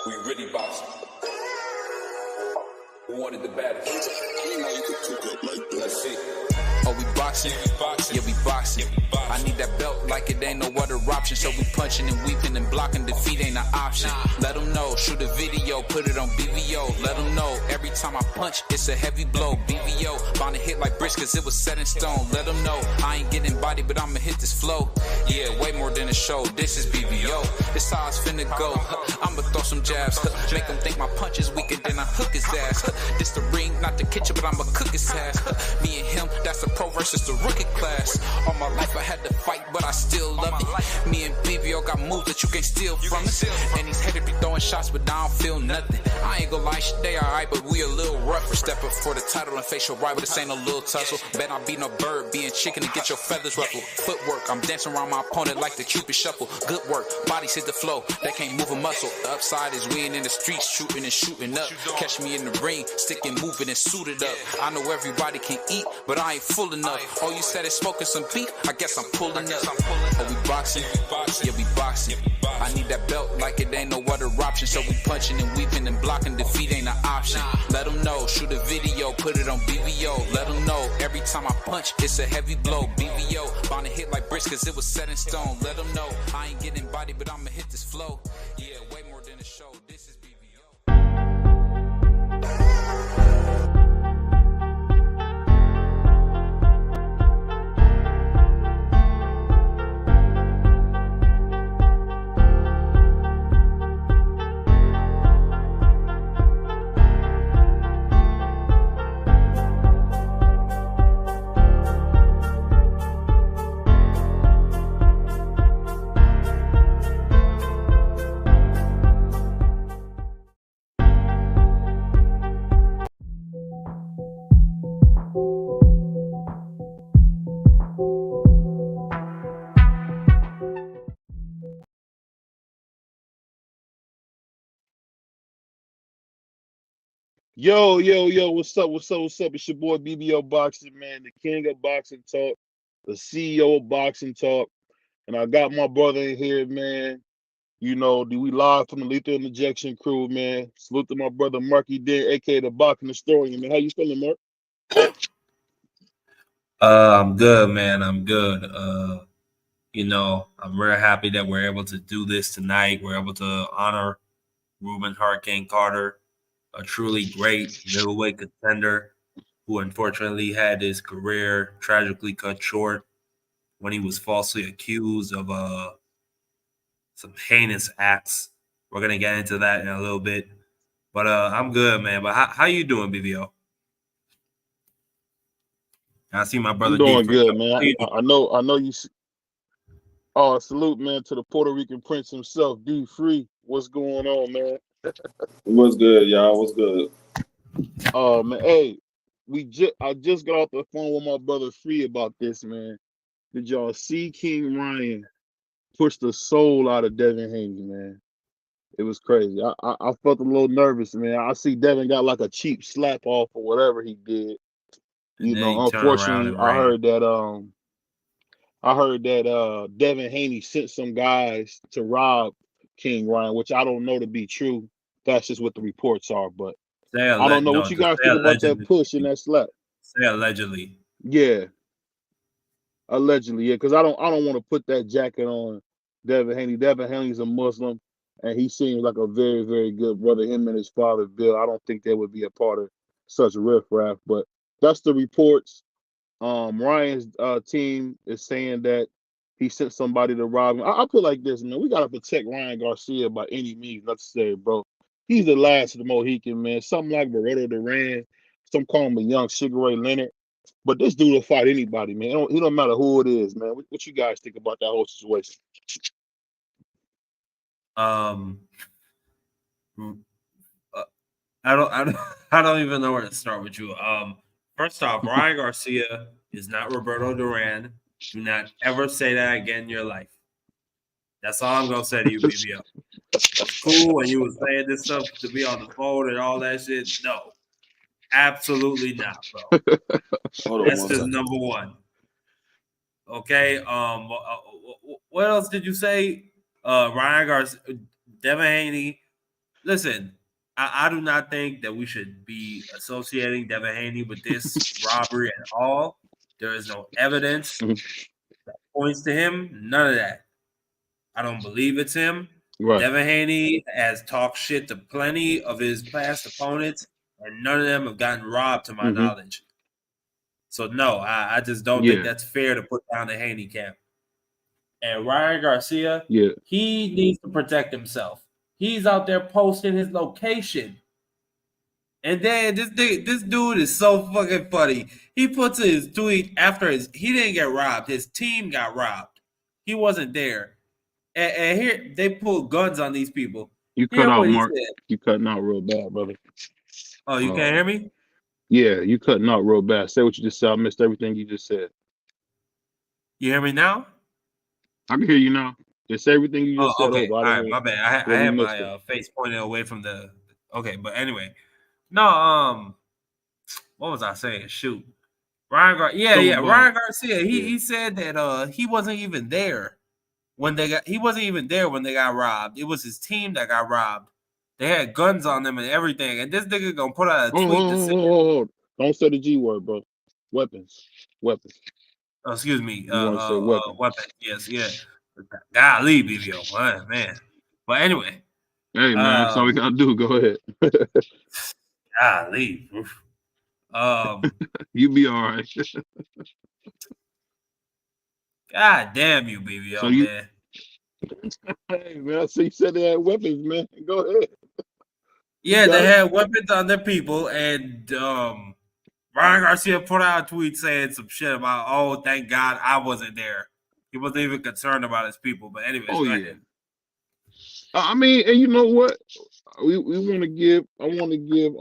We really boxing. Who wanted the baddest? Let's see. Oh, we boxing? Yeah, we boxing. I need that belt like it ain't no other option. So we punching and weaving and blocking. Defeat ain't an option. Let them know. Shoot a video, put it on BVO. Let them know. Every time I punch, it's a heavy blow. BVO, bound to hit like bricks cause it was set in stone. Let them know. I ain't getting body, but I'ma hit this flow. Yeah, way more than a show. This is BVO. This how it's finna go. I'ma throw some jabs. Make them think my punch is weaker than I hook his ass. This the ring, not the kitchen, but I'ma cook his ass. Me and him, that's the pro versus the rookie class. All my life I had to fight, but I still love it. Me and BVO got moves that you can't steal from us. And these haters be throwing shots, but I don't feel nothing. I ain't gonna lie, shit, they alright, but we a little rougher. Step up for the title and face your rival, this ain't a little tussle. Bet I be no bird, being chicken to get your feathers ruffled. Footwork, I'm dancing around my opponent like the Cupid shuffle. Good work, bodies hit the flow, they can't move a muscle. The upside is we ain't in the streets, shooting and shooting up. Catch me in the ring, sticking, moving and suited up. I know everybody can eat, but I ain't full enough. Oh, you said it's smoking some beef, I guess I'm pulling up. Oh, we boxing? Yeah, we boxing. I need that belt like it ain't no other option. So we punching and weaving and blocking. Defeat ain't an option. Let them know. Shoot a video, put it on BVO. Let them know. Every time I punch, it's a heavy blow. BVO, bound to hit like bricks cause it was set in stone. Let them know. I ain't getting body, but I'ma hit this flow. Yeah, way more than a show. This is BVO. Yo, what's up? It's your boy BBO Boxing, man, the king of boxing talk, the CEO of boxing talk. And I got my brother in here, man. You know, we live from the Lethal Injection crew, man. Salute to my brother Marky Den, aka the boxing historian, man. How you feeling, Mark? I'm good, man. I'm good. I'm very happy that we're able to do this tonight. We're able to honor Rubin Hurricane Carter, a truly great middleweight contender who unfortunately had his career tragically cut short when he was falsely accused of some heinous acts. We're gonna get into that in a little bit, but I'm good, man. But how you doing, BVO? I see my brother. I'm doing good, man. I know you. Oh, salute, man, to the Puerto Rican Prince himself, D Free. What's going on, man? What's good, y'all? What's good? Oh man, hey, I just got off the phone with my brother Free about this, man. Did y'all see King Ryan push the soul out of Devin Haney, man? It was crazy. I felt a little nervous, man. I see Devin got like a cheap slap off or whatever he did. You know, unfortunately, I heard that Devin Haney sent some guys to rob King Ryan, which I don't know to be true. That's just what the reports are, but I don't know what you guys think about that push and that slap. Say allegedly. Yeah. Allegedly, yeah, because I don't want to put that jacket on Devin Haney. Devin Haney's a Muslim, and he seems like a very, very good brother. Him and his father, Bill. I don't think they would be a part of such riffraff, but that's the reports. Ryan's team is saying that he sent somebody to rob him. I put like this, man. We gotta protect Ryan Garcia by any means necessary, bro. He's the last of the Mohican, man. Something like Barreto Duran. Some call him a young Sugar Ray Leonard. But this dude will fight anybody, man. It don't matter who it is, man. What you guys think about that whole situation? I don't even know where to start with you. First off, Ryan Garcia is not Roberto Duran. Do not ever say that again in your life. That's all I'm gonna say to you, BBO. It's cool when you were saying this stuff to be on the phone and all that shit. No, absolutely not, bro. That's just number one. Okay. What else did you say? Ryan Garcia, Devin Haney listen, I do not think that we should be associating Devin Haney with this robbery at all. There is no evidence that points to him. None of that. I don't believe it's him. Right. Devin Haney has talked shit to plenty of his past opponents, and none of them have gotten robbed, to my knowledge. So no, I just don't think that's fair to put down the Haney camp. And Ryan Garcia, he needs to protect himself. He's out there posting his location. And then this dude is so fucking funny. He puts his tweet after he didn't get robbed. His team got robbed. He wasn't there. And here they pull guns on these people. You cut out, Mark. You cutting out real bad, brother. Oh, you can't hear me? Yeah, you cutting out real bad. Say what you just said. I missed everything you just said. You hear me now? I can hear you now. Just say everything you just said. Okay. All right, my bad. I have my face pointed away from the. Okay, but anyway, no. What was I saying? Shoot, Ryan Garcia. He said that he wasn't even there when they got. He wasn't even there when they got robbed. It was his team that got robbed. They had guns on them and everything. And this nigga gonna put out a tweet. Don't say the G word, bro. Weapons. Oh, excuse me. Weapons. Yes, yeah. Golly, BBO, man. But anyway. Hey, man, that's all we gotta do. Go ahead. Golly. You be all right. God damn you, BBO, man. Hey, man, I see you said they had weapons, man. Go ahead. Yeah, they had weapons on their people, and Ryan Garcia put out a tweet saying some shit about, oh, thank God I wasn't there. He wasn't even concerned about his people. But anyways, go ahead. I mean, and you know what? We want to give. I want to give.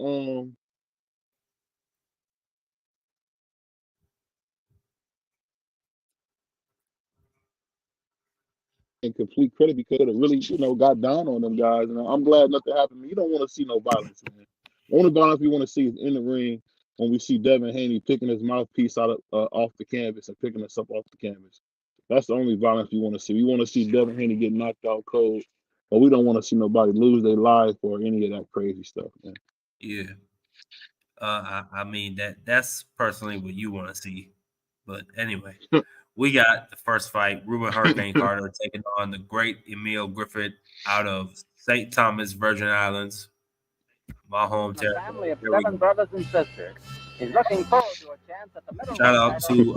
And complete credit because it really, got down on them guys. And I'm glad nothing happened. You don't want to see no violence, man. The only violence we want to see is in the ring when we see Devin Haney picking his mouthpiece out of, off the canvas and picking us up off the canvas. That's the only violence we want to see. We want to see Devin Haney get knocked out cold, but we don't want to see nobody lose their life or any of that crazy stuff, man. Yeah. I mean, that's personally what you want to see. But anyway. We got the first fight, Rubin Hurricane Carter taking on the great Emil Griffith out of St. Thomas, Virgin Islands, my home territory. Family of 7 brothers and sisters is looking forward to a chance at the middle. Shout out to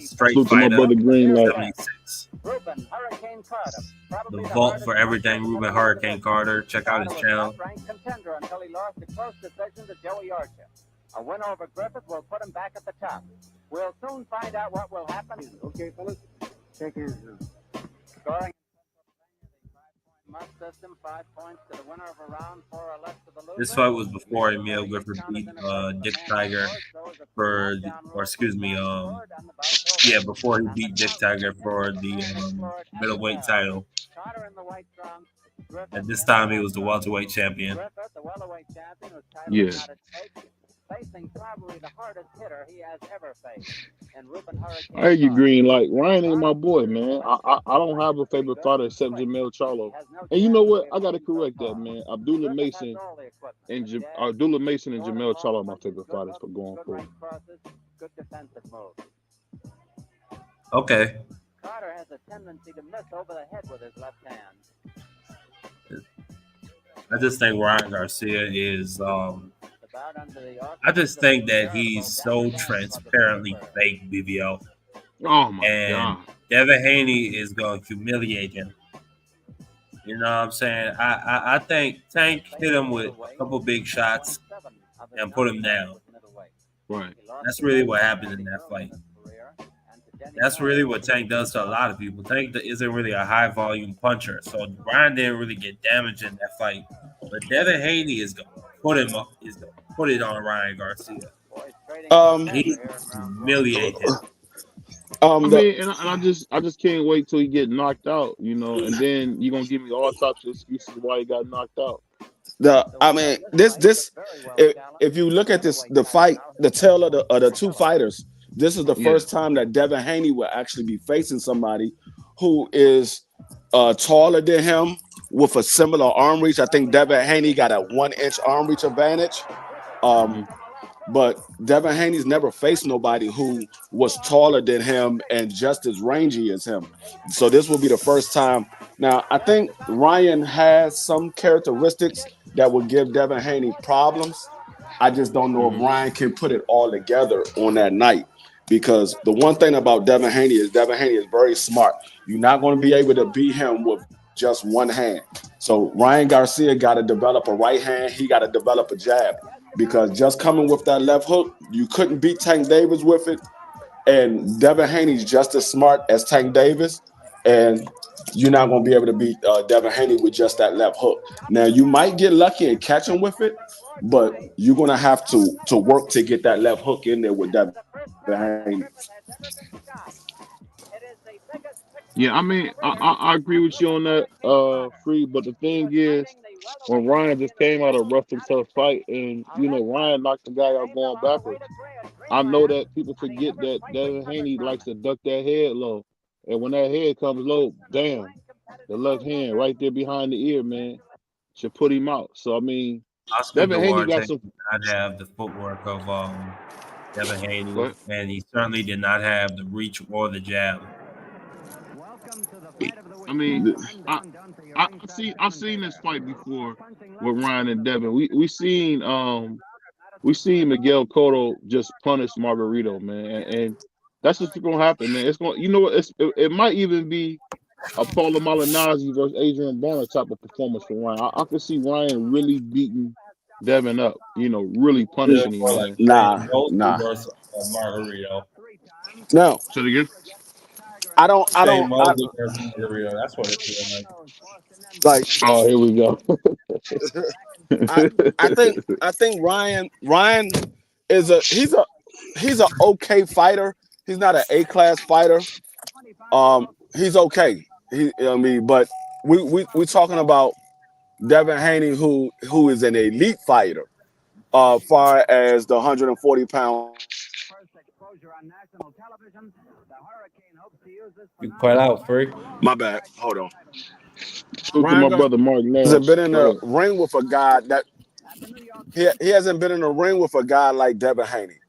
Straight Fighter 76. Rubin Hurricane Carter, the vault for everything Rubin Hurricane Carter. Check out his channel. Contender until he lost a close decision to Joey Archer. A win over Griffith will put him back at the top. We'll soon find out what will happen. Okay, fellas, check his scoring. Must system 5 points to the winner of a round, 4 or less to the loser. This fight was before Emil Griffith beat Dick Tiger before he beat Dick Tiger for the middleweight title. At this time, he was the welterweight champion. Yeah. Facing probably the hardest hitter he has ever faced. And Rubin Hurricane. I hear you, Green. Like, Ryan ain't my boy, man. I don't have a favorite fighter except Jamel Charlo. And you know what? I gotta correct that, man. Abdullah Mason and Jamel Charlo are my favorite fighters for going forward. Good defensive move. Okay. Carter has a tendency to miss over the head with his left hand. I just think Ryan Garcia is I just think that he's so transparently fake, BBO. Oh my God. Devin Haney is going to humiliate him. You know what I'm saying? I think Tank hit him with a couple big shots and put him down. Right. That's really what happened in that fight. That's really what Tank does to a lot of people. Tank isn't really a high volume puncher, so Ryan didn't really get damaged in that fight. But Devin Haney is going to put him up. Is going to put it on Ryan Garcia. He humiliated him. And I just can't wait till he get knocked out, and then you're gonna give me all types of excuses why he got knocked out. If you look at the fight, the tale of the two fighters, this is the first time that Devin Haney will actually be facing somebody who is taller than him, with a similar arm reach. I think Devin Haney got a 1-inch arm reach advantage. But Devin Haney's never faced nobody who was taller than him and just as rangy as him. So this will be the first time. Now, I think Ryan has some characteristics that would give Devin Haney problems. I just don't know if Ryan can put it all together on that night. Because the one thing about Devin Haney is very smart. You're not going to be able to beat him with just one hand. So Ryan Garcia got to develop a right hand. He got to develop a jab. Because just coming with that left hook, you couldn't beat Tank Davis with it. And Devin Haney's just as smart as Tank Davis. And you're not going to be able to beat Devin Haney with just that left hook. Now, you might get lucky and catch him with it, but you're going to have to work to get that left hook in there with Devin Haney. Yeah, I mean, I agree with you on that, Free. But the thing is, when Ryan just came out of rough and tough fight, and Ryan knocked the guy out going backwards. I know that people forget that Devin Haney likes to duck that head low, and when that head comes low, damn, the left hand right there behind the ear, man, should put him out. So I mean, Oscar Devin Haney Duarte got did some. not have the footwork of Devin Haney, What? and he certainly did not have the reach or the jab. I mean, I've seen this fight before with Ryan and Devin. We seen Miguel Cotto just punish Margarito, man, and that's what's gonna happen, man. It's going, it might even be a Paulo Malignaggi versus Adrian Broner type of performance for Ryan. I could see Ryan really beating Devin up, really Yeah, punishing him, more like man. Nah. Mosley versus Margarito. No, Say it again. I don't. Shane Mosley versus Margarito. That's what it feels like. Like. Oh, here we go. I think Ryan is he's a okay fighter. He's not an A-class fighter. He's okay. But we talking about Devin Haney, who is an elite fighter, far as the 140-pound. You quite out, Free. My bad. Hold on. Talk to my brother Mark Hasn't Nash. been in the ring with a guy that he hasn't been in the ring with a guy like Devin Haney.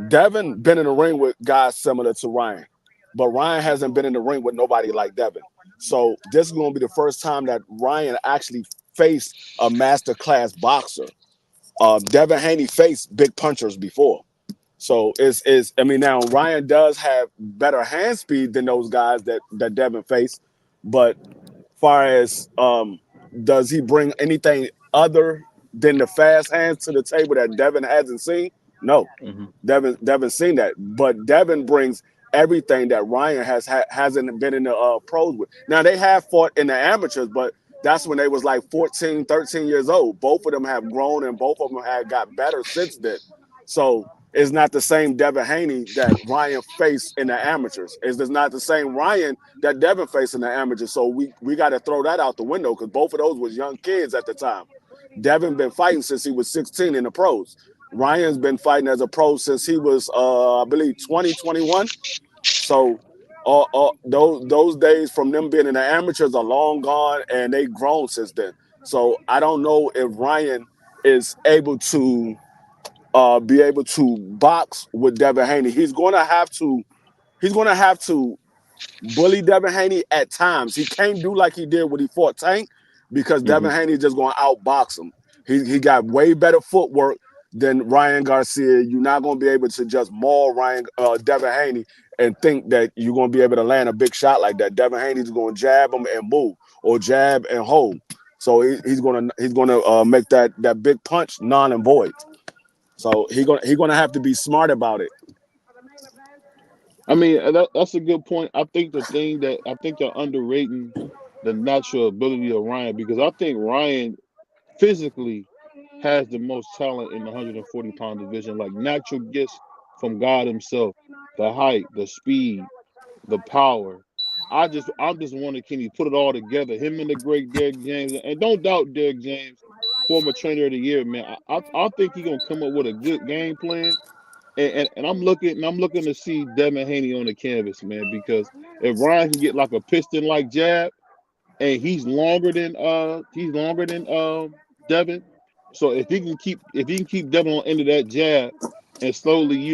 Devin been in the ring with guys similar to Ryan, but Ryan hasn't been in the ring with nobody like Devin. So this is going to be the first time that Ryan actually faced a master class boxer. Devin Haney faced big punchers before. So now Ryan does have better hand speed than those guys that Devin faced, but far as does he bring anything other than the fast hands to the table that Devin hasn't seen? No, Devin's seen that, but Devin brings everything that Ryan hasn't been in the pros with. Now they have fought in the amateurs, but that's when they was like 14, 13 years old. Both of them have grown and both of them have got better since then. So it's not the same Devin Haney that Ryan faced in the amateurs. It's not the same Ryan that Devin faced in the amateurs. So we got to throw that out the window because both of those was young kids at the time. Devin been fighting since he was 16 in the pros. Ryan's been fighting as a pro since he was, I believe, 2021. So those days from them being in the amateurs are long gone, and they grown since then. So I don't know if Ryan is able to be able to box with Devin Haney. He's going to have to bully Devin Haney at times. He can't do like he did when he fought Tank because Devin Haney is just going to outbox him. He got way better footwork than Ryan Garcia. You're not going to be able to just maul Devin Haney and think that you're going to be able to land a big shot like that. Devin Haney's going to jab him and move or jab and hold. So he's going to make that big punch non and void. So he's gonna have to be smart about it. I mean, that's a good point. I think they're underrating the natural ability of Ryan because I think Ryan physically has the most talent in the 140-pound division, like natural gifts from God himself, the height, the speed, the power. I'm just wondering, can he put it all together? Him and the great Derek James, and don't doubt Derek James, former trainer of the year, man. I think he's gonna come up with a good game plan. And I'm looking to see Devin Haney on the canvas, man, because if Ryan can get like a piston like jab and he's longer than Devin. So if he can keep Devin on the end of that jab and slowly,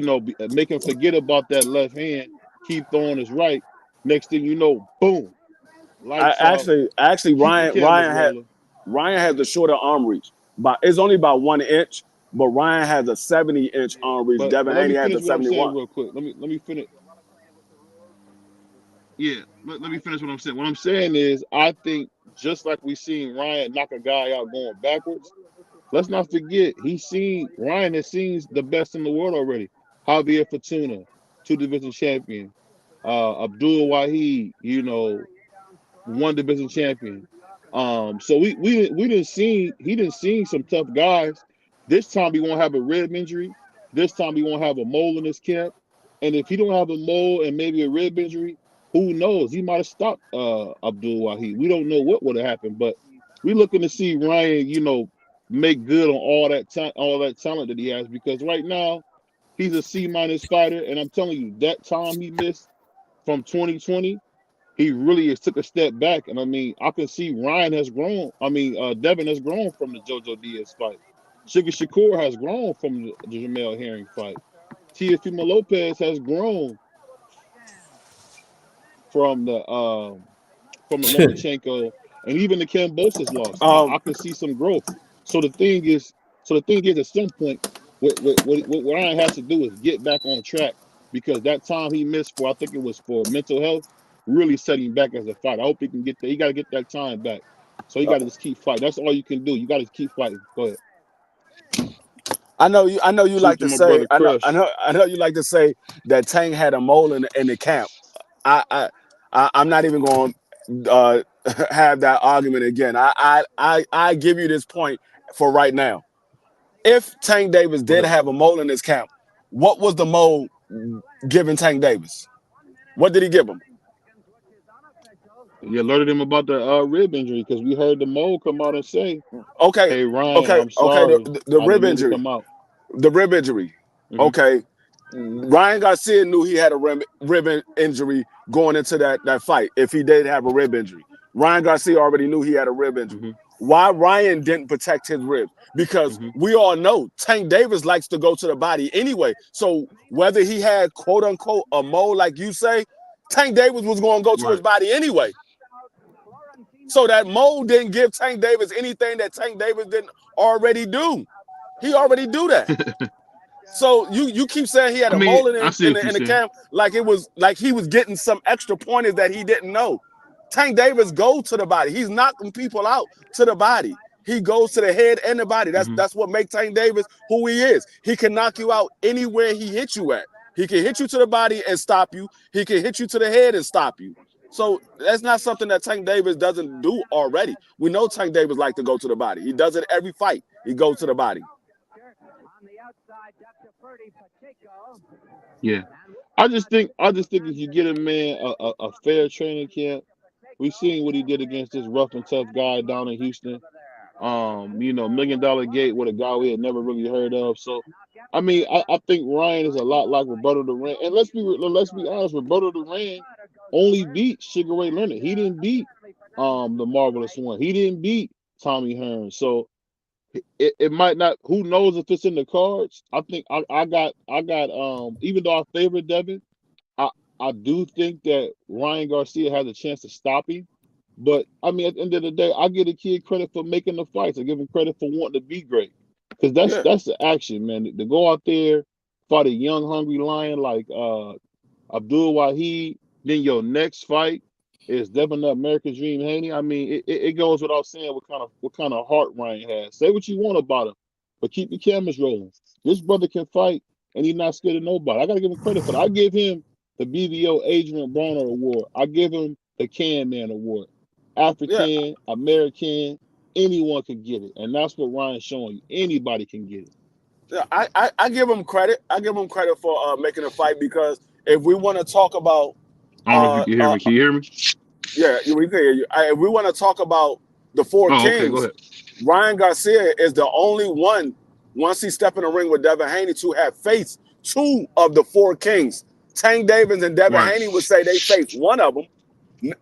make him forget about that left hand, keep throwing his right. Next thing you know, boom, I lights out. actually Keep the cameras rolling. Ryan has the shorter arm reach, but it's only about 1 inch. But Ryan has a 70-inch arm reach. But Devin let me Haney has a finish what I'm saying 71. real quick. Let me finish. Yeah, let me finish what I'm saying. What I'm saying is, I think just like we seen Ryan knock a guy out going backwards, let's not forget Ryan has seen the best in the world already. Javier Fortuna, 2 division champion. Abdul Wahid, 1 division champion. So we didn't see he didn't see some tough guys. This time he won't have a rib injury. This time he won't have a mole in his camp. And if he don't have a mole and maybe a rib injury, who knows? He might have stopped Abdul Wahid. We don't know what would have happened, but we're looking to see Ryan, make good on all that talent that he has, because right now he's a C- fighter, and I'm telling you, that time he missed from 2020, he really has took a step back. And I mean, I can see Ryan has grown. I mean, Devin has grown from the JoJo Diaz fight. Sugar Shakur has grown from the Jamel Herring fight. Teofimo Lopez has grown from the Lomachenko, and even the Kambosos loss. I can see some growth. So the thing is, at some point, what Ryan has to do is get back on track, because that time he missed for, I think it was for mental health, really set him back as a fighter. I hope he can get that. He got to get that time back. So you got to just keep fighting. That's all you can do. You got to keep fighting. Go ahead. I know you Salute like to to my say. brother Crush. I know you like to say that Tang had a mole in the camp. I'm not even going to have that argument again. I give you this point for right now. If Tank Davis Go did ahead. have a mole in his camp, what was the mole giving Tank Davis? What did he give him? You alerted him about the rib injury, because we heard the mole come out and say, Okay, "Hey Ryan, I'm okay. sorry. The I rib didn't mean to injury. come out." The rib injury. Mm-hmm. Okay. Ryan Garcia knew he had a rib injury going into that fight. If he did have a rib injury, Ryan Garcia already knew he had a rib injury. Mm-hmm. Why Ryan didn't protect his ribs? Because Mm-hmm. we all know Tank Davis likes to go to the body anyway. So whether he had quote unquote a mole, like you say, Tank Davis was going to go to his body anyway. So that mole didn't give Tank Davis anything that Tank Davis didn't already do. He already do that. So you keep saying he had a mole in the camp, like it was like he was getting some extra pointers that he didn't know. Tank Davis goes to the body. He's knocking people out to the body. He goes to the head and the body. That's what makes Tank Davis who he is. He can knock you out anywhere he hits you at. He can hit you to the body and stop you. He can hit you to the head and stop you. So that's not something that Tank Davis doesn't do already. We know Tank Davis like to go to the body. He does it every fight. He goes to the body. Yeah, I just think if you get a man a fair training camp, we seen what he did against this rough and tough guy down in Houston. $1 million gate with a guy we had never really heard of. So, I mean, I think Ryan is a lot like Roberto Duran. And let's be honest, Roberto Duran only beat Sugar Ray Leonard. He didn't beat the Marvelous One. He didn't beat Tommy Hearn. So it might not. Who knows if it's in the cards? I think I got even though I favor Devin, I do think that Ryan Garcia has a chance to stop him. But I mean, at the end of the day, I give the kid credit for making the fights. I give him credit for wanting to be great, because that's the action, man. To go out there, fight a young, hungry lion like Abdul Wahid, then your next fight is Devin the American Dream Haney. I mean, it goes without saying what kind of heart Ryan has. Say what you want about him, but keep the cameras rolling. This brother can fight, and he's not scared of nobody. I gotta give him credit for that. I give him the BBO Adrian Bronner Award. I give him the Can Man Award. African, American, anyone can get it, and that's what Ryan's showing you. Anybody can get it. Yeah, I give him credit. I give him credit for making a fight, because if we want to talk about, I don't know if you can hear me. Can you hear me? Yeah, we can hear you. If we want to talk about the four kings, okay, go ahead. Ryan Garcia is the only one, once he stepped in the ring with Devin Haney, to have faced 2 of the 4 kings. Tank Davis and Devin Haney would say they faced one of them.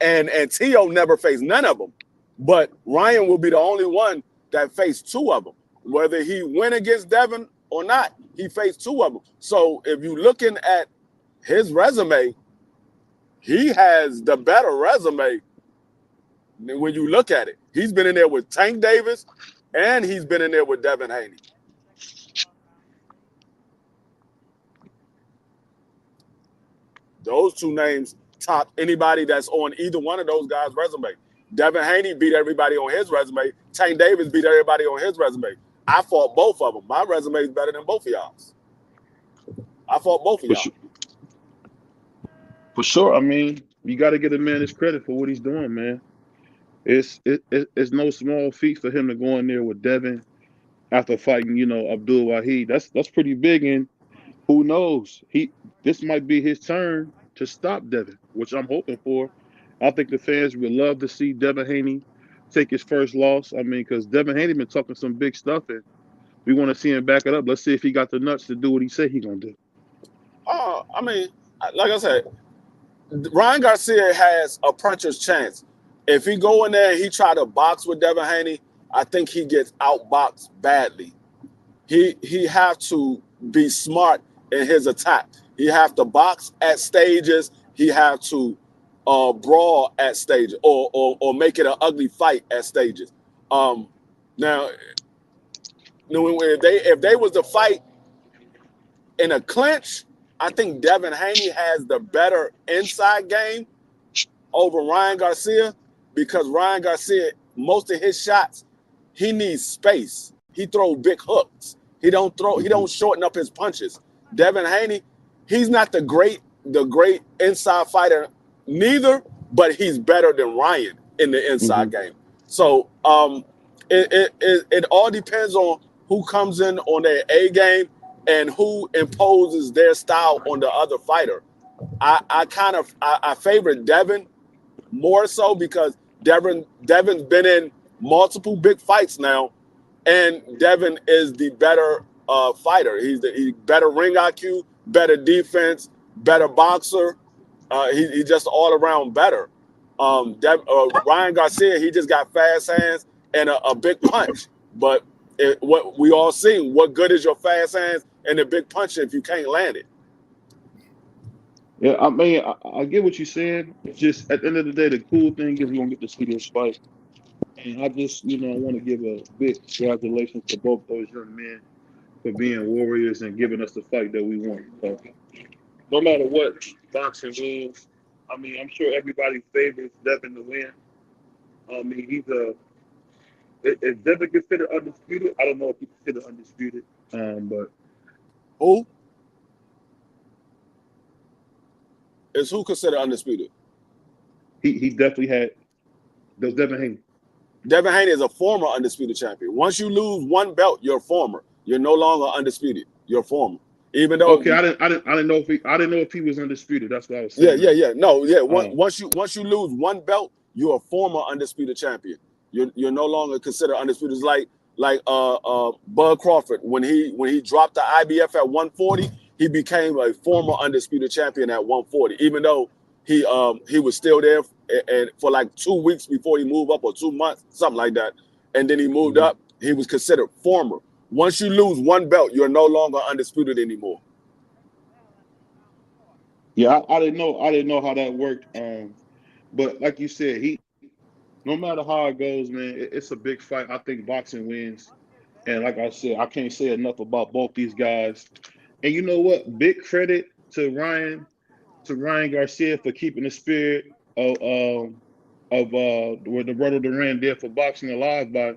and Tio never faced none of them. But Ryan will be the only one that faced two of them. Whether he win against Devin or not, he faced two of them. So if you're looking at his resume, he has the better resume when you look at it. He's been in there with Tank Davis, and he's been in there with Devin Haney. Those two names top anybody that's on either one of those guys' resume. Devin Haney beat everybody on his resume. Tank Davis beat everybody on his resume. I fought both of them. My resume is better than both of y'all's. I fought both of y'all. For sure. I mean, you got to give the man his credit for what he's doing, man. It's no small feat for him to go in there with Devin after fighting, Abdul Wahid. That's pretty big, and who knows? This might be his turn to stop Devin, which I'm hoping for. I think the fans would love to see Devin Haney take his first loss. I mean, because Devin Haney been talking some big stuff, and we want to see him back it up. Let's see if he got the nuts to do what he said he's gonna do. I mean, like I said, Ryan Garcia has a puncher's chance. If he go in there and he try to box with Devin Haney, I think he gets outboxed badly. He have to be smart in his attack. He have to box at stages. He have to brawl at stages or make it an ugly fight at stages. Now, if they was to fight in a clinch, I think Devin Haney has the better inside game over Ryan Garcia, because Ryan Garcia, most of his shots, he needs space. He throw big hooks. He don't shorten up his punches. Devin Haney, he's not the great inside fighter neither, but he's better than Ryan in the inside game. So it all depends on who comes in on their A game and who imposes their style on the other fighter. I favor Devin more so because Devin's been in multiple big fights now, and Devin is the better fighter. He's better ring IQ, better defense, better boxer. He's just all around better. Ryan Garcia, he just got fast hands and a big punch. But what we all seen, what good is your fast hands and a big punch if you can't land it? Yeah, I mean, I get what you're saying. It's just at the end of the day, the cool thing is we're gonna get to see this fight. And I just, I want to give a big congratulations to both those young men for being warriors and giving us the fight that we want. So, no matter what boxing means, I mean, I'm sure everybody favors Devin to win. I mean, is Devin considered undisputed? I don't know if he's considered undisputed, but who is who considered undisputed? He definitely had. There's Devin Haney. Devin Haney is a former undisputed champion. Once you lose one belt, you're former. You're no longer undisputed. You're former. Even though I didn't know if he was undisputed. That's what I was saying. Yeah. No, yeah. Once you lose one belt, you're a former undisputed champion. You're no longer considered undisputed. It's like Bud Crawford when he dropped the IBF at 140, he became a former undisputed champion at 140. Even though he was still there and for like 2 weeks before he moved up, or 2 months, something like that, and then he moved up. He was considered former. Once you lose one belt, you're no longer undisputed anymore. Yeah, I didn't know how that worked. But like you said, no matter how it goes, man, it's a big fight. I think boxing wins. And like I said, I can't say enough about both these guys. And you know what? Big credit to Ryan Garcia for keeping the spirit of what the brother Duran did for boxing alive by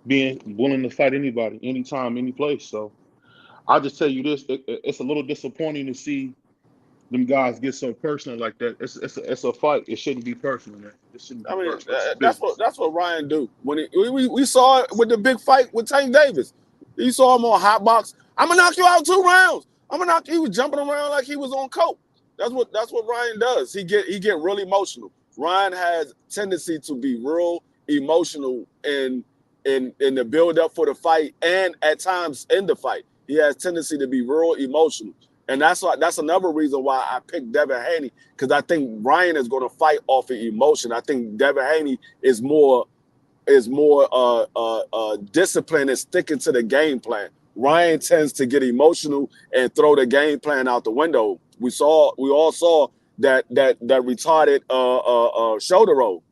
being willing to fight anybody, anytime, any place. So I'll just tell you this: it's a little disappointing to see them guys get so personal like that. It's a fight. It shouldn't be personal, man. It shouldn't be personal. That's what Ryan do. When we saw it with the big fight with Tank Davis. You saw him on hot box. I'm gonna knock you out 2 rounds. He was jumping around like he was on coke. That's what Ryan does. He get real emotional. Ryan has tendency to be real emotional in the build up for the fight and at times in the fight. He has tendency to be real emotional. And that's another reason why I picked Devin Haney, because I think Ryan is going to fight off of emotion. I think Devin Haney is more disciplined and sticking to the game plan. Ryan tends to get emotional and throw the game plan out the window. We all saw that retarded shoulder roll.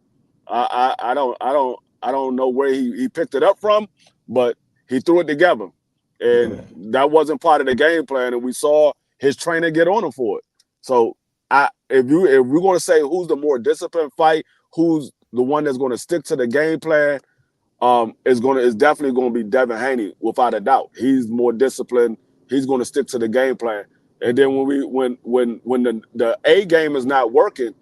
I don't know where he picked it up from, but he threw it together, and that wasn't part of the game plan. And we saw his trainer get on him for it. So if we're going to say who's the more disciplined fight, who's the one that's going to stick to the game plan, it's definitely going to be Devin Haney without a doubt. He's more disciplined. He's going to stick to the game plan. And then when the A game is not working,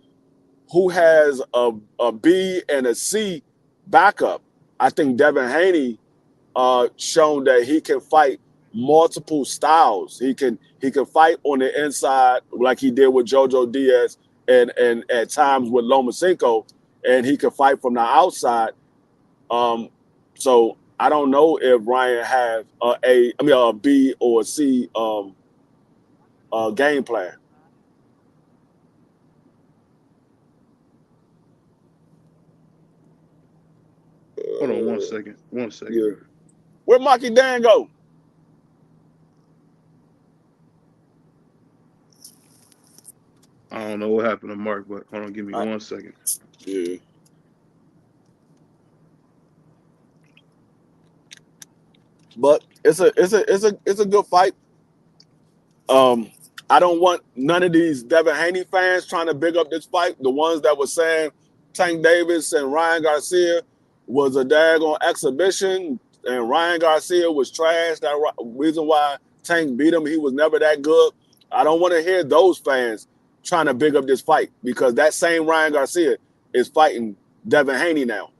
who has a B and a C backup? I think Devin Haney shown that he can fight multiple styles. He can fight on the inside like he did with JoJo Diaz and at times with Lomachenko, and he can fight from the outside. So I don't know if Ryan has a B or a C game plan. Hold on 1 second. 1 second. Yeah. Where'd Maki Dan go? I don't know what happened to Mark, but hold on, give me 1 second. Yeah. But it's a good fight. I don't want none of these Devin Haney fans trying to big up this fight. The ones that were saying Tank Davis and Ryan Garcia was a daggone exhibition and Ryan Garcia was trash. That reason why Tank beat him, he was never that good. I don't want to hear those fans trying to big up this fight, because that same Ryan Garcia is fighting Devin Haney now.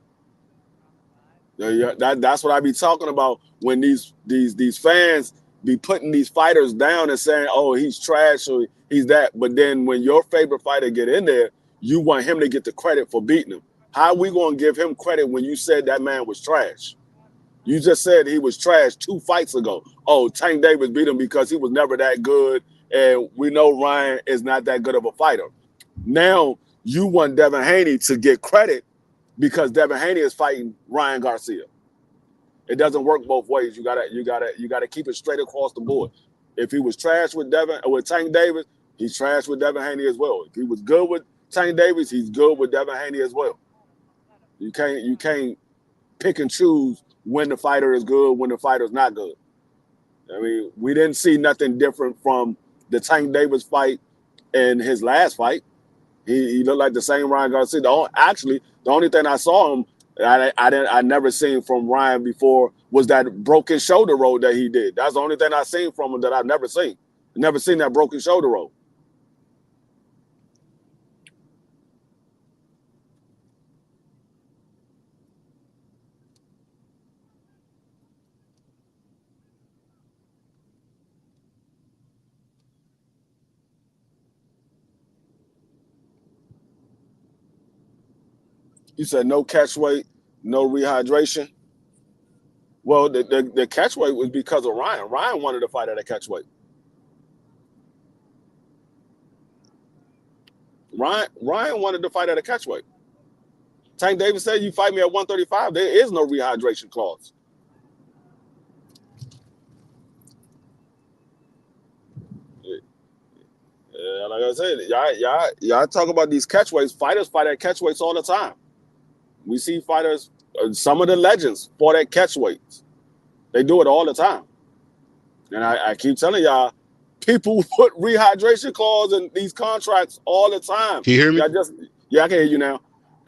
That's what I be talking about when these fans be putting these fighters down and saying, oh, he's trash or he's that. But then when your favorite fighter get in there, you want him to get the credit for beating him. How are we going to give him credit when you said that man was trash? You just said he was trash 2 fights ago. Oh, Tank Davis beat him because he was never that good, and we know Ryan is not that good of a fighter. Now you want Devin Haney to get credit because Devin Haney is fighting Ryan Garcia. It doesn't work both ways. You gotta keep it straight across the board. If he was trash with Tank Davis, he's trash with Devin Haney as well. If he was good with Tank Davis, he's good with Devin Haney as well. You can't pick and choose when the fighter is good, when the fighter is not good. I mean, we didn't see nothing different from the Tank Davis fight and his last fight. He looked like the same Ryan Garcia. The only thing I saw him, I never seen from Ryan before was that broken shoulder roll that he did. That's the only thing I seen from him that I've never seen. Never seen that broken shoulder roll. You said no catch weight, no rehydration. Well, the catch weight was because of Ryan. Ryan wanted to fight at a catch weight. Ryan wanted to fight at a catch weight. Tank Davis said, you fight me at 135, there is no rehydration clause. Yeah, like I said, y'all talk about these catch weights. Fighters fight at catch weights all the time. We see fighters, some of the legends fought at catch weights. They do it all the time. And I keep telling y'all, people put rehydration clause in these contracts all the time. Can you hear me? I can hear you now.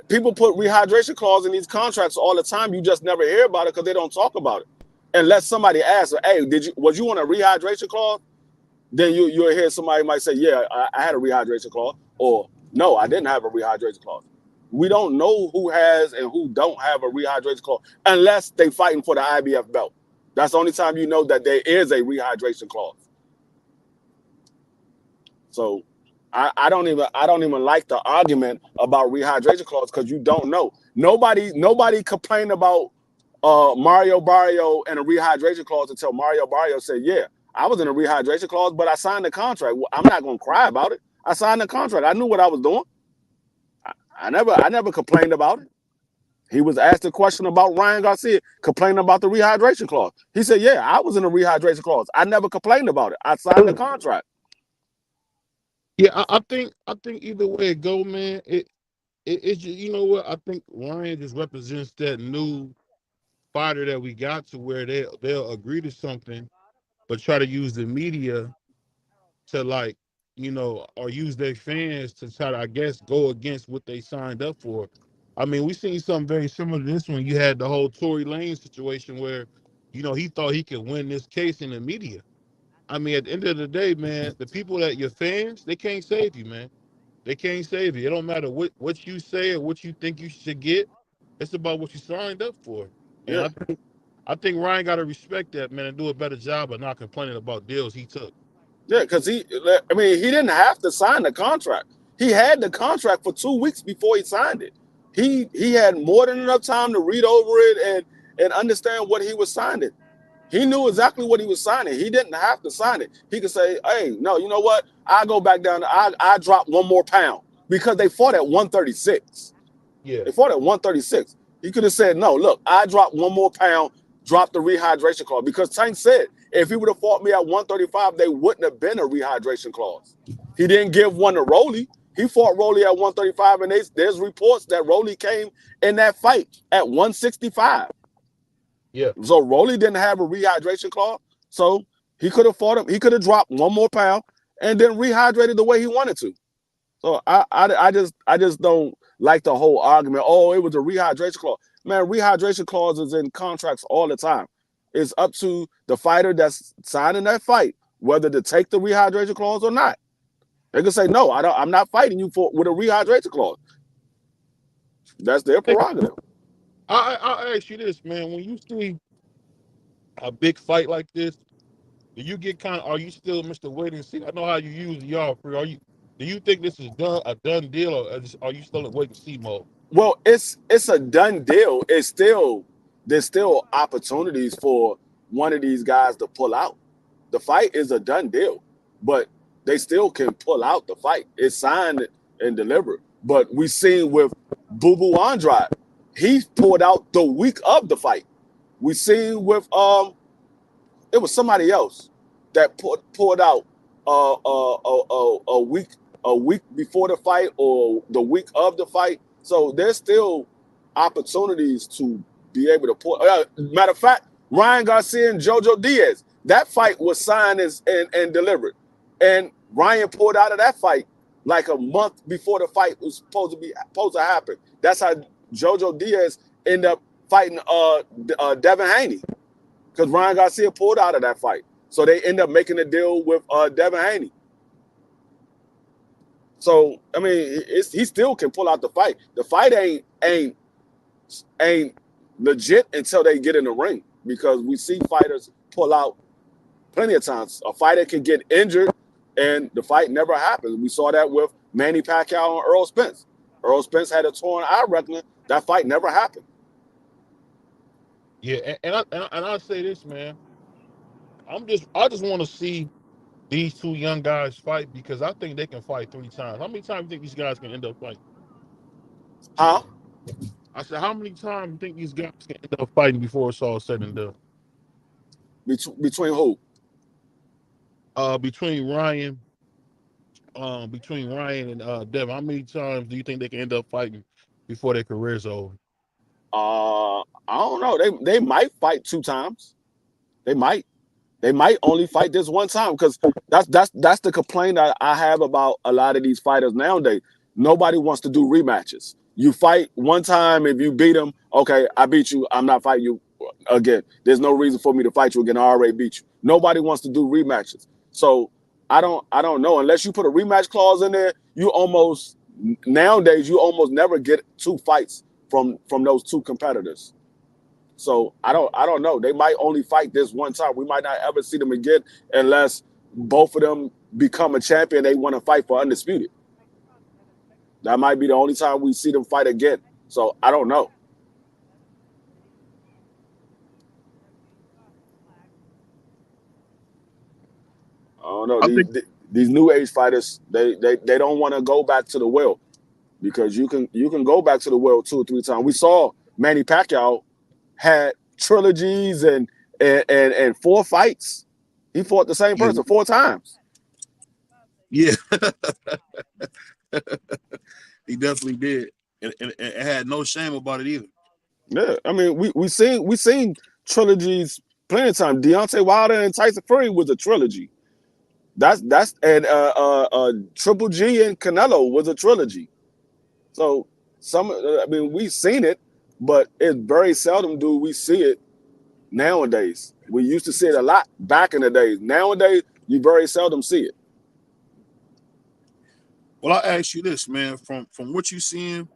People put rehydration clause in these contracts all the time. You just never hear about it because they don't talk about it. Unless somebody asks, hey, was you on a rehydration clause? Then you'll hear somebody might say, yeah, I had a rehydration clause. Or, no, I didn't have a rehydration clause. We don't know who has and who don't have a rehydration clause unless they fighting for the IBF belt. That's the only time you know that there is a rehydration clause. So I don't even like the argument about rehydration clause because you don't know. Nobody complained about Mario Barrio and a rehydration clause until Mario Barrio said, yeah, I was in a rehydration clause, but I signed the contract. I'm not gonna cry about it. I signed the contract. I knew what I was doing. I never complained about it. He was asked a question about Ryan Garcia complaining about the rehydration clause. He said, "Yeah, I was in a rehydration clause. I never complained about it. I signed the contract." Yeah, I think either way it go, man. It's just, you know what? I think Ryan just represents that new fighter that we got to where they'll agree to something, but try to use the media to, like, or use their fans to try to, I guess, go against what they signed up for. I mean, we seen something very similar to this one. You had the whole Tory Lane situation where, he thought he could win this case in the media. I mean, at the end of the day, man, the people that your fans, they can't save you, man. They can't save you. It don't matter what you say or what you think you should get. It's about what you signed up for. And Yeah, I think Ryan got to respect that, man, and do a better job of not complaining about deals he took. yeah, because he didn't have to sign the contract. He had the contract for 2 weeks before he signed it. He had more than enough time to read over it and understand what he was signing. He knew exactly what he was signing. He didn't have to sign it. He could say, "Hey, no, you know what? I go back down. I drop 1 more pound," because they fought at 136. Yeah. They fought at 136. He could have said, "No, look, I dropped 1 more pound, drop the rehydration clause." Because Tank said, if he would have fought me at 135, they wouldn't have been a rehydration clause. He didn't give one to Rolly. He fought Rolly at 135, and there's reports that Rolly came in that fight at 165. Yeah. So Rolly didn't have a rehydration clause. So he could have fought him. He could have dropped 1 more pound and then rehydrated the way he wanted to. So I just don't like the whole argument. Oh, it was a rehydration clause. Man, rehydration clauses in contracts all the time. It's up to the fighter that's signing that fight whether to take the rehydration clause or not. They can say, "No, I'm not fighting you with a rehydration clause." That's their prerogative. I ask you this, man. When you see a big fight like this, do you get are you still Mr. Wait and See? I know how you use y'all free. Do you think this is a done deal, or are you still in wait and see mode? Well, it's a done deal. There's still opportunities for one of these guys to pull out. The fight is a done deal, but they still can pull out the fight. It's signed and delivered. But we seen with Boo Boo Andrade, he pulled out the week of the fight. We seen with it was somebody else that pulled out a week before the fight or the week of the fight. So there's still opportunities to be able to pull. Matter of fact, Ryan Garcia and Jojo Diaz, that fight was signed and delivered, and Ryan pulled out of that fight like a month before the fight was supposed to happen. That's how Jojo Diaz ended up fighting Devin Haney, because Ryan Garcia pulled out of that fight. So they end up making a deal with Devin Haney. So I mean, he still can pull out the fight. The fight ain't legit until they get in the ring, because we see fighters pull out plenty of times. A fighter can get injured and the fight never happens. We saw that with Manny Pacquiao and Earl Spence. Earl Spence had a torn eye retina. That fight never happened. Yeah, and I say this, man. I just want to see these two young guys fight, because I think they can fight 3 times. How many times do you think these guys can end up fighting? Huh? I said, how many times do you think these guys can end up fighting before it's all said and done? Between who? Between Ryan and Devin, how many times do you think they can end up fighting before their career's over? I don't know. They might fight 2 times. They might. They might only fight this one time, because that's the complaint I have about a lot of these fighters nowadays. Nobody wants to do rematches. You fight one time, if you beat them, okay, I beat you. I'm not fighting you again. There's no reason for me to fight you again. I already beat you. Nobody wants to do rematches. So I don't know. Unless you put a rematch clause in there, nowadays you almost never get 2 fights from those 2 competitors. So I don't know. They might only fight this one time. We might not ever see them again unless both of them become a champion. They want to fight for undisputed. That might be the only time we see them fight again. So I don't know. don't know. I think These new age fighters, they don't want to go back to the well because you can go back to the well 2 or 3 times. We saw Manny Pacquiao had trilogies and 4 fights. He fought the same yeah, person 4 times. yeah. He definitely did, and had no shame about it either. Yeah, I mean, we seen trilogies plenty of times. Deontay Wilder and Tyson Fury was a trilogy. That's and Triple G and Canelo was a trilogy. So I mean, we've seen it, but it's very seldom do we see it nowadays. We used to see it a lot back in the days. Nowadays, you very seldom see it. Well, I ask you this, man, from what you seeing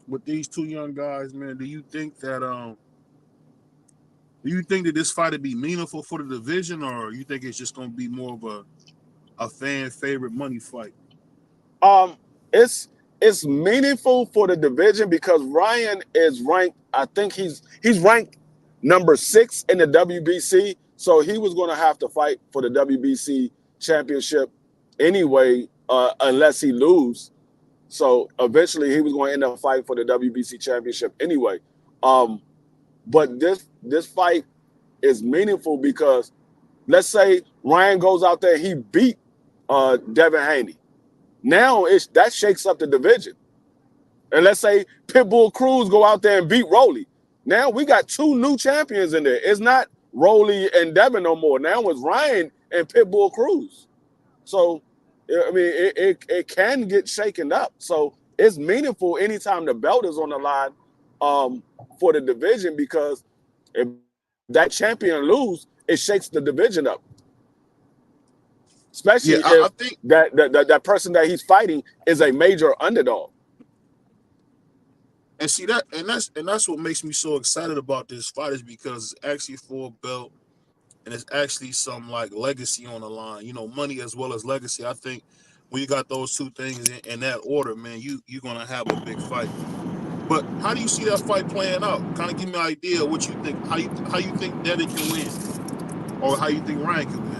with these 2 young guys, man, do you think that this fight would be meaningful for the division, or you think it's just going to be more of a fan favorite money fight? It's meaningful for the division because Ryan is ranked. I think he's ranked number 6 in the WBC, so he was going to have to fight for the WBC championship anyway, unless he lose. So eventually, he was going to end up fighting for the WBC championship anyway. But this fight is meaningful because let's say Ryan goes out there, he beat Devin Haney. Now that shakes up the division. And let's say Pitbull Cruz go out there and beat Rolly. Now we got 2 new champions in there. It's not Rolly and Devin no more. Now it's Ryan and Pitbull Cruz. So, I mean, it can get shaken up. So it's meaningful anytime the belt is on the line for the division because if that champion lose, it shakes the division up. Especially Yeah, I if think, that person that he's fighting is a major underdog. and see that's what makes me so excited about this fight is because it's actually for a belt, and it's actually some like legacy on the line. You know, money as well as legacy. I think when you got those 2 things in that order, man, you're gonna have a big fight. But how do you see that fight playing out? Kind of give me an idea of what you think. How you think Devin can win, or how you think Ryan can win?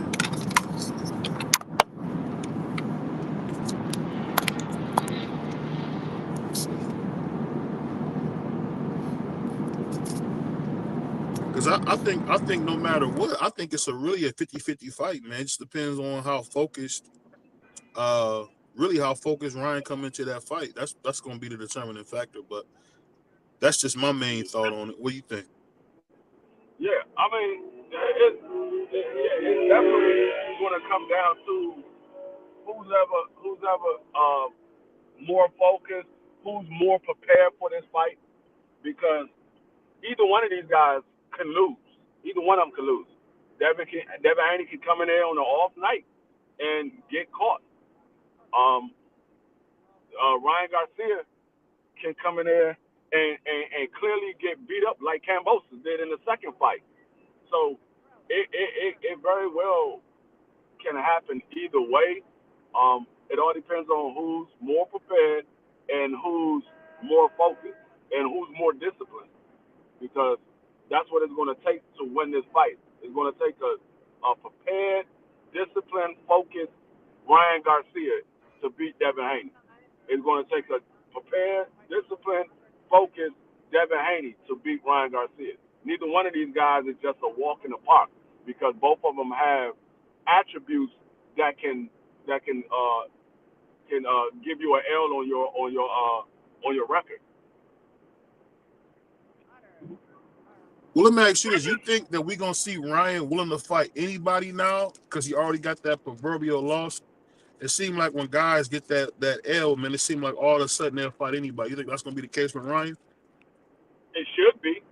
Because I think no matter what, I think it's really a 50-50 fight, man. It just depends on how focused, really how focused Ryan come into that fight. That's going to be the determining factor. But that's just my main thought on it. What do you think? Yeah, I mean, it's definitely going to come down to who's ever more focused, who's more prepared for this fight, because either one of these guys can lose. Either one of them can lose. Devin Haney can come in there on an off night and get caught. Um, Ryan Garcia can come in there and clearly get beat up like Kambosos did in the second fight. So it very well can happen either way. It all depends on who's more prepared and who's more focused and who's more disciplined, because that's what it's going to take to win this fight. It's going to take a prepared, disciplined, focused Ryan Garcia to beat Devin Haney. It's going to take a prepared, disciplined, focused Devin Haney to beat Ryan Garcia. Neither one of these guys is just a walk in the park because both of them have attributes that can give you an L on your record. Well, let me ask you this: you think that we're gonna see Ryan willing to fight anybody now because he already got that proverbial loss? It seemed like when guys get that L, man, it seemed like all of a sudden they'll fight anybody. You think that's gonna be the case with Ryan? It should be.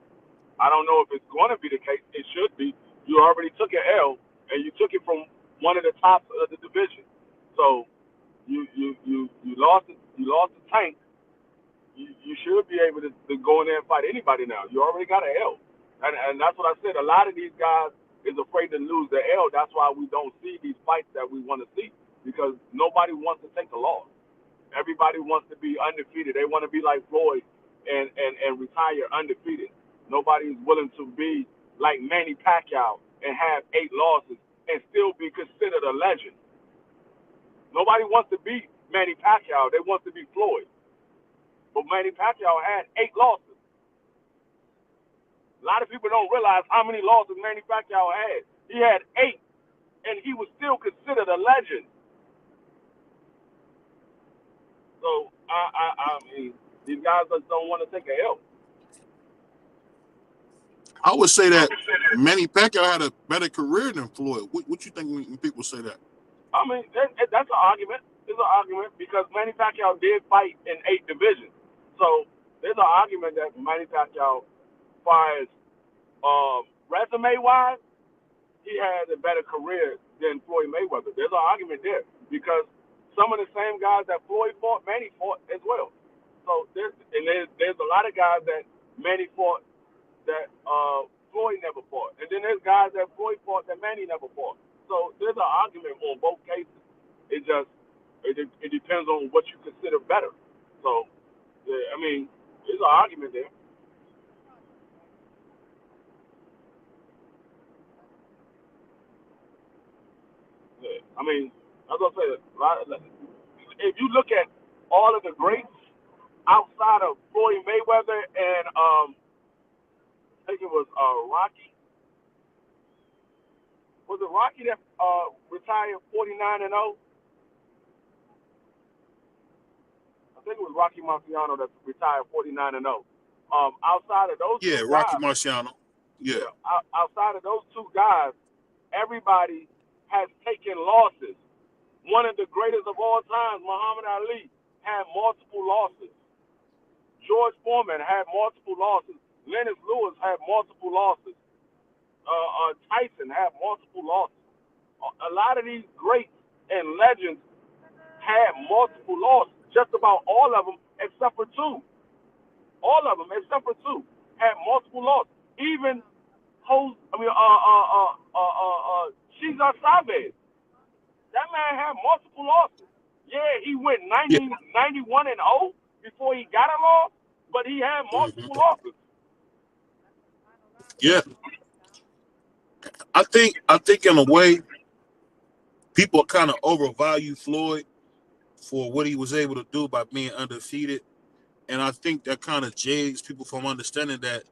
I don't know if it's going to be the case. It should be. You already took an L, and you took it from one of the tops of the division. So you lost it. You lost the tank. You should be able to go in there and fight anybody now. You already got an L, and that's what I said. A lot of these guys is afraid to lose the L. That's why we don't see these fights that we want to see, because nobody wants to take a loss. Everybody wants to be undefeated. They want to be like Floyd and retire undefeated. Nobody's willing to be like Manny Pacquiao and have 8 losses and still be considered a legend. Nobody wants to beat Manny Pacquiao. They want to beat Floyd. But Manny Pacquiao had 8 losses. A lot of people don't realize how many losses Manny Pacquiao had. He had 8, and he was still considered a legend. So, I mean, these guys just don't want to take a L. I would say that Manny Pacquiao had a better career than Floyd. What you think when people say that? I mean, that's an argument. There's an argument because Manny Pacquiao did fight in 8 divisions. So there's an argument that Manny Pacquiao, as far as resume-wise, he has a better career than Floyd Mayweather. There's an argument there because some of the same guys that Floyd fought, Manny fought as well. So there's a lot of guys that Manny fought that Floyd never fought. And then there's guys that Floyd fought that Manny never fought. So there's an argument on both cases. It depends on what you consider better. So, yeah, I mean, there's an argument there. Yeah. I mean, as I said, if you look at all of the greats outside of Floyd Mayweather and I think it was Rocky. Was it Rocky that retired 49-0? I think it was Rocky Marciano that retired 49-0. Outside of those two Rocky guys, Marciano. Yeah. Outside of those 2 guys, everybody has taken losses. One of the greatest of all time, Muhammad Ali, had multiple losses. George Foreman had multiple losses. Lennox Lewis had multiple losses. Tyson had multiple losses. A lot of these greats and legends had multiple losses. Just about all of them, except for 2. All of them, except for 2, had multiple losses. Even Cesar Chavez. That man had multiple losses. Yeah, he went 91-0 before he got a loss, but he had multiple losses. Yeah. I think in a way, people kind of overvalue Floyd for what he was able to do by being undefeated. And I think that kind of jags people from understanding that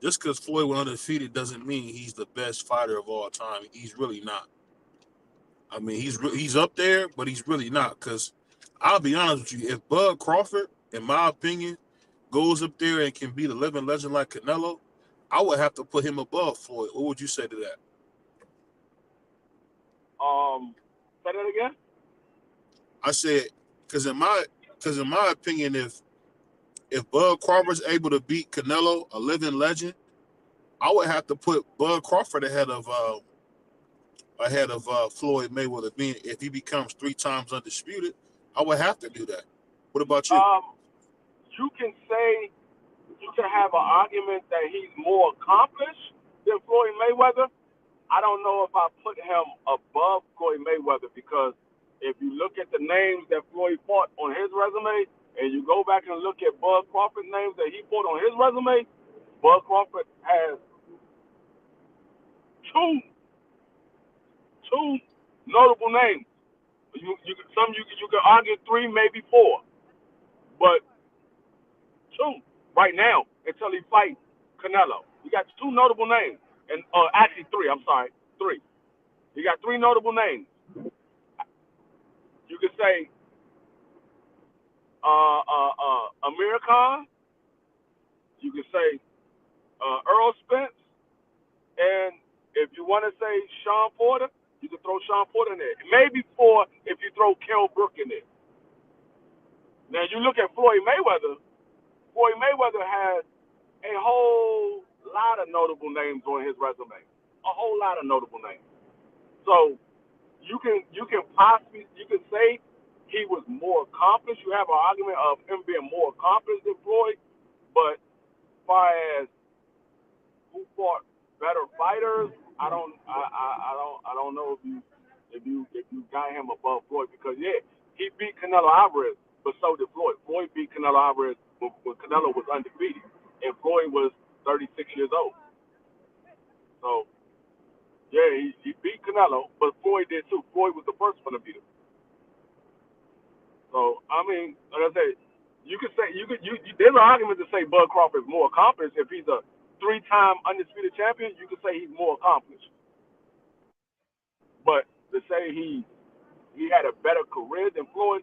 just because Floyd was undefeated doesn't mean he's the best fighter of all time. He's really not. I mean, he's up there, but he's really not. Because I'll be honest with you, if Bud Crawford, in my opinion, goes up there and can beat a living legend like Canelo, I would have to put him above Floyd. What would you say to that? Say that again? I said, because in my opinion, if Bud Crawford's able to beat Canelo, a living legend, I would have to put Bud Crawford ahead of Floyd Mayweather. Being if he becomes 3 times undisputed, I would have to do that. What about you? You can have an argument that he's more accomplished than Floyd Mayweather. I don't know if I put him above Floyd Mayweather because if you look at the names that Floyd fought on his resume and you go back and look at Bud Crawford's names that he fought on his resume, Bud Crawford has two notable names. You can argue 3, maybe 4, but 2 right now until he fights Canelo. You got 2 notable names, and actually 3. I'm sorry, 3. You got 3 notable names. You could say Amir Khan. You could say Earl Spence, and if you want to say Sean Porter, you can throw Sean Porter in there. Maybe 4 if you throw Kell Brook in there. Now you look at Floyd Mayweather. Floyd Mayweather has a whole lot of notable names on his resume. A whole lot of notable names. So you can say he was more accomplished. You have an argument of him being more accomplished than Floyd, but as far as who fought better fighters, I don't know if you got him above Floyd because he beat Canelo Alvarez, but so did Floyd. Floyd beat Canelo Alvarez when Canelo was undefeated, and Floyd was 36 years old. So he beat Canelo, but Floyd did too. Floyd was the first one to beat him. So I mean, like I said, you could say there's an argument to say Bud Crawford is more accomplished. If he's a 3-time undisputed champion, you could say he's more accomplished. But to say he had a better career than Floyd,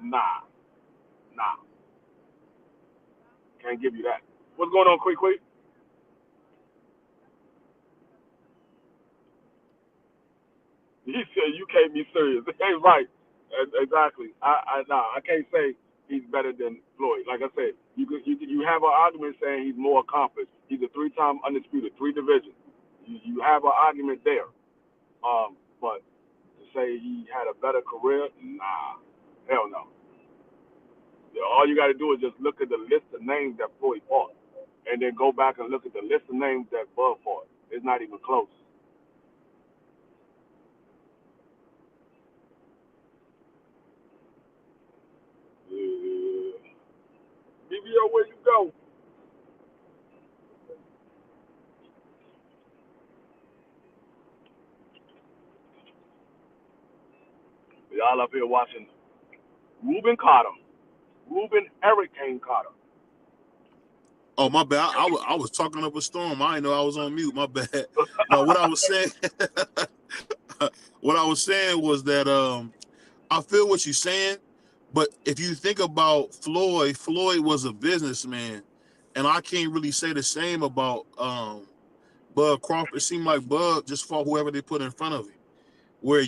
nah, can't give you that. What's going on, Quick? He said you can't be serious. Hey, right, exactly. I can't say he's better than Floyd. Like I said, you have an argument saying he's more accomplished. He's a 3-time undisputed, 3 divisions. You have an argument there. But to say he had a better career, nah, hell no. All you got to do is just look at the list of names that Floyd fought, and then go back and look at the list of names that Bud fought. It's not even close. BBO, where you go? Y'all up here watching Rubin Hurricane Carter. Oh, my bad. I was talking up a storm. I didn't know I was on mute. My bad. No, what I was saying, was that I feel what you're saying, but if you think about Floyd was a businessman, and I can't really say the same about Bud Crawford. It seemed like Bud just fought whoever they put in front of him, where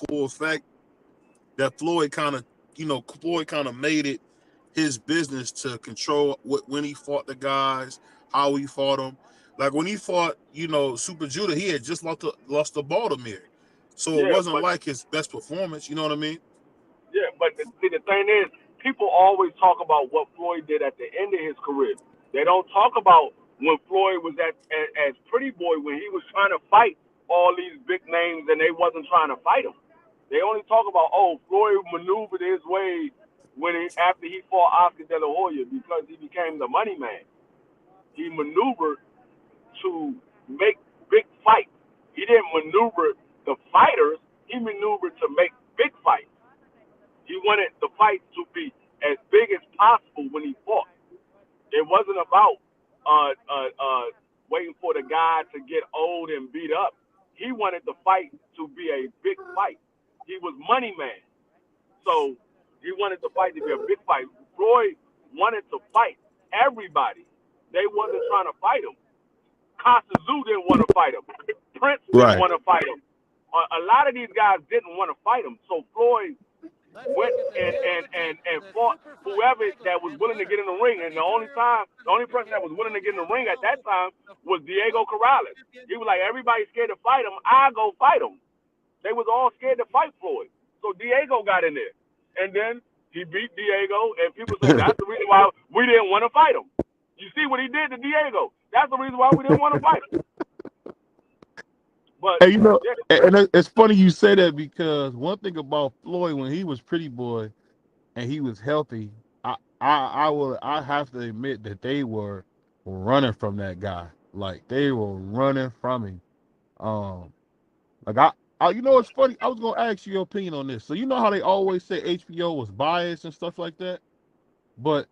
for a fact that Floyd kind of made it his business to control when he fought the guys, how he fought them. Like when he fought, Super Judah, he had just lost to Baltimore. So it wasn't like his best performance, you know what I mean? Yeah, but the thing is, people always talk about what Floyd did at the end of his career. They don't talk about when Floyd was as Pretty Boy, when he was trying to fight all these big names and they wasn't trying to fight him. They only talk about, Floyd maneuvered his way after he fought Oscar De La Hoya because he became the money man. He maneuvered to make big fights. He didn't maneuver the fighters. He maneuvered to make big fights. He wanted the fight to be as big as possible when he fought. It wasn't about waiting for the guy to get old and beat up. He wanted the fight to be a big fight. He was money man. So he wanted the fight to be a big fight. Floyd wanted to fight everybody. They wasn't trying to fight him. Costa Zoo didn't want to fight him. Prince didn't want to fight him. A lot of these guys didn't want to fight him. So Floyd went and fought whoever that was willing to get in the ring. And the only person that was willing to get in the ring at that time was Diego Corrales. He was like, everybody's scared to fight him. I go fight him. They was all scared to fight Floyd. So Diego got in there. And then he beat Diego, and people say that's the reason why we didn't want to fight him. You see what he did to Diego. That's the reason why we didn't want to fight him. But hey, and it's funny you say that, because one thing about Floyd, when he was Pretty Boy and he was healthy, I have to admit that they were running from that guy. Like they were running from him. Like it's funny. I was gonna ask you your opinion on this. So you know how they always say HBO was biased and stuff like that, but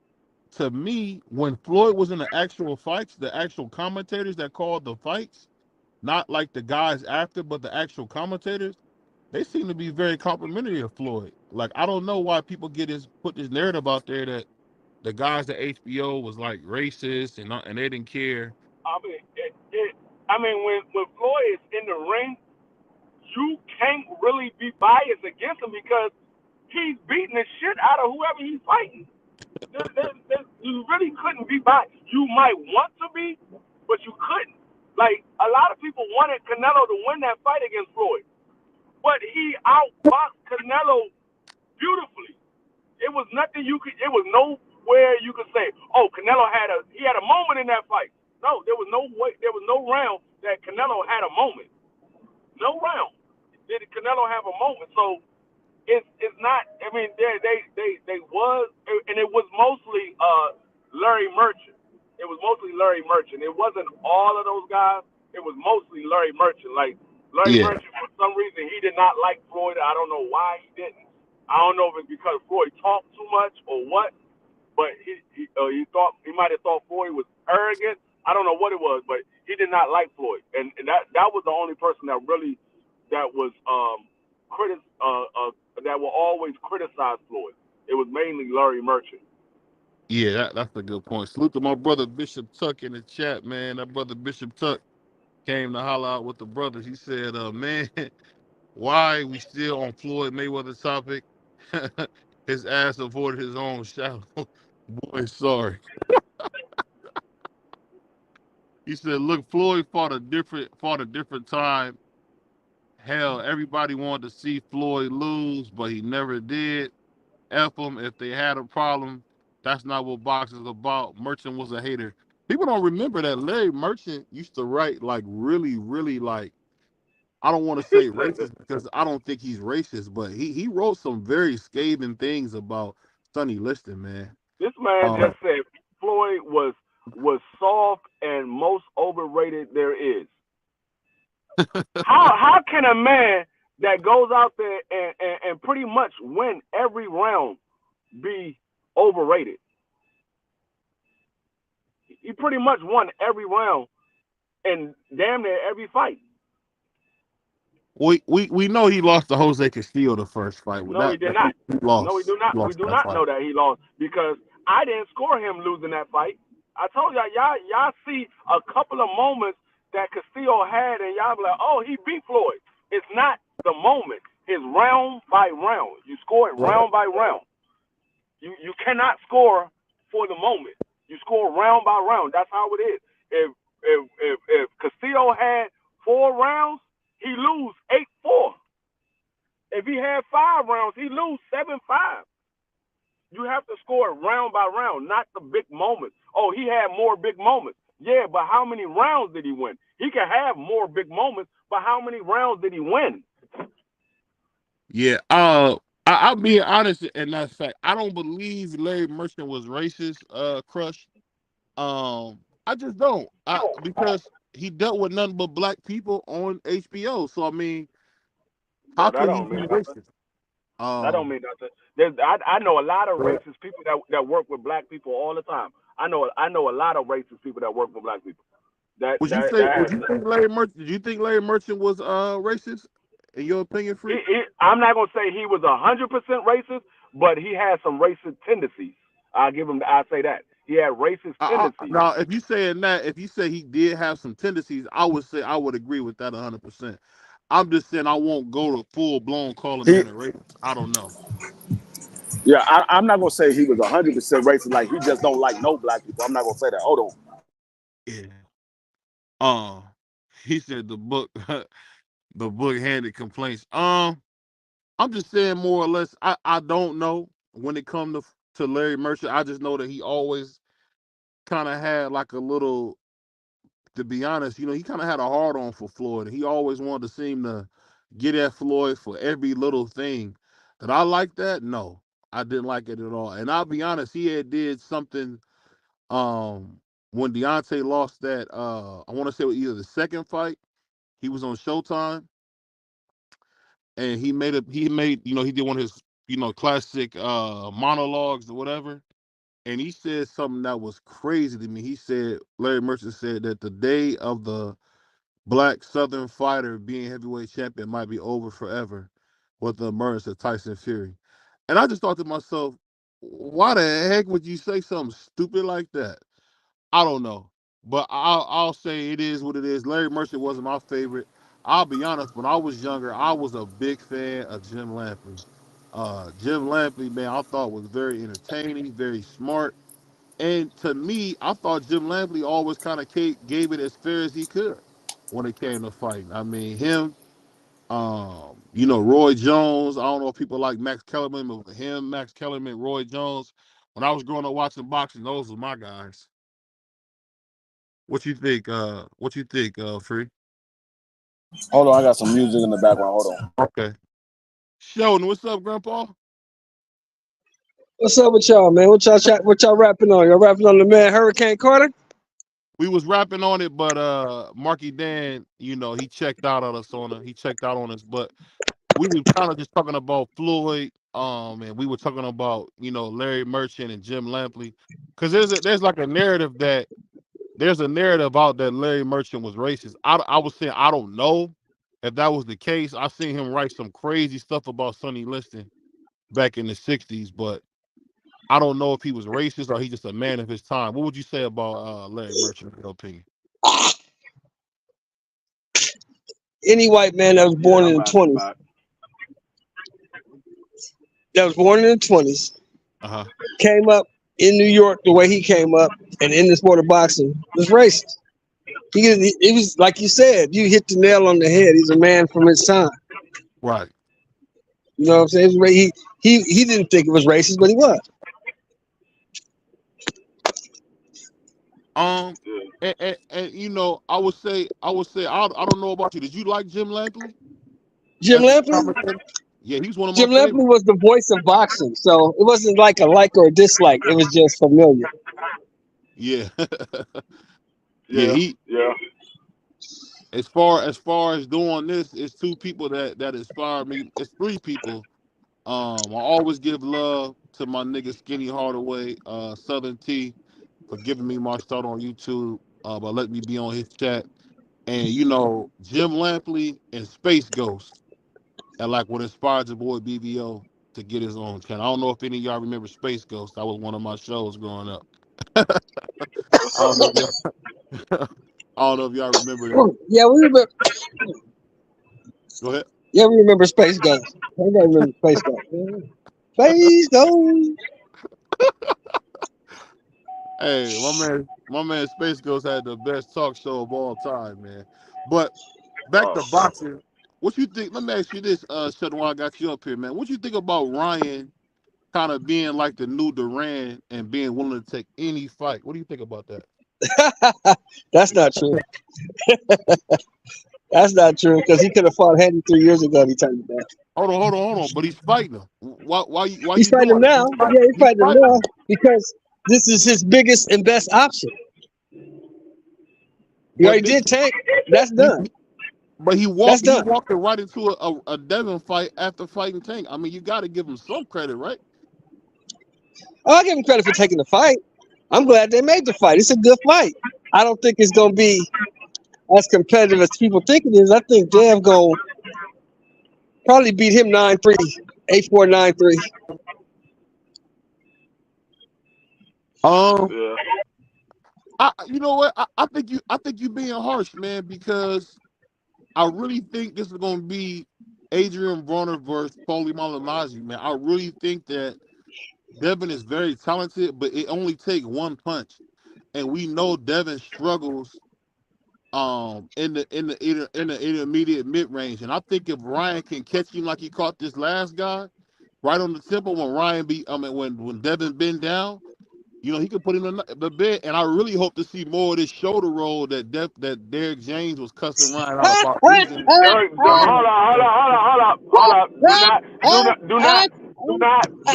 to me, when Floyd was in the actual fights, the actual commentators that called the fights, not like the guys after, but the actual commentators, they seem to be very complimentary of Floyd. Like I don't know why people put this narrative out there that the guys at HBO was like racist and they didn't care. I mean, when Floyd is in the ring, you can't really be biased against him because he's beating the shit out of whoever he's fighting. You really couldn't be biased. You might want to be, but you couldn't. Like, a lot of people wanted Canelo to win that fight against Floyd, but he outboxed Canelo beautifully. It was nothing it was nowhere you could say, oh, Canelo had a moment in that fight. No, there was no round that Canelo had a moment. No round did Canelo have a moment. So it's not. I mean, they was, and it was mostly Larry Merchant. It was mostly Larry Merchant. It wasn't all of those guys. It was mostly Larry Merchant. Like Larry Merchant, for some reason, he did not like Floyd. I don't know why he didn't. I don't know if it's because Floyd talked too much or what, but he thought he might have thought Floyd was arrogant. I don't know what it was, but he did not like Floyd, and that was the only person that really that was that will always criticize Floyd. It was mainly Larry Merchant. Yeah, that's a good point. Salute to my brother Bishop Tuck in the chat, man. That brother Bishop Tuck came to holler out with the brothers. He said, man, why we still on Floyd Mayweather topic? His ass avoided his own shadow. Boy, sorry. He said, look, Floyd fought a different time. Hell, everybody wanted to see Floyd lose, but he never did. F them if they had a problem. That's not what boxing is about. Merchant was a hater. People don't remember that Larry Merchant used to write like really, really like, I don't want to say racist because I don't think he's racist, but he wrote some very scathing things about Sonny Liston, man. This man just said Floyd was soft and most overrated there is. How can a man that goes out there and pretty much win every round be overrated? He pretty much won every round and damn near every fight. We know he lost to Jose Castillo the first fight. No, he did not. He lost. No, we do not. We do not know that he lost because I didn't score him losing that fight. I told y'all see a couple of moments that Castillo had, and y'all be like, oh, he beat Floyd. It's not the moment. It's round by round. You score it round by round. You cannot score for the moment. You score round by round. That's how it is. If Castillo had 4 rounds, he lose 8-4. If he had 5 rounds, he lose 7-5. You have to score round by round, not the big moments. Oh, he had more big moments. Yeah, but how many rounds did he win? He can have more big moments, but how many rounds did he win? Yeah, I'll be honest in that fact. I don't believe Larry Merchant was racist, Crush. I just don't. Because he dealt with nothing but black people on HBO. So I mean, how that could he don't be mean racist? That don't mean nothing. I know a lot of racist people that work with black people all the time. I know a lot of racist people that work with black people. Would you think Larry Merchant? Did you think Larry Merchant was racist? In your opinion, Free? I'm not gonna say he was 100% racist, but he had some racist tendencies. I'll say that he had racist tendencies. Now, if you say he did have some tendencies, I would say I would agree with that 100%. I'm just saying I won't go to full blown calling him a racist. I don't know. Yeah, I'm not gonna say he was 100% racist. Like he just don't like no black people. I'm not gonna say that. Hold on. Yeah. He said the book handed complaints. I'm just saying more or less. I don't know when it comes to Larry Merchant. I just know that he always kind of had like a little. To be honest, he kind of had a hard on for Floyd. He always wanted to seem to get at Floyd for every little thing. Did I like that? No, I didn't like it at all. And I'll be honest, he had did something when Deontay lost that, I want to say either the second fight, he was on Showtime, and he did one of his, classic monologues or whatever. And he said something that was crazy to me. He said, Larry Merchant said that the day of the black Southern fighter being heavyweight champion might be over forever with the emergence of Tyson Fury. And I just thought to myself, why the heck would you say something stupid like that? I don't know. But I'll say it is what it is. Larry Merchant wasn't my favorite. I'll be honest, when I was younger, I was a big fan of Jim Lampley. Jim Lampley, man, I thought was very entertaining, very smart. And to me, I thought Jim Lampley always kind of gave it as fair as he could when it came to fighting. I mean, him, Roy Jones. I don't know if people like Max Kellerman, but him, Max Kellerman, Roy Jones. When I was growing up watching boxing, those were my guys. What you think? Free? Hold on, I got some music in the background. Hold on. Okay. Sheldon, what's up, Grandpa? What's up with y'all, man? What y'all rapping on? Y'all rapping on the man Hurricane Carter? We was rapping on it, but Marky Dan, he checked out on us He checked out on us. But we were kind of just talking about Floyd, and we were talking about Larry Merchant and Jim Lampley, because there's like a narrative that there's a narrative out that Larry Merchant was racist. I was saying I don't know if that was the case. I seen him write some crazy stuff about Sonny Liston back in the '60s, but I don't know if he was racist or he just a man of his time. What would you say about Larry Merchant, in your opinion? Any white man that was born in the 20s, Uh-huh. came up in New York the way he came up and in the sport of boxing was racist. It was like you said, you hit the nail on the head. He's a man from his time. Right. You know what I'm saying? He didn't think it was racist, but he was. And I would say I don't know about you. Did you like Jim Lampley? Jim Lampley? Yeah, he's one of my Jim Lampley favorites. was the voice of boxing, so it wasn't like a like or a dislike. It was just familiar. Yeah. Yeah. As far as doing this, it's two people that inspire me. It's three people. I always give love to my nigga Skinny Hardaway, Southern T, for giving me my start on YouTube, by letting me be on his chat. And Jim Lampley and Space Ghost, and like what inspired your boy BBO to get his own channel. I don't know if any of y'all remember Space Ghost. That was one of my shows growing up. I don't know if y'all, I don't know if y'all remember that. Yeah, we remember. Go ahead. Yeah, we remember Space Ghost. Everybody remember Space Ghost. Space Ghost. Hey, my man Space Ghost had the best talk show of all time, man. But back to boxing. What you think? Let me ask you this, Sheldon, while I got you up here, man. What you think about Ryan kind of being like the new Duran and being willing to take any fight? What do you think about that? That's not true. That's not true because he could have fought Handy 3 years ago. And he turned it down. Hold on. But he's fighting him. Why He's you fighting him doing now. it? Yeah, he's fighting him now because this is his biggest and best option. He already did Tank. That's done. But he walked right into a Devin fight after fighting Tank. I mean, you got to give him some credit, right? I'll give him credit for taking the fight. I'm glad they made the fight. It's a good fight. I don't think it's going to be as competitive as people think it is. I think Dev going to probably beat him 9-3, 8-4, 9-3. You know what? I think you being harsh, man, because I really think this is going to be Adrian Broner versus Paulie Malignaggi, man. I really think that Devin is very talented, but it only takes one punch, and we know Devin struggles in the intermediate mid range, and I think if Ryan can catch him like he caught this last guy, right on the temple when Devin been down, he could put him in the bed, and I really hope to see more of this shoulder roll that Derek James was cussing Ryan out about losing. Hold up. Do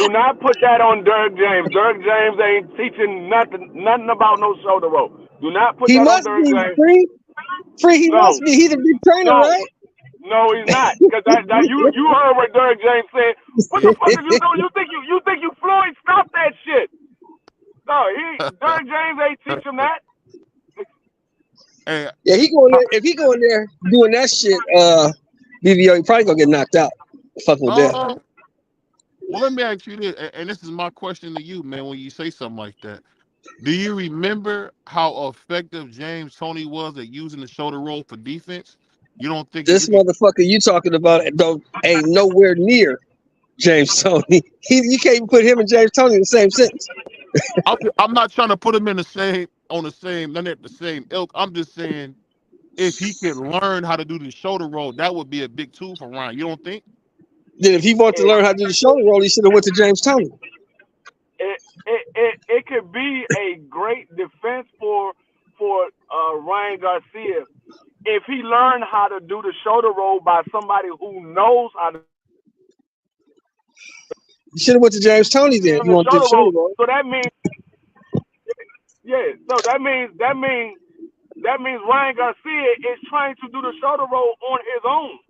not put that on Derek James. Derek James ain't teaching nothing about no shoulder roll. Do not put that on Derek James. He must be. He's a big trainer, right? No, he's not. Because you heard what Derek James said. What the fuck is you doing? You think you Floyd? Stop that shit. No, Derek James ain't teach him that. Yeah, if he go in there doing that shit, BBO, he probably gonna get knocked out. Fucking with that. Well, let me ask you this, and this is my question to you, man. When you say something like that, do you remember how effective James Toney was at using the shoulder roll for defense? You don't think this motherfucker you talking about ain't nowhere near James Toney? You can't even put him and James Toney in the same sentence. I'm not trying to put him in the same ilk. I'm just saying if he can learn how to do the shoulder roll, that would be a big tool for Ryan. You don't think? Then if he wants to learn how to do the shoulder roll, he should have went to James Toney. It could be a great defense for Ryan Garcia if he learned how to do the shoulder roll by somebody who knows how to. You should have went to James Toney then. You want to do the shoulder roll. So that means, that means Ryan Garcia is trying to do the shoulder roll on his own.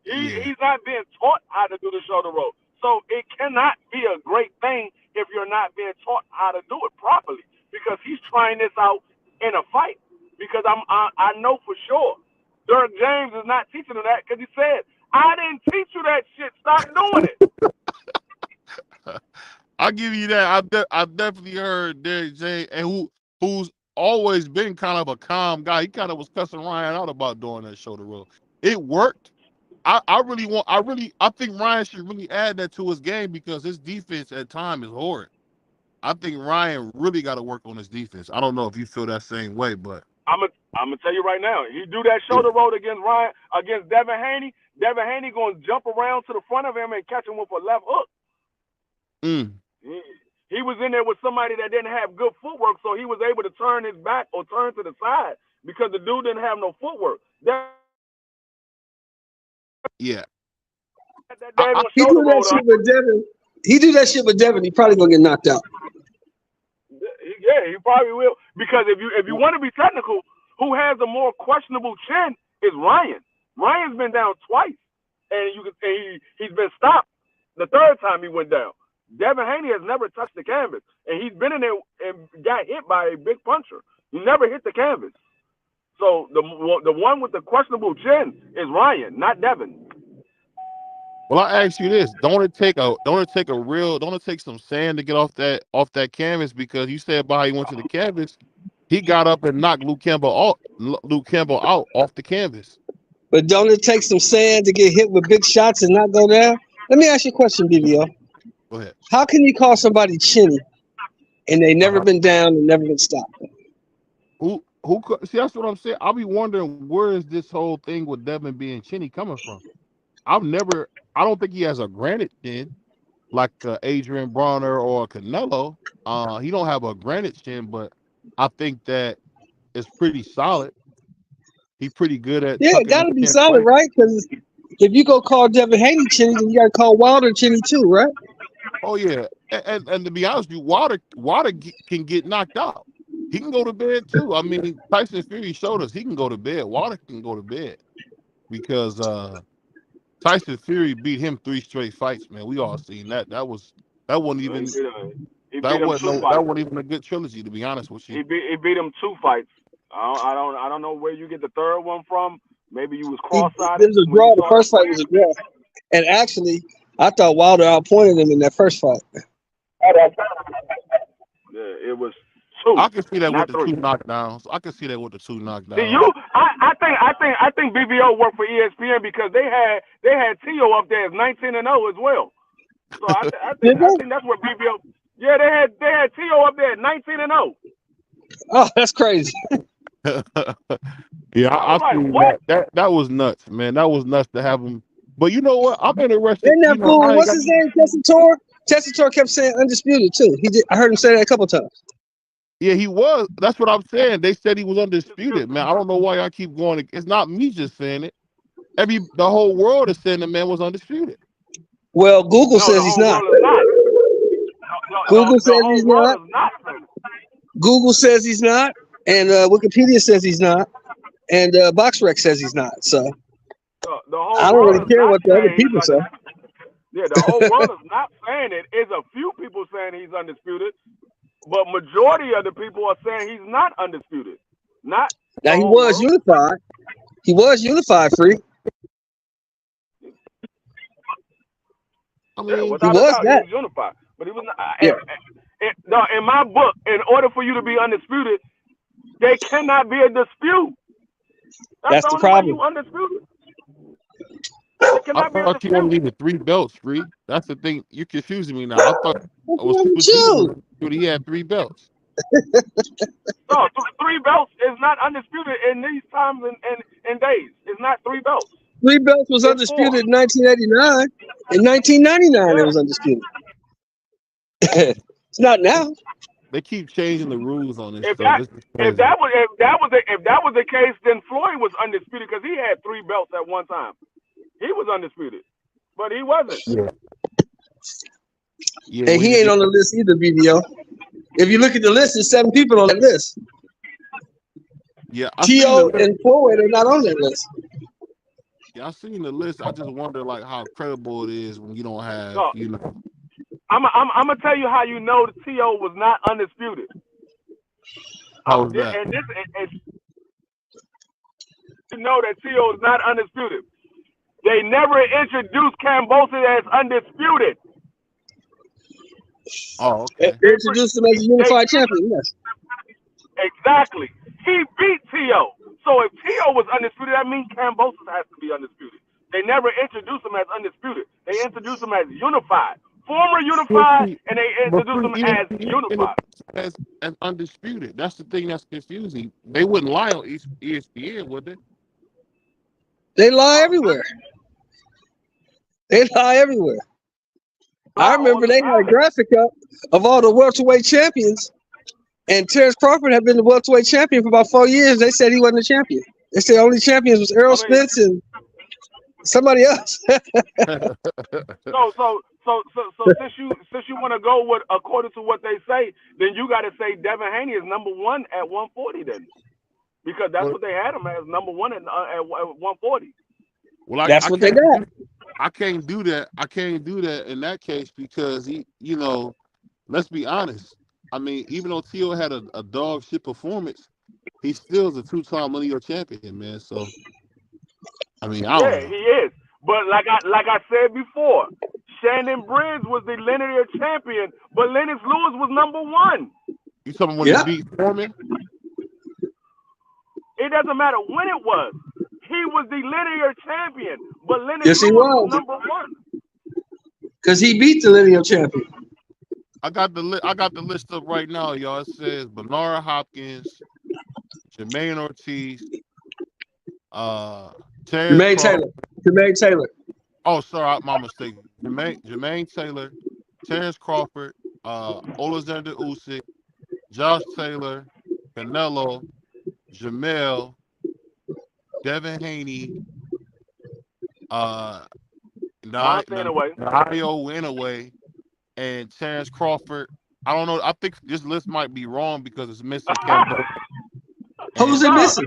He's not being taught how to do the shoulder roll. So it cannot be a great thing if you're not being taught how to do it properly. Because he's trying this out in a fight. Because I know for sure Dirk James is not teaching him that because he said, I didn't teach you that shit. Stop doing it. I'll give you that. I've definitely heard Derrick James, and who's always been kind of a calm guy. He kind of was cussing Ryan out about doing that shoulder roll. It worked. I think Ryan should really add that to his game because his defense at times is horrid. I think Ryan really got to work on his defense. I don't know if you feel that same way, but I'm gonna tell you right now, he do that shoulder roll against Devin Haney. Devin Haney gonna jump around to the front of him and catch him with a left hook. He was in there with somebody that didn't have good footwork, so he was able to turn his back or turn to the side because the dude didn't have no footwork. Yeah. He do that shit with Devin. He do that shit with Devin. He probably gonna get knocked out. Yeah, he probably will. Because if you want to be technical, who has a more questionable chin is Ryan. Ryan's been down twice, and he's been stopped the third time he went down. Devin Haney has never touched the canvas, and he's been in there and got hit by a big puncher. He never hit the canvas. So the one with the questionable chin is Ryan, not Devin. Well, I ask you this: don't it take some sand to get off that canvas? Because you said by how he went to the canvas, he got up and knocked Luke Campbell out off the canvas. But don't it take some sand to get hit with big shots and not go down? Let me ask you a question, BBO. Go ahead. How can you call somebody chinny and they never been down and never been stopped? Who? See, that's what I'm saying. I'll be wondering where is this whole thing with Devin being chinny coming from? I don't think he has a granite chin like Adrian Bronner or Canelo. He don't have a granite chin, but I think that it's pretty solid. He's pretty good at. Yeah, it got to be solid, right? Because if you go call Devin Haney chinny, then you got to call Wilder chinny too, right? Oh yeah, and to be honest with you, Wilder can get knocked out. He can go to bed too. I mean, Tyson Fury showed us he can go to bed. Wilder can go to bed because Tyson Fury beat him 3 straight fights. Man, we all seen that. That wasn't even a good trilogy, to be honest with you. He beat him 2 fights. I don't know where you get the third one from. Maybe you was cross-eyed. It was a draw. The first fight was a draw. And actually, I thought Wilder outpointed him in that first fight. Yeah, it was 2. I can see that with the 3. 2 knockdowns. See I think BBO worked for ESPN because they had Tio up there as 19-0 as well. So I think that's what BBO. Yeah, they had Tio up there at 19-0. Oh, that's crazy. Yeah, I seen that was nuts, man. That was nuts to have him. But you know what? I'm interested. Isn't that fool? What's his name? Tessitore? Tessitore kept saying undisputed too. I heard him say that a couple times. Yeah, he was. That's what I'm saying. They said he was undisputed, man. I don't know why I keep going. It's not me just saying it. The whole world is saying the man was undisputed. Well, Google says he's not. Google says he's not. Google says he's not, and Wikipedia says he's not, and BoxRec says he's not. So I don't really care what the other people say. Yeah, the whole world is not saying it. It's a few people saying he's undisputed, but majority of the people are saying he's not undisputed. Now he was unified. He was unified, free. I mean, he was unified, but he was not. No, in my book, in order for you to be undisputed, there cannot be a dispute. That's the problem. You undisputed. I thought you only needed 3 belts, Free. That's the thing. You're confusing me now. I thought he had 3 belts. No, 3 belts is not undisputed in these times and days. It's not 3 belts. 3 belts was undisputed in 1989. In 1999, it was undisputed. It's not now. They keep changing the rules on this. If that was the case, then Floyd was undisputed because he had 3 belts at one time. He was undisputed, but he wasn't. Yeah, and he ain't on the list either, BBO. If you look at the list, there's 7 people on that list. Yeah, Tio and Floyd are not on that list. Yeah, I seen the list. I just wonder like how credible it is when you don't have, So you know. I'm gonna tell you how you know the TO was not undisputed. How was that? And you know that TO is not undisputed. They never introduced Cambosis as undisputed. Oh, They okay. introduced him as a They unified champion. Yes. exactly. He beat TO. So if TO was undisputed, that means Cambosis has to be undisputed. They never introduced him as undisputed. They introduced him as unified. Former unified, ESPN, and they but introduced free him as ESPN unified. as undisputed. That's the thing that's confusing. They wouldn't lie on ESPN, would they? They lie everywhere. They lie everywhere. I All remember the they had a time. graphic up of all the welterweight champions, and Terrence Crawford had been the welterweight champion for about 4 years. They said he wasn't a champion. They said only champions was Errol I mean, Spence and somebody else. so since you want to go with according to what they say, then you got to say Devin Haney is number one at 140 then, because that's well, what they had him as number one at 140. well, That's I what they can't. got. I can't do that. I can't do that in that case because he, you know, let's be honest. I mean, even though Tio had a dog shit performance, he still is a two-time linear champion, man. So I mean, I don't Yeah, know. he is. But like I said before, Shannon Briggs was the linear champion, but Lennox Lewis was number one. You talking when he Yeah, beat Foreman? It doesn't matter when it was. He was the linear champion, but Lennox yes he Lewis was was, number one. because he beat the linear champion. I got the list up right now, y'all. It says Bernard Hopkins, Jermaine Ortiz, Terrence Jermaine Crawford. Taylor. Jermaine Taylor. Oh, sorry, my mistake. Jermaine Taylor, Terrence Crawford, Alexander Usyk, Josh Taylor, Canelo, Jamel, Devin Haney, uh, Nonsense away. Naio Winaway, and Terrence Crawford. I don't know. I think this list might be wrong because it's missing Cambo. Who's And it missing?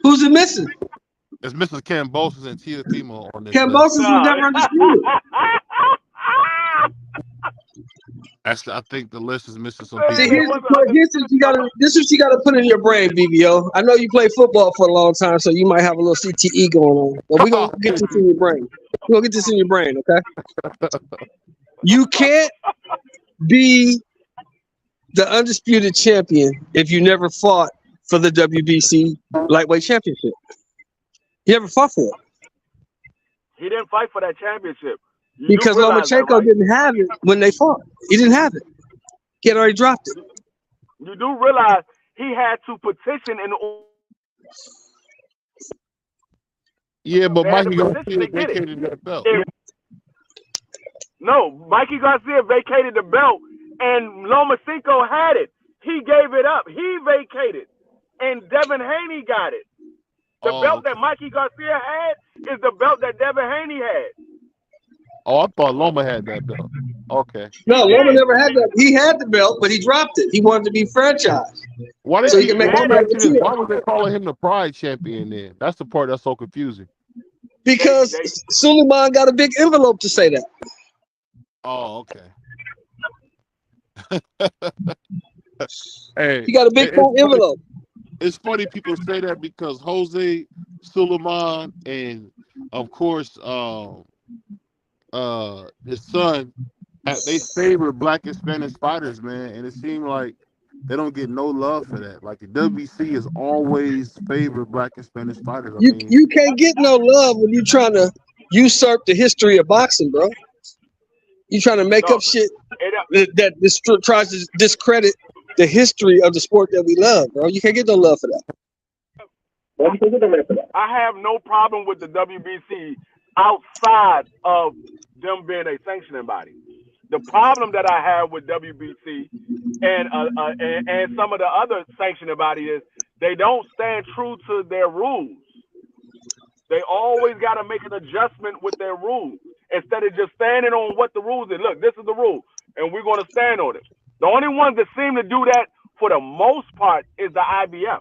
Who's it missing? it's missing Cambosis and Teofimo on this list. Cambosis was never undisputed. Actually, I think the list is missing some See, people. here's the part. This is what you gotta put in your brain, BBO. I know you played football for a long time, so you might have a little CTE going on. But we're gonna get this in your brain. We're gonna get this in your brain, okay? You can't be the undisputed champion if you never fought for the WBC lightweight championship. You never fought for it. He didn't fight for that championship. You Because do realize that, Lomachenko right? didn't have it when they fought. He didn't have it. He had already dropped it. You do realize he had to petition in order. Yeah, but They had to Mikey petition Garcia to get it. vacated that belt. No, Mikey Garcia vacated the belt, and Lomachenko had it. He gave it up. He vacated, and Devin Haney got it. The belt that Mikey Garcia had is the belt that Devin Haney had. Oh, I thought Loma had that belt. Okay. No, Loma never had that. He had the belt, but he dropped it. He wanted to be franchised. Why So did he can make why money with Tio. was they calling him the Pride Champion then? That's the part that's so confusing. Because Suleiman got a big envelope to say that. Oh, okay. Hey, He got a big fat envelope. It's funny people say that because Jose Suleiman and of course his son they favor black and Spanish fighters, man, and it seemed like they don't get no love for that. Like the WBC has always favored black and Spanish fighters. I mean, You can't get no love when you're trying to usurp the history of boxing, bro. You trying to make up shit that tries to discredit the history of the sport that we love, bro. You can't get no love for that. I have no problem with the WBC outside of them being a sanctioning body. The problem that I have with WBC and some of the other sanctioning bodies is they don't stand true to their rules. They always got to make an adjustment with their rules instead of just standing on what the rules is. Look, this is the rule, and we're going to stand on it. The only ones that seem to do that for the most part is the IBF.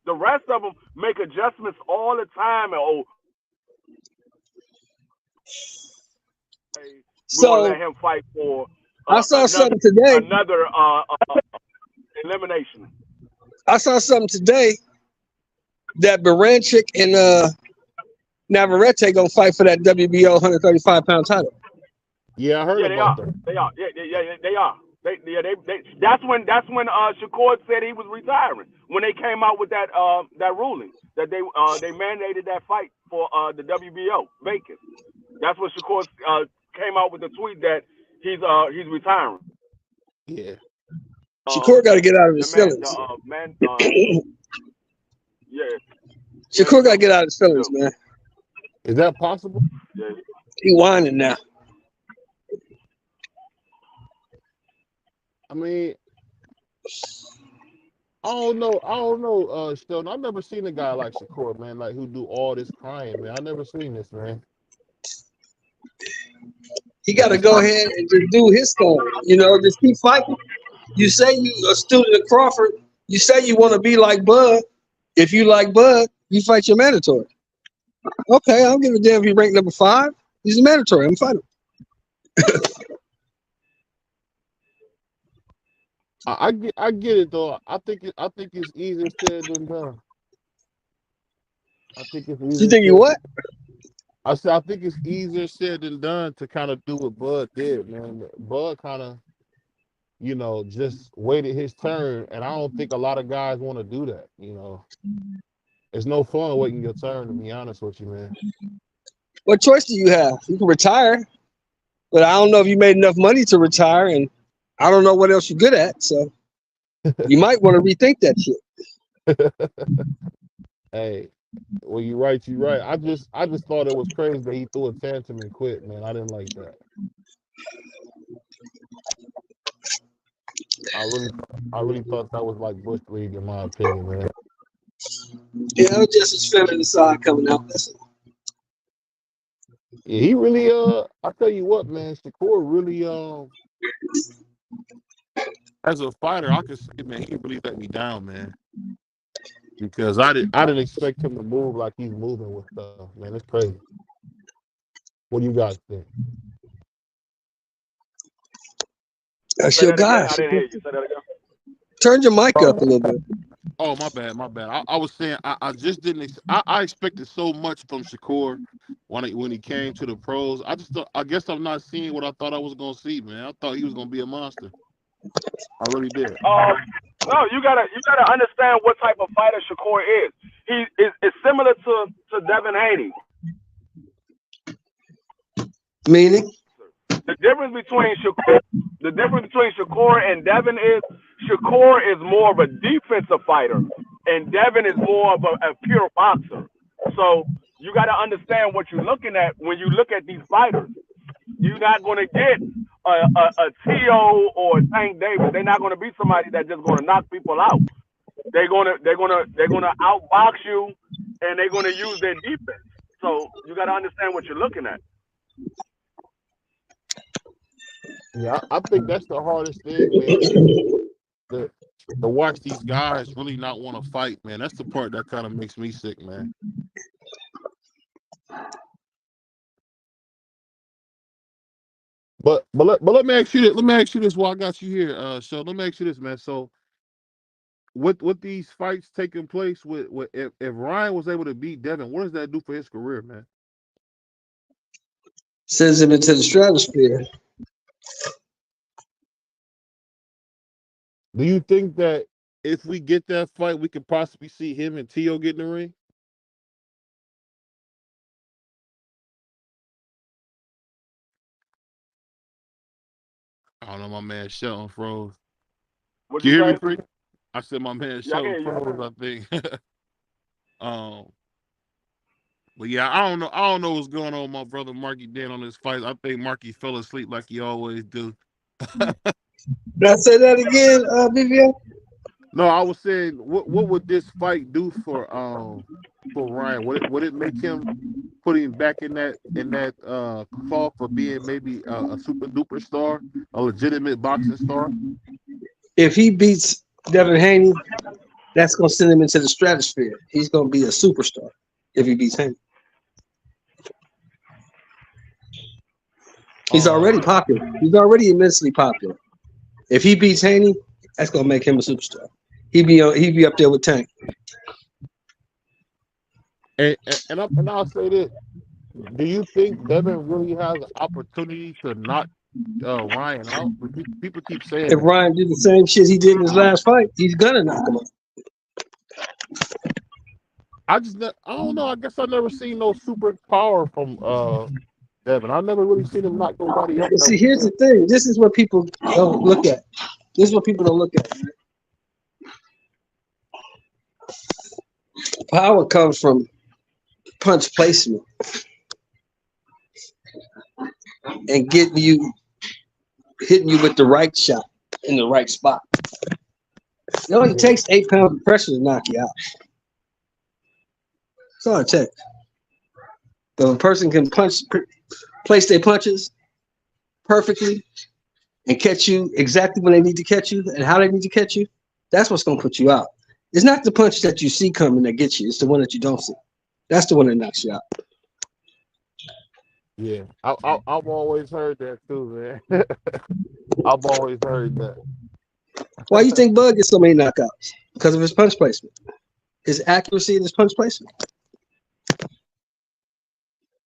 The rest of them make adjustments all the time. And we're gonna So let him fight for I saw something today. another elimination. I saw something today that Baranchik and Navarrete gonna fight for that WBO 135-pound title. Yeah, I heard Yeah, they about are. that. They are. Yeah, they are. They that's when Shakur said he was retiring, when they came out with that ruling that they mandated that fight for the WBO vacant. That's when Shakur came out with the tweet that he's retiring. Yeah. Shakur got to get out of his The man, feelings. yeah, Shakur got to get out of his he feelings, do. man. Is that possible? Yeah. He whining now. I mean, I don't know, Sheldon. I've never seen a guy like Shakur, man, like who do all this crying, man. I never seen this, man. He got to go ahead and just do his thing. You know, just keep fighting. You say you a student of Crawford. You say you want to be like Bud. If you like Bud, you fight your mandatory. Okay, I don't give a damn if he ranked number 5. He's a mandatory. I'm fighting. I get it though. I think it's easier said than done. I think it's easier. You think you what? I said I think it's easier said than done to kind of do what Bud did, man. Bud kind of, just waited his turn, and I don't think a lot of guys want to do that. It's no fun waiting your turn, to be honest with you, man. What choice do you have? You can retire, but I don't know if you made enough money to retire, and I don't know what else you're good at. So you might want to rethink that shit. Hey, well, you're right. I just thought it was crazy that he threw a tantrum and quit, man. I didn't like that. I really thought that was like Bush League, in my opinion, man. Yeah, it was just his feminine side coming out. That's all. Yeah, he really I tell you what, man, Shakur really as a fighter, I could say, man, he really let me down, man. Because I didn't expect him to move like he's moving with stuff, man. It's crazy. What do you guys think? That's your guy. I didn't hear you. Say that again. Turn your mic up a little bit. Oh, my bad. I was saying I just didn't. I expected so much from Shakur when he came to the pros. I guess I'm not seeing what I thought I was gonna see, man. I thought he was gonna be a monster. I really did. No, you gotta understand what type of fighter Shakur is. He is similar to Devin Haney. Meaning? The difference between Shakur and Devin is Shakur is more of a defensive fighter, and Devin is more of a pure boxer. So you got to understand what you're looking at when you look at these fighters. You're not going to get a T.O. or a Tank Davis. They're not going to be somebody that's just going to knock people out. They're gonna outbox you, and they're going to use their defense. So you got to understand what you're looking at. Yeah, I think that's the hardest thing, man. To watch these guys really not want to fight, man. That's the part that kind of makes me sick, man. But let me ask you this. Let me ask you this while I got you here. So let me ask you this, man. So with these fights taking place, if Ryan was able to beat Devin, what does that do for his career, man? Sends him into the stratosphere. Do you think that if we get that fight, we could possibly see him and T.O. get in the ring? I don't know, my man Shelton froze. What'd You you hear say? me, Free? I said my man Shelton froze, I think. But yeah, I don't know what's going on with my brother Marky Dan on this fight. I think Marky fell asleep like he always do. Did I say that again, Vivian? No, I was saying, what would this fight do for Ryan? Would it make him put him back in that call for being maybe a super duper star, a legitimate boxing star? If he beats Devin Haney, that's going to send him into the stratosphere. He's going to be a superstar if he beats Haney. He's already popular. He's already immensely popular. If he beats Haney, that's gonna make him a superstar. He'd be up there with Tank. And I'll say this: do you think Devin really has an opportunity to knock Ryan out? People keep saying If that. Ryan did the same shit he did in his last fight, he's gonna knock him out. I don't know. I guess I never seen no super power from Devin. I never really seen him knock nobody else But out. see, here's the thing. This is what people don't look at. This is what people don't look at. Right? Power comes from punch placement and hitting you with the right shot in the right spot. It only takes 8 pounds of pressure to knock you out. That's all it takes. But if a person can place their punches perfectly and catch you exactly when they need to catch you and how they need to catch you, that's what's going to put you out. It's not the punch that you see coming that gets you. It's the one that you don't see. That's the one that knocks you out. Yeah, I've always heard that too, man. I've always heard that. Why do you think Bud gets so many knockouts? Because of his punch placement. His accuracy in his punch placement.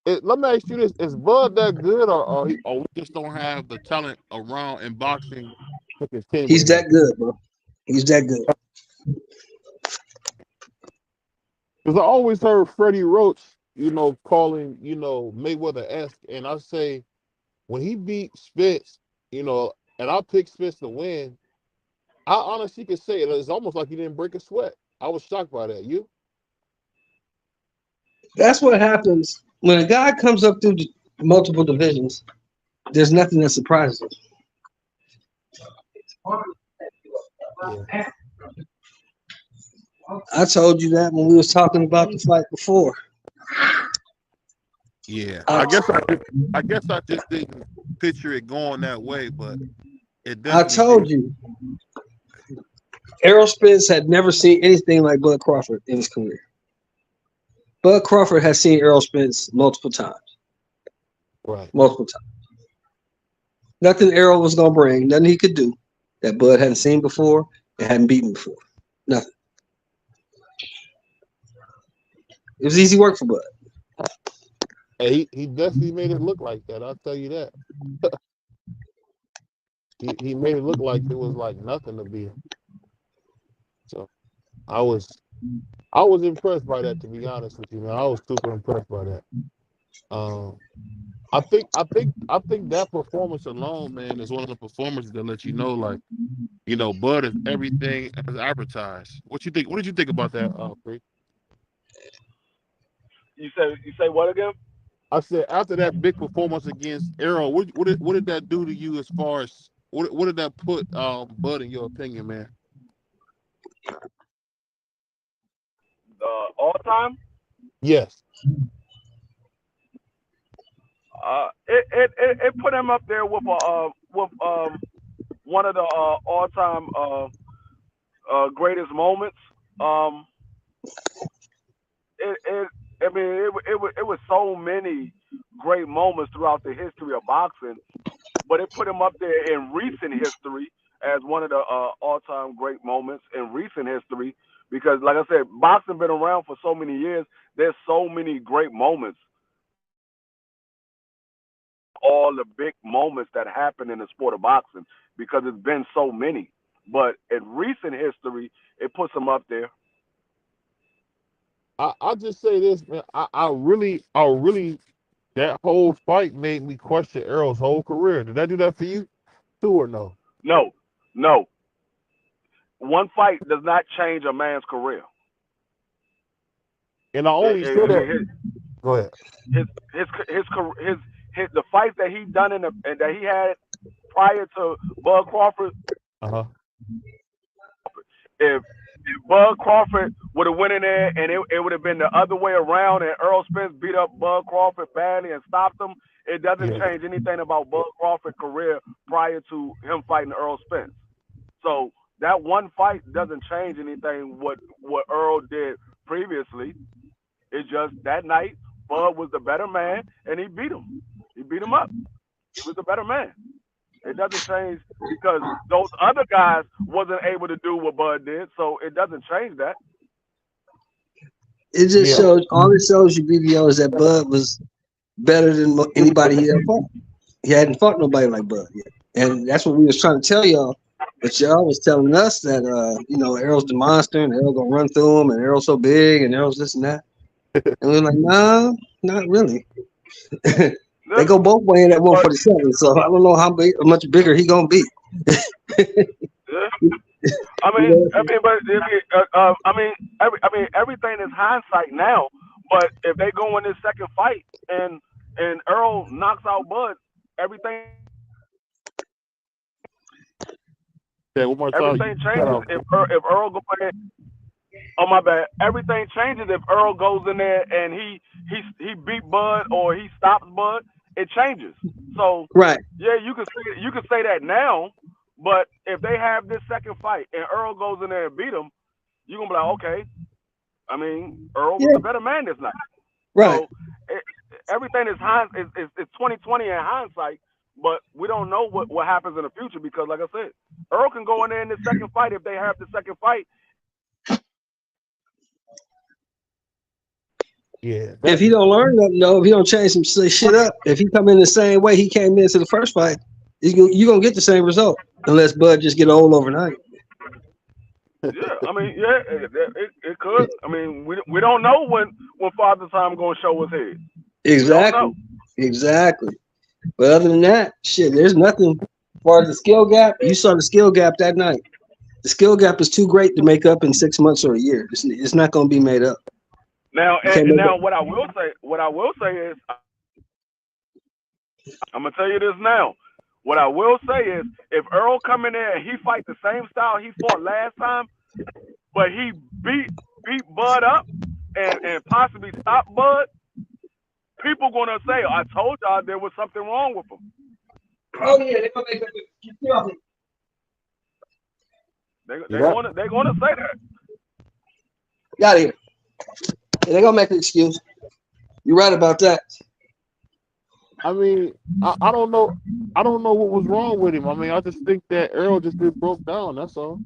Let me ask you this: is Bud that good, or we just don't have the talent around in boxing to contend He's with him? that good, bro. He's that good. Because I always heard Freddie Roach, calling, Mayweather-esque, and I say when he beat Spence, and I picked Spence to win, I honestly could say it's almost like he didn't break a sweat. I was shocked by that. You? That's what happens when a guy comes up through multiple divisions. There's nothing that surprises him. Yeah. I told you that when we was talking about the fight before. Yeah, I guess I just didn't picture it going that way, but it I definitely told did. you. Errol Spence had never seen anything like Bud Crawford in his career. Bud Crawford has seen Errol Spence multiple times. Right. Multiple times. Nothing Errol was going to bring, nothing he could do that Bud hadn't seen before and hadn't beaten before. Nothing. It was easy work for Bud. Hey, he definitely made it look like that. I'll tell you that. he made it look like it was like nothing to beat him. So I was impressed by that, to be honest with you, man. I was super impressed by that. I think that performance alone, man, is one of the performances that let you know, like, Bud is everything as advertised. What you think? What did you think about that, Free? You say what again? I said after that big performance against Arrow, what did that do to you as far as what did that put Bud in your opinion, man? All time. Yes. It put him up there with one of the all time greatest moments. It was so many great moments throughout the history of boxing, but it put him up there in recent history as one of the all-time great moments in recent history because, like I said, boxing been around for so many years. There's so many great moments, all the big moments that happen in the sport of boxing because it's been so many. But in recent history, it puts him up there. I'll just say this, man. I really, that whole fight made me question Errol's whole career. Did that do that for you, too, or no? No. One fight does not change a man's career. And I only said that. Go ahead. The fights that he done that he had prior to Bud Crawford. If Bud Crawford would have went in there and it would have been the other way around and Errol Spence beat up Bud Crawford badly and stopped him, it doesn't change anything about Bud Crawford's career prior to him fighting Errol Spence. So that one fight doesn't change anything what Earl did previously. It's just that night Bud was the better man and he beat him. He beat him up. He was a better man. It doesn't change because those other guys wasn't able to do what Bud did, so it doesn't change that. It just Yeah. shows, all it shows you, BBO, is that Bud was better than anybody he ever fought. He hadn't fought nobody like Bud yet. And that's what we was trying to tell y'all. But y'all was telling us that, Errol's the monster and Errol gonna run through him and Errol's so big and Errol's this and that. And we were like, no, not really. They go both ways at 147, so I don't know how much bigger he gonna be. Everything is hindsight now. But if they go in this second fight and Earl knocks out Bud, everything One more time. everything changes if Earl go in. Oh my bad. Everything changes if Earl goes in there and he beat Bud or he stops Bud. It changes. So Right. yeah, you can say that now, but if they have this second fight and Earl goes in there and beat him, you're gonna be like, okay. I mean, Earl was a better man this night. Right. So everything is 2020 in hindsight, but we don't know what happens in the future because, like I said, Earl can go in there in the second fight if they have the second fight. Yeah. If he don't learn nothing, though, if he don't change some shit up, if he come in the same way he came into the first fight, you're gonna get the same result unless Bud just get old overnight. Yeah, I mean, yeah, it could. I mean, we don't know when Father Time gonna show his head. Exactly. But other than that, shit, there's nothing. As far as the skill gap, you saw the skill gap that night. The skill gap is too great to make up in 6 months or a year. It's not going to be made up. Now, what I will say is, I'm gonna tell you this now. What I will say is, if Earl come in there and he fight the same style he fought last time, but he beat Bud up and possibly stop Bud, people gonna say, I told y'all there was something wrong with him. Oh yeah, they're gonna make up. They're gonna say that. Got here. Yeah, they're gonna make an excuse. You're right about that. I mean, I don't know. I don't know what was wrong with him. I mean, I just think that Earl just broke down. That's all.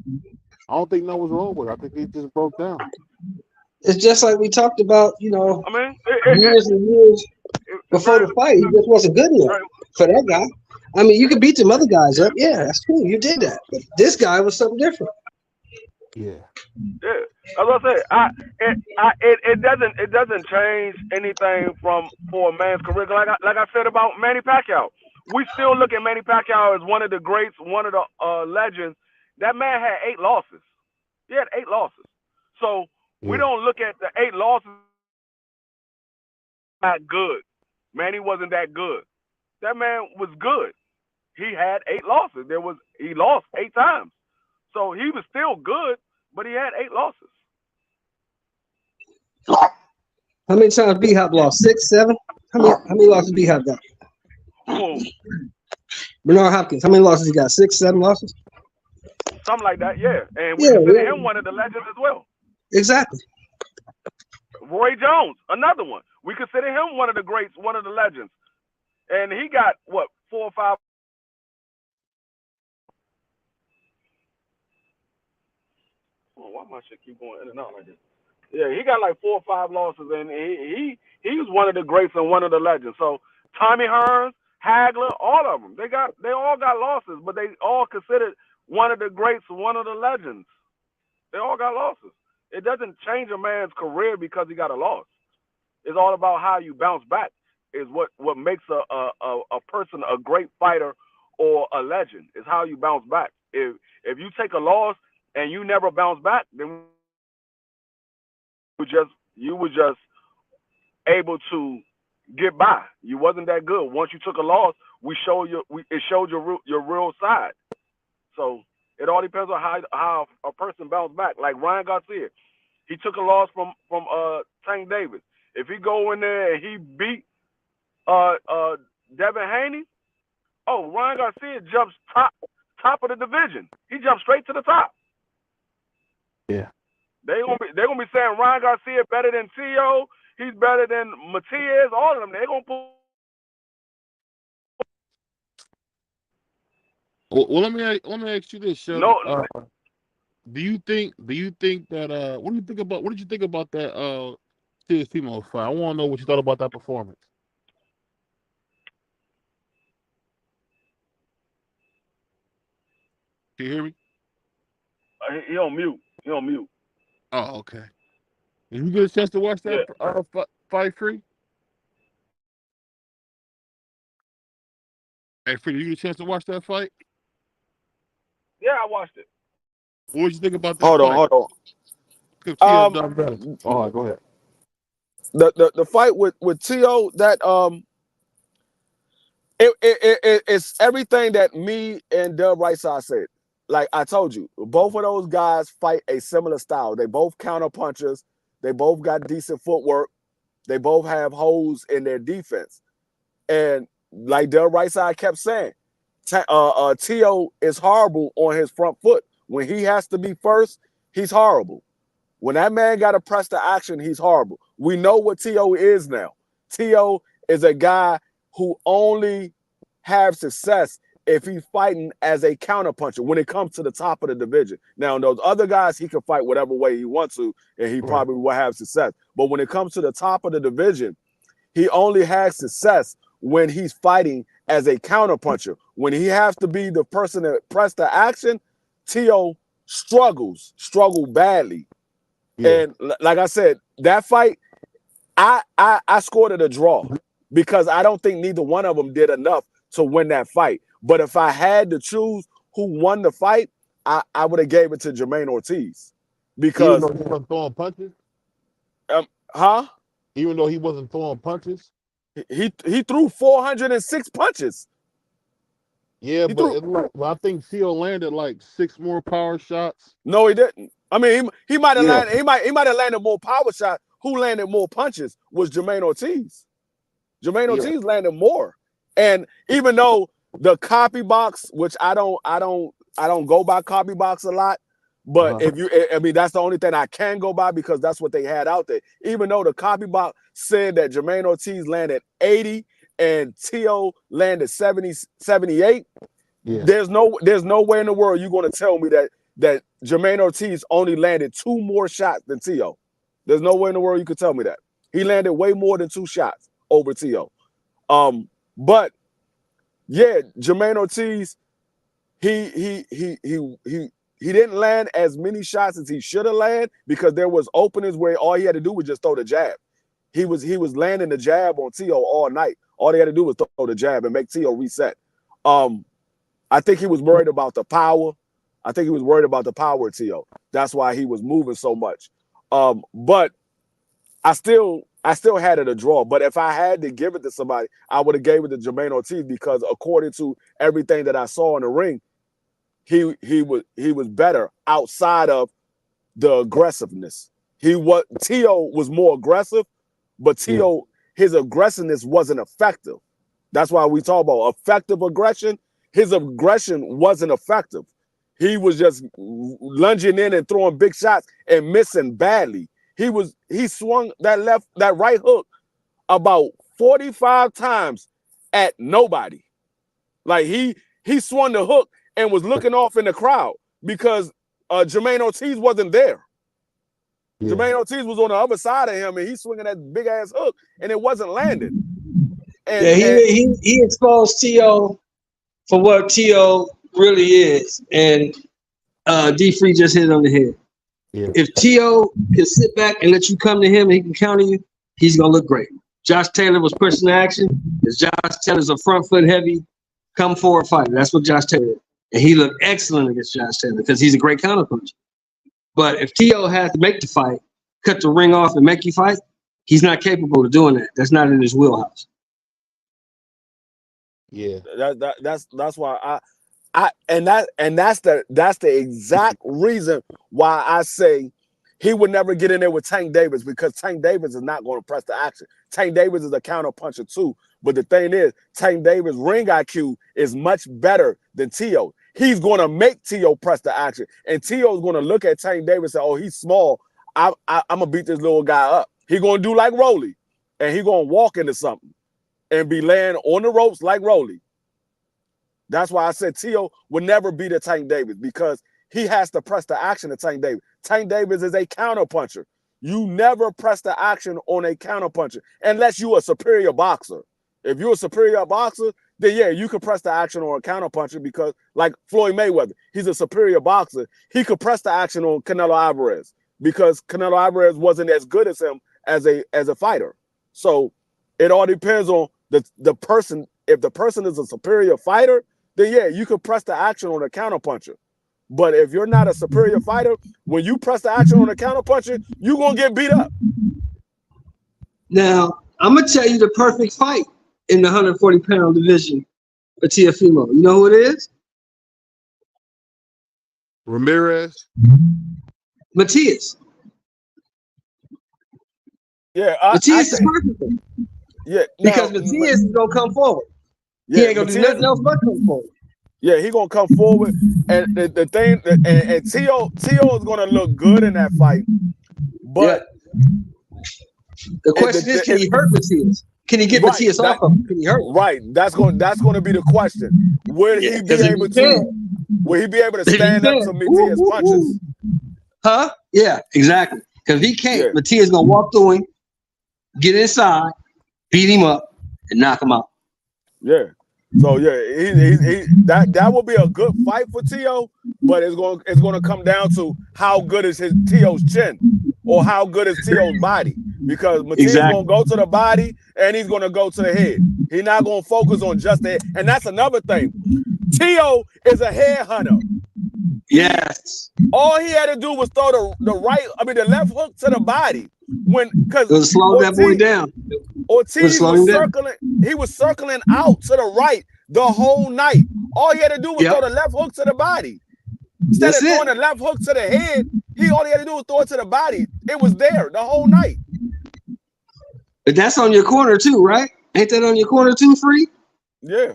I don't think nothing was wrong with him. I think he just broke down. It's just like we talked about, I mean, years and years before the fight. He just wasn't good enough for that guy. I mean, you could beat some other guys up. Yeah, that's cool. You did that. But this guy was something different. Yeah. Yeah. As I said, it doesn't change anything for a man's career. Like I said about Manny Pacquiao, we still look at Manny Pacquiao as one of the greats, one of the legends. That man had 8 losses. He had 8 losses. So we don't look at the 8 losses not good. Manny wasn't that good. That man was good. He had 8 losses. He lost 8 times. So he was still good, but he had 8 losses. How many times B-Hop lost? 6, 7? How many losses B-Hop got? Whoa. Bernard Hopkins, how many losses he got? 6, 7 losses? Something like that, yeah. And we consider him one of the legends as well. Exactly. Roy Jones, another one. We consider him one of the greats, one of the legends. And he got, 4 or 5? Oh, why my shit keep going in and out like this? Yeah, he got like 4 or 5 losses, and he was one of the greats and one of the legends. So Tommy Hearns, Hagler, all of them, they all got losses, but they all considered one of the greats, one of the legends. They all got losses. It doesn't change a man's career because he got a loss. It's all about how you bounce back. Is what makes a person a great fighter or a legend. Is how you bounce back. If you take a loss and you never bounce back, then you were just able to get by. You wasn't that good. Once you took a loss, it showed your real side. So it all depends on how a person bounced back. Like Ryan Garcia, he took a loss from Tank Davis. If he go in there and he beat Devin Haney, Ryan Garcia jumps top of the division. He jumps straight to the top. Yeah. They're gonna be saying Ryan Garcia better than Tio. He's better than Matias. All of them. They're gonna put. Well, let me ask you this, Shelly. No, Do you think that what did you think about that Sid Timo fight? I want to know what you thought about that performance. Can you hear me? he on mute. He on mute. Oh, okay. Did you get a chance to watch Yeah, that fight, Free? Hey, Free, did you get a chance to watch that fight? yeah, I watched it. What did you think about that Hold on, fight? hold Could Tio on. done better? Oh, go ahead. The fight with Tio, that it's everything that me and Dub Rightside said. Like I told you, both of those guys fight a similar style. They both counter punchers. They both got decent footwork. They both have holes in their defense. And like Dub Rightside kept saying, Tio is horrible on his front foot. When he has to be first, he's horrible. When that man got to press the action, he's horrible. We know what Tio is now. Tio is a guy who only have success if he's fighting as a counterpuncher when it comes to the top of the division. Now, those other guys, he can fight whatever way he wants to, and he probably will have success. But when it comes to the top of the division, he only has success when he's fighting as a counterpuncher. When he has to be the person that press the action, Tio struggle badly. Yeah. And like I said, that fight, I scored it a draw because I don't think neither one of them did enough to win that fight. But if I had to choose who won the fight, I would have gave it to Jermaine Ortiz because even though he wasn't throwing punches. Even though he wasn't throwing punches, he threw 406 punches. Yeah, I think Tio landed like 6 more power shots. No, he didn't. I mean, he might have landed. He might have landed more power shots. Who landed more punches was Jermaine Ortiz. Jermaine Ortiz landed more. And even though the copy box, which I don't go by copy box a lot, but that's the only thing I can go by because that's what they had out there. Even though the copy box said that Jermaine Ortiz landed 80 and Tio landed 70, 78. Yeah. There's no way in the world you're going to tell me that Jermaine Ortiz only landed 2 more shots than Tio. There's no way in the world you could tell me that. He landed way more than 2 shots over Tio. But yeah, Jermaine Ortiz, he didn't land as many shots as he should have landed because there was openings where all he had to do was just throw the jab. He was landing the jab on Tio all night. All they had to do was throw the jab and make Tio reset. I think he was worried about the power. I think he was worried about the power of Tio. That's why he was moving so much. But I still had it a draw. But if I had to give it to somebody, I would have gave it to Jermaine Ortiz because according to everything that I saw in the ring, he was better outside of the aggressiveness. Tio was more aggressive, but Tio, his aggressiveness wasn't effective. That's why we talk about effective aggression. His aggression wasn't effective. He was just lunging in and throwing big shots and missing badly. He swung that right hook about 45 times at nobody. Like he swung the hook and was looking off in the crowd because Jermaine Ortiz wasn't there. Yeah. Jermaine Ortiz was on the other side of him and he's swinging that big ass hook and it wasn't landing. And, he exposed Tio for what Tio really is, and D Free just hit it on the head. Yeah. If Tio can sit back and let you come to him and he can counter you, he's gonna look great. Josh Taylor was pushing the action. Josh Taylor's a front foot heavy, come forward fighter. That's what Josh Taylor is. And he looked excellent against Josh Taylor because he's a great counterpuncher. But if Tio has to make the fight, cut the ring off and make you fight, he's not capable of doing that. That's not in his wheelhouse. Yeah, that's why that's the exact reason why I say he would never get in there with Tank Davis because Tank Davis is not going to press the action. Tank Davis is a counter puncher too, but the thing is, Tank Davis' ring IQ is much better than Tio. He's going to make Tio press the action, and Tio's going to look at Tank Davis and say, "Oh, he's small. I'm gonna beat this little guy up." He's going to do like Rolly, and he's going to walk into something and be laying on the ropes like Rolly. That's why I said Tio would never be the Tank Davis because he has to press the action to Tank Davis. Tank Davis is a counterpuncher. You never press the action on a counterpuncher unless you're a superior boxer. If you're a superior boxer, then yeah, you can press the action on a counterpuncher because, like Floyd Mayweather, he's a superior boxer. He could press the action on Canelo Alvarez because Canelo Alvarez wasn't as good as him as a fighter. So it all depends on the person. If the person is a superior fighter, then yeah, you could press the action on a counterpuncher. But if you're not a superior fighter, when you press the action on a counterpuncher, you're gonna get beat up. Now, I'm gonna tell you the perfect fight in the 140-pound division for Teofimo. You know who it is? Ramirez. Matias. Yeah, Matias is perfect. Yeah, because Matias is gonna come forward. Yeah, he ain't gonna do nothing else but come forward. Yeah, he gonna come forward, and the thing, and Tio is gonna look good in that fight. But the question is, can he hurt Matias? Can he get Matias off of him? Can he hurt him? Right, that's going to be the question. Will he be able to? Will he be able to stand up to Matias' punches? Huh? Yeah, exactly. Because if he can't, Matias gonna walk through him, get inside, beat him up, and knock him out. Yeah. So yeah, that will be a good fight for Tio, but it's going to come down to how good is Tio's chin, or how good is Tio's body, because Matias going to go to the body and he's going to go to the head. He's not going to focus on just the head, and that's another thing. Tio is a head hunter. Yes. All he had to do was throw the left hook to the body because slow that boy down. Ortiz was circling out to the right the whole night. All he had to do was throw the left hook to the body. Instead of throwing the left hook to the head, all he had to do was throw it to the body. It was there the whole night. But that's on your corner too, right? Ain't that on your corner too, Free? Yeah.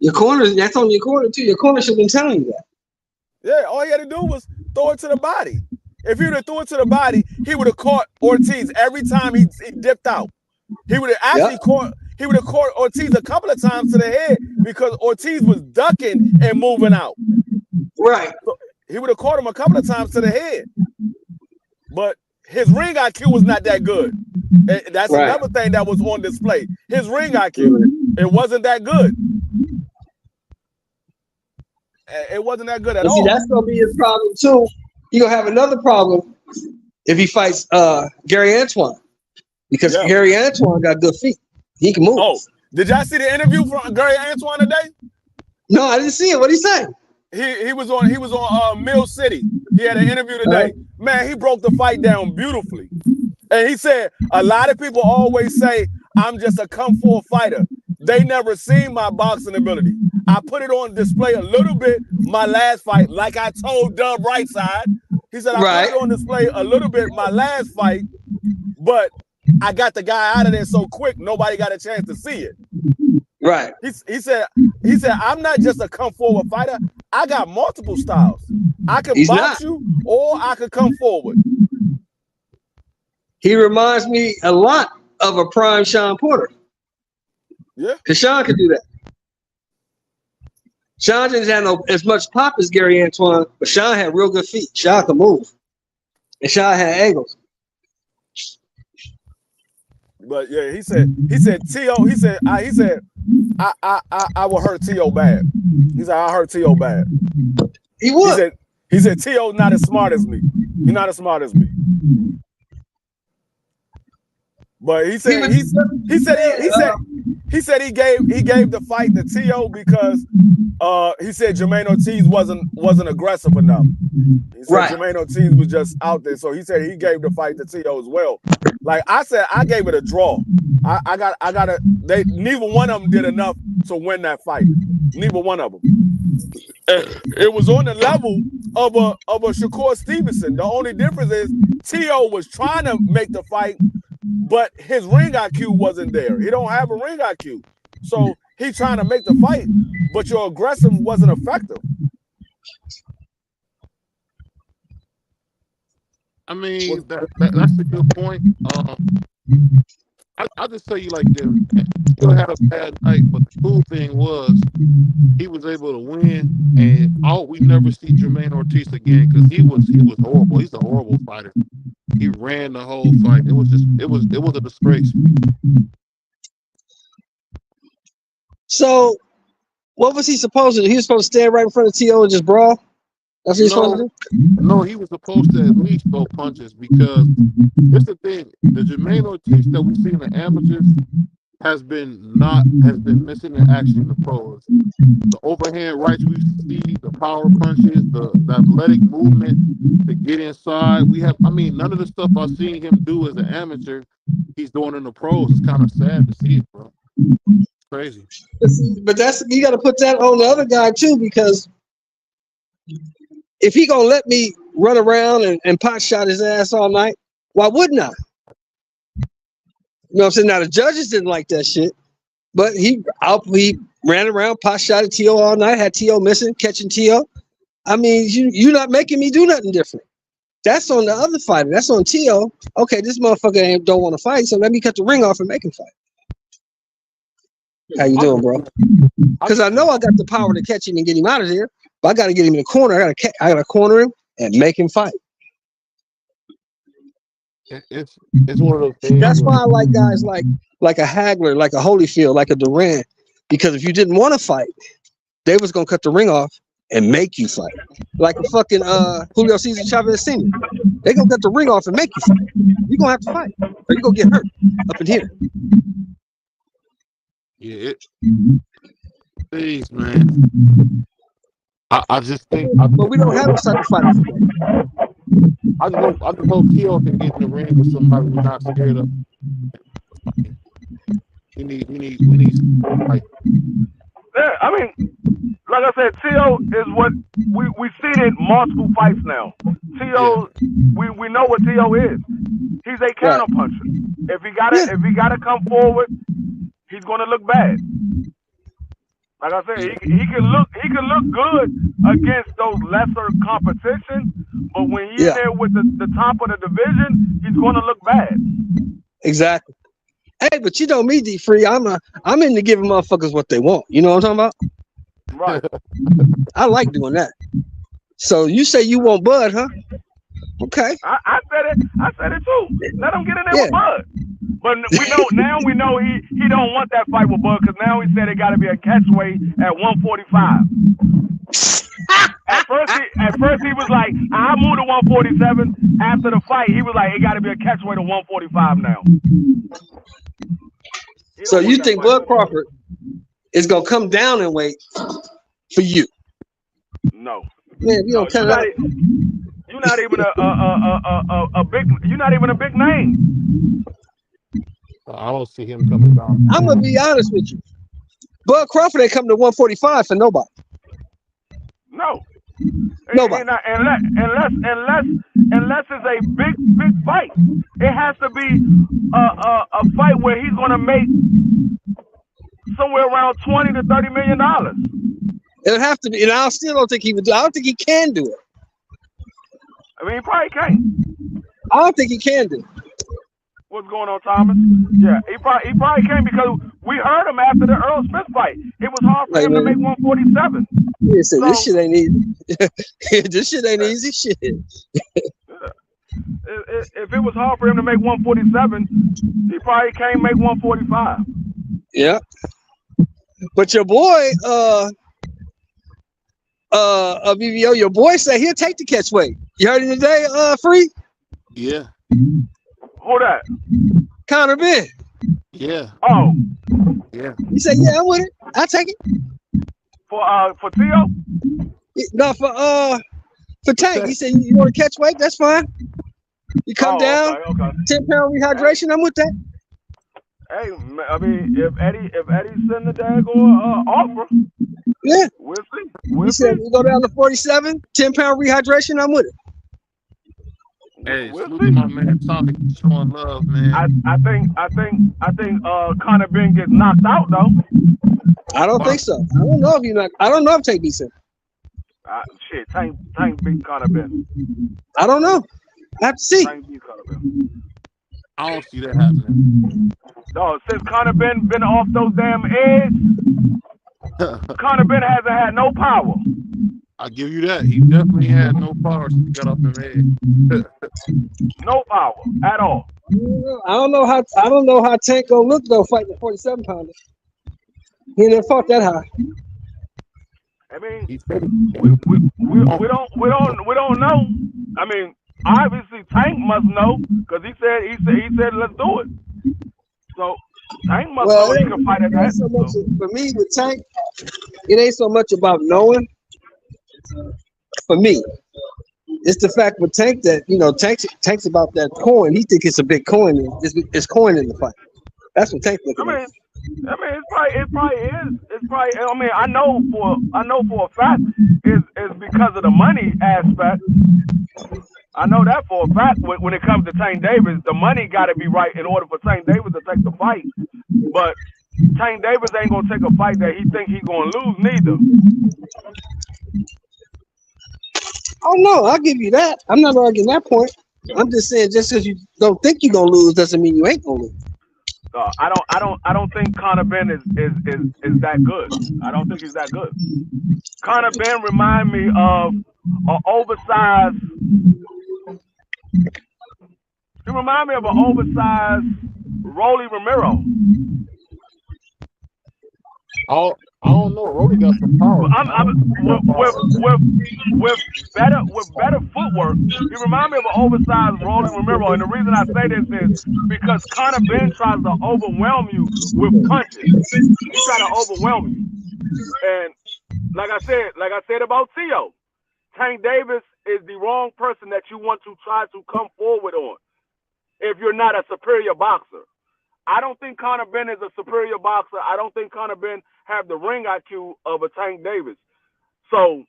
Your corner, that's on your corner too. Your corner should have been telling you that. Yeah, all he had to do was throw it to the body. If he would have threw it to the body, he would have caught Ortiz every time he dipped out. He would have actually caught Ortiz a couple of times to the head because Ortiz was ducking and moving out. Right. So he would have caught him a couple of times to the head. But his ring IQ was not that good. And that's another thing that was on display. His ring IQ, it wasn't that good. It wasn't that good at all. See, that's gonna be his problem too. He gonna have another problem if he fights Gary Antoine, because Gary Antoine got good feet. He can move. Oh, did y'all see the interview from Gary Antoine today? No, I didn't see it. What he say? He was on Mill City. He had an interview today. Man, he broke the fight down beautifully. And he said, a lot of people always say I'm just a kung fu fighter. They never seen my boxing ability. I put it on display a little bit my last fight, like I told Dub Rightside. He said, I put it on display a little bit my last fight, but I got the guy out of there so quick, nobody got a chance to see it. Right. He said, I'm not just a come forward fighter. I got multiple styles. I can box you or I could come forward. He reminds me a lot of a prime Sean Porter. Yeah. Because Sean could do that. Sean didn't have as much pop as Gary Antoine, but Sean had real good feet. Sean could move. And Sean had angles. But yeah, he said Tio, I will hurt Tio bad. He said, I hurt Tio bad. He would. He said Tio's not as smart as me. He's not as smart as me. But he said he gave the fight to Tio because he said Jermaine Ortiz wasn't aggressive enough. He said Jermaine Ortiz was just out there, so he said he gave the fight to Tio as well. Like I said, I gave it a draw. Neither one of them did enough to win that fight. Neither one of them. It was on the level of a Shakur Stevenson. The only difference is Tio was trying to make the fight, but his ring IQ wasn't there. He don't have a ring IQ. So he's trying to make the fight, but your aggressive wasn't effective. I mean, that's a good point. I'll just tell you like this. Still had a bad night, but the cool thing was he was able to win, and we never see Jermaine Ortiz again because he was horrible. He's a horrible fighter. He ran the whole fight. It was a disgrace. So, what was he supposed to do? He was supposed to stand right in front of T.O. and just brawl? That's what he's supposed to do? No, he was supposed to at least throw punches because here's the thing: the Jermaine Ortiz that we see in the amateurs has been missing in action in the pros. The overhand rights we see, the power punches, the athletic movement to get inside. None of the stuff I've seen him do as an amateur, he's doing in the pros. It's kind of sad to see it, bro. It's crazy. But that's, you got to put that on the other guy too, because if he gonna let me run around and pot shot his ass all night, why wouldn't I? You know what I'm saying? Now the judges didn't like that shit, but he ran around, pot shot at T.O. all night, had T.O. missing, catching T.O. I mean, you're not making me do nothing different. That's on the other fighter. That's on T.O. Okay, this motherfucker don't want to fight, so let me cut the ring off and make him fight. How you doing, bro? Because I know I got the power to catch him and get him out of there, but I got to get him in the corner. I got to corner him and make him fight. It's one of those things. That's why I like guys like a Hagler, like a Holyfield, like a Duran, because if you didn't want to fight, they was gonna cut the ring off and make you fight. Like a fucking Julio Cesar Chavez Sr. They gonna cut the ring off and make you fight. You gonna have to fight, or you gonna get hurt up in here. Yeah, please, man. I just think, but we don't have a such fight. I just hope T.O. can get in the ring with somebody who's not scared of. We need like. Yeah, I mean, like I said, T.O. is what we seen in multiple fights now. T.O. Yeah. We know what T.O. is. He's a counter puncher. If he gotta come forward, he's gonna look bad. Like I said, he can look good against those lesser competition, but when he's there with the top of the division, he's gonna look bad. Exactly. Hey, but you know me, D Free, I'm into giving motherfuckers what they want. You know what I'm talking about? Right. I like doing that. So you say you want Bud, huh? Okay. I said it too. Let him get in there with Bud. But we know he don't want that fight with Bud, because now he said it got to be a catchweight at 145. At first he was like, I moved to 147. After the fight, he was like, it got to be a catchweight at 145 now. So you think Bud Crawford is gonna come down in weight for you? No. Man, you don't tell that. You're not even a big name. I don't see him coming down. I'm gonna be honest with you. Bud Crawford ain't come to 145 for nobody. No. Nobody. Unless it's a big fight. It has to be a fight where he's gonna make somewhere around $20 to $30 million. It would have to be, and I still don't think he would do. I don't think he can do it. I mean, he probably can't. I don't think he can do it. What's going on, Thomas? Yeah, he probably can, because we heard him after the Earl Smith fight. It was hard for him to make 147. He said, this shit ain't easy. This shit ain't easy shit. If it was hard for him to make 147, he probably can't make 145. Yeah. But your boy, BBO, your boy said he'll take the catch weight. You heard it today, Free? Yeah. Who that? Conor Ben. Yeah. Oh. Yeah. He said, yeah, I'm with it. I'll take it. For T.O.? No, for Tank. He said, you want to catch weight? That's fine. You come down, okay. 10-pound rehydration, I'm with that. Hey, I mean, if Eddie's sending the daggone offer, yeah, we'll see. He said, we go down to 47, 10-pound rehydration, I'm with it. Hey, salute to my man Tommy, showing love, man. I think Conor Ben gets knocked out though. I don't think so. I don't know if Tank beats him. Shit, Tank beat Conor Ben. I don't know. I have to see. Tank beat Conor Ben. I don't see that happening. No, since Conor been off those damn eggs, Conor Ben hasn't had no power. I give you that. He definitely had no power since he got off the head. No power at all. I don't know how Tank gonna look though fighting the 47 pounder. He never fought that high. I mean, we don't know. I mean, obviously Tank must know because he said let's do it. So Tank must know he can fight at that. So much, for me with Tank, it ain't so much about knowing. For me, it's the fact with Tank that Tank's about that coin. He think it's a big coin. It's coin in the fight. That's what Tank looking at. I mean, it probably is. It's probably. I mean, I know for a fact it's because of the money aspect. I know that for a fact. When it comes to Tank Davis, the money got to be right in order for Tank Davis to take the fight. But Tank Davis ain't gonna take a fight that he think he's gonna lose neither. Oh no, I'll give you that. I'm not arguing that point. I'm just saying, just because you don't think you're gonna lose doesn't mean you ain't gonna lose. I don't think Conor Ben is that good. I don't think he's that good. Conor Ben remind me of an oversized. He remind me of an oversized Rolly Romero. I don't know. Rolly got some power. With better footwork, he reminds me of an oversized Rolly Romero. And the reason I say this is because Conor Ben tries to overwhelm you with punches. He tries to overwhelm you. And like I said about Tio, Tank Davis is the wrong person that you want to try to come forward on if you're not a superior boxer. I don't think Conor Ben is a superior boxer. I don't think Conor Ben have the ring IQ of a Tank Davis. So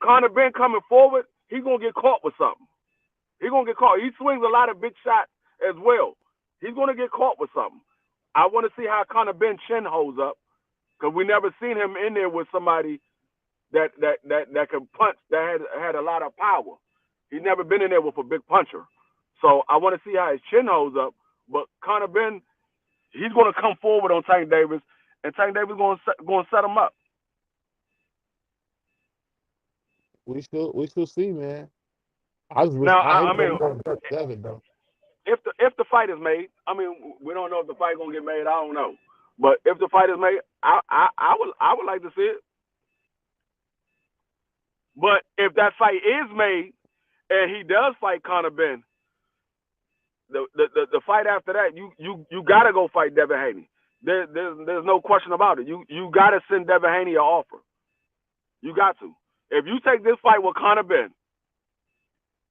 Conor Ben coming forward, he's going to get caught with something. He's going to get caught. He swings a lot of big shots as well. He's going to get caught with something. I want to see how Conor Ben chin holds up because we never seen him in there with somebody that could punch, that had a lot of power. He's never been in there with a big puncher. So I want to see how his chin holds up. But Conor Ben, he's going to come forward on Tank Davis, and Tank Davis going to set him up. We still see, man. I mean, if the fight is made, I mean, we don't know if the fight gonna get made. I don't know, but if the fight is made, I would like to see it. But if that fight is made and he does fight Conor Ben, the fight after that, you gotta go fight Devin Haney. There's no question about it. You gotta send Devin Haney an offer. You got to. If you take this fight with Conor Ben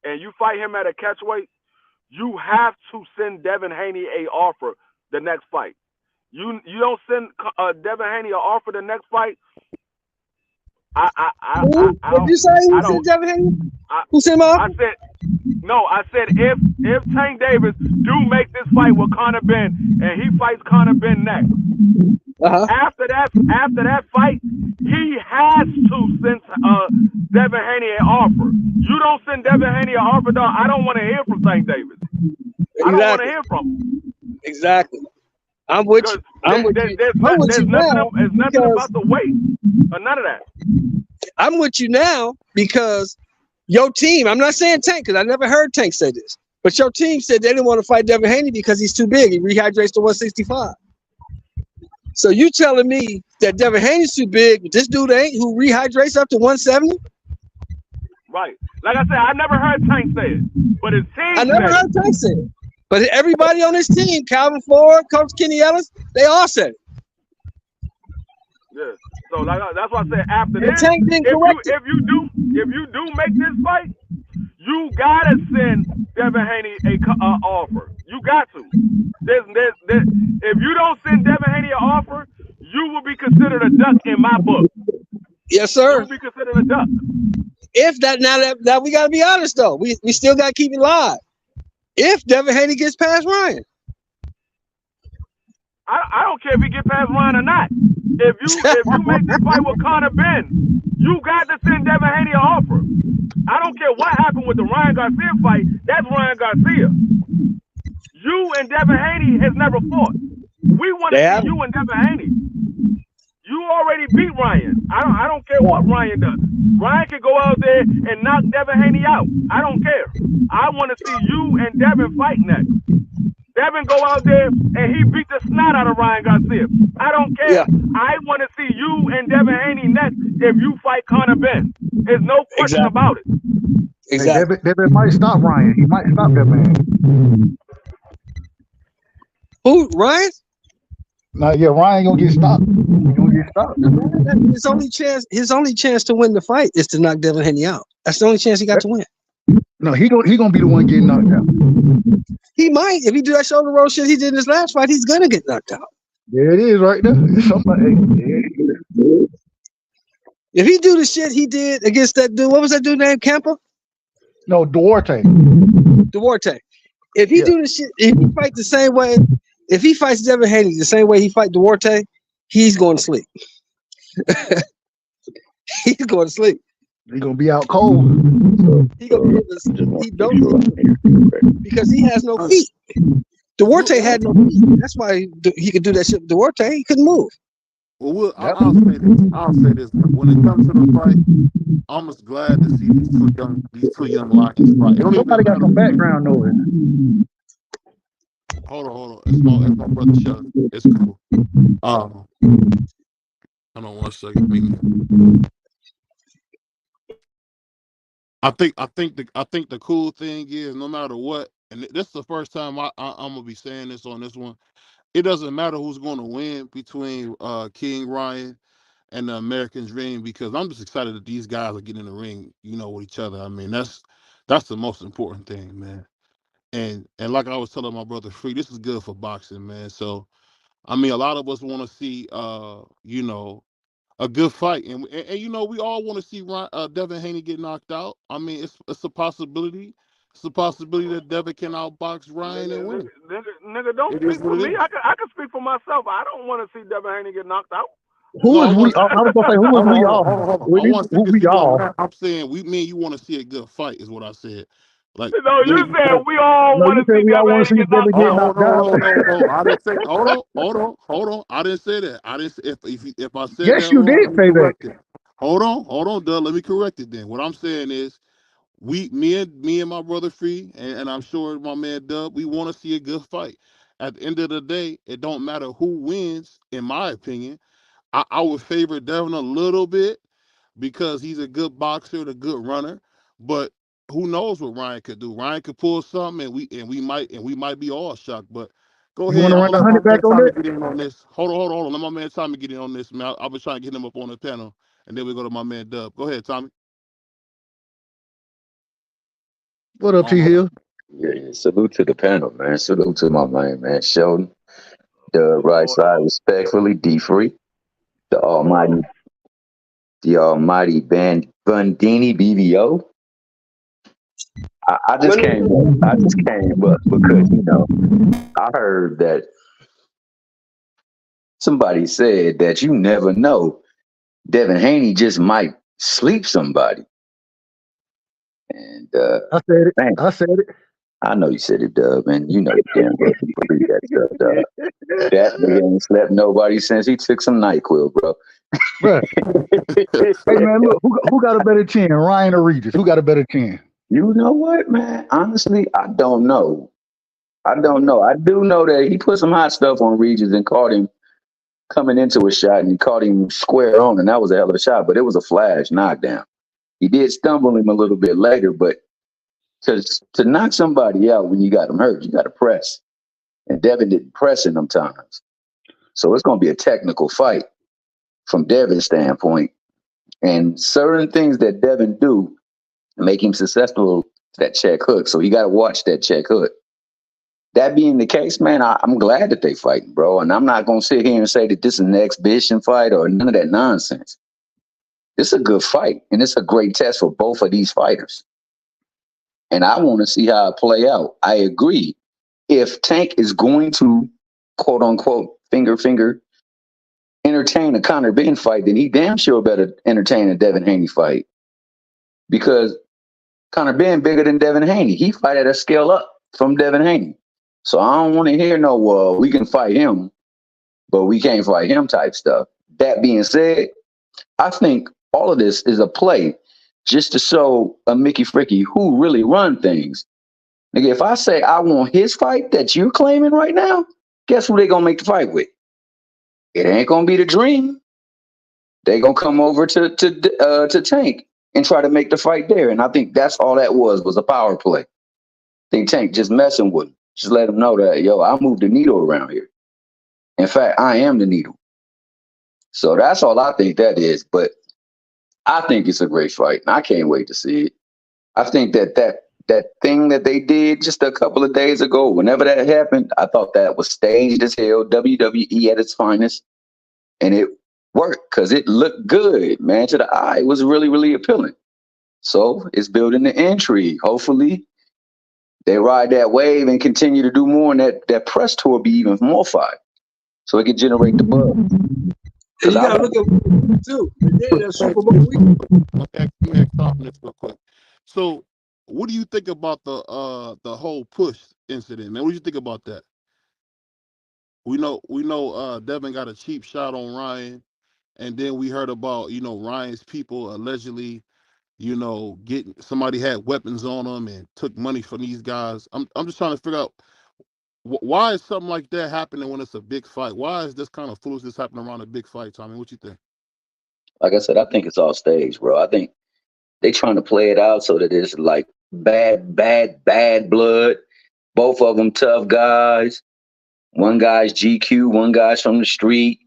and you fight him at a catchweight, you have to send Devin Haney an offer the next fight. You don't send Devin Haney an offer the next fight. Did you say you sent Devin Haney? Who sent him off? I said if Tank Davis do make this fight with Conor Ben and he fights Conor Ben next, after that fight, he has to send Devin Haney an offer. You don't send Devin Haney an offer, dog. I don't want to hear from Tank Davis. Exactly. I don't want to hear from him. Exactly. I'm with you. There's nothing about the weight or none of that. I'm with you now because your team, I'm not saying Tank because I never heard Tank say this, but your team said they didn't want to fight Devin Haney because he's too big. He rehydrates to 165. So you telling me that Devin Haney's too big, but this dude ain't, who rehydrates up to 170? Right. Like I said, I never heard Tank say it, but his team I never heard Tank say it. But everybody on his team, Calvin Ford, Coach Kenny Ellis, they all said it. Yeah. So that's why I said after this, Tank didn't correct it. If you do make this fight, you gotta send Devin Haney a offer. You got to. If you don't send Devin Haney an offer, you will be considered a duck in my book. Yes, sir. You will be considered a duck. If that now we gotta be honest though, we still gotta keep it live. If Devin Haney gets past Ryan, I don't care if he get past Ryan or not. If you make this fight with Conor Ben, you got to send Devin Haney an offer. I don't care what happened with the Ryan Garcia fight. That's Ryan Garcia. You and Devin Haney has never fought. We want to see you and Devin Haney. You already beat Ryan. I don't care what Ryan does. Ryan can go out there and knock Devin Haney out. I don't care. I want to see you and Devin fight next. Devin go out there and he beat the snot out of Ryan Garcia. I don't care. Yeah. I want to see you and Devin Haney next if you fight Conor Ben. There's no question about it. Exactly. Hey, Devin might stop Ryan. He might stop that man. Who, Ryan? Nah, yeah, Ryan gonna get stopped. He gonna get stopped. His only chance to win the fight is to knock Devin Haney out. That's the only chance he got to win. No, he gonna be the one getting knocked out. He might. If he do that shoulder roll shit he did in his last fight, he's gonna get knocked out. There it is right there. Somebody. If he do the shit he did against that dude, what was that dude named Kemper? No, Duarte. If he do the shit, if he fight the same way, if he fights Devin Haney the same way he fight Duarte, he's going to sleep. He's going to sleep. He's gonna be out cold. He don't because he has no feet. Duarte had no feet. That's why he could do that shit. Duarte, he couldn't move. Well, I'll say this. I'll say this. When it comes to the fight, I'm just glad to see these two young lions fight. Somebody got some background noise. Hold on. It's my brother Chuck. It's cool. Hold on 1 second. I think the cool thing is no matter what, and this is the first time I'm gonna be saying this on this one. It doesn't matter who's going to win between King Ryan and the American Dream, because I'm just excited that these guys are getting in the ring, with each other. I mean, that's the most important thing, man. And like I was telling my brother Free, this is good for boxing, man. So, I mean, a lot of us want to see, a good fight, and we all want to see Devin Haney get knocked out. I mean, it's a possibility. It's a possibility that Devin can outbox Ryan and win. Nigga, don't speak for me. I can speak for myself. I don't want to see Devin Haney get knocked out. Who is we? I was gonna say who is we all? We all. I'm saying me and you want to see a good fight, is what I said. Like, no, you said we all want to see Devin Haney get knocked out. I didn't say. Hold on. I didn't say that. I didn't. If I said yes, that you wrong, did say that. Hold on, Doug. Let me correct it then. What I'm saying is, me and my brother Free, and I'm sure my man Dub, we want to see a good fight. At the end of the day, it don't matter who wins. In my opinion, I would favor Devin a little bit because he's a good boxer and a good runner. But who knows what Ryan could do? Ryan could pull something, and we might be all shocked. But go ahead. You want to run 100 back on that? Get in on this. Hold on. Let my man Tommy get in on this, man. I was trying to get him up on the panel, and then we go to my man Dub. Go ahead, Tommy. What up, T Hill? Yeah, salute to the panel, man. Salute to my man Sheldon. The right side, respectfully, D-Free. The almighty Bandini BBO. I just came up because, I heard that somebody said that you never know. Devin Haney just might sleep somebody. And I said it. Man, I said it. I know you said it, Dub, and you know damn well you believe that stuff, Dub. That nigga ain't slept nobody since he took some NyQuil, bro. Right. Hey man, look, who got a better chin, Ryan or Regis? Who got a better chin? You know what, man? Honestly, I don't know. I do know that he put some hot stuff on Regis and caught him coming into a shot, and he caught him square on, and that was a hell of a shot, but it was a flash knockdown. He did stumble him a little bit later, but to knock somebody out when you got him hurt, you got to press. And Devin didn't press in them times. So it's going to be a technical fight from Devin's standpoint. And certain things that Devin do make him successful to that check hook. So you got to watch that check hook. That being the case, man, I'm glad that they fighting, bro. And I'm not going to sit here and say that this is an exhibition fight or none of that nonsense. It's a good fight, and it's a great test for both of these fighters. And I want to see how it play out. I agree. If Tank is going to, quote unquote, finger, entertain a Conor Ben fight, then he damn sure better entertain a Devin Haney fight. Because Conor Ben bigger than Devin Haney. He fight at a scale up from Devin Haney. So I don't want to hear no, we can fight him, but we can't fight him type stuff. That being said, I think all of this is a play just to show a Mickey Fricky who really run things. Nigga, if I say I want his fight that you're claiming right now, guess who they gonna make the fight with? It ain't gonna be the Dream. They gonna come over to Tank and try to make the fight there. And I think that's all that was a power play. I think Tank just messing with him. Just let him know that, yo, I moved the needle around here. In fact, I am the needle. So that's all I think that is. But I think it's a great fight, and I can't wait to see it. I think that thing that they did just a couple of days ago, whenever that happened, I thought that was staged as hell, WWE at its finest, and it worked because it looked good, man. To the eye, it was really, really appealing. So it's building the intrigue. Hopefully, they ride that wave and continue to do more, and that press tour be even more fire, so it can generate the buzz. You gotta look at too. That's Super Bowl week. Okay, let me ask this real quick. So, what do you think about the whole push incident, man? What do you think about that? We know Devin got a cheap shot on Ryan, and then we heard about Ryan's people allegedly getting somebody had weapons on them and took money from these guys. I'm just trying to figure out why is something like that happening when it's a big fight? Why is this kind of foolishness happening around a big fight, Tommy? What you think? Like I said, I think it's all staged, bro. I think they trying to play it out so that it's like bad blood. Both of them tough guys. One guy's GQ, one guy's from the street.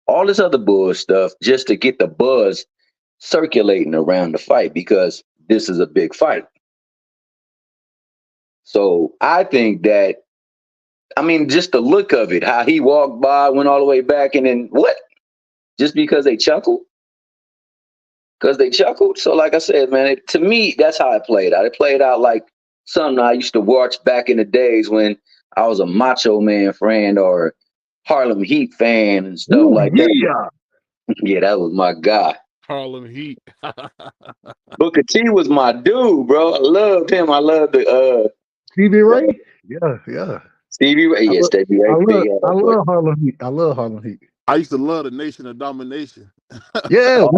All this other bull stuff just to get the buzz circulating around the fight because this is a big fight. So I think that, just the look of it, how he walked by, went all the way back, and then what? Just because they chuckled? Because they chuckled? So like I said, man, to me, that's how it played out. It played out like something I used to watch back in the days when I was a Macho Man fan or Harlem Heat fan and stuff like that. Yeah, that was my guy. Harlem Heat. Booker T was my dude, bro. I loved him. I loved the Stevie Ray. Yeah. Stevie Ray. Yeah, Stevie Ray. I love Harlem Heat. I love Harlem Heat. I used to love the Nation of Domination. Yeah,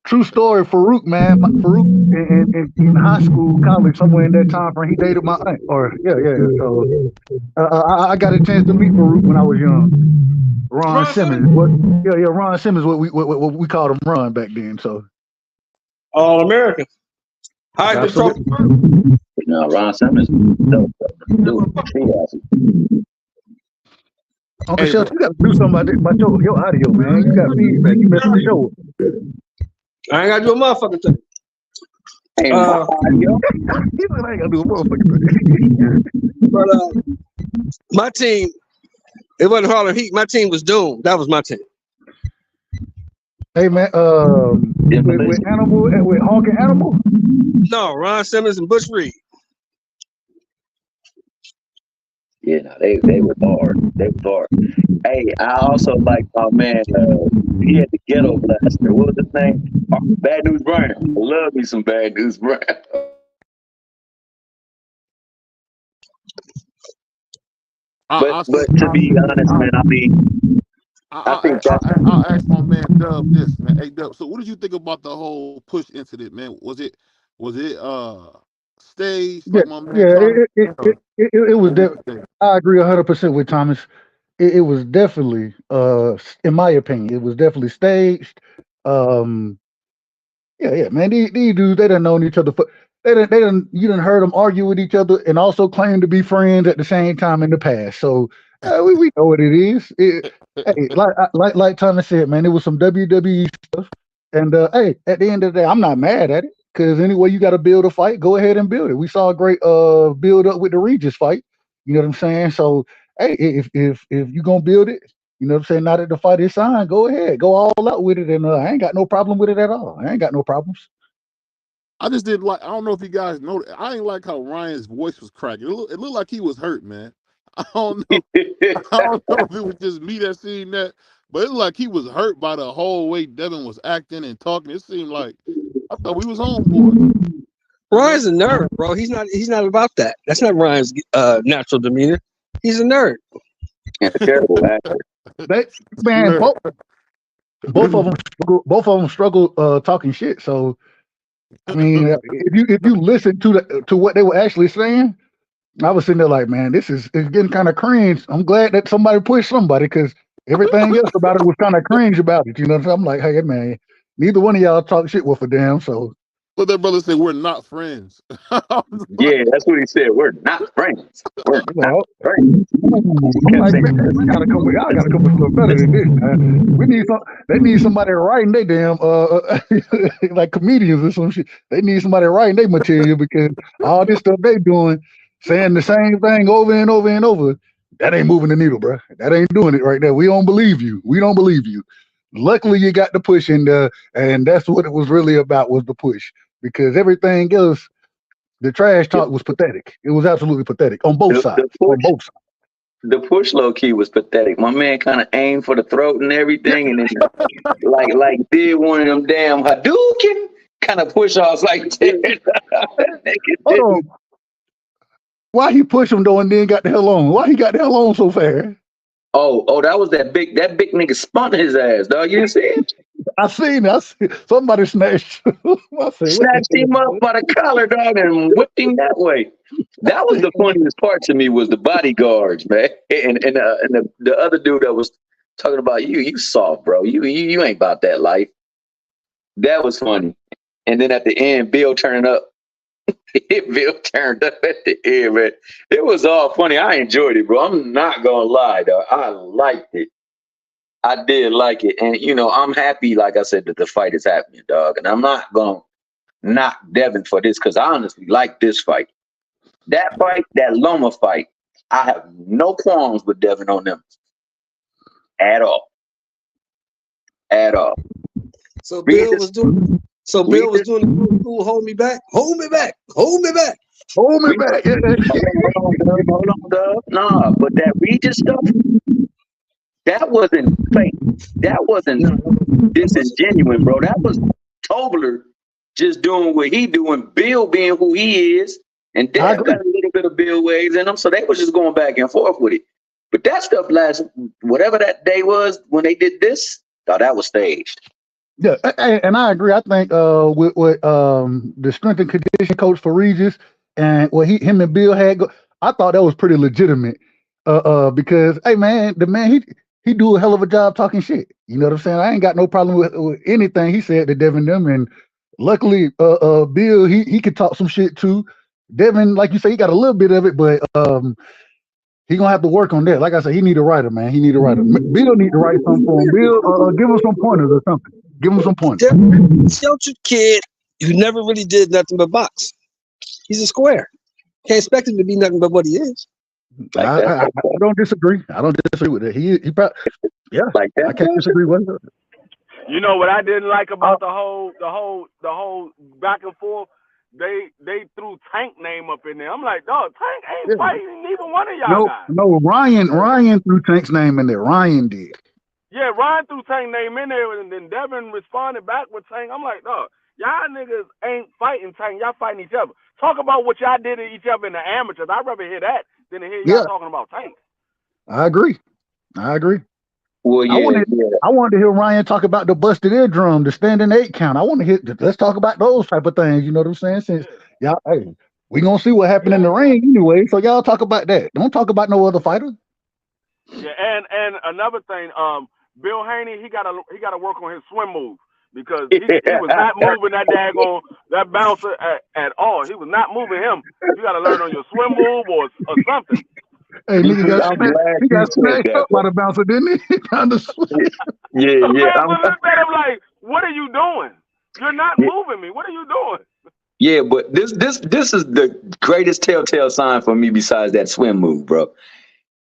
true story. Farouk, man. Farouk in high school, college, somewhere in that time frame, he dated my aunt. So I got a chance to meet Farouk when I was young. Ron Simmons. Ron Simmons. What we called him Ron back then. So All American. No, Ron Simmons. Uncle Shelton, you got to do something about your audio, man. You got feedback. You messing the show. I ain't got to do a motherfucking thing. He said I ain't got to do a motherfucking thing. But my team, it wasn't Harlem Heat. My team was doomed. That was my team. Hey man, with Hawk and Animal? No, Ron Simmons and Bush Reed. Yeah, no, they were hard. They were hard. Hey, I also like my man. He had the ghetto blaster. What was his name? Bad News Brian. I love me some Bad News Brian. But to be honest, man, I think I'll ask my man Dub this, man. Hey Dub, so what did you think about the whole push incident, man? Was it staged? Yeah, like my man it was. I agree 100% with Thomas. It was definitely, in my opinion, it was definitely staged. Yeah, man. These dudes, they done known each other for. You done heard them argue with each other and also claim to be friends at the same time in the past. So we know what it is. Hey, like Thomas said, man, it was some WWE stuff. And hey, at the end of the day, I'm not mad at it because anyway, you got to build a fight. Go ahead and build it. We saw a great build up with the Regis fight. You know what I'm saying? So hey, if you gonna build it, you know what I'm saying. Now that the fight is signed, go ahead, go all out with it, and I ain't got no problem with it at all. I ain't got no problems. I just didn't like. I don't know if you guys know. I ain't like how Ryan's voice was cracking. It looked like he was hurt, man. I don't know. I don't know if it was just me that seen that, but it looked like he was hurt by the whole way Devin was acting and talking. It seemed like I thought we was home for it. Ryan's a nerd, bro. He's not about that. That's not Ryan's natural demeanor. He's a nerd. And a terrible actor. Man, both of them struggle talking shit. So I mean, if you listen to what they were actually saying, I was sitting there like, man, it's getting kind of cringe. I'm glad that somebody pushed somebody because everything else about it was kind of cringe about it. You know, so I'm like, hey man, neither one of y'all talk shit worth a damn. So, but that brother said we're not friends. Yeah, that's what he said. We're not friends. We're not friends. I'm like, man, y'all gotta come with something better than this. Man. They need somebody writing they damn like comedians or some shit. They need somebody writing their material because all this stuff they doing, saying the same thing over and over and over, that ain't moving the needle, bro. That ain't doing it right there. We don't believe you. We don't believe you. Luckily, you got the push in there, and that's what it was really about, was the push. Because everything else, the trash talk was pathetic. It was absolutely pathetic on both sides. The push low key was pathetic. My man kind of aimed for the throat and everything, and then like did one of them damn Hadouken kind of push offs like Hold on. Why he pushed him though and then got the hell on? Why he got the hell on so fast? Oh, that was that big nigga spun his ass, dog. You didn't see it? I seen it. Somebody snatched him up by the collar, dog, and whipped him that way. That was the funniest part to me, was the bodyguards, man, and the other dude that was talking about you soft, bro. You ain't about that life. That was funny. And then at the end, Bill turning up. Bill turned up at the end, man. It was all funny. I enjoyed it, bro. I'm not gonna lie, dog. I liked it. I did like it. And, you know, I'm happy, like I said, that the fight is happening, dog. And I'm not going to knock Devin for this because I honestly like this fight. That fight, that Loma fight, I have no qualms with Devin on them. At all. At all. So Bill was doing the cool, hold me back. Hold me back. Hold me back. Hold me back. Hold on, dog. Nah, but that Regis stuff, that wasn't fake. That wasn't disingenuous, bro. That was Tobler just doing what he doing, Bill being who he is, and Dev got a little bit of Bill waves in them, so they was just going back and forth with it. But that stuff whatever that day was when they did this, thought that was staged. Yeah, and I agree. I think with the strength and conditioning coach for Regis and what him and Bill had, I thought that was pretty legitimate. Because hey man, the man he do a hell of a job talking shit. You know what I'm saying? I ain't got no problem with anything he said to Devin them, and luckily Bill he could talk some shit too. Devin, like you say, he got a little bit of it, but he gonna have to work on that. Like I said, he need a writer, man. He need a writer. Bill need to write something for him. Bill, give him some pointers or something. Give him some pointers. Sheltered kid who never really did nothing but box. He's a square. Can't expect him to be nothing but what he is. I don't disagree. I don't disagree with it. He probably, yeah. Like that. I can't disagree with it. You know what I didn't like about the whole back and forth? They threw Tank name up in there. I'm like, dog, Tank ain't fighting neither one of y'all guys. No, Ryan threw Tank's name in there. Ryan did. Yeah, Ryan threw Tank name in there, and then Devin responded back with Tank. I'm like, dog, y'all niggas ain't fighting Tank. Y'all fighting each other. Talk about what y'all did to each other in the amateurs. I'd rather hear that than to hear y'all talking about Tank. I agree. Well, yeah, I wanted to hear Ryan talk about the busted eardrum, the standing 8 count. I want to hear. Let's talk about those type of things. You know what I'm saying? Since y'all, hey, we gonna see what happened in the ring anyway. So y'all talk about that. Don't talk about no other fighter. Yeah, and another thing, Bill Haney, he gotta work on his swim move because he was not moving that bouncer at all. He was not moving him. You gotta learn on your swim move or something. Hey, he got smacked up by the bouncer, didn't he? Trying to swim. Yeah. I'm like, what are you doing? You're not moving me. What are you doing? Yeah, but this is the greatest telltale sign for me besides that swim move, bro.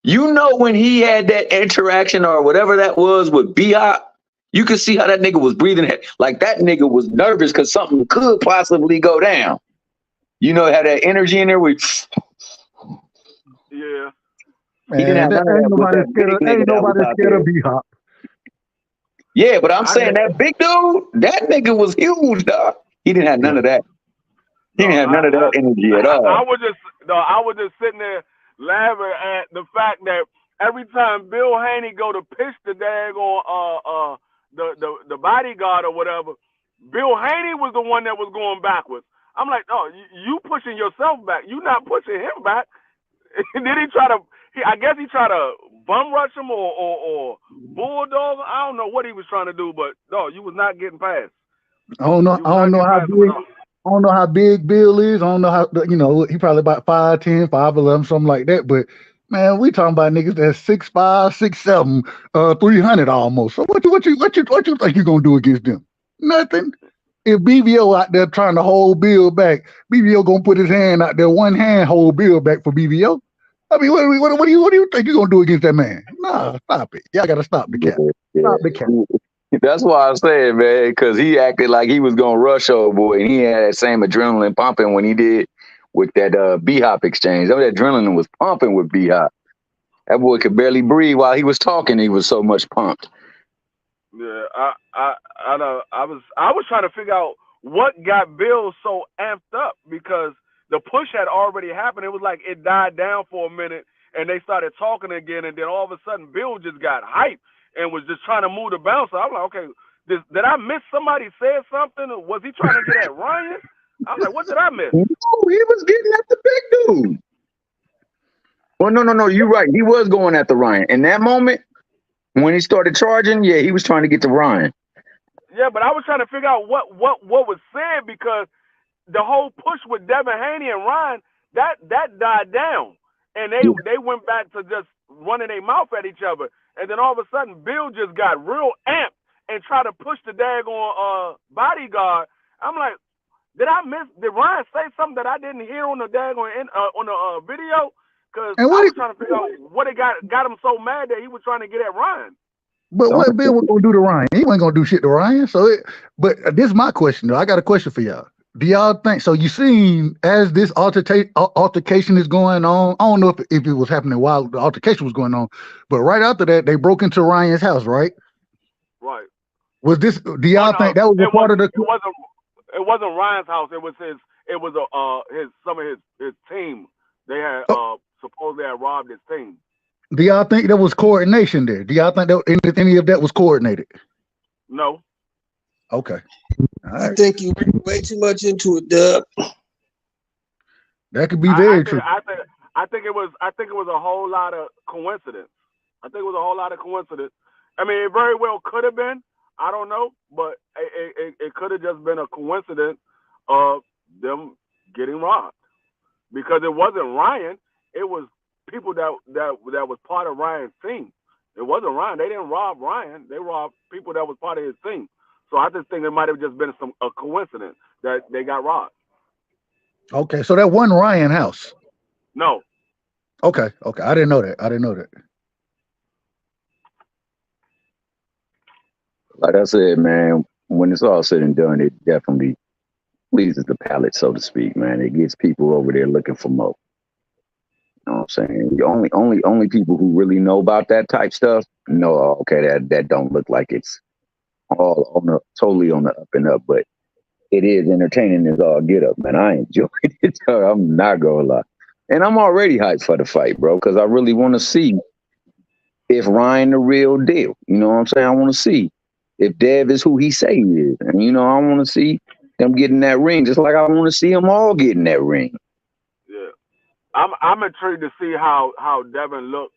You know when he had that interaction or whatever that was with B-Hop, you could see how that nigga was breathing. Like that nigga was nervous because something could possibly go down. You know, had that energy in there with. Yeah. Man, he didn't have ain't nobody scared of B-Hop. Yeah, but I'm saying that big dude, that nigga was huge, dog. He didn't have none of that. He didn't have none of that energy at all. I was just sitting there laughing at the fact that every time Bill Haney go to pitch the daggone the bodyguard or whatever, Bill Haney was the one that was going backwards. I'm like, oh, you pushing yourself back. You not pushing him back. Did he try to? I guess he tried to bum rush him or bulldog. I don't know what he was trying to do, but no, you was not getting past. I don't know how big Bill is. I don't know how, he probably about 5'10", 5'11", something like that. But man, we talking about niggas that's 6'5", 6'7", 300 almost. So what you think you gonna do against them? Nothing. If BVO out there trying to hold Bill back, BVO gonna put his hand out there, one hand hold Bill back for BVO. I mean, what do you think you gonna do against that man? Nah, stop it. Y'all gotta stop the cat. Stop the cat. That's why I said, man, because he acted like he was gonna rush old boy, and he had that same adrenaline pumping when he did with that B-Hop exchange. That adrenaline was pumping with B-Hop. That boy could barely breathe while he was talking. He was so much pumped. Yeah, I was trying to figure out what got Bill so amped up, because the push had already happened. It was like it died down for a minute, and they started talking again, and then all of a sudden Bill just got hyped and was just trying to move the bouncer. I'm like, okay, did I miss somebody said something? Or was he trying to get at Ryan? I'm like, what did I miss? No, he was getting at the big dude. Well, no, you're right. He was going at the Ryan. In that moment, when he started charging, yeah, he was trying to get to Ryan. Yeah, but I was trying to figure out what was said, because the whole push with Devin Haney and Ryan, that died down. And they went back to just running their mouth at each other. And then all of a sudden, Bill just got real amped and tried to push the daggone bodyguard. I'm like, did Ryan say something that I didn't hear on the daggone on the video? Because I was trying to figure out what it got him so mad that he was trying to get at Ryan. But what Bill was gonna do to Ryan? He wasn't gonna do shit to Ryan. But this is my question though. I got a question for y'all. Do y'all think so? You seen as this altercation is going on? I don't know if it was happening while the altercation was going on, but right after that, they broke into Ryan's house, right? Right. Was this? Do y'all think that was a part of the? It wasn't Ryan's house. It was his. It was some of his team. They had supposedly had robbed his team. Do y'all think there was coordination there? Do y'all think that any of that was coordinated? No. Okay. All right. I think you read way too much into it, Doug. That could be very true. I think it was a whole lot of coincidence. I think it was a whole lot of coincidence. I mean, it very well could have been. I don't know, but it could have just been a coincidence of them getting robbed, because it wasn't Ryan. It was people that was part of Ryan's team. It wasn't Ryan. They didn't rob Ryan. They robbed people that was part of his team. So I just think it might have just been a coincidence that they got robbed. Okay, so that wasn't Ryan house. No. Okay. I didn't know that. Like I said, man, when it's all said and done, it definitely pleases the palate, so to speak, man. It gets people over there looking for more. You know what I'm saying? The only people who really know about that type stuff know, okay, that don't look like it's all totally on the up and up, but it is entertaining as all get up, man. I enjoy it. I'm not gonna lie. And I'm already hyped for the fight, bro, because I really want to see if Ryan the real deal. You know what I'm saying? I want to see if Dev is who he say he is. And, I want to see them get in that ring, just like I want to see them all get in that ring. Yeah. I'm intrigued to see how Devin looked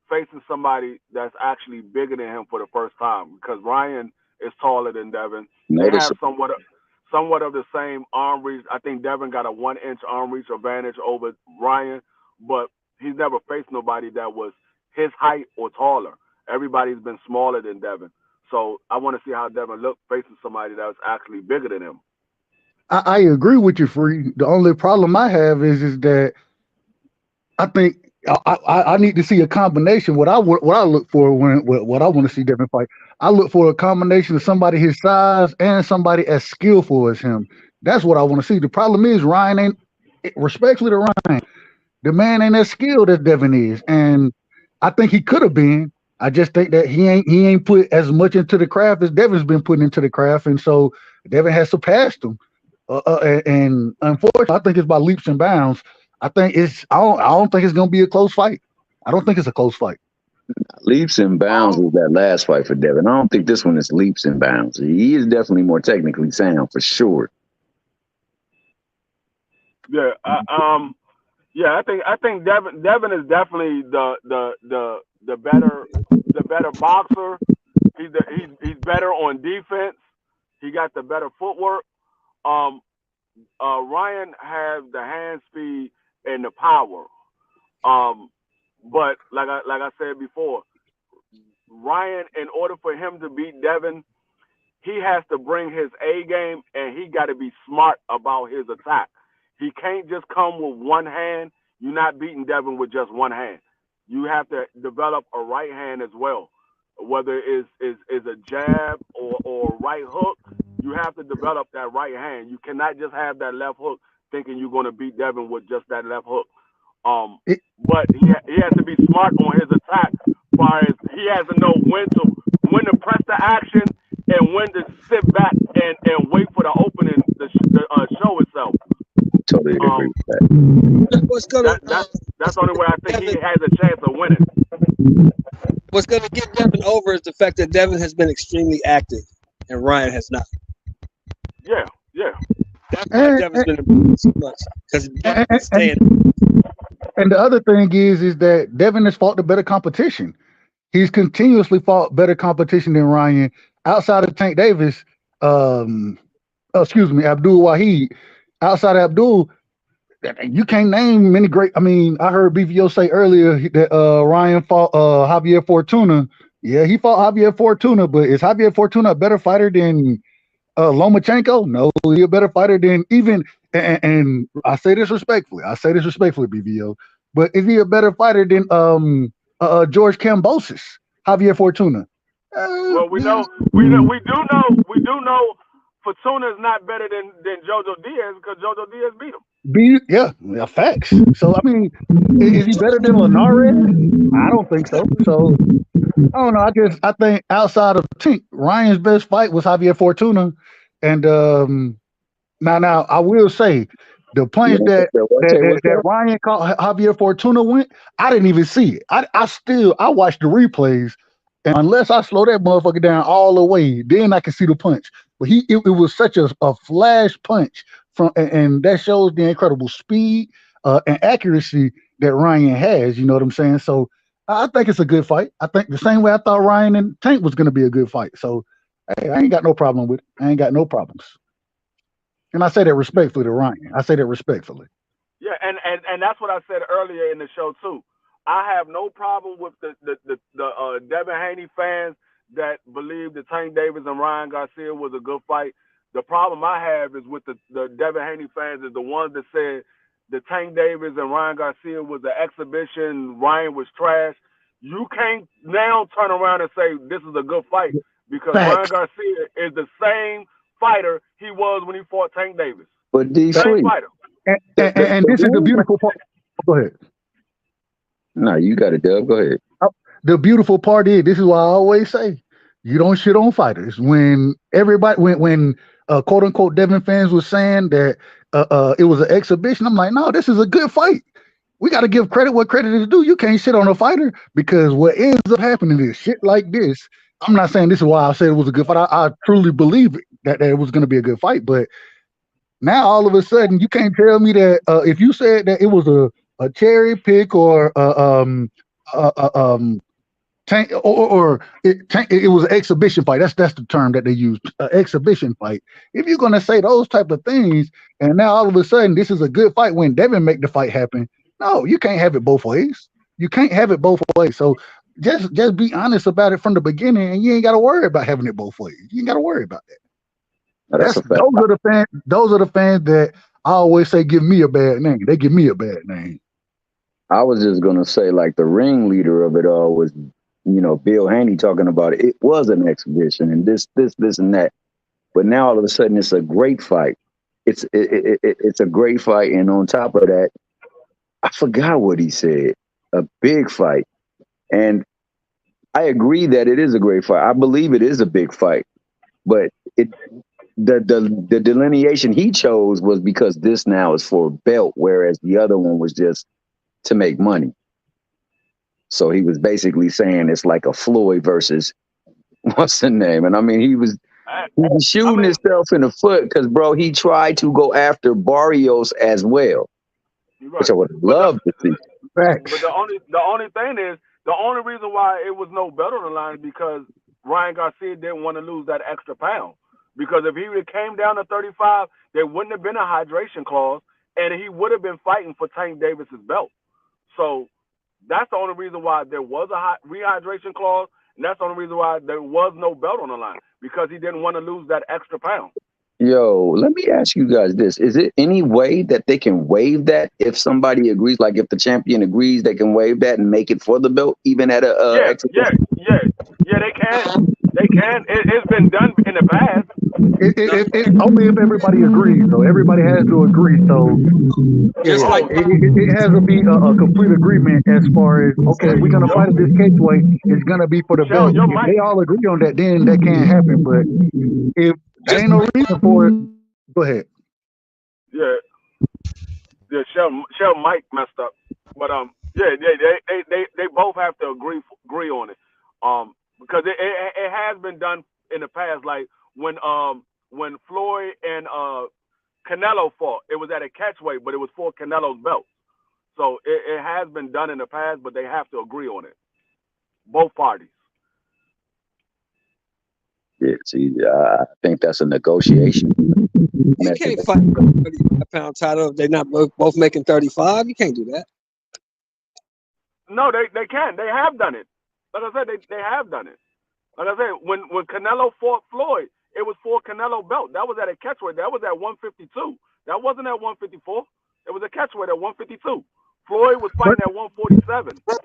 facing somebody that's actually bigger than him for the first time, because Ryan is taller than Devin. They have somewhat of the same arm reach. I think Devin got a 1-inch arm reach advantage over Ryan, but he's never faced nobody that was his height or taller. Everybody's been smaller than Devin. So I want to see how Devin looked facing somebody that's actually bigger than him. I agree with you, Free. The only problem I have is that I think I need to see a combination. What I look for what I want to see Devin fight, I look for a combination of somebody his size and somebody as skillful as him. That's what I want to see. The problem is Ryan ain't, respectfully to Ryan, the man ain't as skilled as Devin is, and I think he could have been. I just think that he ain't put as much into the craft as Devin's been putting into the craft, and so Devin has surpassed him. And unfortunately, I think it's by leaps and bounds. I think it's. I don't think it's going to be a close fight. I don't think it's a close fight. Leaps and bounds was that last fight for Devin. I don't think this one is leaps and bounds. He is definitely more technically sound for sure. Yeah, I think Devin is definitely the better boxer. He's better on defense. He got the better footwork. Ryan has the hand speed and the power. But like I said before, Ryan, in order for him to beat Devin, he has to bring his A game, and he got to be smart about his attack. He can't just come with one hand. You're not beating Devin with just one hand. You have to develop a right hand as well, whether it's a jab or right hook. You have to develop that right hand. You cannot just have that left hook thinking you're going to beat Devin with just that left hook. But he has to be smart on his attack. As far as he has to know when to press the action and when to sit back and wait for the opening to show itself. Totally agree with that. That's the only way I think he has a chance of winning. What's going to get Devin over is the fact that Devin has been extremely active and Ryan has not. Yeah. That's why Devin's been improving so much, because Devin's staying. And the other thing is that Devin has fought the better competition. He's continuously fought better competition than Ryan outside of Tank Davis. Abdul Wahid. Outside of Abdul, you can't name many great. I mean, I heard BVO say earlier that Ryan fought Javier Fortuna. Yeah, he fought Javier Fortuna, but is Javier Fortuna a better fighter than Lomachenko? No, he's a better fighter than even. And I say this respectfully. BVO. But is he a better fighter than George Kambosos, Javier Fortuna? Well, we do know Fortuna is not better than Jojo Diaz because Jojo Diaz beat him. Yeah, facts. So I mean, is he better than Linares? I don't think so. So I don't know. I think outside of Tink, Ryan's best fight was Javier Fortuna, and now I will say the punch that Ryan caught Javier Fortuna went, I didn't even see it. I watched the replays, and unless I slow that motherfucker down all the way, then I can see the punch. But it was such a flash punch and that shows the incredible speed and accuracy that Ryan has. You know what I'm saying? So I think it's a good fight. I think the same way I thought Ryan and Tank was going to be a good fight. So hey, I ain't got no problem with it. I ain't got no problems. And I say that respectfully to Ryan. I say that respectfully. Yeah, and that's what I said earlier in the show too. I have no problem with the Devin Haney fans that believe that Tank Davis and Ryan Garcia was a good fight. The problem I have is with the Devin Haney fans is the ones that said that Tank Davis and Ryan Garcia was an exhibition, Ryan was trash. You can't now turn around and say this is a good fight because Ryan Garcia is the same fighter he was when he fought Tank Davis. But same fighter. And this is the beautiful part. Go ahead. No, you got it, Dub. Go ahead. The beautiful part is, this is why I always say, you don't shit on fighters. When quote unquote Devin fans was saying that it was an exhibition, I'm like, no, this is a good fight. We got to give credit what credit is due. You can't shit on a fighter because what ends up happening is shit like this. I'm not saying this is why I said it was a good fight. I truly believe that it was going to be a good fight, but now all of a sudden you can't tell me that if you said that it was a cherry pick or tank or it was an exhibition fight. That's the term that they use, exhibition fight. If you're gonna say those type of things, and now all of a sudden this is a good fight when Devin make the fight happen, no, you can't have it both ways. You can't have it both ways. So just be honest about it from the beginning, and you ain't got to worry about having it both ways. You ain't got to worry about that. Those are the fans that I always say give me a bad name. They give me a bad name. I was just gonna say, like, the ringleader of it all was, Bill Haney talking about it. It was an exhibition and this and that. But now all of a sudden it's a great fight. It's a great fight, and on top of that, I forgot what he said. A big fight. And I agree that it is a great fight. I believe it is a big fight. But the delineation he chose was because this now is for a belt, whereas the other one was just to make money. So he was basically saying it's like a Floyd versus what's the name? And I mean, he was shooting himself in the foot because, bro, he tried to go after Barrios as well, which I would love to see. But the only thing is, the only reason why it was no belt on the line is because Ryan Garcia didn't want to lose that extra pound. Because if he came down to 35, there wouldn't have been a hydration clause, and he would have been fighting for Tank Davis's belt. So that's the only reason why there was a rehydration clause, and that's the only reason why there was no belt on the line, because he didn't want to lose that extra pound. Yo, let me ask you guys this. Is it any way that they can waive that if somebody agrees? Like if the champion agrees, they can waive that and make it for the belt, even at a Yeah, they can. They can. It's been done in the past. It only if everybody agrees. So everybody has to agree. So Just like it has to be a complete agreement as far as, okay, if we're gonna fight at this catchweight, it's gonna be for the belt. If they all agree on that, then that can't happen. But if there ain't no reason for it, go ahead. Yeah, Shell Mike messed up, but they both have to agree on it. Because it has been done in the past, like when Floyd and Canelo fought, it was at a catchweight, but it was for Canelo's belt. So it has been done in the past, but they have to agree on it, both parties. Yeah, see, I think that's a negotiation. you can't fight for a 35-pound title if they're not both making 35. You can't do that. No, they can. They have done it. Like I said, they have done it. Like I said, when Canelo fought Floyd, it was for Canelo belt. That was at a catchweight. That was at 152. That wasn't at 154. It was a catchweight at 152. Floyd was fighting at 147. But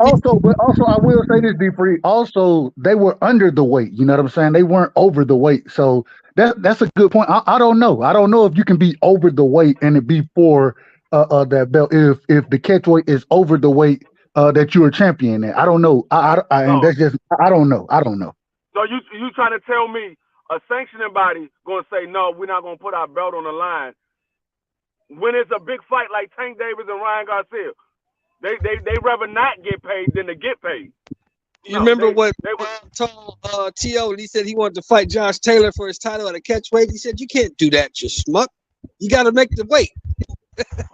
also, I will say this, D3. Also, they were under the weight. You know what I'm saying? They weren't over the weight. So that's a good point. I don't know. I don't know if you can be over the weight and it be for that belt if the catchweight is over the weight that you're a champion at. I don't know. And that's just I don't know. So you trying to tell me a sanctioning body gonna say no, we're not gonna put our belt on the line when it's a big fight like Tank Davis and Ryan Garcia? They rather not get paid than to get paid. You remember what told T.O. He said he wanted to fight Josh Taylor for his title at a catchweight. He said, you can't do that, you schmuck. You got to make the weight.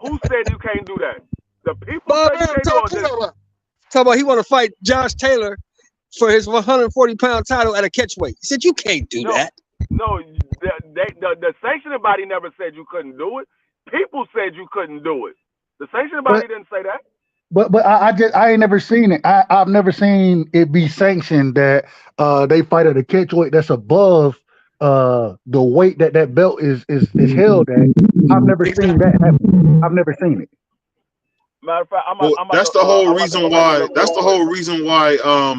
Who said you can't do that? The people say you can't do it. Talking about he want to fight Josh Taylor for his 140-pound title at a catchweight. He said, you can't do that. No, the sanctioning body never said you couldn't do it. People said you couldn't do it. The sanctioning body didn't say that. But I ain't never seen it. I've never seen it be sanctioned that they fight at a catchweight that's above the weight that belt is held at. I've never seen that happen. I've never seen it. Matter of fact, that's the whole reason why. That's the whole reason why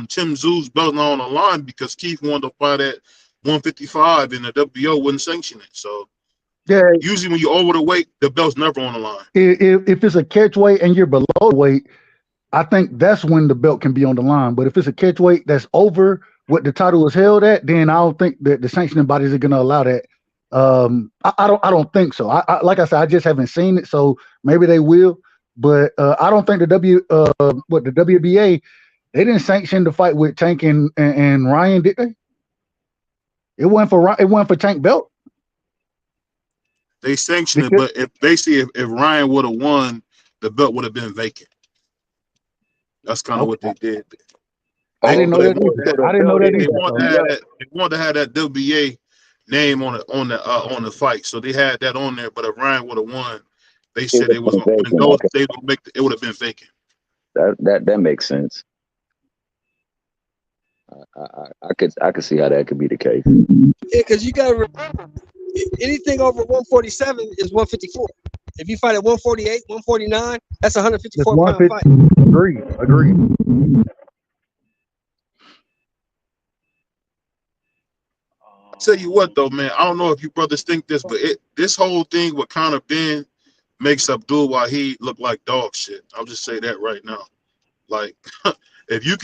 Tim Tszú's belt not on the line, because Keith wanted to fight at 155 and the WBO wouldn't sanction it. So yeah, usually when you're over the weight, the belt's never on the line. If it's a catch weight and you're below the weight, I think that's when the belt can be on the line. But if it's a catch weight that's over what the title is held at, then I don't think that the sanctioning bodies are going to allow that. I don't think so. I like I said, I just haven't seen it, so maybe they will. But I don't think the WBA, they didn't sanction the fight with Tank and Ryan, did they? It wasn't for Tank belt. They sanctioned it, but if Ryan would have won, the belt would have been vacant. That's kind of what they did. I didn't know that. I didn't know that either. They wanted to have that WBA name on the fight, so they had that on there. But if Ryan would have won, they said it was going to it would have been vacant. That makes sense. I could see how that could be the case. Yeah, because you got to remember, anything over 147 is 154. If you fight at 148, 149, that's 154-pound fight. Agreed. Tell you what though, man, I don't know if you brothers think this, but this whole thing with Conor Ben makes Abdul Wahid look like dog shit. I'll just say that right now. Like, if you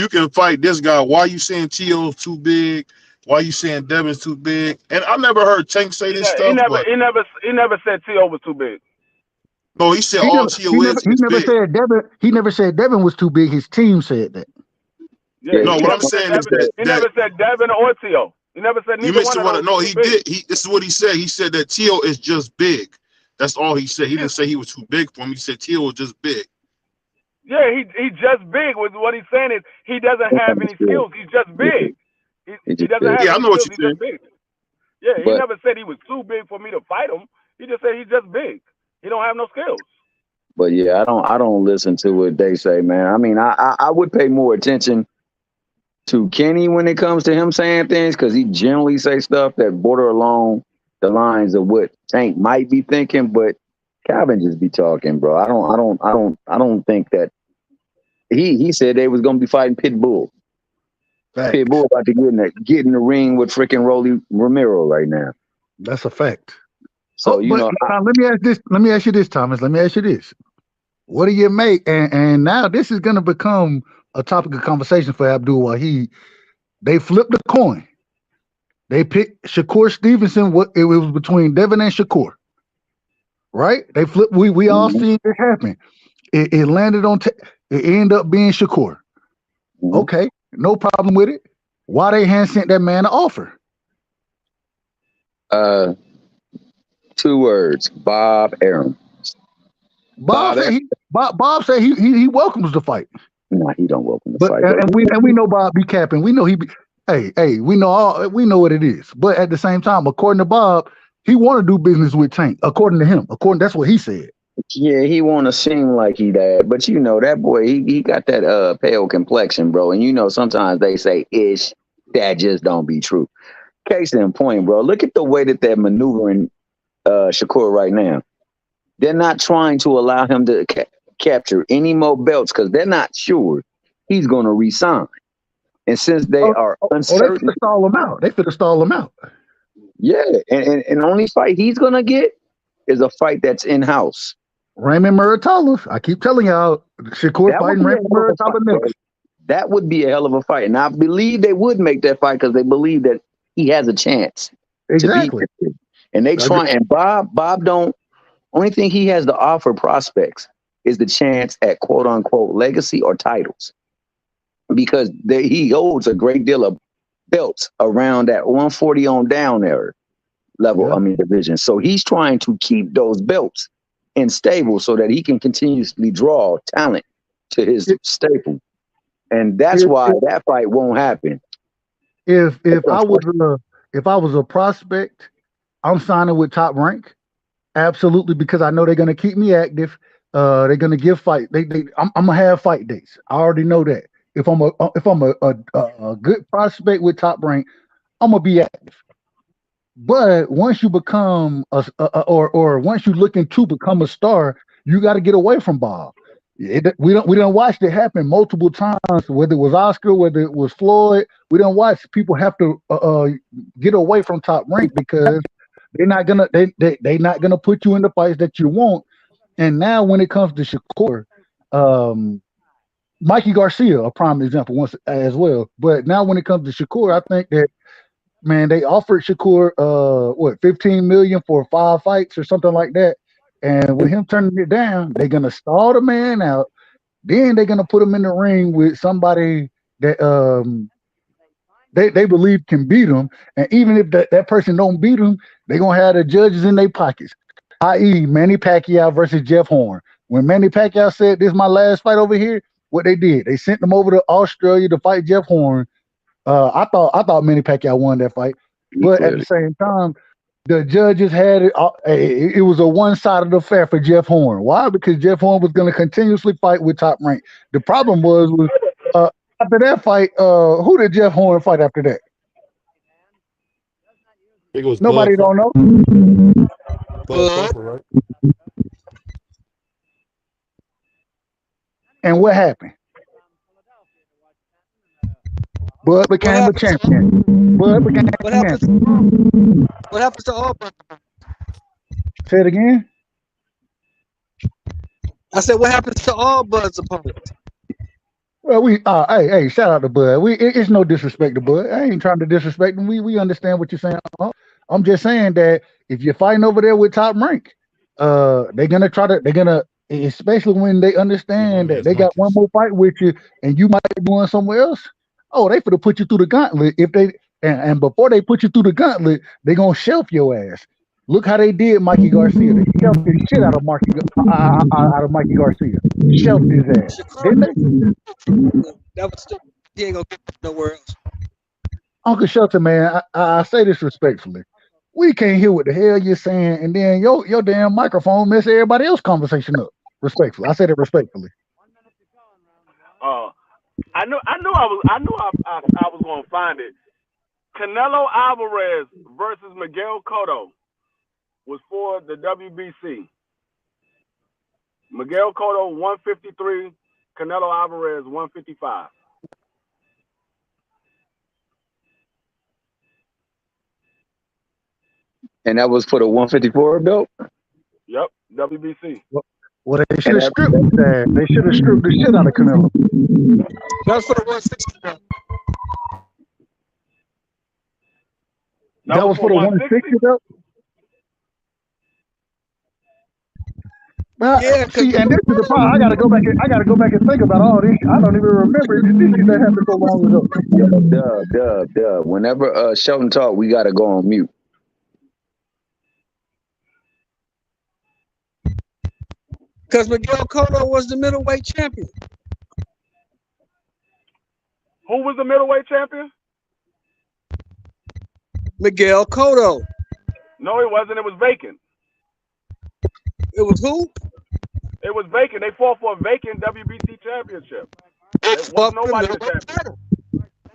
can fight this guy, why are you saying T.O.'s too big? Why you saying Devin's too big? And I never heard Tank say this He stuff, but never said T.O. was too big. no, he said He all never, T.O. he never, is he never big. said Devin. He never said Devin was too big. His team said that. Yeah, No, he what I'm never said saying is Devin. He never said Devin or T.O. He never said you neither missed one of one. those. No, Too he big. did. This is what he said. He said that T.O. is just big. That's all he said. He didn't say he was too big for him. He said T.O. was just big. Yeah, he just big. What he's saying is he doesn't have any skills. He's just big. He doesn't have Yeah, I any know what skills. you're He's saying. just big. Yeah, he But never said he was too big for me to fight him. He just said he's just big. He don't have no skills. but yeah, I don't listen to what they say, man. I mean, I would pay more attention to Kenny when it comes to him saying things, because he generally say stuff that border along the lines of what Tank might be thinking, but Calvin just be talking, bro. I don't think that he said they was gonna be fighting Pitbull. Facts. Pitbull about to get in the ring with freaking Rolly Romero right now. That's a fact. So you know, now, let me ask this. Let me ask you this, Thomas. Let me ask you this. What do you make? And now this is going to become a topic of conversation for Abdul Wahid. They flipped the coin. They picked Shakur Stevenson. It was between Devin and Shakur, right? They flipped. We all seen it happen. It landed on. It ended up being Shakur. Okay, no problem with it. Why they hand sent that man an offer? 2 words: Bob Arum. Bob said he welcomes the fight. Nah, he don't welcome the But fight. and we know Bob be capping. We know he be. Hey, we know what it is. But at the same time, according to Bob, he want to do business with Tank. According to him, that's what he said. Yeah, he want to seem like he that, but you know that boy, he got that pale complexion, bro. And you know sometimes they say ish, that just don't be true. Case in point, bro. Look at the way that they're maneuvering Shakur right now. They're not trying to allow him to capture any more belts because they're not sure he's going to resign. And since they are uncertain, they stall him out. They finna stall him out. Yeah, and the only fight he's gonna get is a fight that's in house. Raymond Muratalla. I keep telling y'all, Shakur fighting Raymond Muratalla next. That would be a hell of a fight, and I believe they would make that fight because they believe that he has a chance to beat him. And they try. And Bob don't. Only thing he has to offer prospects is the chance at quote unquote legacy or titles, because he holds a great deal of belts around that 140 on down there level. I mean division. So he's trying to keep those belts in stable so that he can continuously draw talent to his staple, and that's why that fight won't happen. If I was a prospect, I'm signing with Top Rank. Absolutely, because I know they're gonna keep me active. They're gonna give fight. I'm gonna have fight dates. I already know that. If I'm a good prospect with Top Rank, I'm gonna be active. But once you become or once you looking to become a star, you got to get away from Bob. We don't watch it happen multiple times. Whether it was Oscar, whether it was Floyd, we don't watch people have to get away from Top Rank because they're not gonna put you in the fights that you want. And now when it comes to Shakur, Mikey Garcia, a prime example once as well. But now when it comes to Shakur, I think that man, they offered Shakur $15 million for 5 fights or something like that. And with him turning it down, they're gonna stall the man out. Then they're gonna put him in the ring with somebody that they believe can beat him. And even if that person don't beat him, they're gonna have the judges in their pockets. I.e. Manny Pacquiao versus Jeff Horn. When Manny Pacquiao said this is my last fight over here, what they did, they sent him over to Australia to fight Jeff Horn. I thought Manny Pacquiao won that fight, but at the same time, the judges had it. It was a one-sided affair for Jeff Horn. Why? Because Jeff Horn was going to continuously fight with Top Rank. The problem was after that fight, who did Jeff Horn fight after that? It was nobody don't know. Right? And what happened? Bud became a champion. What happens to Auburn? Say it again. I said, what happens to all Bud's opponents? Well, hey, shout out to Bud. It's no disrespect to Bud. I ain't trying to disrespect him. We understand what you're saying. I'm just saying that if you're fighting over there with Top Rank, they're gonna, especially when they understand that they got one more fight with you and you might be going somewhere else. Oh, they finna put you through the gauntlet. If they and before they put you through the gauntlet, they gonna shelf your ass. Look how they did Mikey Garcia. They shelved the shit out of Mikey Garcia. Shelved his ass, didn't they? That was still, he ain't gonna get nowhere else. Uncle Shelton, man, I say this respectfully. We can't hear what the hell you're saying, and then your damn microphone mess everybody else's conversation up. Respectfully, I said it respectfully. I knew I was gonna find it. Canelo Alvarez versus Miguel Cotto was for the WBC. Miguel Cotto 153, Canelo Alvarez 155. And that was for the 154 belt? Yep, WBC. Well, they should have stripped that. They should have stripped the shit out of Canelo. That's for the 160 belt. That was for the 160 belt? Well, Yeah, see, and this is the problem. I gotta go back and think about all this. I don't even remember this shit that happened so long ago. Dub. Whenever Shelton talk, we gotta go on mute. Because Miguel Cotto was the middleweight champion. Who was the middleweight champion? Miguel Cotto. No, it wasn't. It was vacant. It was who? It was vacant. They fought for a vacant WBC championship. There was nobody the champion.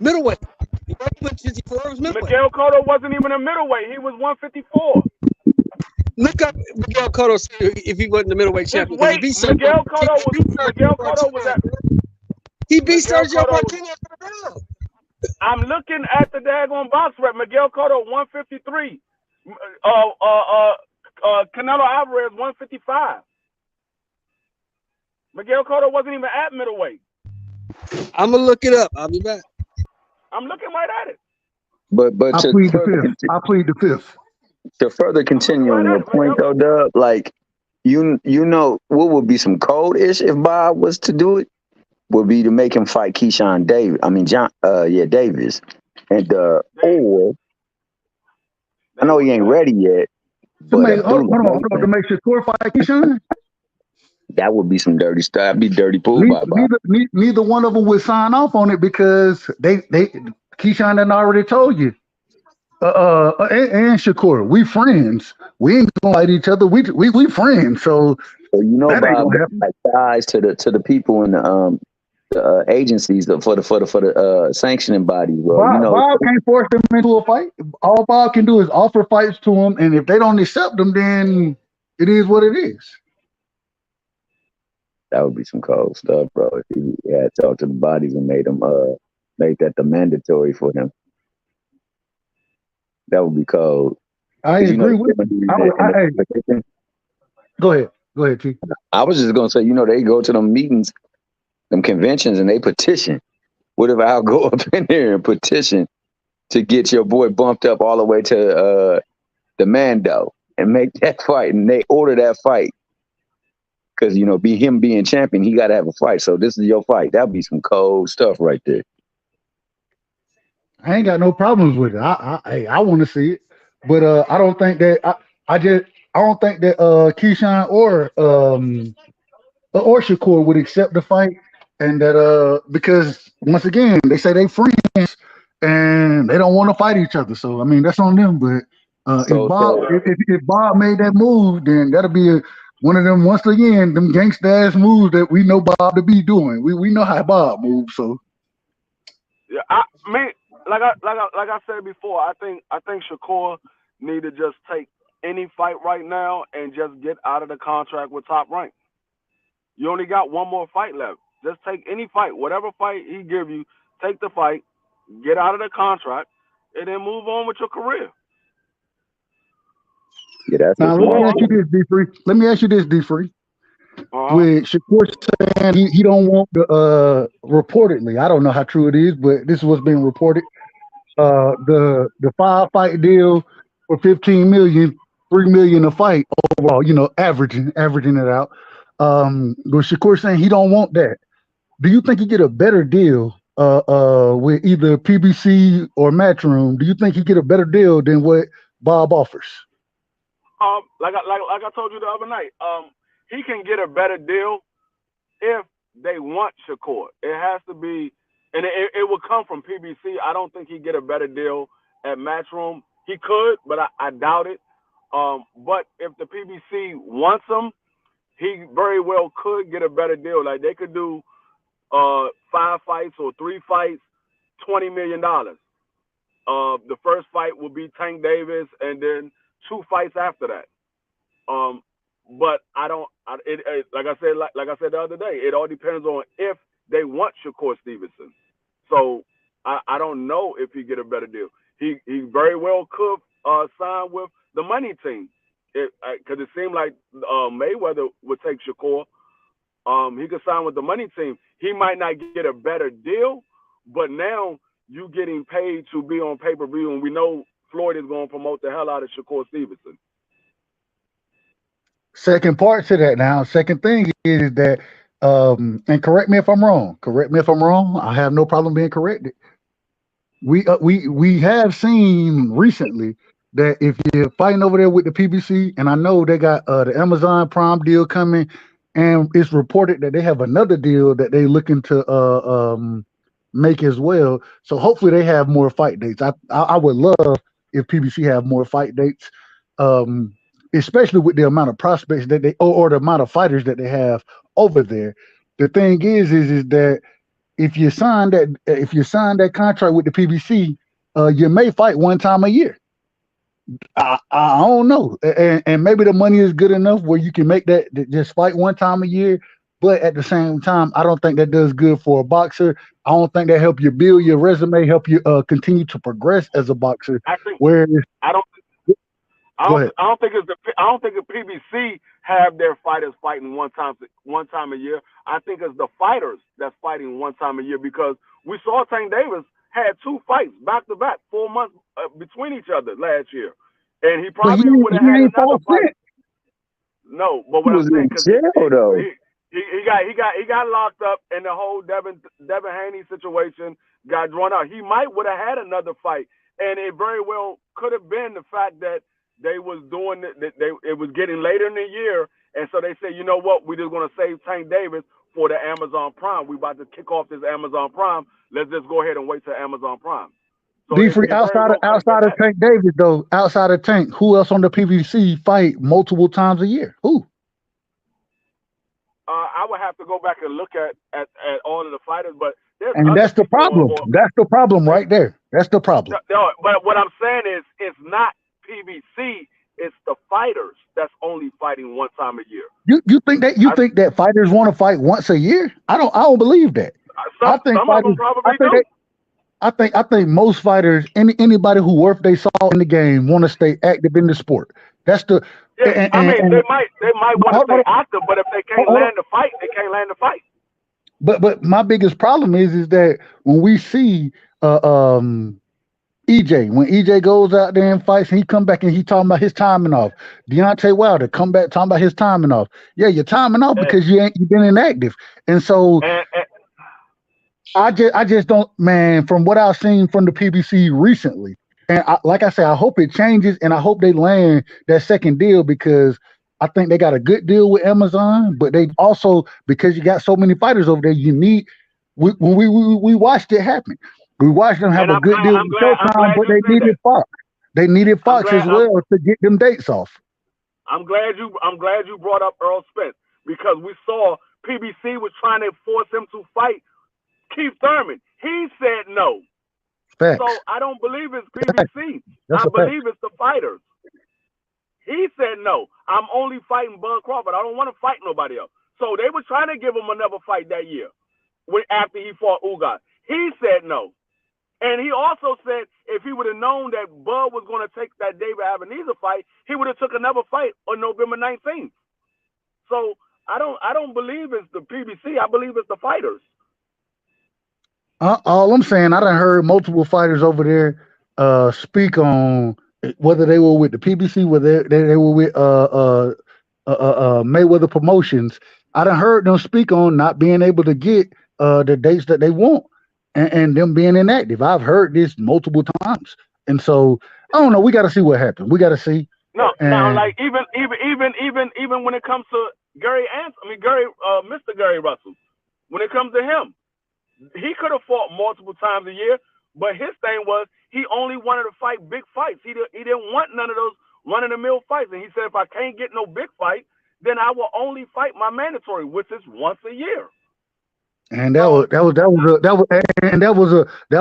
Middleweight. Miguel Cotto wasn't even a middleweight. He was 154. Look up Miguel Cotto if he wasn't the middleweight champion. Wait, Miguel Cotto was at. He beat Sergio Martinez. I'm looking at the daggone box rep. Miguel Cotto 153. Canelo Alvarez 155. Miguel Cotto wasn't even at middleweight. I'm gonna look it up. I'll be back. I'm looking right at it. But I plead the fifth. To further continue on your point, though, Dub, like you know what would be some cold-ish if Bob was to do it would be to make him fight Keyshawn Davis. I mean Davis, and or I know he ain't ready yet. But hold on, to make Shakur fight Keyshawn. That would be some dirty stuff. That'd be dirty pool. Neither one of them would sign off on it because they Keyshawn done already told you. And Shakur, we friends. We ain't gonna fight each other. We friends. So you know, Bob, like ties to the people in the agencies for the sanctioning bodies. Well, Bob can't force them into a fight. All Bob can do is offer fights to them, and if they don't accept them, then it is what it is. That would be some cold stuff, bro. If he had talked to the bodies and made them make that the mandatory for him. That would be cold. I agree with you. Go ahead, T. I was just gonna say, they go to them meetings, them conventions, and they petition. What if I'll go up in there and petition to get your boy bumped up all the way to the Mando and make that fight, and they order that fight because him being champion, he got to have a fight. So this is your fight. That'd be some cold stuff right there. I ain't got no problems with it. I want to see it, but I don't think that I don't think that Keyshawn or Shakur would accept the fight, and that because once again they say they friends and they don't want to fight each other. So I mean that's on them. But if Bob made that move, then that'll be one of them once again them gangsta ass moves that we know Bob to be doing. We know how Bob moves. So yeah, Like I said before, I think Shakur need to just take any fight right now and just get out of the contract with Top Rank. You only got one more fight left. Just take any fight, whatever fight he give you, take the fight, get out of the contract, and then move on with your career. Yeah, that's now, let me ask you this, D3. with Shakur saying he don't want the reportedly, I don't know how true it is, but this is what's being reported. The 5 fight deal for 15 million, 3 million a fight overall, averaging it out. With Shakur saying he don't want that. Do you think he get a better deal with either PBC or Matchroom? Do you think he get a better deal than what Bob offers? Like I told you the other night, he can get a better deal if they want Shakur. It has to be, and it will come from PBC. I don't think he'd get a better deal at Matchroom. He could, but I doubt it. But if the PBC wants him, he very well could get a better deal. Like they could do 5 fights or 3 fights, $20 million. The first fight will be Tank Davis, and then 2 fights after that. But I don't. Like I said the other day, it all depends on if they want Shakur Stevenson. So I don't know if he get a better deal. He very well could sign with the money team, because it seemed like Mayweather would take Shakur. He could sign with the money team. He might not get a better deal, but now you getting paid to be on pay-per-view, and we know Floyd is going to promote the hell out of Shakur Stevenson. Second part to that now. Second thing is that, and correct me if I'm wrong. Correct me if I'm wrong. I have no problem being corrected. We have seen recently that if you're fighting over there with the PBC, and I know they got the Amazon Prime deal coming, and it's reported that they have another deal that they looking to make as well. So hopefully they have more fight dates. I would love if PBC have more fight dates, especially with the amount of prospects that they or the amount of fighters that they have over there. The thing is that if you sign that contract with the PBC, you may fight one time a year. I don't know, and maybe the money is good enough where you can make that just fight one time a year. But at the same time, I don't think that does good for a boxer. I don't think that help you build your resume, help you continue to progress as a boxer. I don't think the PBC have their fighters fighting one time a year. I think it's the fighters that's fighting one time a year, because we saw Tank Davis had 2 fights back to back, 4 months between each other last year, and he probably would have had another fight. No, but what I'm saying, because he got locked up, and the whole Devin Haney situation got drawn out. He might would have had another fight, and it very well could have been the fact that they was doing it was getting later in the year, and so they said, you know what, we're just going to save Tank Davis for the Amazon Prime. We about to kick off this Amazon Prime. Let's just go ahead and wait till Amazon Prime. So outside of Tank Davis, though, outside of Tank, who else on the PBC fight multiple times a year? Who? I would have to go back and look at all of the fighters, but that's the problem. That's the problem right there. That's the problem. No, but what I'm saying is, it's not PBC. It's the fighters that's only fighting one time a year. You think that fighters want to fight once a year? I don't believe that. Some of them probably do. I think most fighters, anybody who worth their salt in the game, want to stay active in the sport. That's the. Yeah, they might want to stay active, but if they can't land the fight, they can't land the fight. But my biggest problem is that when we see EJ, when EJ goes out there and fights, and he come back and he talking about his timing off. Deontay Wilder come back talking about his timing off. Yeah, you're timing off because you've been inactive, and so. I just don't, man, from what I've seen from the PBC recently, and like I said, I hope it changes, and I hope they land that second deal, because I think they got a good deal with Amazon, but they also, because you got so many fighters over there, you need, we watched it happen. We watched them have a good deal with Showtime, but they needed Fox. They needed Fox as well to get them dates off. I'm glad you brought up Earl Spence, because we saw PBC was trying to force him to fight Keith Thurman. He said no. Facts. So I don't believe it's PBC. I believe it's the fighters. He said no. I'm only fighting Bud Crawford. I don't want to fight nobody else. So they were trying to give him another fight that year after he fought Ugas. He said no. And he also said if he would have known that Bud was going to take that David Ebenezer fight, he would have took another fight on November 19th. So I don't believe it's the PBC. I believe it's the fighters. All I'm saying, I done heard multiple fighters over there speak on whether they were with the PBC, whether they were with Mayweather Promotions. I done heard them speak on not being able to get the dates that they want and them being inactive. I've heard this multiple times, and so I don't know. We got to see what happens. We got to see. No, now And like even when it comes to Mr. Gary Russell, when it comes to him, he could have fought multiple times a year, but his thing was he only wanted to fight big fights. He didn't want none of those run-of-the-mill fights, and he said if I can't get no big fight, then I will only fight my mandatory, which is once a year. and that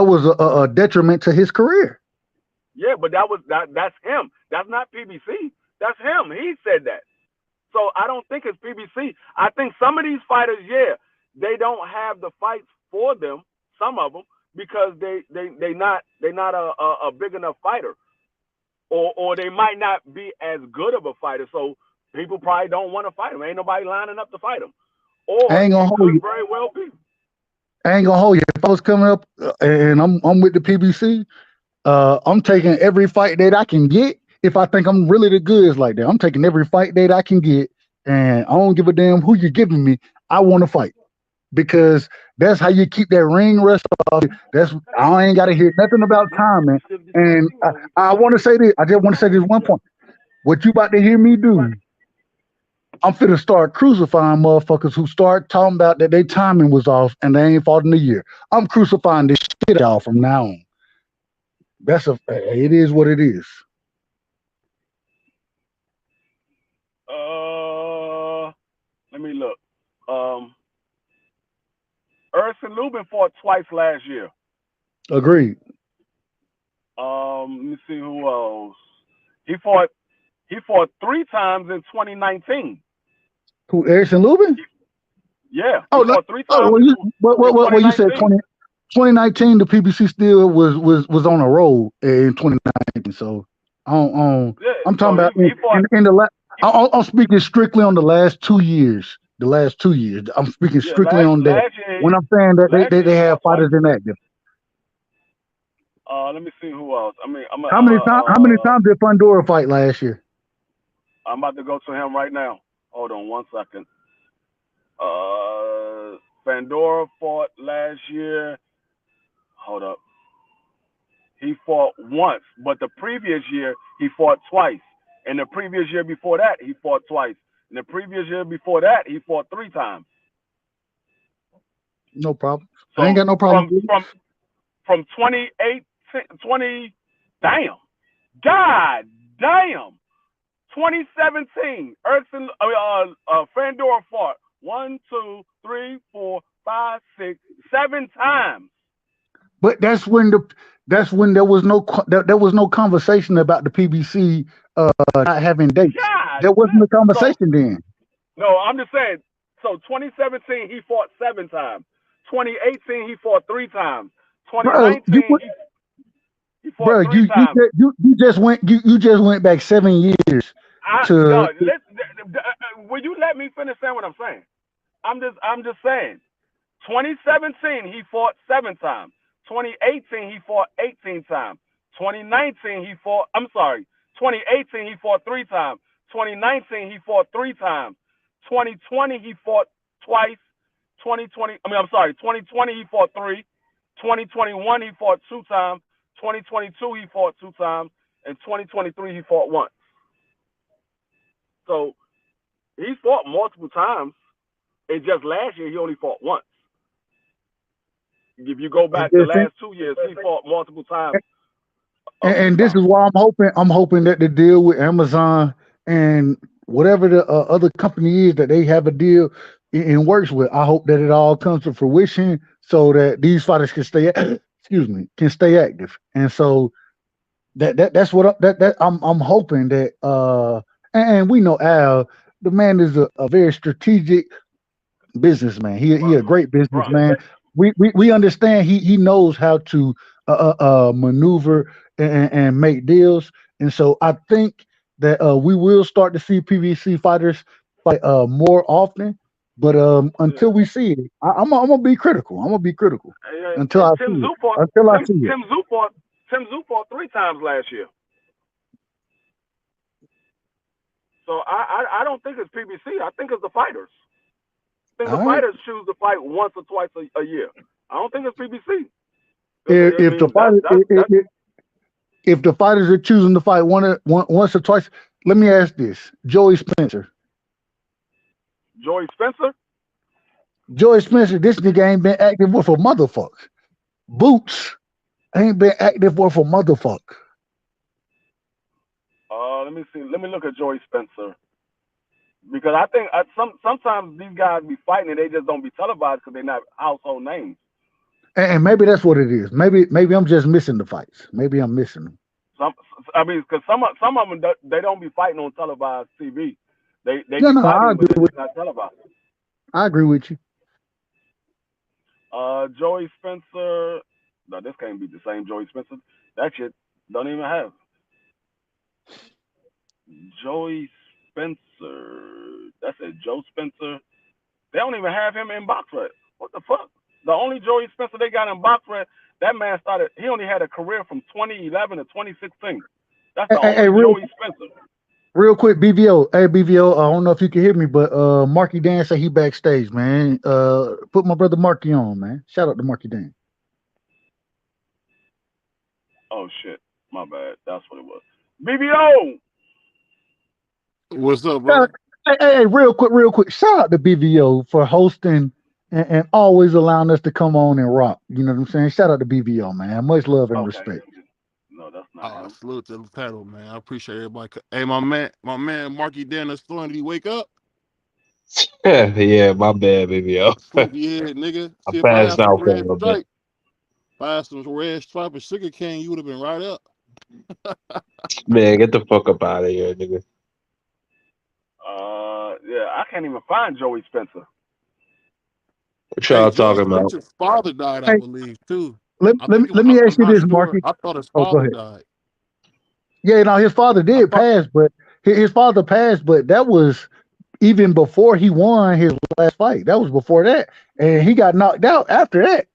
was a detriment to his career. Yeah, but that's him. That's not PBC. That's him. He said that. So I don't think it's PBC. I think some of these fighters, yeah, they don't have the fights for them. Some of them because they not a big enough fighter, or they might not be as good of a fighter. So people probably don't want to fight him. Ain't nobody lining up to fight him. Or I ain't gonna it hold could you. very well be. I ain't gonna hold you. If I was coming up and I'm with the PBC, I'm taking every fight that I can get. If I think I'm really the goods like that, I'm taking every fight that I can get, and I don't give a damn who you're giving me. I want to fight because that's how you keep that ring rust off. That's I ain't got to hear nothing about timing. And I want to say this. I just want to say this one point. What you about to hear me do? I'm finna start crucifying motherfuckers who start talking about that their timing was off and they ain't fought in a year. I'm crucifying this shit out y'all from now on. It is what it is. Let me look. Erson Lubin fought twice last year. Agreed. Let me see who else. He fought 3 times in 2019. Who, Erickson Lubin? Yeah. Oh, He fought 3 times in you said 2019, the PBC still was on a roll in 2019. So Yeah, I'm so talking about he fought, in the last. I'm speaking strictly on the last 2 years. The last 2 years. I'm speaking strictly on that. last year, When I'm saying that last year they he have fought fighters inactive. let me see who else. I mean, How many times did Fundora fight last year? I'm about to go to him right now. Hold on 1 second. Pandora fought last year. Hold up. He fought once, but the previous year he fought twice. And the previous year before that, he fought twice. And the previous year before that, he fought 3 times. No problem. So I ain't got no problem. From 2018, God damn, 2017, Erson, Fandora fought 1, 2, 3, 4, 5, 6, 7 times. But that's when there was no conversation about the PBC not having dates. God, There wasn't a conversation then. No, I'm just saying. So 2017 he fought 7 times. 2018 he fought 3 times. 2019 he fought 3 times. You just went back 7 years to. Will you let me finish saying what I'm saying? I'm just saying. 2017 he fought 7 times. 2018 he fought 18 times. 2019 he fought. 2018 he fought 3 times. 2019 he fought 3 times. 2020 he fought twice. 2020 he fought 3. 2021 he fought 2 times. 2022 he fought 2 times. And 2023 he fought once. So he fought multiple times. It's just last year he only fought once. If you go back the last 2 years, he fought multiple times. And this is why I'm hoping that the deal with Amazon and whatever the other company is that they have a deal in works with, I hope that it all comes to fruition so that these fighters can stay active. And so that's what I'm hoping that and we know Al, the man is a very strategic businessman. He a great businessman. We understand he knows how to maneuver and make deals, and so I think that we will start to see PVC fighters fight more often. But Yeah. until we see it, I'm gonna be critical. I'm gonna be critical until And I Tim see it. Zoo fought Until I see it. Tim Zoo fought 3 times last year. So I don't think it's PBC. I think it's the fighters. I think All the right. fighters choose to fight once or twice a year. I don't think it's PBC. If the fighter if the fighters are choosing to fight once or twice, let me ask this: Joey Spencer. Joey Spencer. Joey Spencer, this nigga ain't been active with a motherfucker. Boots ain't been active with a motherfucker. Let me see. Let me look at Joey Spencer because I think sometimes these guys be fighting and they just don't be televised because they're not household names. And maybe that's what it is. Maybe I'm just missing the fights. Maybe I'm missing them. Because some of them they don't be fighting on televised TV. They No, be I fighting, agree but it's with just not televised. I agree with you. Joey Spencer. No, this can't be the same Joey Spencer. That shit don't even have Joey Spencer. That's it, Joe Spencer. They don't even have him in box red. What the fuck? The only Joey Spencer they got in box red, that man started. He only had a career from 2011 to 2016. That's the Hey, only Joey Spencer. real quick, BVO. Hey, BVO. I don't know if you can hear me, but Marky Dan say he backstage, man. Put my brother Marky on, man. Shout out to Marky Dan. Oh shit, my bad. That's what it was. BBO. What's up, brother? Hey, real quick. Shout out to BVO for hosting and always allowing us to come on and rock. You know what I'm saying? Shout out to BVO, man. Much love and respect. No, that's not him. Salute to the panel, man. I appreciate everybody. Hey, my man, Marky Dennis, did he wake up? Yeah, my bad, baby. Yo. Sleepy head, nigga. I See, if I had passed some out for a red little bit. stripe, if I had some red stripe and sugar cane, you would have been right up. Man, get the fuck up out of here, nigga. Yeah, I can't even find Joey Spencer. What y'all talking about? Spencer's father died, I believe, too. Let me ask you this, Marky. I thought his go father ahead. died. Yeah, no, his father did pass, but his father passed, but that was even before he won his last fight. That was before that, and he got knocked out after that.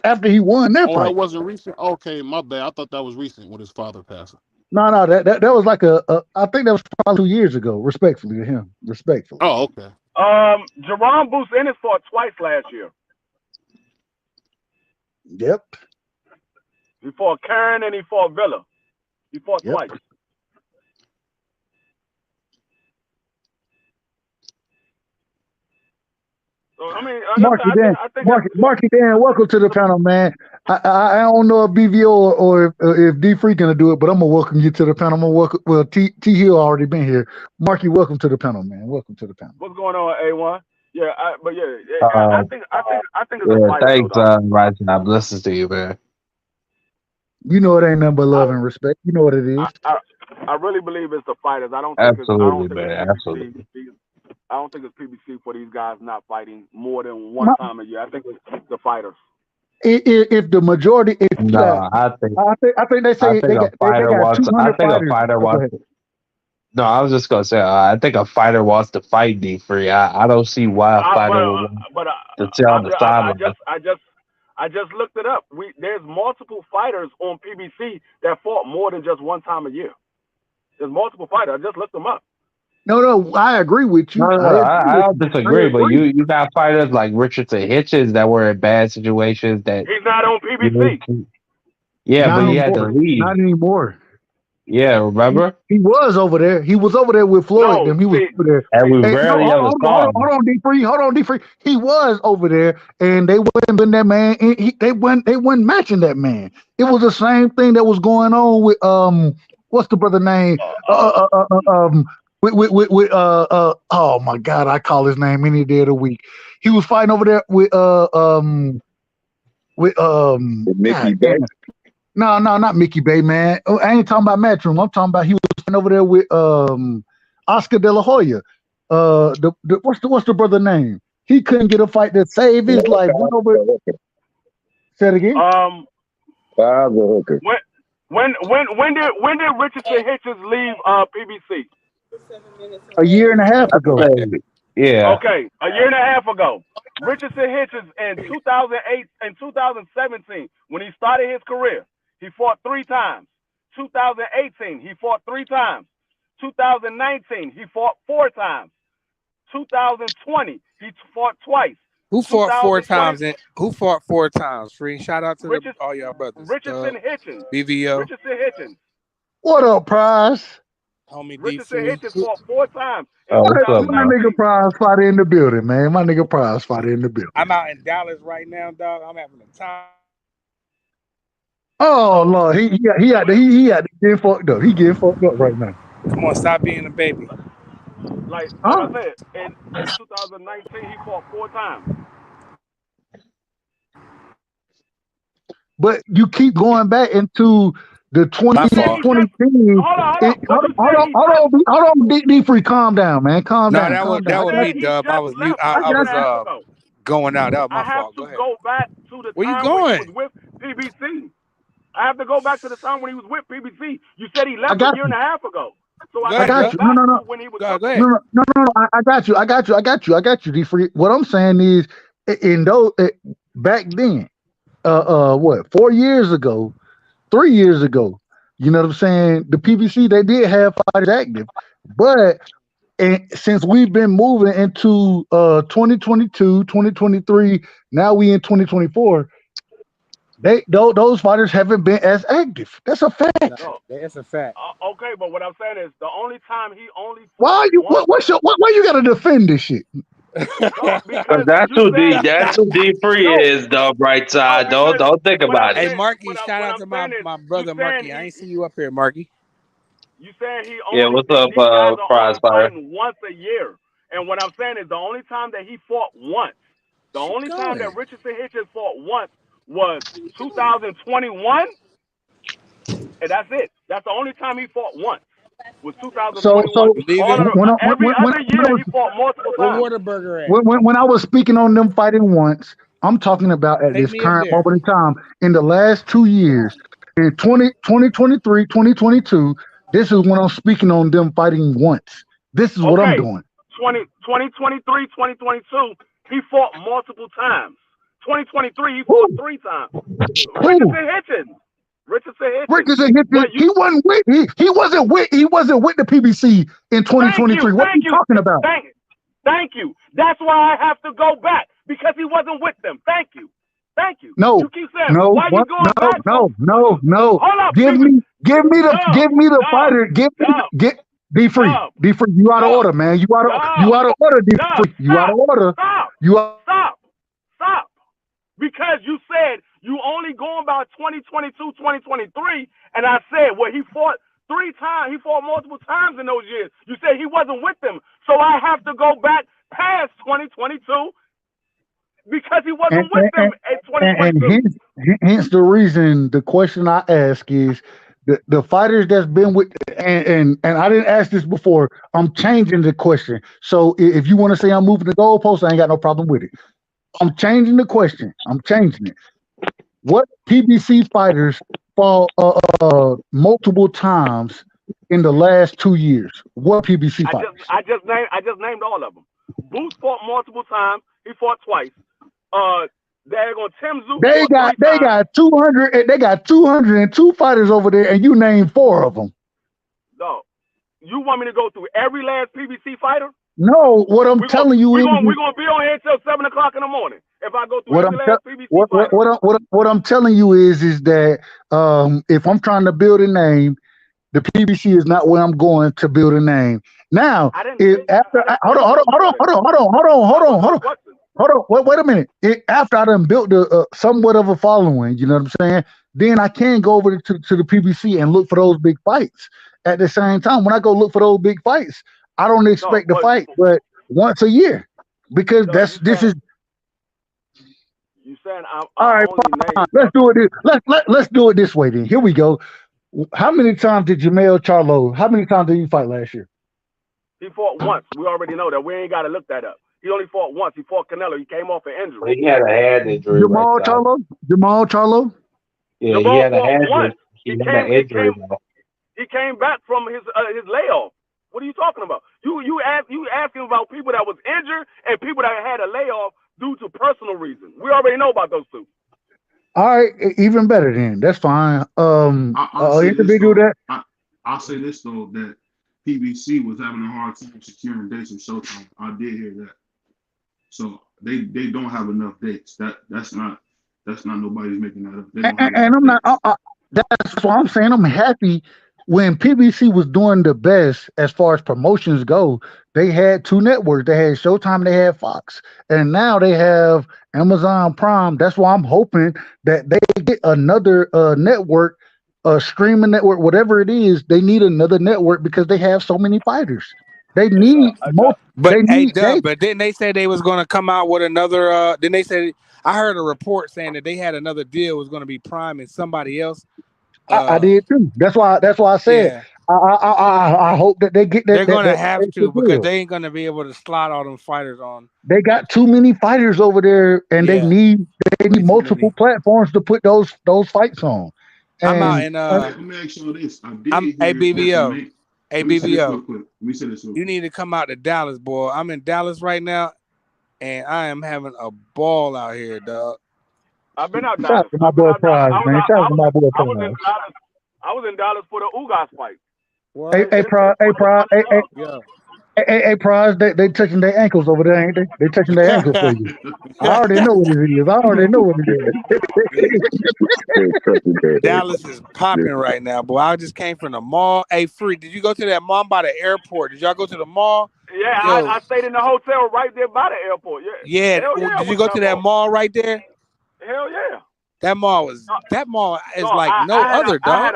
After he won that fight. That wasn't recent. Okay, my bad. I thought that was recent with his father passing. No, that was like I think that was probably 2 years ago. Respectfully to him, respectfully. Oh, okay. Jerome Bruce Ennis fought twice last year. Yep. He fought Karen and he fought Villa. He fought twice. So, I mean, Marky Dan, welcome to the panel, man. I don't know if BVO or if D Free gonna do it, but I'm gonna welcome you to the panel. I'm gonna welcome. Well, T Hill already been here. Marky, welcome to the panel, man. Welcome to the panel. What's going on, A1? Yeah, I think it's a fight. Thanks, Rajah. Blessings to you, man. You know it ain't nothing but love and respect. You know what it is. I really believe it's the fighters. I don't think Absolutely. I don't think it's PBC for these guys not fighting more than one time a year. I think it's the fighters. If the majority, I think they say they got 200 fighters. No, I was just gonna say I think a fighter wants to fight D Free. I don't see why a fighter would want to stay on the sideline. I just looked it up. There's multiple fighters on PBC that fought more than just one time a year. There's multiple fighters. I just looked them up. No, I agree with you. I don't disagree, but you got fighters like Richardson Hitchens that were in bad situations that he's not on PBC. Yeah, but he had to leave. Not anymore. Yeah, remember? He was over there. He was over there with Floyd. And he was over there. And we rarely ever saw him. Hold on, D Free. He was over there, and they wasn't doing that man. They wasn't matching that man. It was the same thing that was going on with what's the brother name? Oh my God, I call his name any day of the week. He was fighting over there with Mickey Bay. No, not Mickey Bay, man. I ain't talking about Matchroom. I'm talking about he was fighting over there with Oscar De La Hoya. What's the brother name? He couldn't get a fight to save his life. Say it again. Hooker. When did Richardson Hitchens leave PBC? A year and a half I ago. say, yeah. Okay, a year and a half ago. Richardson Hitchens in 2008 and 2017, when he started his career, he fought 3 times. 2018, he fought 3 times. 2019, he fought 4 times. 2020, he fought twice. Who fought 4 2020, times? And who fought 4 times? Free shout out to all y'all brothers. Richardson Hitchens. BVO. Richardson Hitchens. What up, Prize? Homie D Richardson Free. Hitchens fought 4 times in Oh, what's up, 2019. My bro? nigga Prize fighter in the building, man. My nigga Prize fighter in the building. I'm out in Dallas right now, dog. I'm having a time. Oh Lord, he had to get fucked up. He getting fucked up right now. Come on, stop being a baby. Like I said, in 2019, he fought 4 times. But you keep going back into the 2020 team. Hold on, D Free, calm down, man. Calm down. That was me, Dub. I was mute. I was going out. That was my fault. Go ahead. Go back to the Where you time going? when he was with PBC. I have to go back to the time when he was with PBC. You said he left a year and a half ago. So I got you. No. When he was go ahead. No. I got you, D Free. What I'm saying is, in those back then, 4 years ago, 3 years ago, you know what I'm saying? The PBC, they did have fighters active, but since we've been moving into 2022, 2023, now we in 2024. Those fighters haven't been as active. That's a fact. No, that's a fact. Okay, but what I'm saying is the only time he only. Why you? Why you gotta defend this shit? Because that's who D Free is, though. Right side. Don't think about it. Hey, Marky, shout out to my brother Marky. I ain't seen you up here, Marky. You saying he only what's up, Prize Fire? Once a year, and what I'm saying is the only time that he fought once, the only time that Richardson Hitchens fought once was 2021, and that's it. That's the only time he fought once. Was 2021. Every other year he fought multiple times. Whataburger at? When I was speaking on them fighting once, I'm talking about at this current moment in time. In the last 2 years, in 2023, 2022, this is when I'm speaking on them fighting once. This is what I'm doing. 2023, 2022, he fought multiple times. 2023, he fought 3 times. Richardson Hitchens. He wasn't with. He wasn't with the PBC in 2023. What are you talking about? Thank you. That's why I have to go back, because he wasn't with them. Thank you. No. You keep saying, why you going back? No. Hold up. Give me the fighter. Get D Free. You out of order, man. You out of order, D Free. You out of order. Stop. Because you said you only going by 2022, 2023, and I said, well, he fought 3 times. He fought multiple times in those years. You said he wasn't with them. So I have to go back past 2022 because he wasn't with them in 2022. And hence the reason the question I ask is the fighters that's been with, and I didn't ask this before, I'm changing the question. So if you want to say I'm moving the goalpost, I ain't got no problem with it. I'm changing the question. I'm changing it. What PBC fighters fought multiple times in the last 2 years? What PBC fighters? I just named all of them. Boots fought multiple times. He fought twice. They're going Tim Zoo. They got 200. They got 202 fighters over there, and you named 4 of them. No, you want me to go through every last PBC fighter? No, what I'm telling you is we're gonna be on here until 7 o'clock in the morning. If I go through every last PBC fighter. What I'm telling you is that if I'm trying to build a name, the PBC is not where I'm going to build a name. Now, wait a minute. After I done built somewhat of a following, you know what I'm saying? Then I can go over to the PBC and look for those big fights. At the same time, when I go look for those big fights, I don't expect to fight, but once a year, because this is. You saying all right? Fine. Let's do it. Let's do it this way. Then here we go. How many times did Jamel Charlo? How many times did he fight last year? He fought once. We already know that. We ain't got to look that up. He only fought once. He fought Canelo. He came off an injury. He had a hand injury. Jamal Charlo. Yeah, he had a hand injury. He came back from his layoff. What are you talking about? You asking about people that was injured and people that had a layoff due to personal reasons. We already know about those two. All right, even better then. That's fine. I'll say this Individual though. that I'll say this though, that PBC was having a hard time securing dates with Showtime. I did hear that. So they don't have enough dates. That's not nobody's making that up. They don't have and enough I'm not. dates. That's what I'm saying. I'm happy when PBC was doing the best as far as promotions go. They had two networks. They had Showtime. They had Fox, and now they have Amazon Prime. That's why I'm hoping that they get another network, a streaming network, whatever it is. They need another network because they have so many fighters. They need most. But They hey, need Dub, they. but didn't they say they was going to come out with another? Then they said I heard a report saying that they had another deal was going to be Prime and somebody else. I did too. That's why I said Yeah, I hope that they get they're that going to that have extra to because deal. they ain't going to be able to slot all them fighters on. They got too many fighters over there, and they Yeah, need way too multiple many. platforms to put those fights on. I'm out And in Let me ask you this. I did I'm hear that the ABVO. main. Let me say this real ABVO. quick. Let me say this real You quick. need to come out to Dallas, boy. I'm in Dallas right now, and I am having a ball out here, dog. I've been out shout out Dallas. to my boy Prize, man. Shout out to my boy I was in Prize. Dallas. I was in Dallas for the Ugas fight. Hey, What? hey, Prize, hey, Prize, hey, hey, Yeah. hey, Prize. They touching their ankles over there, ain't they? They touching their ankles for you. I already know what it is. I already know what it is. Dallas is popping right now, boy. I just came from the mall. Hey, Free, did you go to that mall by the airport? Did y'all go to the mall? Yeah, Yo, I stayed in the hotel right there by the airport. Yeah, yeah. hell Well, yeah, I did you went to go to that that mall. mall right there? Hell yeah. That mall No, is like no other, dog.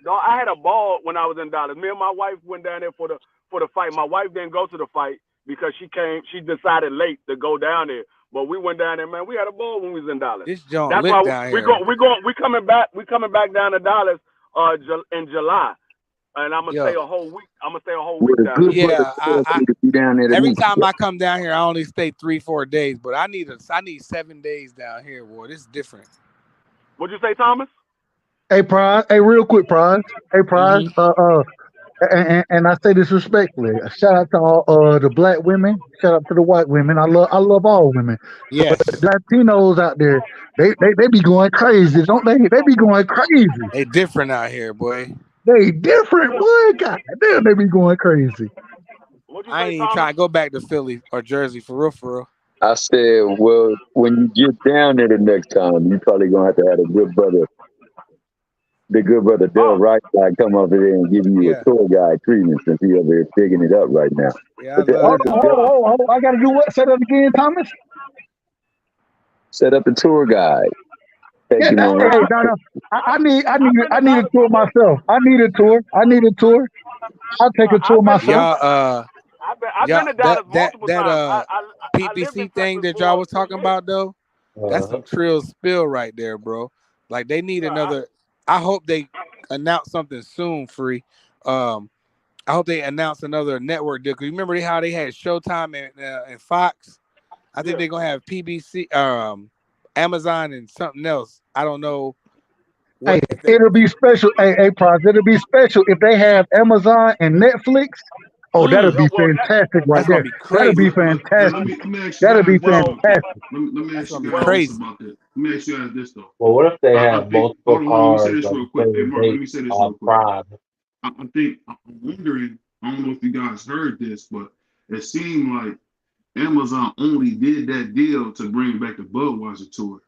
I had a ball when I was in Dallas. Me and my wife went down there for the fight. My wife didn't go to the fight because she decided late to go down there. But we went down there, man. We had a ball when we was in Dallas. This joint That's lit why down we here. coming back down to Dallas in July. And I'm gonna stay Yo, a whole week. I'm gonna stay a whole With week a down good there. brother yeah. tells me to be down there to Every meet time you. I come down here, I only stay 3-4 days, but I need 7 days down here, boy. This is different. What'd you say, Thomas? Hey, Prize. Hey, real quick, Prize. Hey, Prize. Mm-hmm. And I say this respectfully. Shout out to all the black women. Shout out to the white women. I love all women. Yes, Latinos out there, they be going crazy, don't they? They be going crazy. they different out here, boy. They different, boy. God damn, they be going crazy. What'd you I say, ain't even Thomas? trying to go back to Philly or Jersey for real, for real. I said, well, when you get down there the next time, you probably gonna have to have the good brother Del Oh, Right guy come over there and give you a Yeah, tour guide treatment since he over there picking it up right now. yeah, I But the love Hold Uncle on, that. hold Del on, hold on, hold on. I gotta do what? Say that again, Thomas. set up the tour guide, take Yeah, him oh on. yeah. hey, no. I've been I to need a Dallas tour before. myself. I need a tour. I need a tour. I'll take a tour I've been myself. I've been to Dallas multiple That times. I lived in PPC thing Texas that y'all for was 3 talking years. about though, that's some trill spill right there, bro. Like they need Yeah, another. I hope they announce something soon, Free. Um, I hope they announce another network deal. Cause you remember how they had Showtime and Fox. I think yeah. they're gonna have PBC, Amazon, and something else. I don't know Hey, what if they. it'll be special. Hey, Prize, it'll be special if they have Amazon and Netflix. Oh, that'll Mm, be Well, fantastic right that's gonna there. be That'll be crazy. But let fantastic. me ask you That'll guys be this though. fantastic. Let me That's ask gonna you be guys well, this crazy. about that. Let me ask you guys this though. Well, what if they I have think. multiple Hold on. Let me say cards this on real the quick. Hey, same Mark. Let date me say this on real quick. Prime? I think I'm wondering. I don't know if you guys heard this, but it seemed like Amazon only did that deal to bring back the Budweiser tour.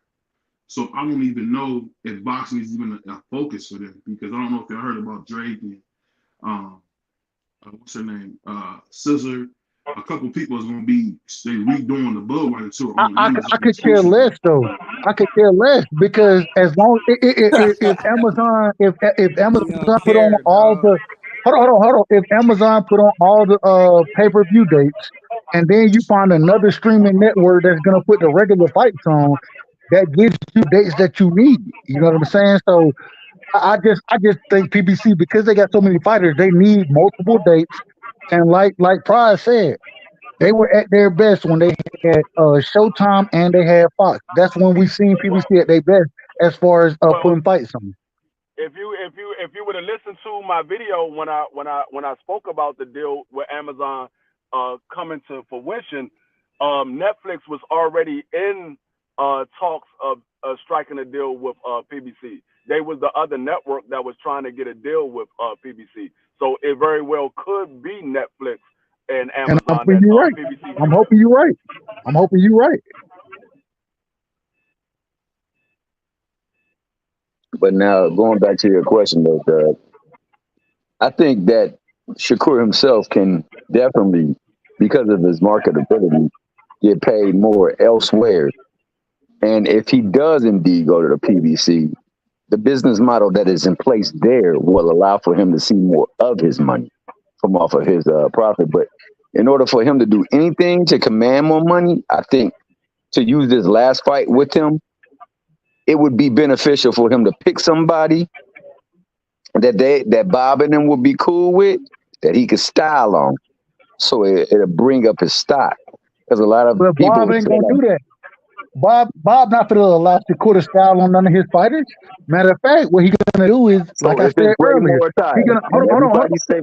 So I don't even know if boxing is even a focus for them because I don't know if you heard about Drake and um, what's her name, Scissor. A couple people is going to be they redoing the Budweiser tour on I Amazon could care exclusively. less though. I could care less because as long if Amazon if You Amazon don't put on care, all dog. the hold on if Amazon put on all the pay-per-view dates and then you find another streaming network that's gonna put the regular fights on, that gives you dates that you need. You know what I'm saying? So I just think PBC because they got so many fighters, they need multiple dates. And like Pride said, they were at their best when they had Showtime and they had Fox. That's when we seen PBC at their best as far as well, putting fights on. if you would have listened to my video when I spoke about the deal with Amazon coming to fruition, Netflix was already in talks of striking a deal with PBC. They was the other network that was trying to get a deal with PBC. So it very well could be Netflix and And I'm Amazon hoping that you're right. PBC. I'm hoping you're right. I'm hoping you're right. But now going back to your question though, Doug, I think that Shakur himself can definitely, because of his marketability, get paid more elsewhere. And if he does indeed go to the PBC, the business model that is in place there will allow for him to see more of his money from off of his profit. But in order for him to do anything to command more money, I think to use this last fight with him, it would be beneficial for him to pick somebody that Bob and them would be cool with, that he could style on, so it'll bring up his stock. Because a lot of But people Bob would ain't say gonna like, do that. Bob not gonna allow Shakur to style on none of his fighters. Matter of fact, what he gonna do is, like so I if it's said Bray earlier, Moore he gonna and hold on. everybody say,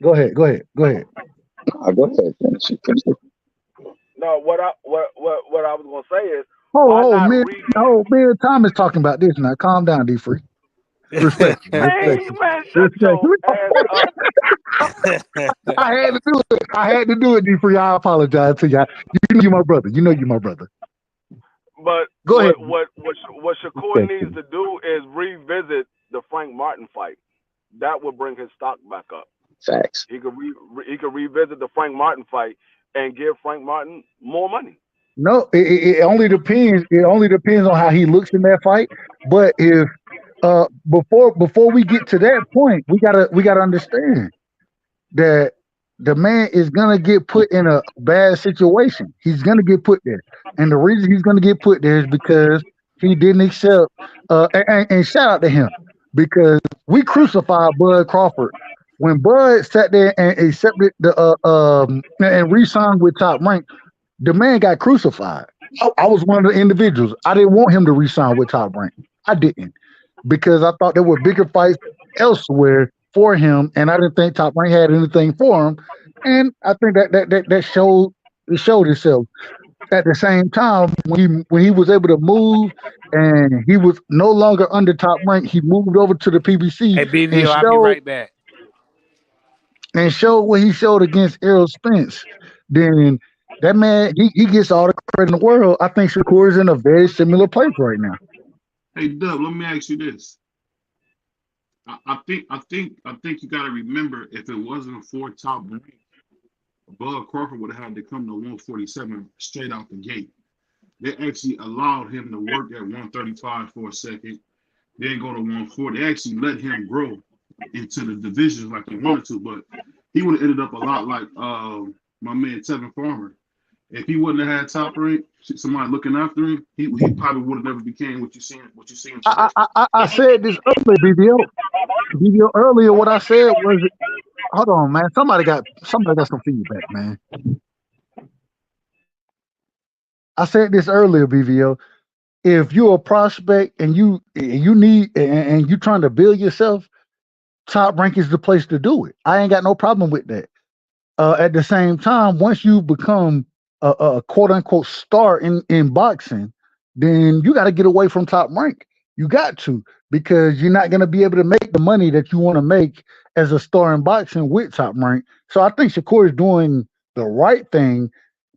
Go ahead. go ahead, finish it. No, what I was gonna say is why Oh, not man. Oh, man. Thomas talking about this now. Calm down, D Free. Respect him. Respect him. man, shut Respect your him. ass up. I had to do it. I had to do it, D Free. I apologize to you. You know you're my brother. You know you're my brother. But Go ahead. what Shakur Respect needs him. to do is revisit the Frank Martin fight. That would bring his stock back up. Facts. He could revisit the Frank Martin fight and give Frank Martin more money. No, it only depends. It only depends on how he looks in that fight. But if before we get to that point, we gotta understand that the man is gonna get put in a bad situation. He's gonna get put there, and the reason he's gonna get put there is because he didn't accept. And shout out to him, because we crucified Bud Crawford when Bud sat there and accepted the and re-signed with Top Rank. The man got crucified. I was one of the individuals. I didn't want him to re-sign with Top Rank. I didn't, because I thought there were bigger fights elsewhere for him, and I didn't think Top Rank had anything for him. And I think that showed itself. At the same time, when he was able to move and he was no longer under Top Rank, he moved over to the PBC Hey, and BVO, I'll be right back. showed what he showed against Errol Spence. Then that man, he gets all the credit in the world. I think Shakur is in a very similar place right now. Hey, Dub, let me ask you this. I think you got to remember, if it wasn't for Top Rank, Bud Crawford would have had to come to 147 straight out the gate. They actually allowed him to work at 135 for a second, then go to 140. They actually let him grow into the divisions like he wanted to, but he would have ended up a lot like my man Tevin Farmer. If he wouldn't have had Top Rank, somebody looking after him, he probably would have never became what you see him today. I said this earlier, BBO earlier. What I said was, hold on, man. Somebody got some feedback, man. I said this earlier, BVO. If you're a prospect and you need and you trying to build yourself, Top Rank is the place to do it. I ain't got no problem with that. At the same time, once you become a quote unquote star in boxing, then you got to get away from Top Rank. You got to, because you're not going to be able to make the money that you want to make as a star in boxing with Top Rank. So I think Shakur is doing the right thing.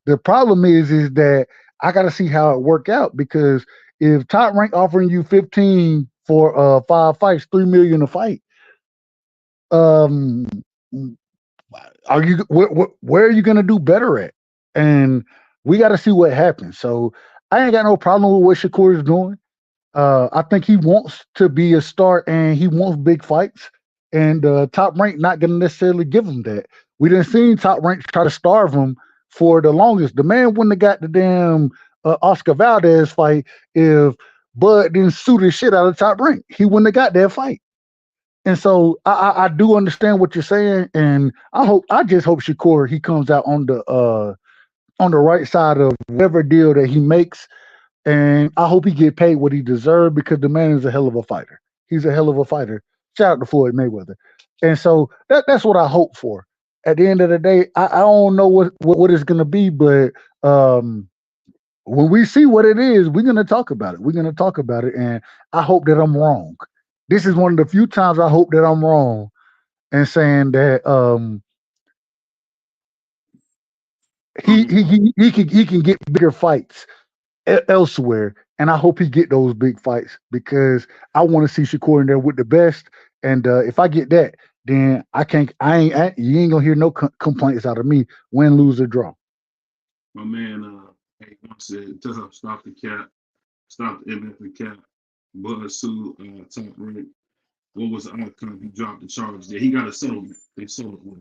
The problem is that I got to see how it work out, because if Top Rank offering you 15 for 5 fights, 3 million a fight, um, are you where are you going to do better at? And we got to see what happens. So I ain't got no problem with what Shakur is doing. I think he wants to be a star and he wants big fights, and Top Rank not going to necessarily give him that. We didn't see Top Rank try to starve him for the longest. The man wouldn't have got the damn Oscar Valdez fight if Bud didn't sue the shit out of Top Rank. He wouldn't have got that fight. And so I do understand what you're saying, and I just hope Shakur, he comes out on the right side of whatever deal that he makes, and I hope he get paid what he deserves, because the man is a hell of a fighter. He's a hell of a fighter. Shout out to Floyd Mayweather. And so that's what I hope for. At the end of the day, I don't know what it's gonna be, but when we see what it is, we're gonna talk about it. We're gonna talk about it, and I hope that I'm wrong. This is one of the few times I hope that I'm wrong and saying that he can get bigger fights elsewhere, and I hope he get those big fights because I want to see Shakur in there with the best. And if I get that, then you ain't gonna hear no complaints out of me, win, lose, or draw. My man, once said, stop the cap, stop the MF cap, Buzz Sue, top rank. What was the outcome? He dropped the charge there. He got a settlement. They settled with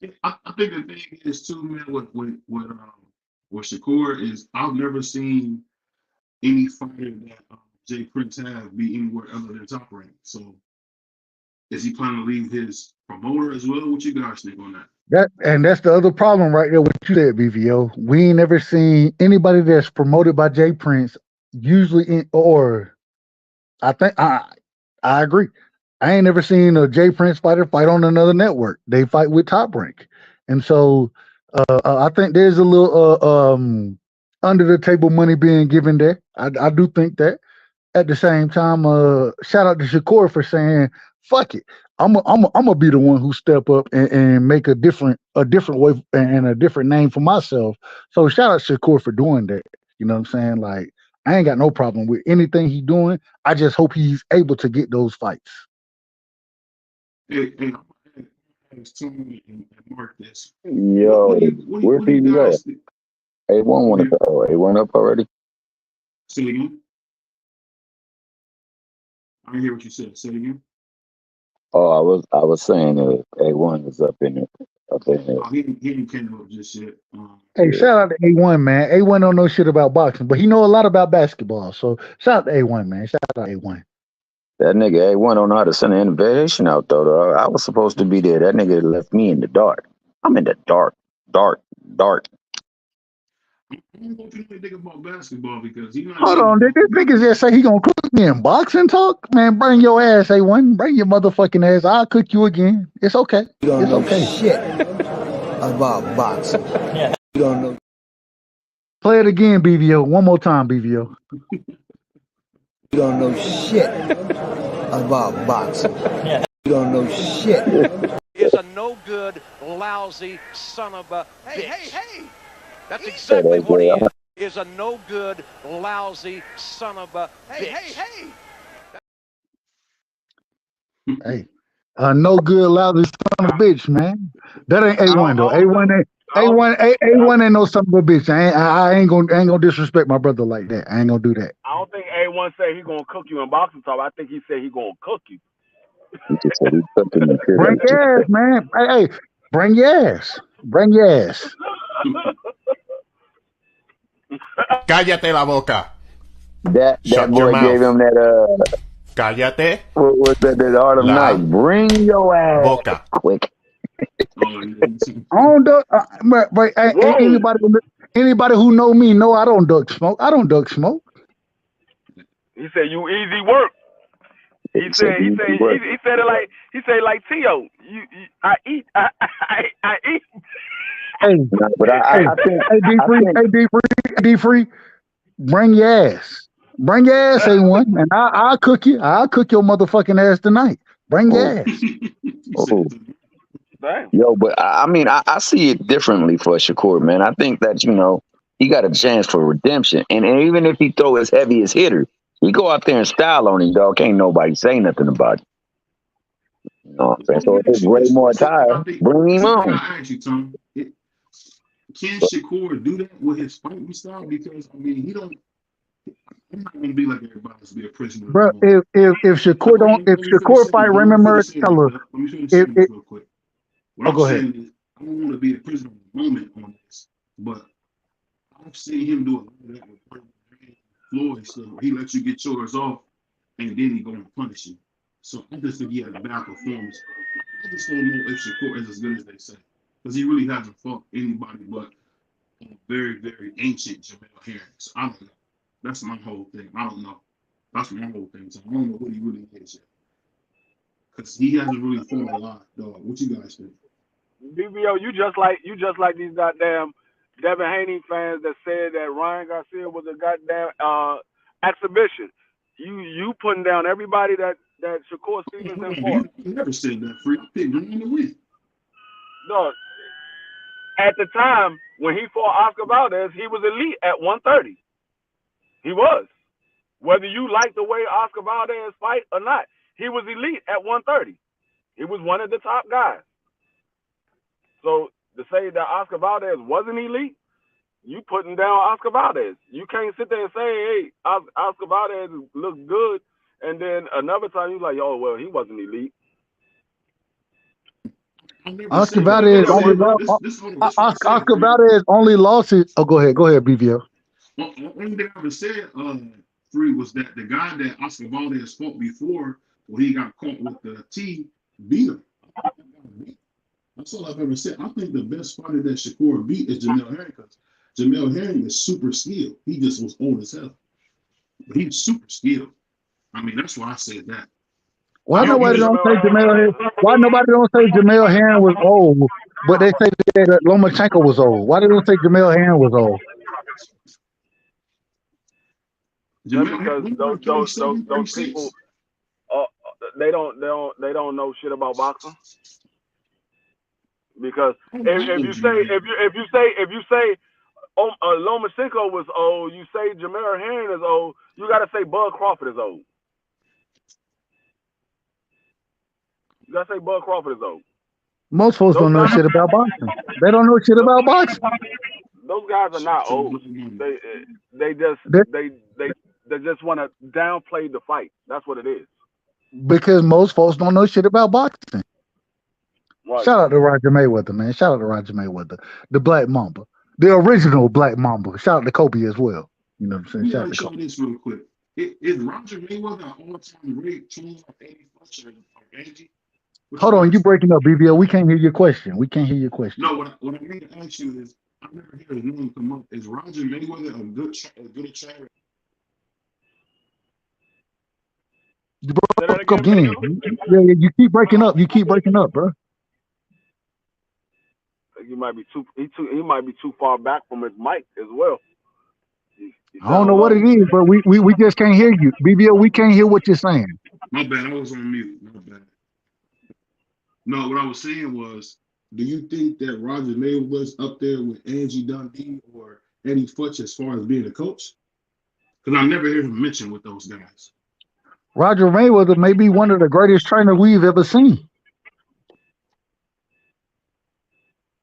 him. I think the thing is too, man, with Shakur is I've never seen any fighter that Jay Prince have be anywhere other than top rank. So is he planning to leave his promoter as well? What you guys think on that? That's the other problem right there. What you said, BVO. We ain't never seen anybody that's promoted by Jay Prince. I think I agree. I ain't never seen a Jay Prince fighter fight on another network. They fight with Top Rank, and so I think there's a little under the table money being given there. I do think that. At the same time, shout out to Shakur for saying, "Fuck it, I'm gonna be the one who step up and make a different way and a different name for myself." So shout out to Shakur for doing that. You know what I'm saying? Like I ain't got no problem with anything he's doing. I just hope he's able to get those fights. Hey, I'm gonna ask Tony and Mark this. Yo, where do you guys think? A1 want to go. A1 up already? Say it again. I didn't hear what you said. Say it again. Oh, I was saying A1 is up in there. Oh, he didn't came up just yet. Hey, shout out to A1, man. A1 don't know shit about boxing, but he know a lot about basketball. So shout out to A1, man. Shout out to A1. That nigga A1 don't know how to send an invitation out though. I was supposed to be there. That nigga left me in the dark. I'm in the dark. I don't know if you know anything about basketball because he's not. Hold on, this nigga just say he gonna cook me in boxing talk? Man, bring your ass, A1. Bring your motherfucking ass. I'll cook you again. It's okay. You don't it's know okay. shit about boxing. Yeah. You don't know. Play it again, BVO. One more time, BVO. You don't know shit about boxing. Yeah. You don't know shit. Is a no good, lousy son of a bitch. Hey. That's exactly what he is. Is a no good, lousy son of a bitch. Hey. No good, lousy son of a bitch, man. That ain't A1 though. A1 ain't no son of a bitch. I ain't gonna disrespect my brother like that. I ain't gonna do that. I don't think A1 said he gonna cook you in boxing talk. I think he said he gonna cook you. He just said he's cooking the kid. Bring your ass, man. Hey, bring your ass. Bring your ass. Cállate la boca. That boy gave him that Cállate. What was that art of night? Bring your ass boca. Quick. I don't duck. But anybody who know me know I don't duck smoke. I don't duck smoke. He said you easy work. He said it like Tio. I eat. Hey, but I think D-Free, bring your ass. Bring your ass, A1, and I'll cook you. I'll cook your motherfucking ass tonight. Bring your ass. Oh. Yo, but I mean, I see it differently for Shakur, man. I think that, he got a chance for redemption. And even if he throw his heaviest hitter, he go out there and style on him, dog. Can't nobody say nothing about it. You know what I'm saying? So if it's way more tire, bring him on. I ask you, Tom, can Shakur do that with his fighting style? Because I mean, I'm not gonna be like everybody else, be a prisoner. Bro, if Shakur fight Raymond Murray, let me finish this real quick. What I'm go saying ahead. is, I don't want to be a prisoner of the moment on this, but I've seen him do a lot of that with Floyd. So he lets you get yours off, and then he go and punish you. So I just think he had a bad performance. I just don't know if Shakur is as good as they say, because he really hasn't fought anybody but very, very ancient Jamel Herring. So I don't know. That's my whole thing. I don't know. That's my whole thing. So I don't know what he really is yet. Because he hasn't really fought a lot, dog. What you guys think? BBO, you just like these goddamn Devin Haney fans that said that Ryan Garcia was a goddamn exhibition. You putting down everybody that Shakur Stevenson fought. You never said that, Free. I picked Ryan to win. Dog, at the time when he fought Oscar Valdez, he was elite at 130. He was. Whether you like the way Oscar Valdez fight or not, he was elite at 130. He was one of the top guys. So to say that Oscar Valdez wasn't elite, you putting down Oscar Valdez. You can't sit there and say, hey, Oscar Valdez looks good, and then another time you're like, oh, well, he wasn't elite. Oscar Valdez only lost it. Oh, go ahead, BVL. Well, the only thing I ever said, Free, was that the guy that Oscar Valdez fought before, when he got caught with the T, beat him. That's all I've ever said. I think the best fighter that Shakur beat is Jamel Herring, because Jamel Herring is super skilled. He just was old as hell. But he's super skilled. I mean, that's why I said that. Why nobody don't say Jamel Herring? Why nobody don't say Jamel Herring was old, but they say that Lomachenko was old? Why they don't say Jamel Herring was old? Just because those people, they don't know shit about boxing. Because if you say Lomachenko was old, you say Jamel Herring is old, you got to say Bud Crawford is old. You got to say Bud Crawford is old. Most folks don't know shit about boxing. They don't know shit about boxing. Those guys are not old. They just want to downplay the fight. That's what it is. Because most folks don't know shit about boxing. Right. Shout out to Roger Mayweather, man. Shout out to Roger Mayweather, the Black Mamba, the original Black Mamba. Shout out to Kobe as well. You know what I'm saying? Shout out to Kobe. This real quick. Is Roger Mayweather an all-time great trainer of 80 or Angie? Hold on, you breaking up, BBL. We can't hear your question. No, what I mean to ask you is, I never hear his name come up. Is Roger Mayweather a good trainer? You broke up again. Yeah, you keep breaking up. Bro. He might be too far back from his mic as well. I don't know what it is, but we just can't hear you. BBL, we can't hear what you're saying. My bad, I was on mute. My bad. No, what I was saying was, do you think that Roger Mayweather was up there with Angie Dundee or Eddie Futch as far as being a coach? Because I never hear him mentioned with those guys. Roger Mayweather may be one of the greatest trainers we've ever seen.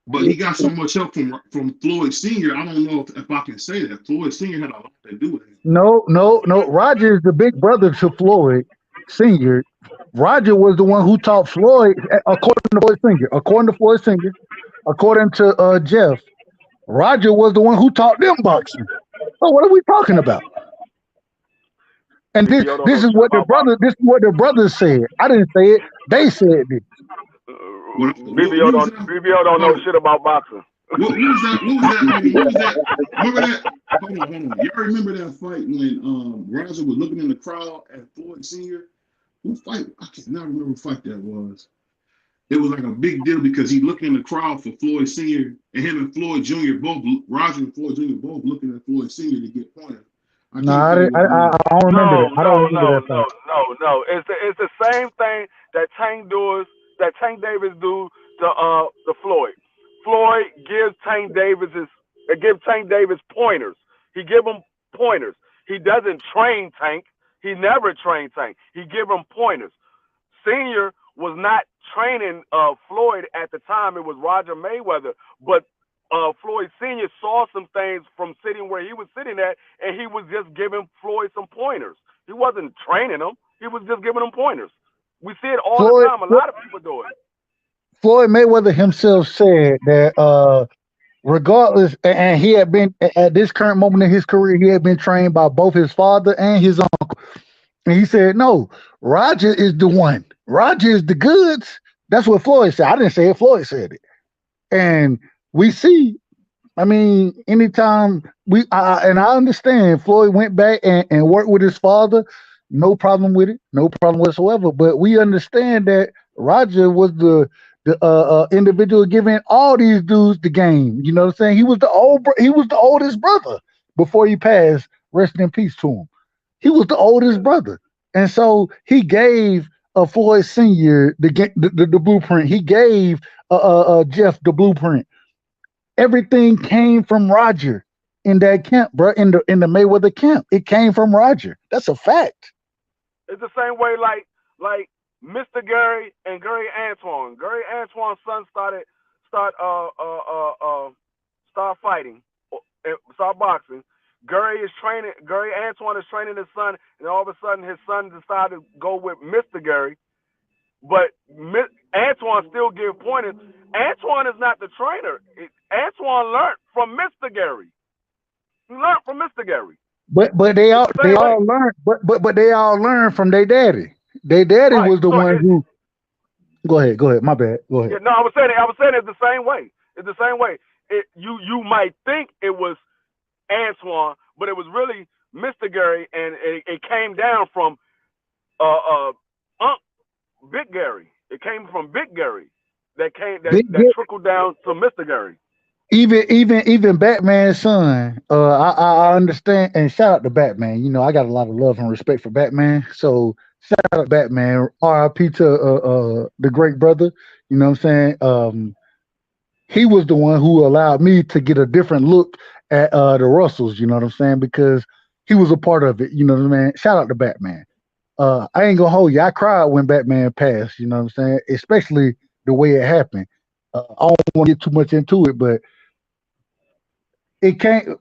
But he got so much help from Floyd Sr. I don't know if I can say that. Floyd Sr. had a lot to do with it. No. Roger is the big brother to Floyd Sr. Roger was the one who taught Floyd, according to Floyd Sr. According to Jeff, Roger was the one who taught them boxing. So what are we talking about? And this is what the brothers said. I didn't say it. They said this. BBO don't know shit about boxing. What was that? Remember that? Hold on. Y'all remember that fight when Roger was looking in the crowd at Floyd Sr.? Who fight? I cannot remember what fight that was. It was like a big deal because he looked in the crowd for Floyd Sr. and him and Floyd Jr. Roger and Floyd Jr. both looking at Floyd Sr. to get pointed. I don't remember that. I don't remember that fight. No. It's the same thing that Tank Davis do to Floyd. Floyd gives Tank Davis pointers. He give him pointers. He doesn't train Tank. He never trained Tank. He give him pointers. Senior was not training Floyd at the time. It was Roger Mayweather. But Floyd Senior saw some things from sitting where he was sitting at, and he was just giving Floyd some pointers. He wasn't training him. He was just giving him pointers. We see it all the time. A lot of people do it. Floyd Mayweather himself said that regardless, and he had been at this current moment in his career, he had been trained by both his father and his uncle. And he said, no, Roger is the one. Roger is the goods. That's what Floyd said. I didn't say it. Floyd said it. And we see, I mean, anytime and I understand Floyd went back and worked with his father, No problem with it. No problem whatsoever. But we understand that Roger was the individual giving all these dudes the game. You know what I'm saying? He was the oldest brother before he passed. Rest in peace to him. He was the oldest brother, and so he gave Floyd Senior the blueprint. He gave Jeff the blueprint. Everything came from Roger in that camp, bro. In the Mayweather camp, it came from Roger. That's a fact. It's the same way like Mr. Gary and Gary Antoine. Gary Antoine's son start fighting, start boxing. Gary Antoine is training his son, and all of a sudden his son decided to go with Mr. Gary. But Antoine still give pointers. Antoine is not the trainer. Antoine learned from Mr. Gary. He learned from Mr. Gary. But they all learned. But they all learned from their daddy. Their daddy was the one who. Go ahead. My bad. Go ahead. Yeah, no, I was saying it's the same way. It's the same way. You might think it was Antoine, but it was really Mr. Gary, and it came down from Big Gary. It came from Big Gary. That trickled down to Mr. Gary. Even Batman's son. I understand, and shout out to Batman. You know, I got a lot of love and respect for Batman. So shout out to Batman. R.I.P. to the great brother. You know what I'm saying? He was the one who allowed me to get a different look at the Russells. You know what I'm saying? Because he was a part of it. You know what I mean? Shout out to Batman. I ain't gonna hold you. I cried when Batman passed. You know what I'm saying? Especially the way it happened. I don't want to get too much into it, but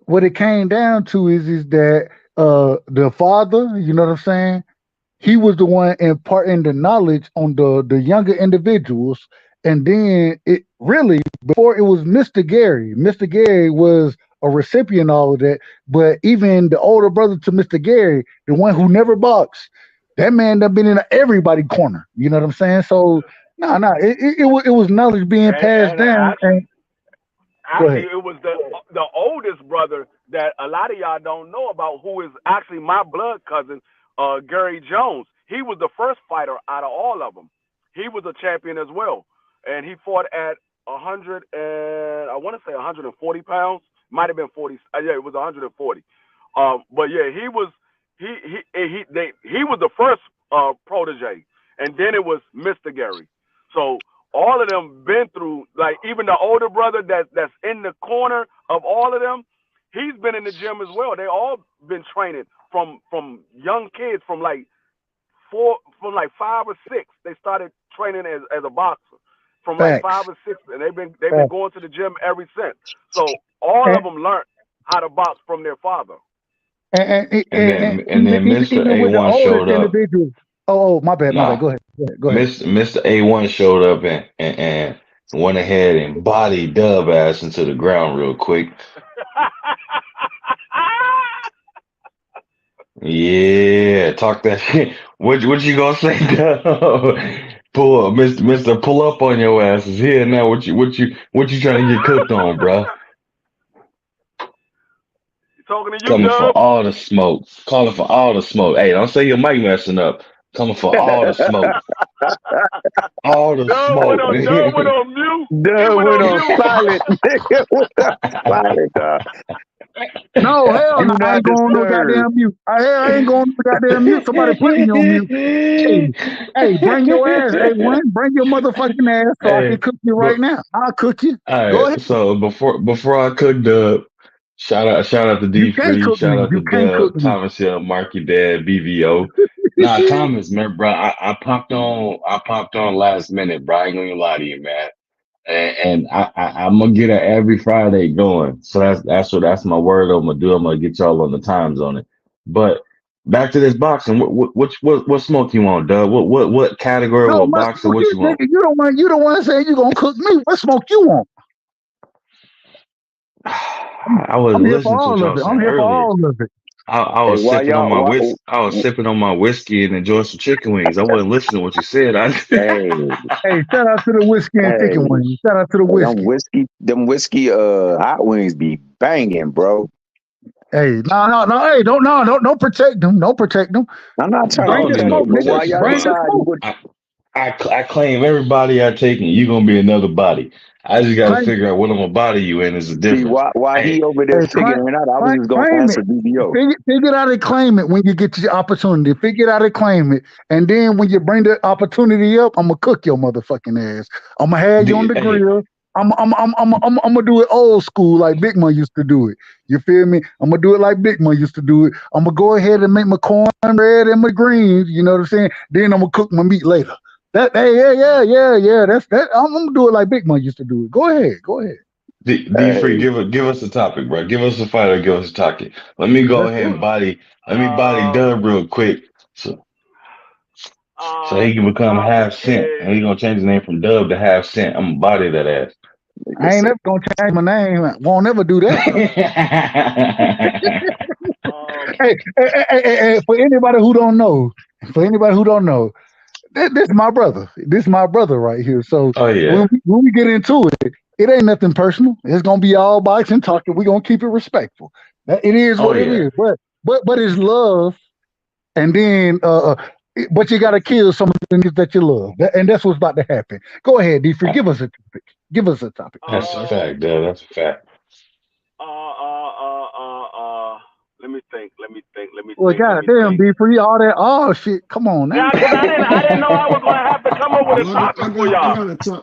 what it came down to is that the father, you know what I'm saying? He was the one imparting the knowledge on the younger individuals. And then it really, before it was Mr. Gary. Mr. Gary was a recipient of all of that. But even the older brother to Mr. Gary, the one who never boxed, that man done been in everybody's corner. You know what I'm saying? So it was knowledge being passed down. Actually, it was the oldest brother that a lot of y'all don't know about, who is actually my blood cousin, Gary Jones. He was the first fighter out of all of them. He was a champion as well, and he fought at 100 and I want to say 140 pounds. Might have been 40. Yeah, it was 140. But yeah, he was the first protege, and then it was Mr. Gary. So all of them been through, like even the older brother that's in the corner of all of them, he's been in the gym as well. They all been training from young kids from like 5 or 6. They started training as a boxer from like 5 or 6, and they've been going to the gym ever since. So all of them learned how to box from their father. And then Mr. A1 showed up. Oh, my bad. Go ahead. Mr. A1 showed up and went ahead and bodied Dub ass into the ground real quick. Yeah, talk that shit. What you gonna say, Dub? Pull up, Mr. Pull up on your asses here now. What you trying to get cooked on, bro? Talking to you, coming Dub. for all the smoke. Calling for all the smoke. Hey, don't say your mic messing up. Coming for all the smoke. All the smoke. Dub went on mute. Dub went on silent. Silent, No, hell no. I ain't going on no goddamn mute. I ain't going on no goddamn mute. Somebody put me on mute. Hey, bring your ass, A1. Bring your motherfucking ass so I can cook you right now. I'll cook you. All right, go ahead. So before I cook Dub, shout out to D Free, shout out to Dub, Thomas Hill, Marky Dad, BVO. Nah, Thomas, man, bro, I popped on last minute, bro. I ain't gonna lie to you, man. And I'm gonna get it every Friday going. So that's my word I'm gonna do. I'm gonna get y'all on the times on it. But back to this boxing. What smoke you want, Dub? What category? What boxing? What you want? You don't want to say you gonna cook me. What smoke you want? I was listening to y'all saying earlier. All of it. I was sipping on my whiskey. I was sipping on my whiskey and enjoying some chicken wings. I wasn't listening to what you said. Hey, shout out to the whiskey and chicken wings. Shout out to the whiskey. Them whiskey hot wings be banging, bro. Hey, no. Hey, don't protect them. Don't protect them. I'm not trying Bring to the need protect no smoke, him, but nigga. while protection, y'all Bring bro. the decide smoke. what I claim everybody I take, and you gonna be another body. I just got to Claim, figure out what I'm gonna body you in is the see difference. why Hey, he over there hey, figuring it out. I was just gonna claim answer it. BBO. Figure it out and claim it when you get your opportunity. Figure it out and claim it. And then when you bring the opportunity up, I'm gonna cook your motherfucking ass. I'm gonna have you on the hey, grill. I'm gonna do it old school like Big Man used to do it. You feel me? I'm gonna do it like Big Man used to do it. I'm gonna go ahead and make my cornbread and my greens. You know what I'm saying? Then I'm gonna cook my meat later. That hey yeah. That's that. I'm gonna do it like Big Man used to do it. Go ahead. D free, Hey, give us a topic, bro. Give us a fighter, give us a topic. Let me go Let's ahead do and it. body. Let me body Um, Dub real quick, so he can the become topic half cent, and is he's gonna change his name from Dub to half cent. I'm gonna body that ass. I ain't nigga never gonna change my name. Won't ever do that. um, For anybody who don't know, this is my brother. This is my brother right here. So Oh yeah, when we get into it, it ain't nothing personal. It's gonna be all boxing talking. We're gonna keep it respectful. It is oh what it yeah. is. But it's love, and then but you gotta kill some of the niggas that you love, and that's what's about to happen. Go ahead, D. Give us a topic. Give us a topic, please, That's a sir. fact, Dub. That's a fact. uh, uh, uh, uh, uh, let me think. Well, goddamn, D. All that shit. Come on Yeah, now. because I didn't know I was gonna have to come up with a Well, topic for y'all.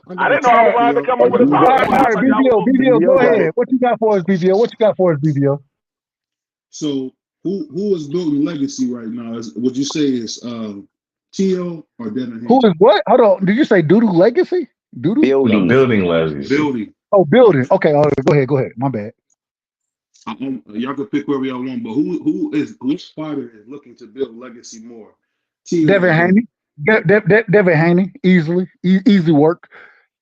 I I got a didn't know I was topic for gonna have to y'all. come up with a You All want topic right, to for all y'all. right, But y'all was BBO, gonna Go BBO got ahead. it. What you got for us, BBO? What you got for us, BBO? So who is building legacy right now? Would you say is Tio or Devin Who Haney? is what? Hold on. Did you say Doodoo Legacy? Doodoo? No, Building. building legacy. Building. Oh, building. Okay, all right, go ahead. My bad. Y'all can pick whoever y'all want, but which fighter is looking to build legacy more? Tio or Devin Devin? Haney. Devin Haney, easily, easy work.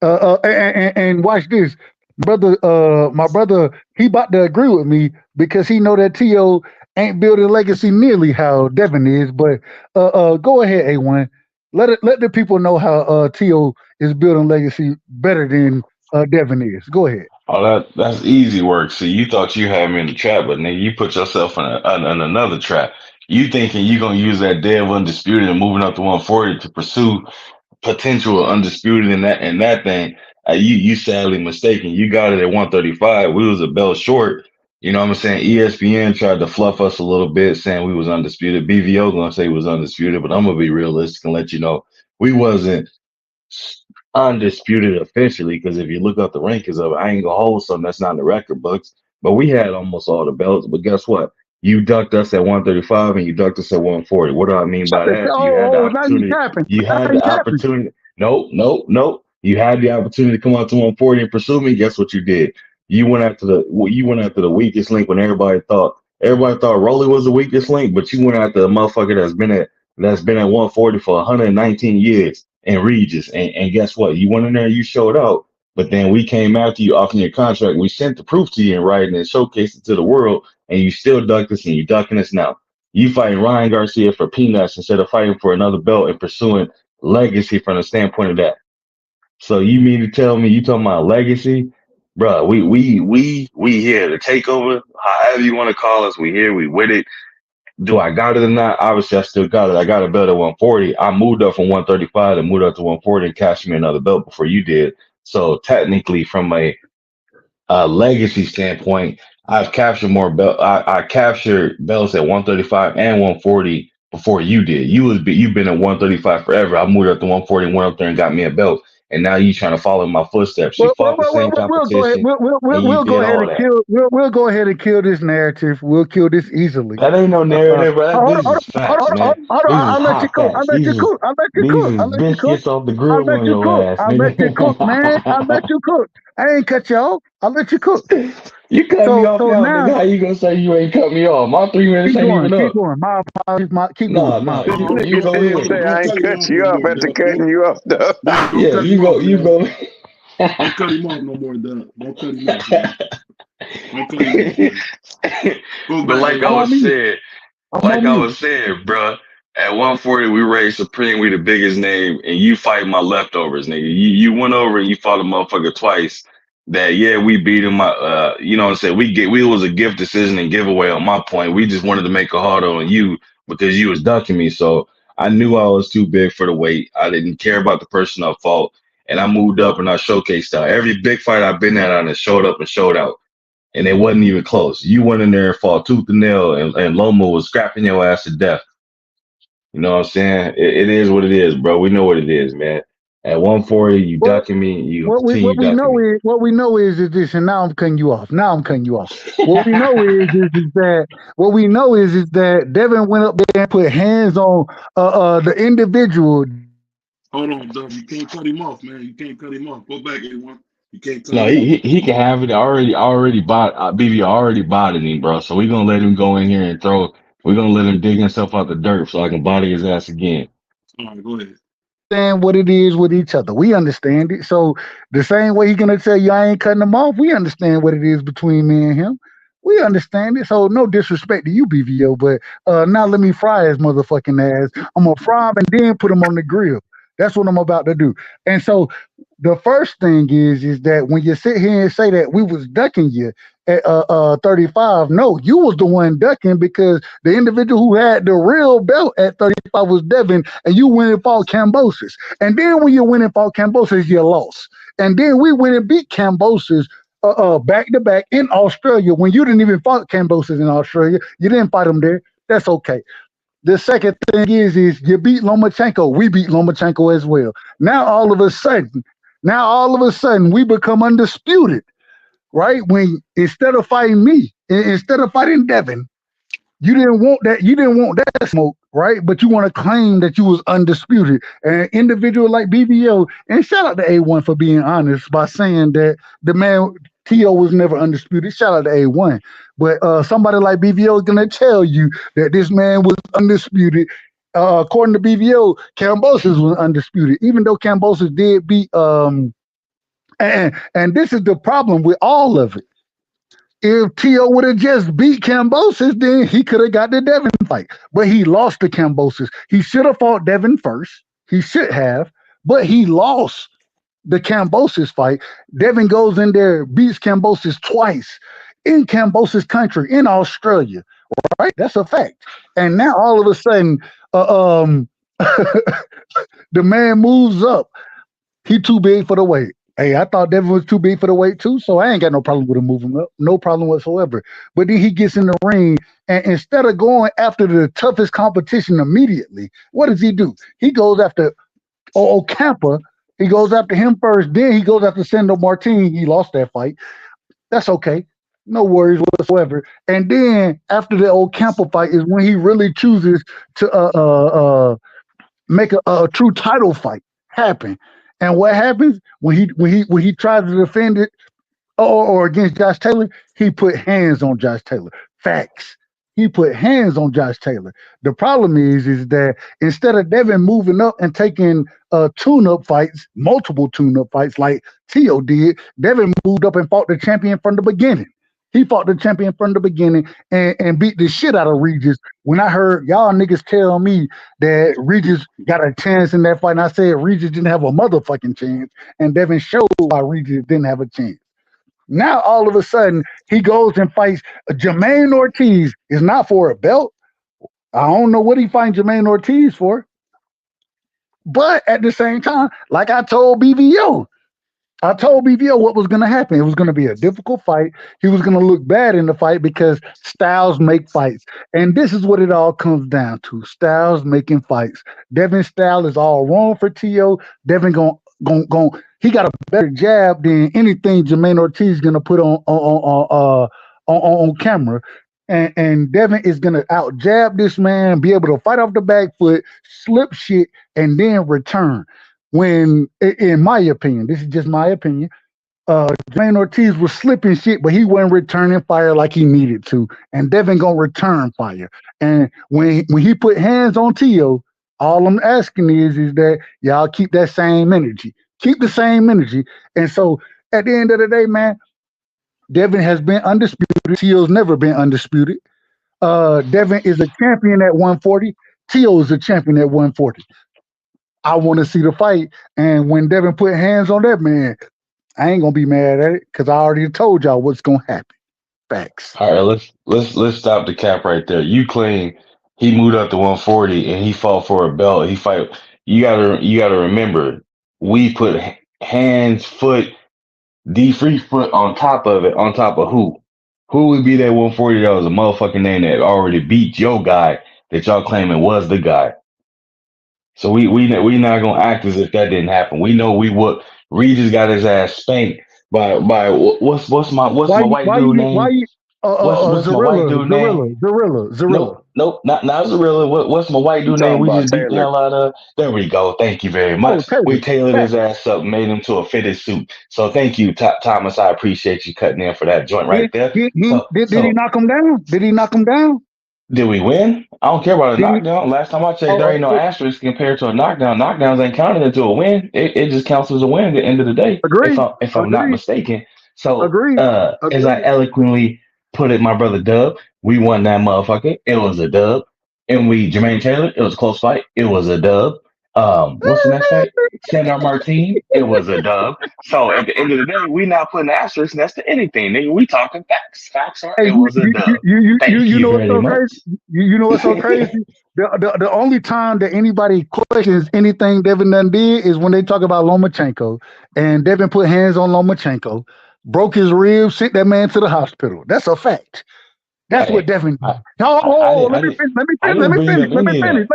And watch this, brother. My brother, he about to agree with me because he know that T.O. ain't building legacy nearly how Devin is. But go ahead, A1. Let the people know how T.O. is building legacy better than Devin is. Go ahead. Oh, that's easy work. See, you thought you had me in the trap, but nigga, you put yourself in another trap. You thinking you gonna use that Dev undisputed and moving up to 140 to pursue potential undisputed in that thing. You sadly mistaken. You got it at 135. We was a belt short. You know what I'm saying? ESPN tried to fluff us a little bit, saying we was undisputed. BVO gonna say we was undisputed, but I'm gonna be realistic and let you know we wasn't undisputed officially, because if you look up the rankings of it, I ain't gonna hold something that's not in the record books. But we had almost all the belts. But guess what? You ducked us at 135 and you ducked us at 140. What do I mean by that? You had the Now you opportunity. capping. You Now had you the capping. opportunity. Nope. You had the opportunity to come out to 140 and pursue me. Guess what you did? You went after the weakest link when everybody thought Rolly was the weakest link, but you went after a motherfucker that's been at 140 for 119 years and Regis. And guess what? You went in there, you showed out, but then we came after you offering your contract. We sent the proof to you in writing and showcased it to the world, and you still ducked us and you ducking us now. You fighting Ryan Garcia for peanuts instead of fighting for another belt and pursuing legacy from the standpoint of that. So you mean to tell me you talking about legacy? Bruh, we here to take over, however you want to call us, we here, we with it. Do I got it or not? Obviously, I still got it. I got a belt at 140. I moved up from 135 and moved up to 140 and cashed me another belt before you did. So technically, from a legacy standpoint, I've captured more belt. I captured belts at 135 and 140 before you did. You've been at 135 forever. I moved up to 140 and went up there and got me a belt. And now you trying to follow in my footsteps. You fought the same We'll go ahead. competition and you We'll go did ahead all and that. kill. We'll go ahead and kill this narrative. We'll kill this easily. That ain't no narrative, bro. Hold on, These is facts, man. These is I'll let you hot cook. facts. These is I'll let you cook. biscuits off the grill on your ass, I'll let you cook, man. I'll let nigga. you cook. I ain't cut you off. I'll let you cook. You cut me off So now, now nigga. How you gonna say you ain't cut me off? My 3 minutes ain't even keep up. going. My apologies. Keep Nah, going. My nah. apologies. You Nigga go did ahead. say Don't I ain't cut him cut off no you up more, after Dub. cutting you up, though. Dub, don't Yeah, cut him off, you Dub. go. Don't cut him off no more, Dub. Don't cut him off, man. Don't cut him off, man. Go But back, like I I'm A1. on was mute. saying, I'm on mute. bruh, at 140 we raised Supreme, we the biggest name, and you fight my leftovers, nigga. You went over and you fought a motherfucker twice that we beat him. You know what I'm saying? We was a gift decision and giveaway on my point. We just wanted to make it harder on you because you was ducking me. So I knew I was too big for the weight. I didn't care about the person I fought, and I moved up and I showcased out. Every big fight I've been at, I done showed up and showed out, and it wasn't even close. You went in there and fought tooth and nail, and Loma was scrapping your ass to death. You know what I'm saying? It is what it is, bro. We know what it is, man. At 140, you ducking me. You continue ducking me. What we know is this, and now I'm cutting you off. What we know is that Devin went up there and put hands on the individual. Hold on, Dub. You can't cut him off, man. You can't cut him off. Go back, A1. You can't cut No, him off. he can have it. Already bought BB already bodied him, bro. So we're gonna let him go in here and throw. We're gonna let him dig himself out the dirt so I can body his ass again. All right, go ahead. Understand what it is with each other. We understand it. So the same way he's gonna tell you I ain't cutting him off, we understand what it is between me and him. We understand it. So no disrespect to you, BVO, but now let me fry his motherfucking ass. I'm gonna fry him and then put him on the grill. That's what I'm about to do. And so the first thing is that when you sit here and say that we was ducking you at 35, no, you was the one ducking because the individual who had the real belt at 35 was Devin, and you went and fought Cambosis. And then when you went and fought Cambosis, you lost. And then we went and beat Cambosis back to back in Australia when you didn't even fight Cambosis in Australia. You didn't fight him there. That's okay. The second thing is you beat Lomachenko. We beat Lomachenko as well. Now all of a sudden, we become undisputed, right? When instead of fighting me, instead of fighting Devin, you didn't want that smoke, right? But you want to claim that you was undisputed. An individual like BBO, and shout out to A1 for being honest by saying that the man T.O. was never undisputed. Shout out to A1. But somebody like BBO is going to tell you that this man was undisputed. According to BBO, Cambosis was undisputed, even though Cambosis did beat and this is the problem with all of it. If T.O. would have just beat Cambosis, then he could have got the Devin fight. But he lost to Cambosis. He should have fought Devin first. He should have, but he lost the Cambosis fight. Devin goes in there, beats Cambosis twice in Cambosis country, in Australia, right? That's a fact. And now all of a sudden, the man moves up. He too big for the weight. Hey, I thought Devin was too big for the weight too, so I ain't got no problem with him moving up. No problem whatsoever. But then he gets in the ring, and instead of going after the toughest competition immediately, what does he do? He goes after Ocampa. He goes after him first. Then he goes after Sandor Martin. He lost that fight. That's okay. No worries whatsoever. And then after the Ocampa fight is when he really chooses to make a true title fight happen. And what happens when he tries to defend it or against Josh Taylor? He put hands on Josh Taylor. Facts. He put hands on Josh Taylor. The problem is that instead of Devin moving up and taking tune-up fights, multiple tune-up fights like T.O. did, Devin moved up and fought the champion from the beginning. He fought the champion from the beginning and beat the shit out of Regis. When I heard y'all niggas tell me that Regis got a chance in that fight, and I said Regis didn't have a motherfucking chance, and Devin showed why Regis didn't have a chance. Now, all of a sudden, he goes and fights Jermaine Ortiz. It's not for a belt. I don't know what he fighting Jermaine Ortiz for. But at the same time, like I told BVO what was going to happen. It was going to be a difficult fight. He was going to look bad in the fight because styles make fights. And this is what it all comes down to. Styles making fights. Devin's style is all wrong for T.O. Devin he got a better jab than anything Jermaine Ortiz is going to put on camera. And Devin is going to out jab this man, be able to fight off the back foot, slip shit, and then return. When, in my opinion, this is just my opinion, Jermaine Ortiz was slipping shit, but he wasn't returning fire like he needed to. And Devin going to return fire. And when he put hands on T.O., all I'm asking is that y'all keep that same energy. Keep the same energy. And so at the end of the day, man, Devin has been undisputed. T.O.'s never been undisputed. Devin is a champion at 140. T.O. is a champion at 140. I want to see the fight. And when Devin put hands on that man, I ain't gonna be mad at it because I already told y'all what's gonna happen. Facts. All right, let's stop the cap right there. You claim he moved up to 140 and he fought for a belt. He fight. You gotta remember, we put hands, foot, D free foot on top of it. On top of who? Who would be that 140 that was a motherfucking name that already beat your guy that y'all claiming was the guy? So we not gonna act as if that didn't happen. We know we would. Regis got his ass spanked by what's my white dude name? What's my white dude name? Zorilla. Nope, not Zorilla. What's my white You dude name? talking We about just beat the Taylor? hell out of. There we go. Thank you very Oh, much. We Taylor. tailored his ass up, made him to a fitted suit. So thank you, Thomas. I appreciate you cutting in for that joint right there. Did he So knock him down? Did he knock him down? did we win? I don't care about a Did he, knockdown. Last time I checked, there oh, ain't no asterisk compared to a knockdown. Knockdowns ain't counted into a win. It just counts as a win at the end of the day, agree. if I'm not mistaken. So Agree. as I eloquently put it, my brother Dub, we won that motherfucker. It was a dub. And Jermaine Taylor, it was a close fight. It was a dub. What's the next fight? Sandor Martin, it was a dub. So at the end of the day, we not putting asterisk next to anything. Nigga, we talking facts. Facts are Hey, it was a dub. Thank you you know what's very so much. crazy? You know what's so crazy? The only time that anybody questions anything Devin done did is when they talk about Lomachenko, and Devin put hands on Lomachenko, broke his ribs, sent that man to the hospital. That's a fact. That's what Devin did. Let me finish.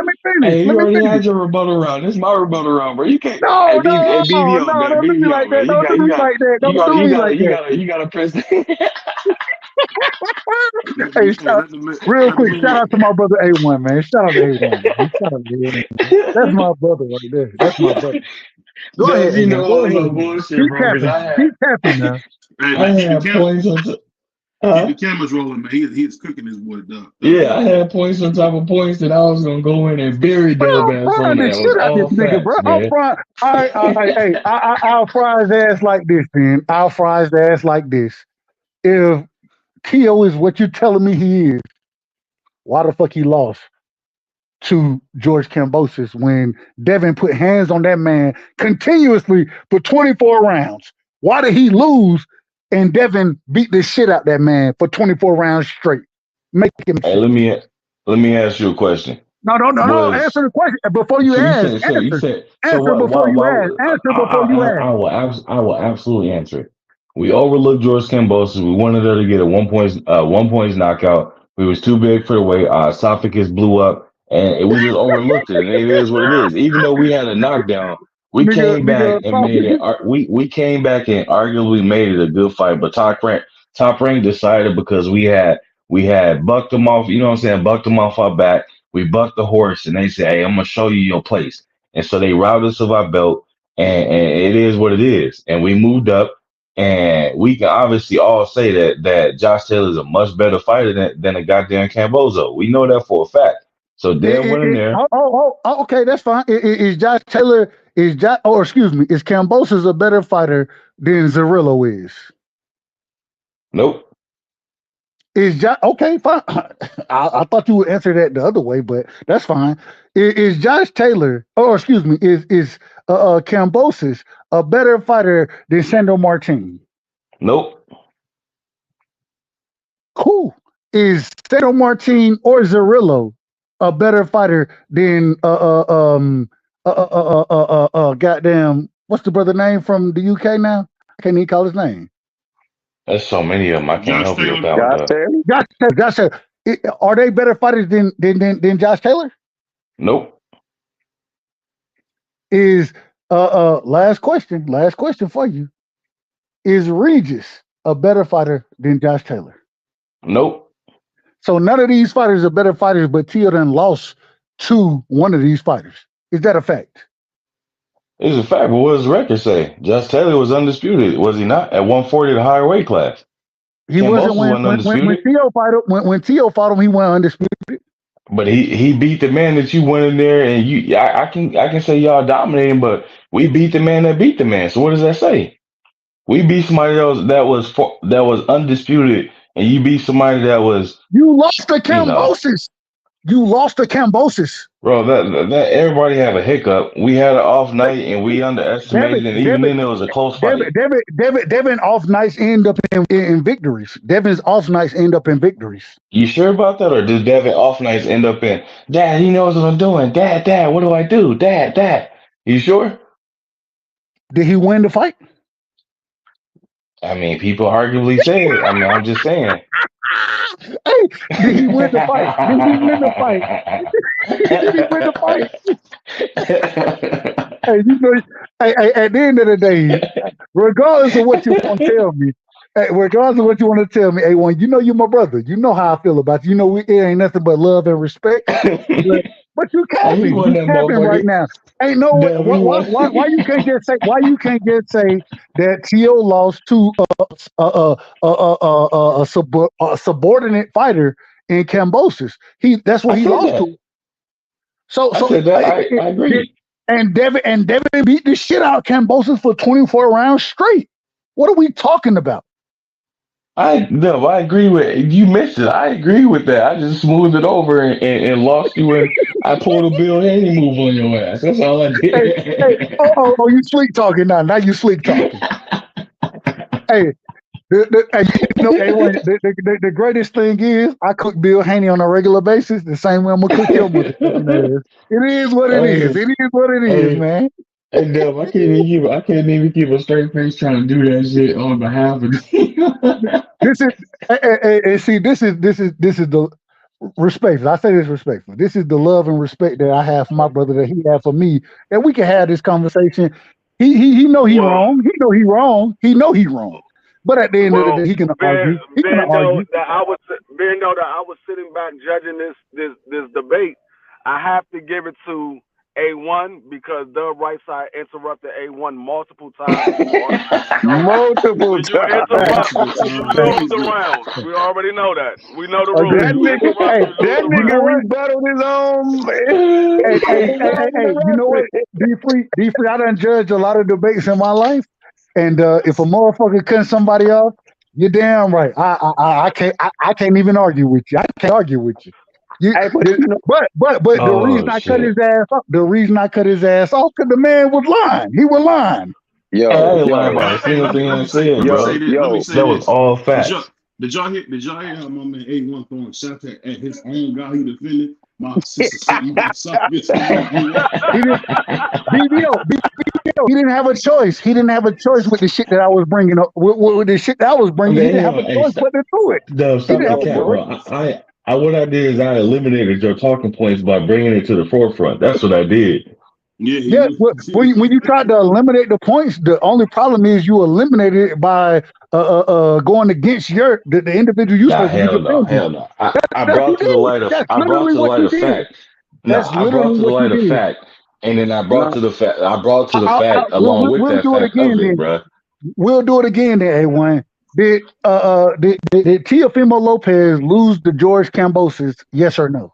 Hey, you already had your rebuttal round. This is my rebuttal round, bro. You can't. Hey, BBO, man. Don't do me like BBO, that. man. Don't do me like that. Don't do me like that. You got to press. Hey, real quick, shout out to my brother A1, man. Shout out to A1, man. Shout out to A1. That's my brother right there. That's my brother. Go ahead, You A1. know Go all ahead. the bullshit, Keep bro. Because Keep tapping now. I had points on. Keep the cameras rolling, man. He's cooking his boy Dub. Yeah, I had points on top of points that I was gonna go in and bury Dub I'm ass frying on the that. It was shit out this all nigga, bro. facts, I'm man. frying. All right, hey, I'll fry his ass like this, then. I'll fry his ass like this. If Keo is what you're telling me he is, why the fuck he lost to George Kambosos when Devin put hands on that man continuously for 24 rounds? Why did he lose and Devin beat the shit out that man for 24 rounds straight? Make him Hey, let me ask you a question. No. Answer the question before you So you ask. said so you said so Answer what? before you ask. Answer before you ask. I will absolutely answer it. We overlooked George Kambosos. We wanted her to get a 1 points knockout. We was too big for the weight. Our esophagus blew up, and we just overlooked it. And it is what it is. Even though we had a knockdown, we came back and made it. We came back and arguably made it a good fight. But Top Rank decided because we had bucked them off. You know what I'm saying? Bucked them off our back. We bucked the horse, and they said, "Hey, I'm gonna show you your place." And so they robbed us of our belt, and it is what it is. And we moved up. And we can obviously all say that Josh Taylor is a much better fighter than a goddamn Cambozo. We know that for a fact. So Dev went in there. Okay, that's fine. Is Josh Taylor is Kambosos a better fighter than Zerillo is? Nope. Is Josh okay? Fine. I thought you would answer that the other way, but that's fine. Is Josh Taylor, is Kambosos a better fighter than Sandor Martin? Nope. Cool. Is Sandor Martin or Zerillo a better fighter than goddamn, what's the brother name from the UK now? I can't even call his name. There's so many of them. I can't help you with that one. Josh Taylor. Are they better fighters than Josh Taylor? Nope. Is last question for you. Is Regis a better fighter than Josh Taylor? Nope. So none of these fighters are better fighters, but Teo done lost to one of these fighters. Is that a fact? It's a fact, but what does the record say? Josh Taylor was undisputed, was he not? At 140, the higher weight class. He wasn't when Teo fought him, he went undisputed. But he beat the man that you went in there, and I can say y'all dominating, but we beat the man that beat the man. So what does that say? We beat somebody else that was undisputed, and you beat somebody that was. You lost to Kambosos. You lost to Cambosis. Bro, that everybody had a hiccup. We had an off night and we underestimated, and even then it was a close fight. Devin off nights end up in victories. Devin's off nights end up in victories. You sure about that, or did Devin off nights end up in Dad? He knows what I'm doing. Dad, what do I do? Dad. You sure? Did he win the fight? I mean, people arguably say it. I mean, I'm just saying. Hey, did he win the fight? Did he win the fight? Did he win the fight? Hey, you know, at the end of the day, regardless of what you want to tell me, regardless of what you want to tell me, A1, you know you're my brother. You know how I feel about you. You know it ain't nothing but love and respect. But you capping. You capping right now. Ain't no way. Why you can't just say? Why you can't just say that T.O. lost to a subordinate fighter in Cambosis? That's what he lost to. So I said that. I agree. And Devin beat the shit out of Cambosis for 24 rounds straight. What are we talking about? I agree with you. Missed it. I agree with that. I just smoothed it over and lost you, and I pulled a Bill Haney move on your ass. That's all I did. You sleek talking now. Now you sleek talking. Hey, the greatest thing is I cook Bill Haney on a regular basis the same way I'm gonna cook your motherfucking ass. It is what it is. It is what it is, man. Hey, Dev, I can't even keep a straight face trying to do that shit on behalf of this is the respectful. I say this respectful. This is the love and respect that I have for my brother, that he had for me, that we can have this conversation. He know he wrong. He know he wrong. He know he wrong. But at the end of the day, he can argue. Being though that I was sitting back judging this debate, I have to give it to A1 because the right side interrupted A1 multiple times. Multiple times. The rounds. We already know that. We know the rules. That nigga rebutted his own. Hey, you know what? D Free, I done judged a lot of debates in my life. And if a motherfucker cutting somebody off, you're damn right. I can't even argue with you. I can't argue with you. But the reason I cut his ass off, because the man was lying. He was lying. I ain't lying about a single thing I'm saying, bro. That was all facts. Did y'all hear how my man A1 throwing shots at his own guy he defended? My sister, he didn't have a choice. He didn't have a choice with the shit that I was bringing up. With the shit that I was bringing, he didn't have a choice but to do it. Stop the cat, bro. What I did is I eliminated your talking points by bringing it to the forefront. That's what I did. Yeah. When you tried to eliminate the points, the only problem is you eliminated it by going against the individual you supposed to be defending. Hell no. I brought to the light of fact. No, I brought to the light of fact, and then I brought to the fact. Along with that fact of it, bro. We'll do it again, then, A1. Did Teofimo Lopez lose to George Cambosis? Yes or no?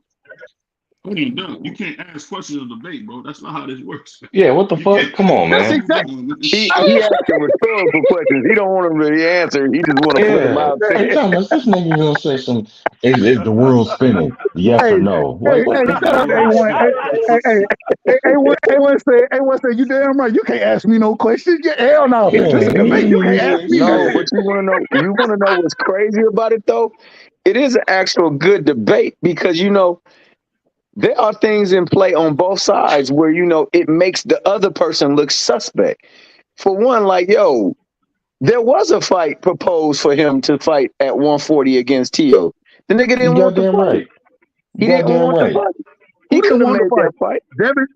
You can't ask questions of debate, bro. That's not how this works. Yeah, what the fuck? Come on, man. He asking rhetorical questions. He don't want to really answer. He just want to put them out there. Hey, Thomas, this nigga gonna say some. Is the world spinning? Yes or no? A1 said, you damn right. You can't ask me no questions. Hell no. You can't ask me. No, but you want to know what's crazy about it though? It is an actual good debate because there are things in play on both sides where, it makes the other person look suspect. For one, there was a fight proposed for him to fight at 140 against T.O. The nigga didn't want the fight. Right. He didn't want the fight. He could have made that fight.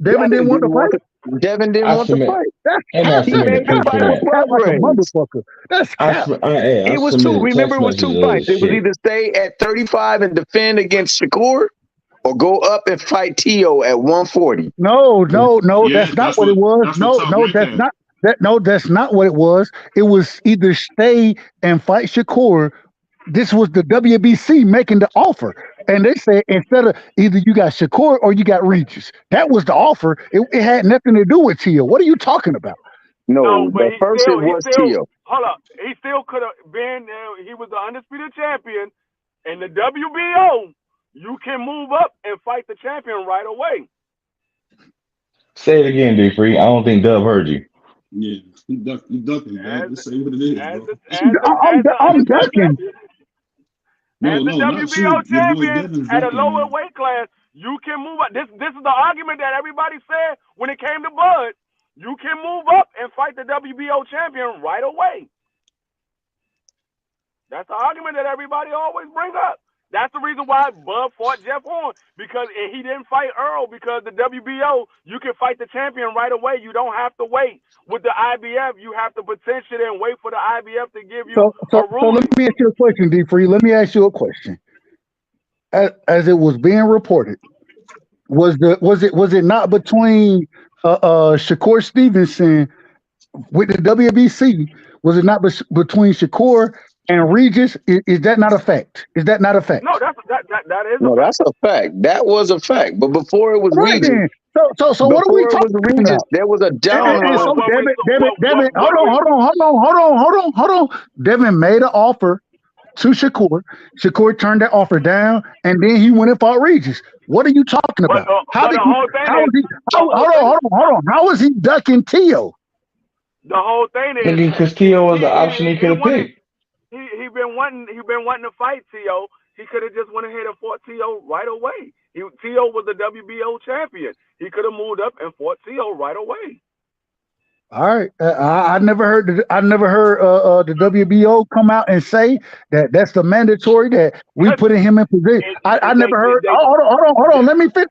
Devin didn't want the fight? Devin didn't want the fight. He made that fight like a motherfucker. That's cap. It was two. Remember, it was two fights. It was either stay at 35 and defend against Shakur, or go up and fight T.O. at 140. No, that's not what it was. That's not what it was. It was either stay and fight Shakur. This was the WBC making the offer. And they said instead of either you got Shakur or you got Regis. That was the offer. It had nothing to do with T.O. What are you talking about? No, but first it was T.O. Hold up. He still could have been, he was the undisputed champion in the WBO. you can move up and fight the champion right away. Say it again, D Free. I don't think Dub heard you. Yeah, he ducking, man. Just say what it is, bro. I'm ducking. No, the not WBO you. Your boy champion Devin's at a ducking, lower man. weight class, you can move up. This is the argument that everybody said when it came to Bud. You can move up and fight the WBO champion right away. That's the argument that everybody always brings up. That's the reason why Bud fought Jeff Horn, because he didn't fight Earl, because the WBO, you can fight the champion right away. You don't have to wait. With the IBF, you have to petition and wait for the IBF to give you a So ruling. let me ask you a question, D Free. Let me ask you a question. As it was being reported, was it not between Shakur Stevenson with the WBC? Was it not between Shakur and Regis? Is that not a fact? Is that not a fact? No, that is No, a fact. that's a fact. That was a fact. But before it was Right Regis, then. So what are we talking about? there was a download. So Devin, hold on. Devin made an offer to Shakur. Shakur turned that offer down, and then he went and fought Regis. What are you talking about? Hold on. How is he ducking Tio? The whole thing is Because Tio was the option he could have picked. He been wanting to fight Tio. He could have just went ahead and fought Tio right away. Tio was the WBO champion. He could have moved up and fought Tio right away. All right, I never heard the WBO come out and say that's the mandatory that we putting him in position. I never heard. Hold on. Let me finish.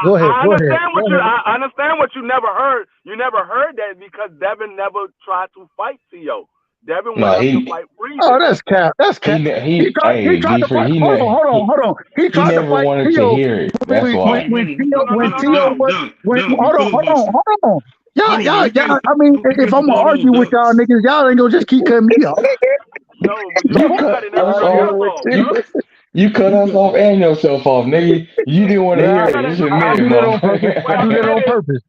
Go ahead. I understand what you never heard. You never heard that because Devin never tried to fight Tio. Devin went up to fight Regis. Oh, that's cap. That's cap. He tried to fight. Hold on. He tried to fight wanted Tio. to hear it. That's why. Hold on. Y'all. I mean, if I'm gonna argue with y'all niggas, y'all ain't gonna just keep cutting me off. No, you cut us off and yourself off, nigga. You didn't want to hear it. Just admit it, motherfucker. I do that on purpose.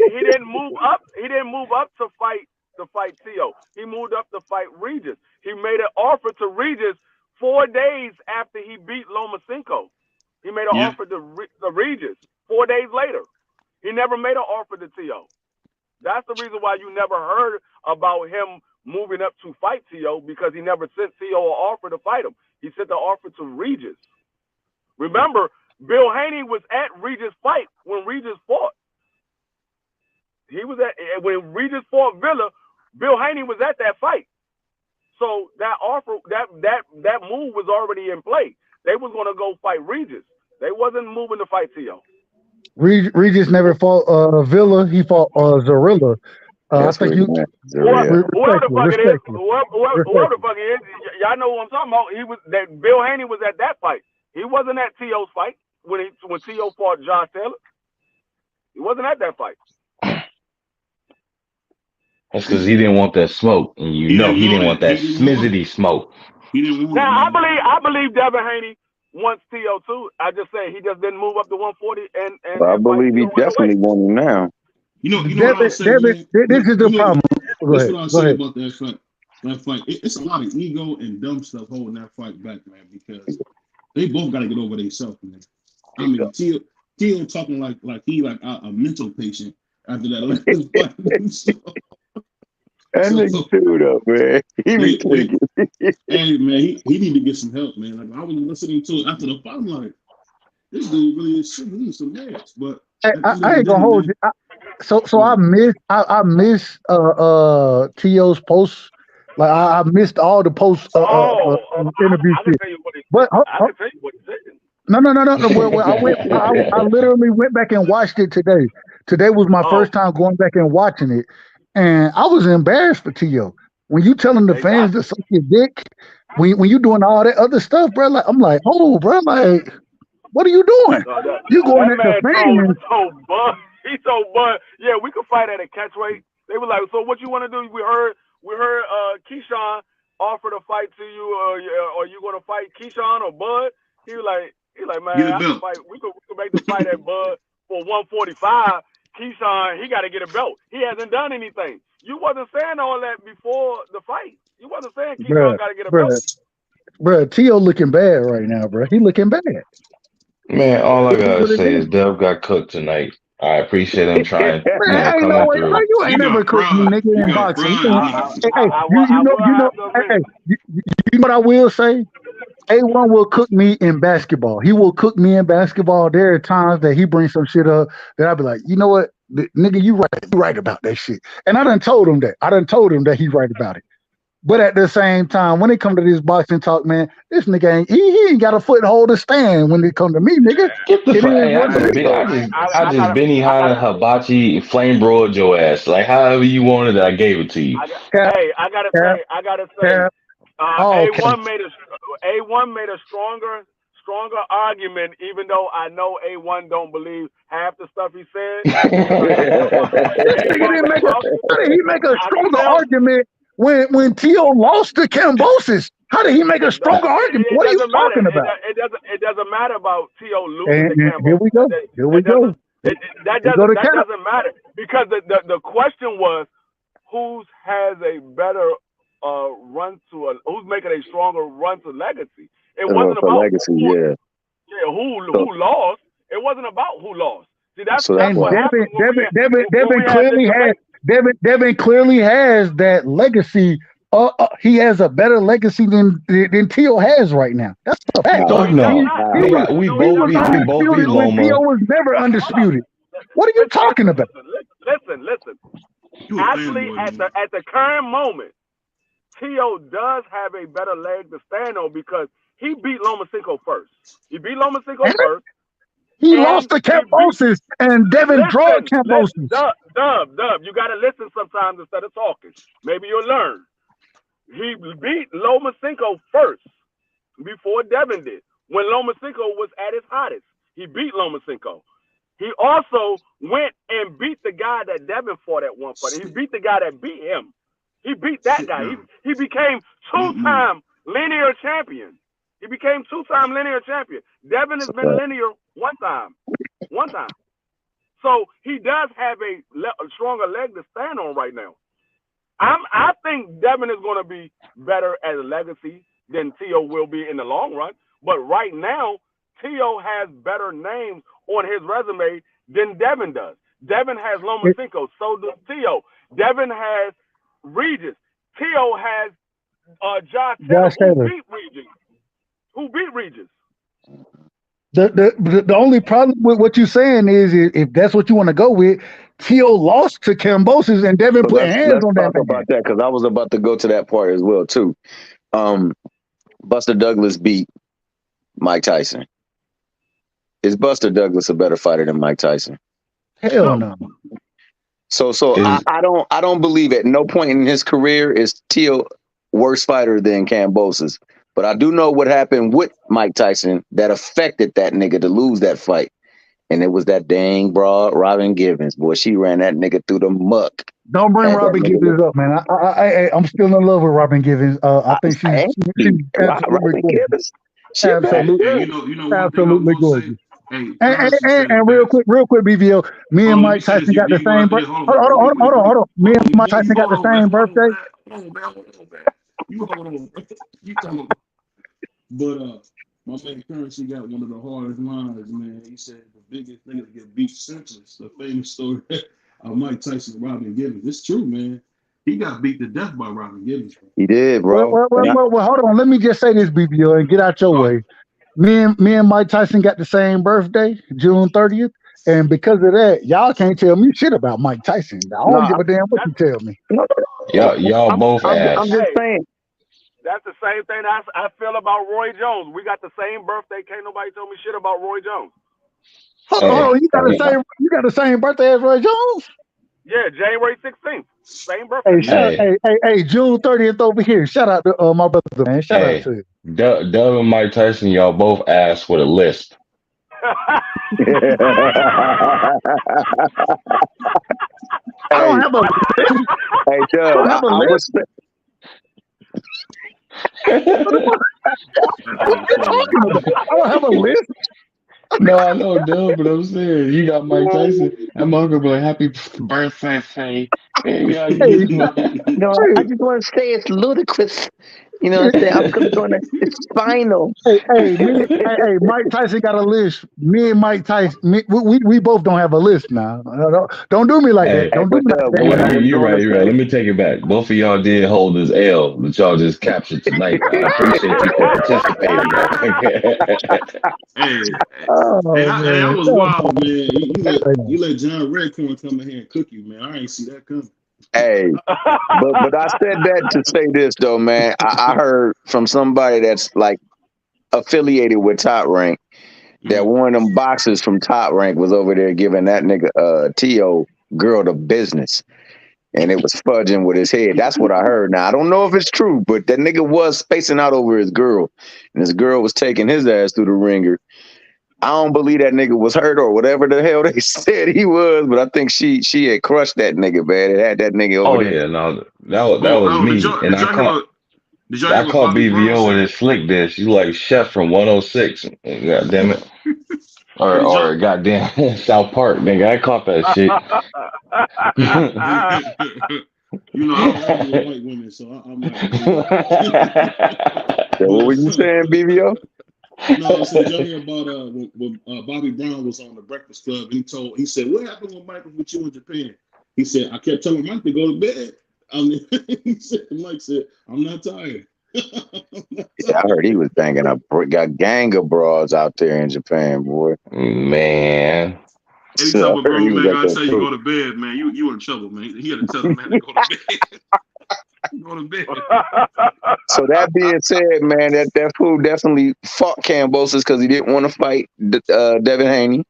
He didn't move up. He didn't move up to fight Tio. He moved up to fight Regis. He made an offer to Regis 4 days after he beat Lomachenko. He made an offer to Regis 4 days later. He never made an offer to Tio. That's the reason why you never heard about him moving up to fight Tio, because he never sent Tio an offer to fight him. He sent the offer to Regis. Remember, Bill Haney was at Regis' fight when Regis fought. He was when Regis fought Villa. Bill Haney was at that fight. So that offer, that move was already in play. They was gonna go fight Regis. They wasn't moving to fight Tio. Regis never fought Villa. He fought Zorilla. I think whoever the fuck it is, whoever the fuck it is, y'all know what I'm talking about. He was that Bill Haney was at that fight. He wasn't at Tio's fight when Tio fought Josh Taylor. He wasn't at that fight. That's because he didn't want that smoke, and he didn't want that smizzity smoke. Now I believe Devin Haney wants Tio too. I just say he just didn't move up to 140 and I believe he definitely won him now. You know what I'll say, man? This is the problem. That's what I'll say about that fight. That fight, it's a lot of ego and dumb stuff holding that fight back, man, because they both got to get over themselves, man. I mean, Tio talking like he like a mental patient after that last fight. That nigga chewed up, man. He be tweaking. Hey, man, he need to get some help, man. Like, I was listening to it after the fight, I'm like, this dude really is shit. He needs some meds, but I ain't gonna hold you. So I miss Tio's posts. Like I missed all the posts interviews. I can tell you what he said. No. Well, I literally went back and watched it today. Today was my first time going back and watching it, and I was embarrassed for Tio. When you telling the fans to suck your dick, when you doing all that other stuff, bro, like I'm like, oh, bro, like, what are you doing? You going at the fans? He's so buzzed. Yeah, we could fight at a catchweight. They were like, so what you want to do? We heard Keyshawn offer to fight to you, or you gonna fight Keyshawn or Bud? He was like, man, I can fight. We could make the fight at Bud for 145. Keyshawn, he got to get a belt. He hasn't done anything. You wasn't saying all that before the fight. You wasn't saying Keyshawn got to get a belt. bro. T.O. looking bad right now, bro. He looking bad. Man, all I It is gotta what it say is. is Dev got cooked tonight. I appreciate him trying, Man, ain't no coming way, bro. through. You You ain't never got cooked me, fried. nigga, You in got boxing. fried. You got Hey, I you will have to hey, agree. you know what I will say? A1 will cook me in basketball. He will cook me in basketball. There are times that he brings some shit up that I'll be like, you know what, nigga, you right about that shit. And I done told him that. I done told him that he's right about it. But at the same time, when it come to this boxing talk, man, this nigga he ain't got a foothold to stand when it come to me, nigga. Get the It fuck. is Hey, what it is. I just Benny Hanna hibachi flame broiled your ass. Like however you wanted it, I gave it to you. Cap, I gotta cap, say, cap, all cap. A1 made a stronger argument, even though I know A1 don't believe half the stuff he said. Nigga A1 didn't was make a. talking. How did he make a I can stronger tell. argument when T.O. lost to Cambosis? How did he make a stronger argument? It What are you doesn't matter. talking about? It doesn't matter about T.O. losing to And here Campbell. we go. Here we That go. doesn't. That Here go doesn't. the That cap. doesn't matter because the question was who's has a better who's making a stronger run to legacy. It wasn't For about legacy, yeah. who lost. It wasn't about who lost. See, that's So that's And what why. happens when we have this debate. Devin clearly has that legacy. He has a better legacy than T.O. has right now. That's a fact. No, Fuck he does no. not. We No, he both does beat not. When T.O. Loma. was never undisputed. What are you talking about? Listen. Actually, at the current moment, T.O. does have a better leg to stand on because he beat Lomachenko first. He beat Lomachenko first. He And lost to he beat. Cambosis, and Devin drawed Cambosis. Dub. You got to listen sometimes instead of talking. Maybe you'll learn. He beat Lomachenko first before Devin did. When Lomachenko was at his hottest, he beat Lomachenko. He also went and beat the guy that Devin fought at one point. He beat the guy that beat him. He beat that guy. He became two-time linear champion. He became two-time linear champion. Devin has been linear one time. So he does have a stronger leg to stand on right now. I think Devin is going to be better as a legacy than T.O. will be in the long run. But right now, T.O. has better names on his resume than Devin does. Devin has Lomachenko, so does T.O. Devin has Regis. T.O. has Josh Taylor, who beat Regis. The only problem with what you're saying is if that's what you want to go with, T.O. lost to Cambosis and Devin put hands on that Let's talk about that because I was about to go to that part as well too. Buster Douglas beat Mike Tyson. Is Buster Douglas a better fighter than Mike Tyson? Hell no. So I don't believe at no point in his career is T.O. worse fighter than Cambosis. But I do know what happened with Mike Tyson that affected that nigga to lose that fight. And it was that dang broad Robin Givens. Boy, she ran that nigga through the muck. Don't bring Robin Givens up, man. I'm still in love with Robin Givens. I think she's absolutely gorgeous. Absolutely, absolutely gorgeous. And real quick, BVO, me and Mike Tyson got the same birthday. Hold on. Me and Mike Tyson got the same birthday. You hold on. You talking about? But my man Currency got one of the hardest lines, man. He said the biggest thing is to get beat senseless. The famous story of Mike Tyson and Robin Givens. It's true, man. He got beat to death by Robin Givens. He did, bro. Well, hold on. Let me just say this, BBO, and get out your way. Me and Mike Tyson got the same birthday, June 30th. And because of that, y'all can't tell me shit about Mike Tyson. I don't give a damn what you tell me. Y'all both ass. I'm just saying. That's the same thing I feel about Roy Jones. We got the same birthday. Can't nobody tell me shit about Roy Jones. Hold on, you got the same birthday as Roy Jones? Yeah, January 16th. Same birthday. Hey, June 30th over here. Shout out to my brother, man. Shout out to you. Doug and Mike Tyson, y'all both ass with a lisp. I don't have a list. Hey, Doug, I don't have a list. What are you talking about? I don't have a list. No, I know, Doug, but I'm saying you got Mike Tyson. I'm gonna be like, happy birthday, Faye. No, I just want to say it's ludicrous You know what I'm saying? I'm going to it's final. Hey, Mike Tyson got a list. Me and Mike Tyson, we both don't have a list now. Don't do me like that. Hey, Hey, Don't do but me like Doug, that when I now. was you're doing right. the You're right. Let same, me take it back. Both of y'all did hold this L that y'all just captured tonight. I appreciate you for participating, though. Hey, Oh that man. was wild, man. You let John Redcorn come in here and cook you, man. I ain't see that coming. hey, but I said that to say this though, man. I heard from somebody that's like affiliated with Top Rank that one of them boxers from Top Rank was over there giving that nigga T.O. girl the business. And it was fudging with his head. That's what I heard. Now I don't know if it's true, but that nigga was spacing out over his girl. And his girl was taking his ass through the ringer. I don't believe that nigga was hurt or whatever the hell they said he was, but I think she had crushed that nigga, man. It had that nigga over Oh there. yeah, no, that was me, and Did y'all hear I what caught Bobby Brown BVO with said? his slick dish. You like Chef from 106, God damn it, Did y'all or goddamn South Park, nigga. I caught that shit. You know, I don't argue with white women, so I'm not gonna do that. So what were you saying, BVO? No, I said, y'all hear about when Bobby Brown was on the Breakfast Club, and he said, what happened when Mike was with you in Japan? He said, I kept telling Mike to go to bed. Mike said, I'm not tired. Yeah, I heard he was banging up, got gang of broads out there in Japan, boy. Man, Anytime So a I heard he grown was man up gotta there tell you too. go to bed, man, you in trouble, man. He had to tell the man to go to bed. Go to bed. So that being said, man, that fool definitely fought Cambosis because he didn't want to fight Devin Haney.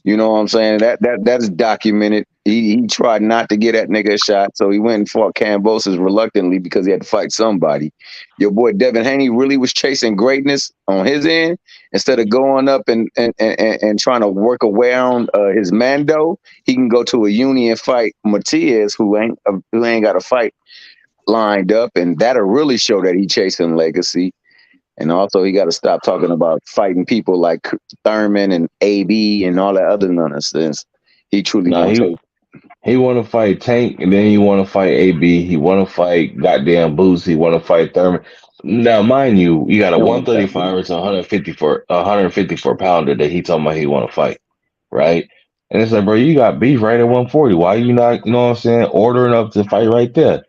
You know what I'm saying? That is documented. He tried not to get that nigga a shot, so he went and fought Cambosis reluctantly because he had to fight somebody. Your boy Devin Haney really was chasing greatness on his end instead of going up and trying to work around his Mando. He can go to a union fight Matias, who ain't got a fight lined up, and that'll really show that he chasing legacy. And also, he got to stop talking about fighting people like Thurman and AB and all that other nonsense. He truly nah, gonna take. he want to fight Tank, and then he want to fight AB. He want to fight goddamn Boots. He want to fight Thurman. Now, mind you, you got a He don't got 135 versus 154 pounder that he talking about he want to fight, right? And it's like, bro, you got beef right at 140. Why you not, you know what I'm saying, ordering up to fight right there?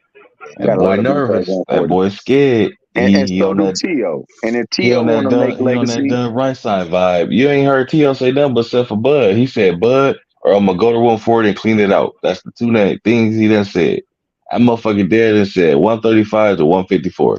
That got a boy lot of beef at nervous. That 140, boy scared. and He so on do that Tio. And if Tio want to make he on that legacy, Doug right side vibe. You ain't heard T.O. say nothing but except for Bud. He said Bud, or I'm gonna go to 140 and clean it out. That's the things he done said. That motherfucker dead and said 135 to 154.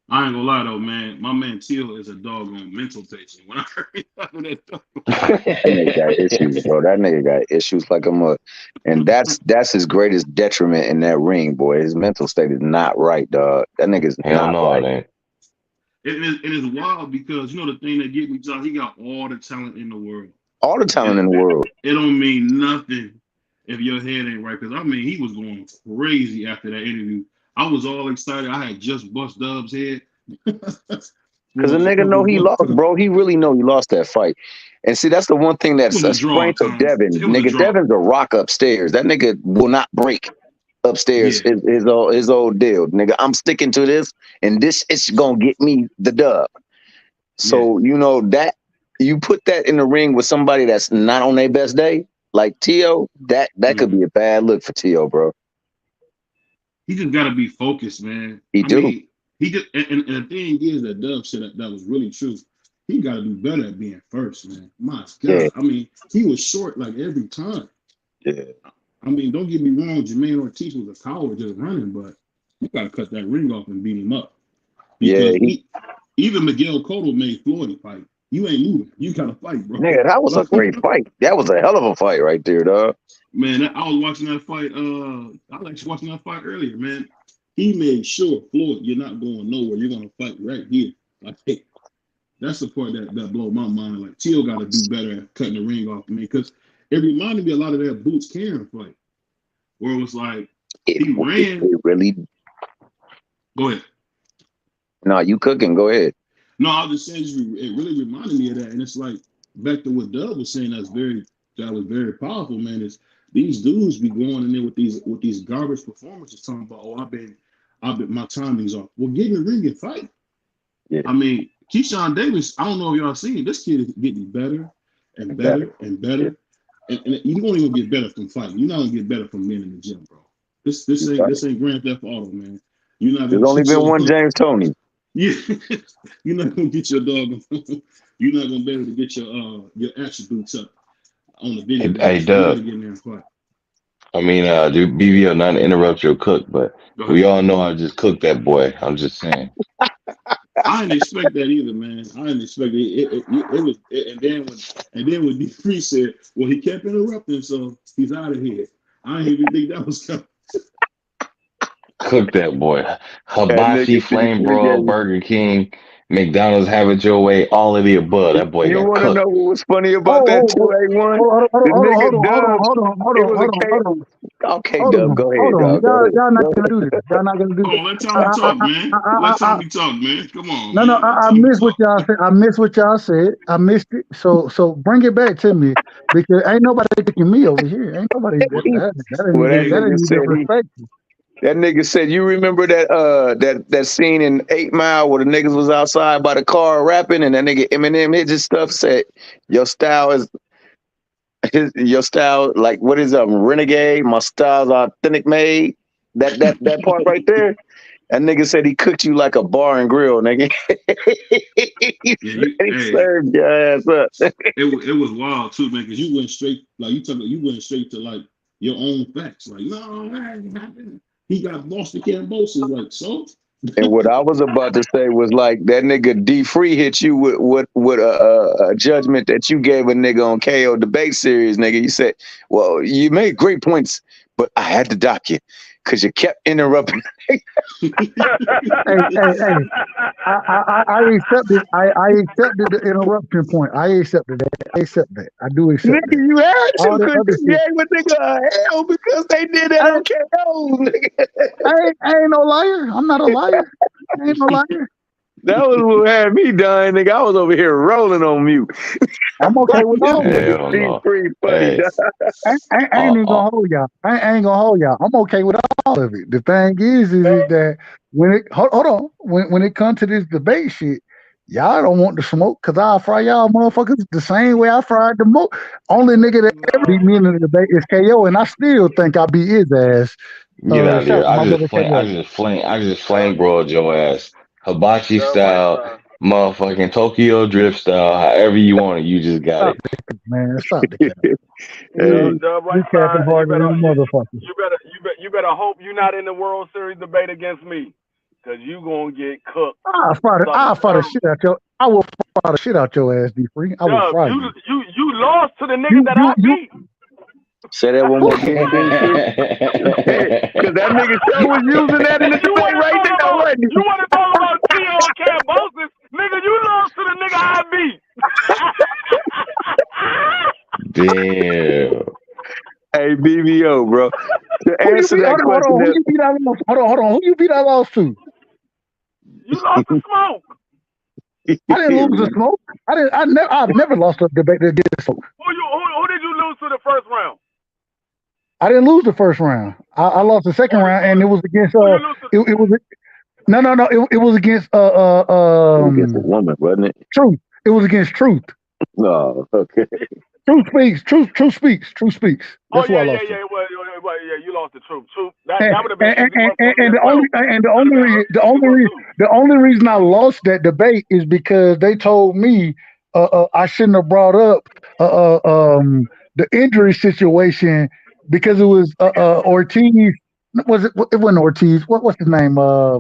I ain't gonna lie though, man. My man Teal is a doggone mental patient. When I heard that, that nigga got issues, bro. That nigga got issues like a mug, and that's his greatest detriment in that ring, boy. His mental state is not right, dog. That nigga's Hell not no, right. it ain't. it is wild because you know the thing that get me, John. He got all the talent in the world. All the talent in the world. It don't mean nothing if your head ain't right. Because I mean, he was going crazy after that interview. I was all excited. I had just bust Dub's head. Because the For a nigga know couple he lost, months. bro. He really know he lost that fight. And see, that's the one thing It that's was a a draw, strength of Tom. Devin. It was a Nigga, draw. Devin's a rock upstairs. That nigga will not break upstairs Yeah. his old deal. Nigga, I'm sticking to this, and this is gonna get me the dub. So, you know, that you put that in the ring with somebody that's not on their best day, like T.O., that could be a bad look for T.O., bro. He just got to be focused, man. He I do. mean, he just and the thing is that Dub said that was really true. He got to do better at being first, man. My God, Yeah. I mean, he was short like every time. Yeah. I mean, don't get me wrong, Jermaine Ortiz was a coward just running, but you got to cut that ring off and beat him up. Because Yeah. even Miguel Cotto made Floyd fight. You ain't moving. You got to fight, bro. Nigga, that was a great fight. That was a hell of a fight right there, dog. Man, I was watching that fight. I was actually watching that fight earlier, man. He made sure, Floyd, you're not going nowhere. You're gonna fight right here. Like, hey, that's the part that blow my mind. Like, Teal got to do better at cutting the ring off me because it reminded me a lot of that Boots Karen fight, where it was like he ran. It really. Go ahead. No, you cooking. Go ahead. No, I was just saying, it really reminded me of that, and it's like back to what Doug was saying. That was very powerful, man. Is these dudes be going in there with these garbage performances, talking about, oh, my timing's off. Well, get in the ring and fight. Yeah. I mean, Keyshawn Davis, I don't know if y'all seen, this kid is getting better and better and better. And you don't even get better from fighting. You're not gonna get better from being in the gym, bro. This ain't Grand Theft Auto, man. You're not There's gonna only been one James Toney. Yeah, you're not gonna get your dog. You're not gonna be able to get your attributes up on the video. Hey, You gotta Dub. get in there and fight. I mean, dude, BVO, not to interrupt your cook, but we all know I just cooked that boy. I'm just saying. I didn't expect that either, man. I didn't expect it. And then when D3 said, well, he kept interrupting, so he's out of here. I didn't even think that was coming. Cook that boy. Hibachi, Flame Broil, Burger King, McDonald's, have it your way, all of the above. That boy You got want to know cooked. what was funny about that 281? The nigga Dubs. Okay, Dub, go ahead, dog. Y'all not gonna do this. Y'all not gonna do this. Come on, let Tommy talk, man. Let Tommy talk, man. Come on, no, man. I missed what y'all said. I missed what y'all said. I missed it. So bring it back to me because ain't nobody picking me over here. Ain't nobody that ain't even respect. That nigga said, you remember that scene in 8 Mile where the niggas was outside by the car rapping and that nigga Eminem hit his stuff, said, your style, like, what is renegade? My style's authentic made. That part right there. That nigga said he cooked you like a bar and grill, nigga. He served your ass up. It was wild too, man, because you went straight to like your own facts. Like, no, man, he got lost to Cambosis, like so. And what I was about to say was like that nigga D Free hit you with a judgment that you gave a nigga on KO debate series, nigga. You said, well, you made great points, but I had to dock you because you kept interrupting. hey. I accepted. I accepted the interruption point. I accepted that. I accept that. I do accept nigga, that. you had All to that because you gave a nigga a hell because they did that on KO, nigga. I ain't no liar. I'm not a liar. I ain't no liar. That was what had me dying, nigga. I was over here rolling on mute. I'm okay with all of it. Hell no. Pretty funny. Hey. I ain't even gonna hold y'all. I ain't gonna hold y'all. I'm okay with all of it. The thing is that when it hold on, when it comes to this debate shit, y'all don't want the smoke because I'll fry y'all motherfuckers the same way I fried the most. Only nigga that ever beat me in the debate is KO, and I still think I beat his ass. Get out of here. I just KO. flame broiled your ass. Hibachi style, motherfucking Tokyo drift style, however you want it, you just got it. Man, stop the cap. You Motherfucker. better hope you're not in the World Series debate against me, because you gonna get cooked. I'll fry the shit out your. I will fry the shit out your ass, D3. I will fry you. You lost to the nigga that I beat. Say that one more again, because that nigga show was using that in the debate right there, wasn't he? You want to talk about T.O. Cambosis? Nigga, you lost to the nigga I beat. Damn. Hey, BVO, bro. To answer that question, hold on. Who you beat out lost? Hold on. Who you beat out lost to? You lost to Smoke. I didn't lose to Smoke. I've never lost a debate against Smoke. Who did you lose to the first round? I didn't lose the first round. I lost the second round, and it was against it was it was against against a woman, wasn't it? Truth. It was against Truth. No, okay. Truth speaks. Truth speaks. That's who I lost. Yeah, you lost the Truth. That would have been the only reason I lost that debate is because they told me I shouldn't have brought up the injury situation because it was Ortiz. It wasn't Ortiz. What's his name? No,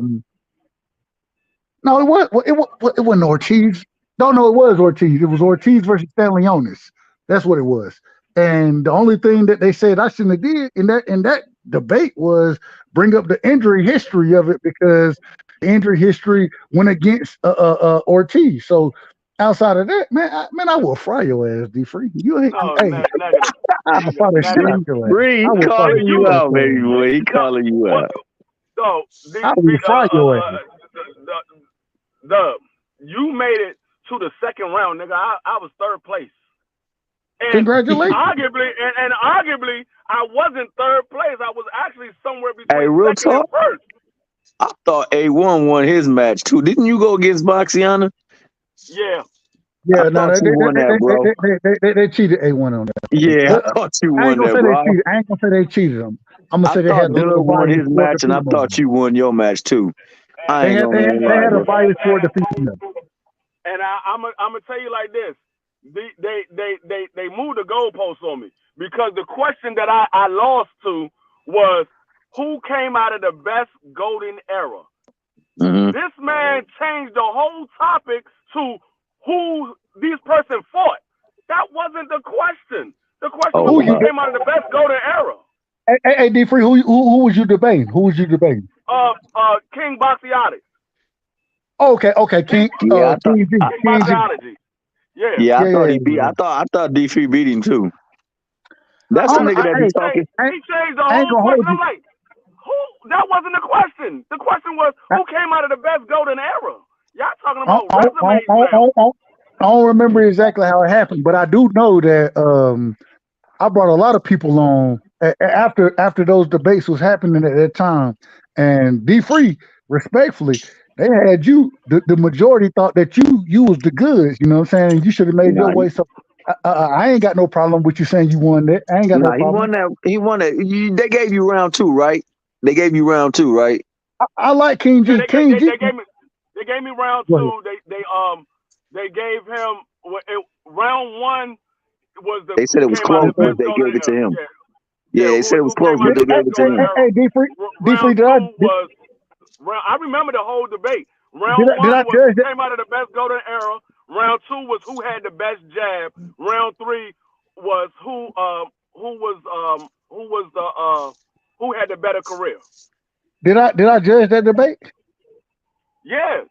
it wasn't Ortiz. No, it was Ortiz. It was Ortiz versus Stanley-Onis. That's what it was. And the only thing that they said I shouldn't have did in that debate was bring up the injury history of it because the injury history went against Ortiz. So outside of that, man, I will fry your ass, D3. You ain't. I'll fry the shit out your ass. He calling you out, baby boy. He calling you out. So I will fry your ass. You made it to the second round, nigga. I was third place. And congratulations. Arguably, I wasn't third place. I was actually somewhere between second talk. and first. I thought A1 won his match too. Didn't you go against Boxiana? Yeah. Yeah, I thought you won that, bro. they cheated A1 on that. Yeah, But I thought you I ain't won gonna that, say they bro. cheated. I ain't gonna say they cheated them. I'm gonna I say they had thought a Doug little won bias his toward match, and I defeating them. thought you won your match too. I They ain't had gonna even lie, a bro. bias toward defeating them. And I'm gonna tell you like this: they moved the goalposts on me because the question that I lost to was who came out of the best golden era. Mm-hmm. This man changed the whole topic to who this person fought. That wasn't the question. The question was who came out of the best golden era. Hey, D3, who was you debating? Who was you debating? King Boxiati. Okay, King. Yeah, King G. King G. Yeah. I thought he beat. I thought D3 beat him too. That's the nigga that be talking. He changed the whole question. I'm like, who? That wasn't the question. The question was who came out of the best golden era. Y'all talking about resumes now. I don't remember exactly how it happened, but I do know that I brought a lot of people on after those debates was happening at that time, and D3, respectfully, they had you. The majority thought that you was the goods. You know what I'm saying? You should have made your way. So I ain't got no problem with you saying you won that. I ain't got no problem. He won that. They gave you round 2, right? They gave you round 2, right? I like King G. Yeah, they gave me round 2. They gave him round 1 was the. They said it was close, but they gave it to him. Yeah, they said it was close, but they gave it to him. Hey, D3, round 2 was. I remember the whole debate. Round 1 was who came out of the best golden era. Round 2 was who had the best jab. Round 3 was who had the better career. Did I judge that debate? Yeah.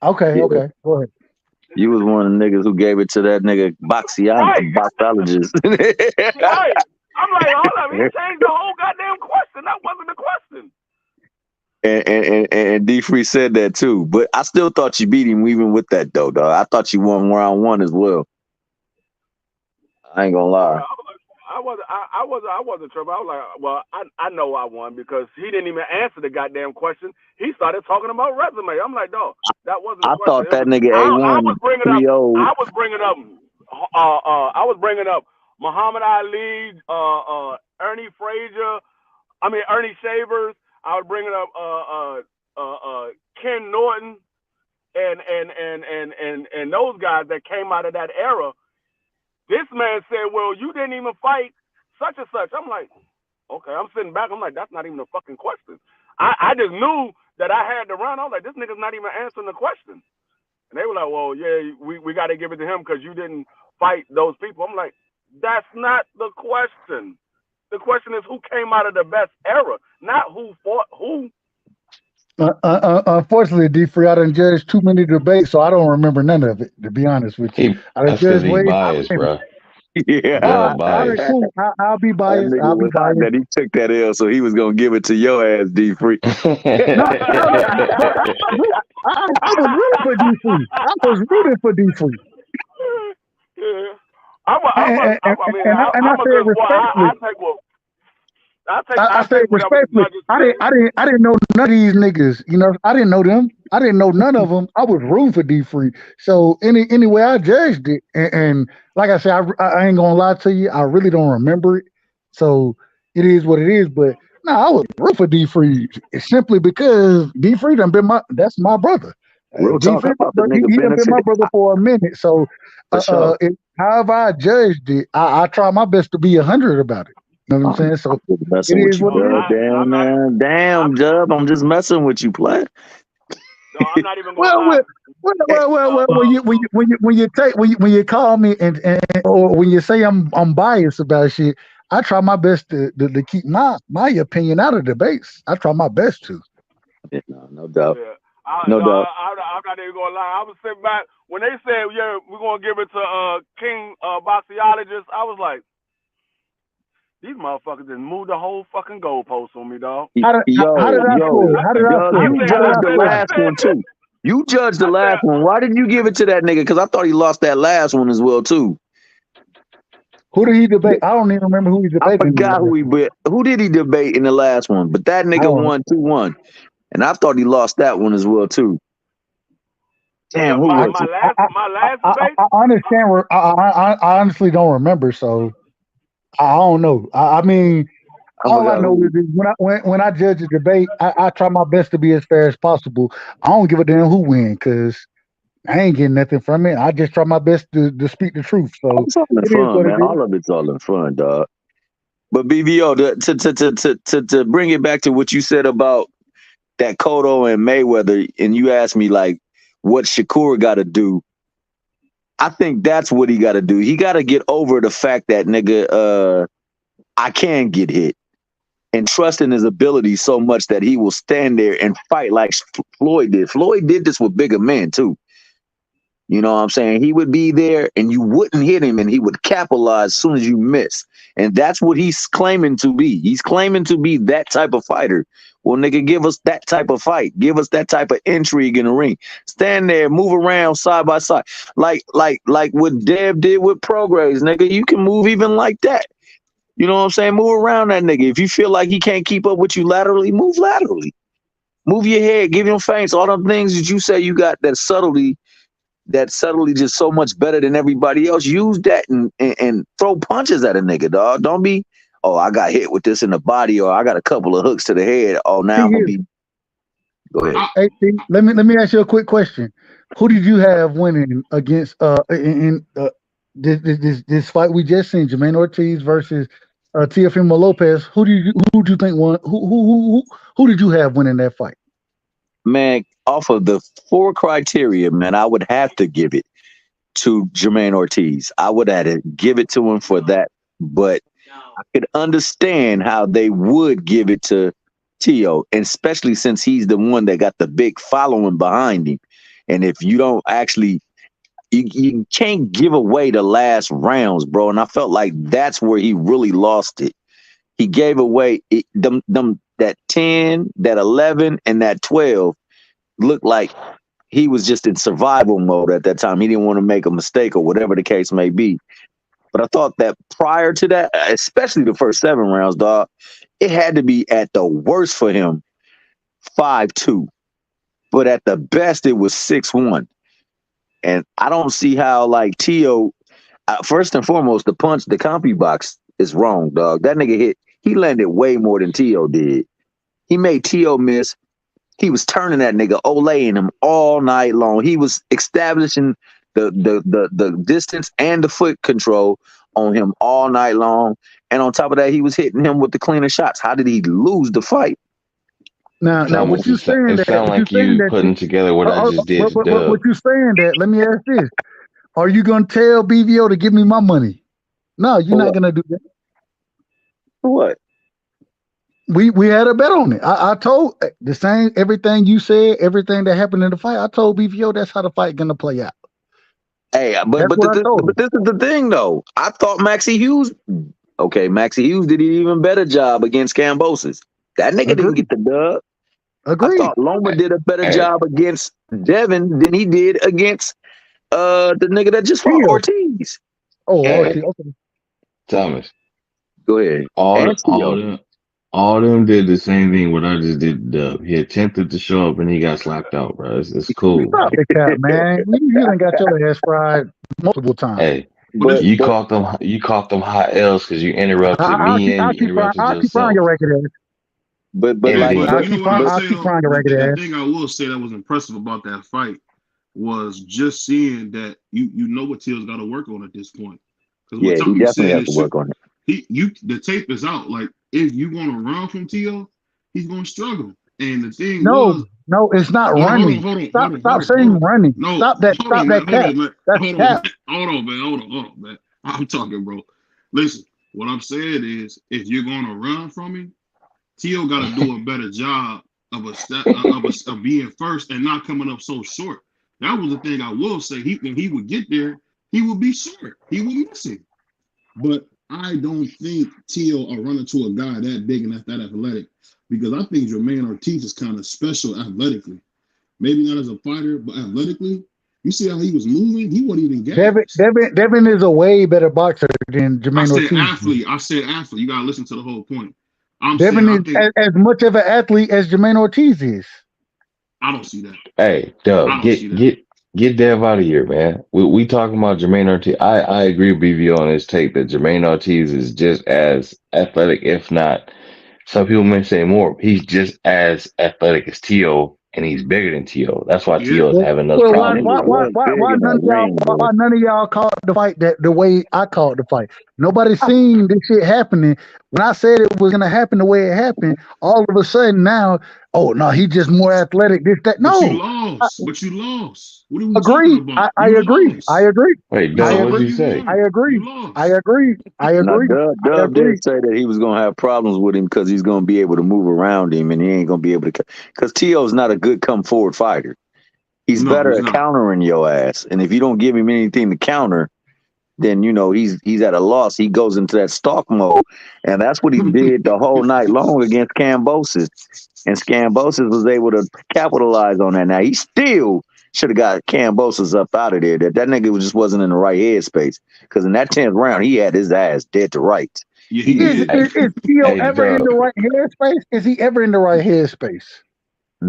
Okay. Go ahead. You was one of the niggas who gave it to that nigga boxologist. Right. I'm like, hold up, he changed the whole goddamn question. That wasn't the question. And D3 said that too, but I still thought you beat him even with that though, dog. I thought you won round 1 as well. I ain't gonna lie. I wasn't tripping. I was like, well, I know I won because he didn't even answer the goddamn question. He started talking about resume. I'm like, dog, that wasn't the question. I thought that nigga A1 I was bringing 3-0. I was bringing up Muhammad Ali, Ernie Shavers. I was bringing up Ken Norton and those guys that came out of that era. This man said, well, you didn't even fight such and such. I'm like, okay, I'm sitting back. I'm like, that's not even a fucking question. I just knew that I had the round. I was like, this nigga's not even answering the question. And they were like, well, yeah, we got to give it to him because you didn't fight those people. I'm like, that's not the question. The question is who came out of the best era, not who fought who. Unfortunately, D3, I done judged too many debates, so I don't remember none of it, to be honest with you. That's because he's biased, bro. Yeah. All right, cool. I'll be biased. That nigga was hot that he took that L, so he was going to give it to your ass, D3. I was rooting for D3. I was rooting for D3. Yeah. I said respectfully. I said respectfully. I didn't know none of these niggas. You know, I didn't know them. I didn't know none of them. I was rooting for D3. So anyway, I judged it, and like I said, I ain't gonna lie to you. I really don't remember it. So it is what it is. But no, I was rooting for D3 simply because D3 done been that's my brother. Real talk about the nigga he done been my brother for a minute. So however I judged it, I try my best to be 100 about it. You know what I'm saying? So it is what it is. Damn, man. Damn, Dub. I'm just messing with you, play. No, I'm not even gonna lie. Well, when you call me and or when you say I'm biased about shit, I try my best to keep my opinion out of debates. I try my best to. Yeah, no doubt. Yeah. No doubt. I'm not even gonna lie. I was sitting back when they said, "Yeah, we're gonna give it to King Boxiologist." I was like, these motherfuckers just moved the whole fucking goalpost on me, dog. How did I feel? You judged the last one too. You judged the last one. Why did you give it to that nigga? Because I thought he lost that last one as well too. Who did he debate? I don't even remember who he debated. I forgot who did he debate in the last one? But that nigga won 2-1. And I thought he lost that one as well too. Damn, who my was it? last debate. I understand. I honestly don't remember, so I don't know. I mean, I all I forgot know who. is when I judge a debate, I try my best to be as fair as possible. I don't give a damn who wins because I ain't getting nothing from it. I just try my best to speak the truth. So It's all in it is fun, what it man. is. All of it's all in fun, dog. But BVO, to bring it back to what you said about that Cotto and Mayweather, and you asked me like what Shakur got to do. I think that's what he got to do. He got to get over the fact that nigga, I can get hit, and trust in his ability so much that he will stand there and fight like Floyd did. Floyd did this with bigger men too. You know what I'm saying? He would be there and you wouldn't hit him and he would capitalize as soon as you miss. And that's what he's claiming to be. He's claiming to be that type of fighter. Well, nigga, give us that type of fight. Give us that type of intrigue in the ring. Stand there, move around side by side. Like what Dev did with Progress, nigga. You can move even like that. You know what I'm saying? Move around that nigga. If you feel like he can't keep up with you laterally, move laterally. Move your head, give him feints, all them things that you say you got that subtlety just so much better than everybody else. Use that and throw punches at a nigga, dog. Don't be, oh, I got hit with this in the body, or I got a couple of hooks to the head. Oh, now I'm gonna be. Go ahead. Hey, let me ask you a quick question. Who did you have winning against in this fight we just seen, Jermaine Ortiz versus Teofimo Lopez? Who do you think won? Who did you have winning that fight? Man, off of the 4 criteria, man, I would have to give it to Jermaine Ortiz. I would have to give it to him for that, but I could understand how they would give it to Tio, and especially since he's the one that got the big following behind him. And if you don't actually, you can't give away the last rounds, bro. And I felt like that's where he really lost it. He gave away that 10, that 11, and that 12 looked like he was just in survival mode at that time. He didn't want to make a mistake or whatever the case may be. But I thought that prior to that, especially the first 7 rounds, dog, it had to be at the worst for him 5-2. But at the best, it was 6-1. And I don't see how, like, Tio, first and foremost, the compy box is wrong, dog. That nigga he landed way more than Tio did. He made Tio miss. He was turning that nigga, olaying him all night long. He was establishing the distance and the foot control on him all night long. And on top of that, he was hitting him with the cleaner shots. How did he lose the fight? Now, what you saying? It sounds like you putting together what I just did. What you saying that? Let me ask this: are you gonna tell BVO to give me my money? No, you're not gonna do that. For what? We had a bet on it. I told the same everything you said, everything that happened in the fight. I told BVO that's how the fight gonna play out. Hey, but this is the thing though. I thought Maxie Hughes did an even better job against Cambosis. That nigga didn't get the dub. Agreed. I thought Loma did a better job against Devin than he did against the nigga that just fought Ortiz. Oh, Ortiz. Okay. Thomas. Go ahead. All them did the same thing what I just did. He attempted to show up and he got slapped out, bro. It's cool. Stop the cap, man. You done got your ass fried multiple times. Hey, you caught them hot L's because you interrupted me and you interrupted yourself. Keep on your record ass. But I'll keep on your record ass. The thing I will say that was impressive about that fight was just seeing that you know what Tio's got to work on at this point. Yeah, he definitely has to work on it. The tape is out. Like, if you're gonna run from Tio, he's gonna struggle. And the thing no, it's not running. Stop saying running. No, stop that cap. That's cap. Hold on, man. I'm talking, bro. Listen, what I'm saying is, if you're gonna run from him, Tio got to do a better job of being first and not coming up so short. That was the thing I will say. When he would get there, he would be short. He would miss it. But I don't think Tio are running to a guy that big and that athletic, because I think Jermaine Ortiz is kind of special athletically. Maybe not as a fighter, but athletically. You see how he was moving? He wasn't even getting Devin is a way better boxer than Jermaine Ortiz. I said athlete. You gotta listen to the whole point. I'm saying Devin I is think as much of an athlete as Jermaine Ortiz is. I don't see that. Hey, I Dub, don't see that. get Dev out of here, man. We talking about Jermaine Ortiz. I agree with BV on his take that Jermaine Ortiz is just as athletic, if not, some people may say more. He's just as athletic as T.O. and he's bigger than T.O. That's why Yeah. T.O. is Well, having those well, That why, problems nigga why, with him. why, was why, big why in none that of y'all, ring, boy. why none of y'all called the fight the way I called the fight? Nobody seen this shit happening. When I said it was gonna happen the way it happened, all of a sudden now, oh no, he's just more athletic. This, that. But you No, I lost. But you lost. What are we talking agree. about? I You agree. I lost. agree. Wait, We I Dub, said what'd agree. you you say? I won. agree. You I lost. agree. I Now, agree. I Dub agree. did say that he was gonna have problems with him because he's gonna be able to move around him, and he ain't gonna be able to. Because T.O.'s not a good come forward fighter. He's No, better he's at not. countering your ass, and if you don't give him anything to counter, then he's at a loss. He goes into that stalk mode, and that's what he did the whole night long against Cambosis. And Scambosis was able to capitalize on that. Now he still should have got Cambosis up out of there. That nigga just wasn't in the right headspace. Because in that 10th round, he had his ass dead to rights. Yeah, he He Is did. just is Theo Hey, ever in Dub, the right headspace? Is he ever in the right headspace?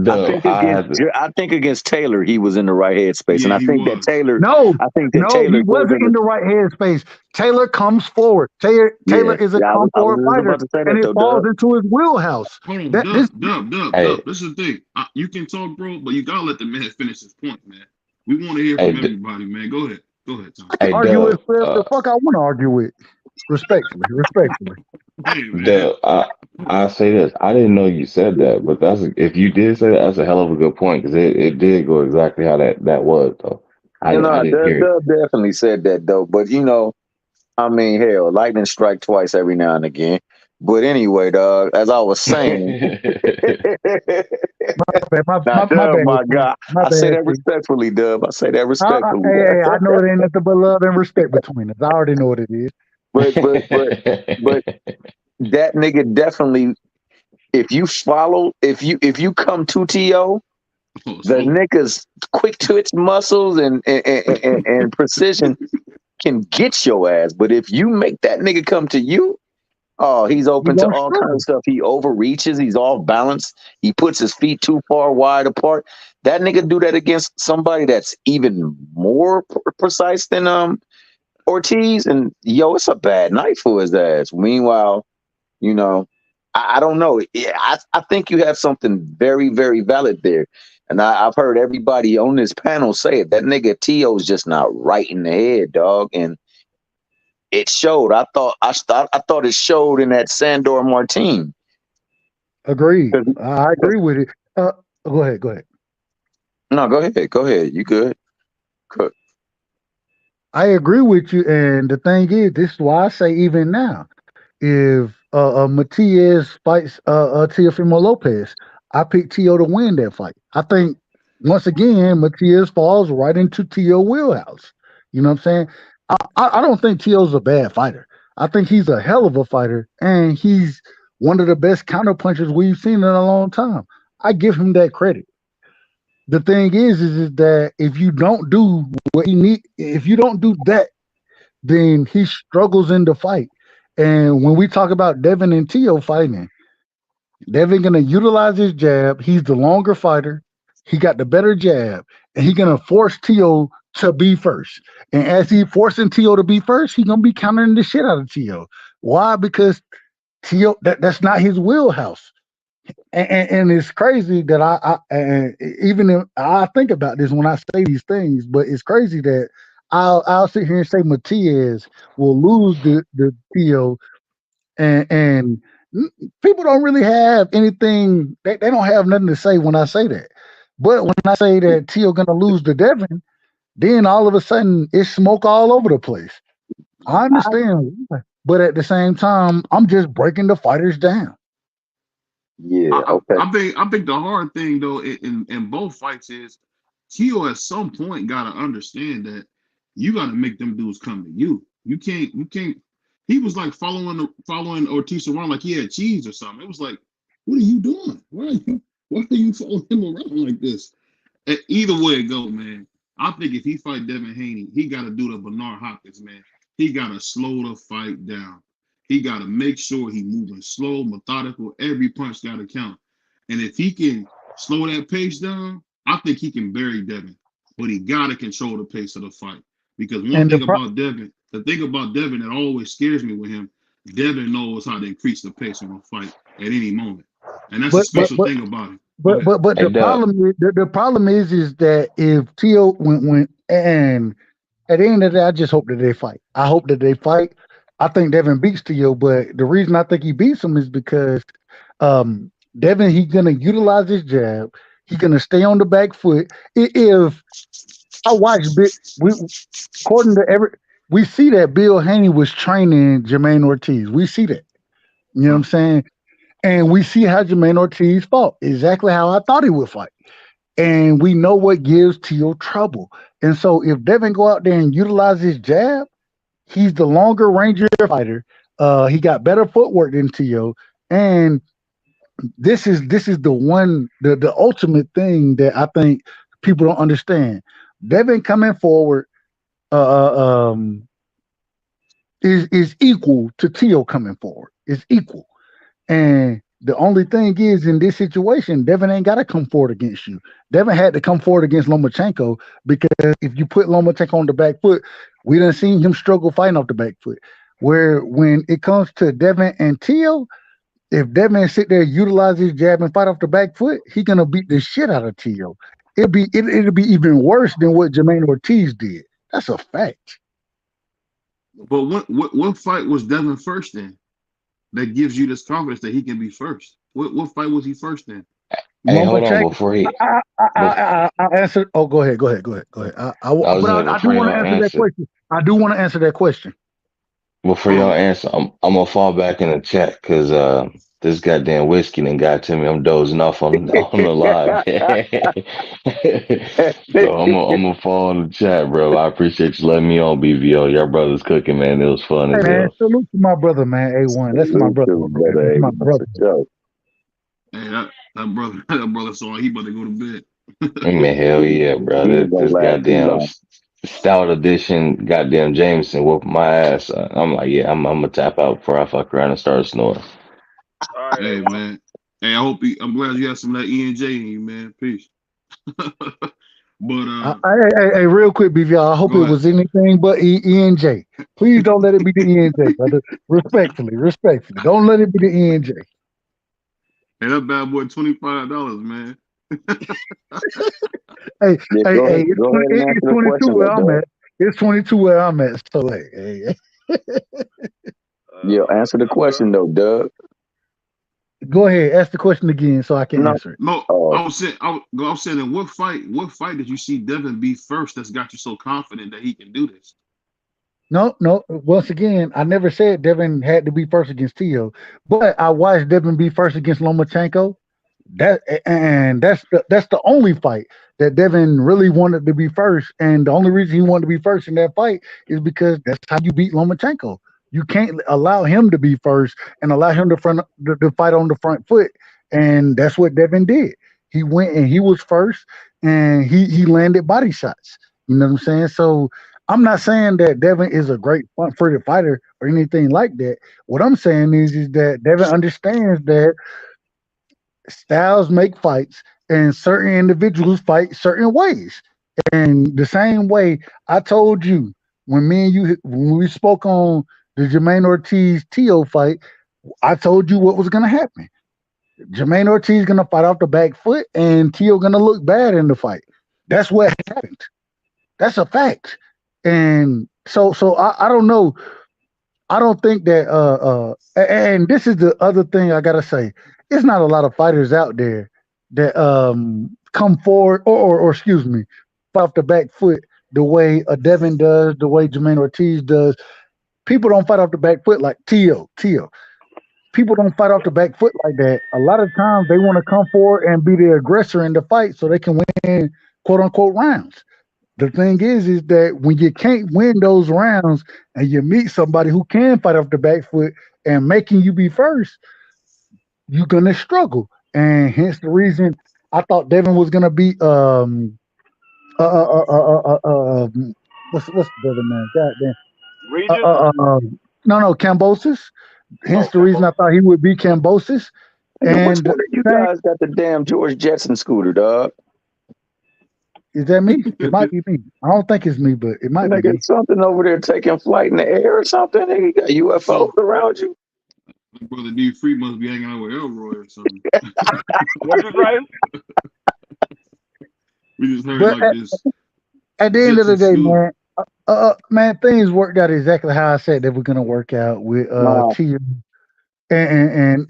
Dub, I have to. I think against Taylor he was in the right headspace, and Yeah, he was. No, I think that no, he Taylor gave wasn't him. in the right headspace. Taylor comes forward. Taylor Yeah, is a yeah. come I was forward just fighter, about to say and that it though, falls Dub. into his wheelhouse. Hold on, That this Dub. Hey, This is the thing. You can talk, bro, but you gotta let the man finish his point, man. We want to hear hey, from everybody, man. Go ahead. Go ahead, Tom. I can hey, argue with Dub. whoever the fuck I want to argue with. Respectfully, respectfully. Hey, man. Duh, I say this. I didn't know you said that, but if you did say that, that's a hell of a good point because it did go exactly how that was though. I didn't hear Dub definitely said that though. But I mean, hell, lightning strike twice every now and again. But anyway, dog, as I was saying, it. now, My Dub, bad, my T. God, My I say bad, that T. respectfully, Dub. I say that respectfully, Hey, dog. I know it ain't nothing but love and respect between us. I already know what it is. But that nigga definitely. If you come to To, Oh, the so nigga's quick twitch muscles and precision can get your ass. But if you make that nigga come to you, oh, he's You open to gonna all kinds of struggle. stuff. He overreaches. He's off balance. He puts his feet too far wide apart. That nigga do that against somebody that's even more precise than Ortiz, and it's a bad night for his ass. Meanwhile, you know, I don't know. I think you have something very, very valid there. And I've heard everybody on this panel say it. That nigga T.O.'s just not right in the head, dog. And it showed. I thought it showed in that Sandor Martin. Agreed. I agree with it. Go ahead. Go ahead. No, go ahead. Go ahead. You good? Good. I agree with you. And the thing is, this is why I say even now, if Matias fights Teofimo Lopez, I pick Tio to win that fight. I think once again, Matias falls right into Tio wheelhouse. You know what I'm saying? I don't think Tio's a bad fighter. I think he's a hell of a fighter, and he's one of the best counterpunchers we've seen in a long time. I give him that credit. The thing is that if you don't do what he need, if you don't do that, then he struggles in the fight. And when we talk about Devin and Tio fighting, Devin gonna utilize his jab. He's the longer fighter. He got the better jab, and he gonna force Tio to be first. And as he forcing Tio to be first, he gonna be countering the shit out of Tio. Why? Because Tio that's not his wheelhouse. And it's crazy that and even if I think about this when I say these things, but it's crazy that I'll sit here and say Matias will lose the Theo, and people don't really have anything. They don't have nothing to say when I say that. But when I say that Theo gonna lose to Devin, then all of a sudden it's smoke all over the place. I understand, but at the same time, I'm just breaking the fighters down. Yeah. I, Okay. I think the hard thing though in both fights is Tio at some point gotta understand that you gotta make them dudes come to you. You can't. He was like following Ortiz around like he had cheese or something. It was like, what are you doing? Why are you following him around like this? Either way it go, man. I think if he fight Devin Haney, he got to do the Bernard Hopkins, man. He got to slow the fight down. He got to make sure he moving slow, methodical. Every punch got to count. And if he can slow that pace down, I think he can bury Devin. But he got to control the pace of the fight. Because the thing about Devin that always scares me with him, Devin knows how to increase the pace of a fight at any moment. And that's a special thing about him. But the problem is that if Tio when and at the end of the day, I just hope that they fight. I hope that they fight. I think Devin beats Tio, but the reason I think he beats him is because Devin, he's gonna utilize his jab. He's gonna stay on the back foot. If I watch according to we see that Bill Haney was training Jermaine Ortiz. We see that. You know what I'm saying? And we see how Jermaine Ortiz fought, exactly how I thought he would fight. And we know what gives Tio trouble. And so if Devin go out there and utilize his jab, he's the longer ranger fighter. He got better footwork than Tio. And this is the ultimate thing that I think people don't understand. Devin coming forward is equal to Tio coming forward. Is equal. And the only thing is, in this situation, Devin ain't got to come forward against you. Devin had to come forward against Lomachenko because if you put Lomachenko on the back foot, we done seen him struggle fighting off the back foot. Where when it comes to Devin and Tio, if Devin sit there, utilize his jab and fight off the back foot, he gonna beat the shit out of Tio. It'll be even worse than what Jermaine Ortiz did. That's a fact. But what fight was Devin first in? That gives you this confidence that he can be first. What fight was he first in? Hey, hold on before he. I answered. Oh, go ahead. I do want to answer that question. I do want to answer that question. Before y'all answer, I'm gonna fall back in the chat because this goddamn whiskey done got to me. I'm dozing off on the live. So I'm gonna fall in the chat, bro. I appreciate you letting me on, BVO. Your brother's cooking, man. It was fun as hell. Salute to my brother, man. A1. That's my brother. That's my brother. Hey, that brother saw he about to go to bed. Man, hell yeah, bro. This goddamn stout edition, goddamn Jameson whooped my ass. I'm like, yeah, I'm gonna tap out before I fuck around and start snoring. Hey, man. Hey, I'm glad you have some of that E&J in you, man. Peace. But hey, real quick, BVR. I hope it was anything but E&J. Please don't let it be the E&J, brother. Respectfully. Don't let it be the E&J. Hey, that bad boy, $25, man. Hey, it's 22 where I'm at. It's 22 where I'm at. So, hey. Yeah, answer the question though, Doug. Go ahead, ask the question again so I can answer it. No, I'm saying, in what fight did you see Devin be first that's got you so confident that he can do this? No. Once again, I never said Devin had to be first against Tio, but I watched Devin be first against Lomachenko. That's the only fight that Devin really wanted to be first, and the only reason he wanted to be first in that fight is because that's how you beat Lomachenko. You can't allow him to be first and allow him to fight on the front foot, and that's what Devin did. He went and he was first, and he landed body shots. You know what I'm saying? So I'm not saying that Devin is a great front-footed fighter or anything like that. What I'm saying is that Devin understands that styles make fights, and certain individuals fight certain ways. And the same way I told you when we spoke on the Jermaine Ortiz Tio fight, I told you what was going to happen. Jermaine Ortiz going to fight off the back foot, and Tio going to look bad in the fight. That's what happened. That's a fact. And so I don't know. I don't think that. And this is the other thing I gotta say. It's not a lot of fighters out there that come forward or excuse me, fight off the back foot the way a Devin does, the way Jermaine Ortiz does. People don't fight off the back foot like Tio. People don't fight off the back foot like that. A lot of times they want to come forward and be the aggressor in the fight so they can win quote unquote rounds. The thing is that when you can't win those rounds and you meet somebody who can fight off the back foot and making you be first, you're gonna struggle. And hence the reason I thought Devin was gonna be what's the other man? Goddamn. Regis? No, Cambosis. Hence the reason I thought he would be Cambosis. And which And one of you guys got the damn George Jetson scooter, dog? Is that me? It might be me. I don't think it's me, but it might be me. Something over there taking flight in the air or something. Nigga, you got UFOs around you. Brother D Free must be hanging out with Elroy or something. What you saying? We just heard like this. At the end of the day, man, things worked out exactly how I said they were gonna work out with Tio and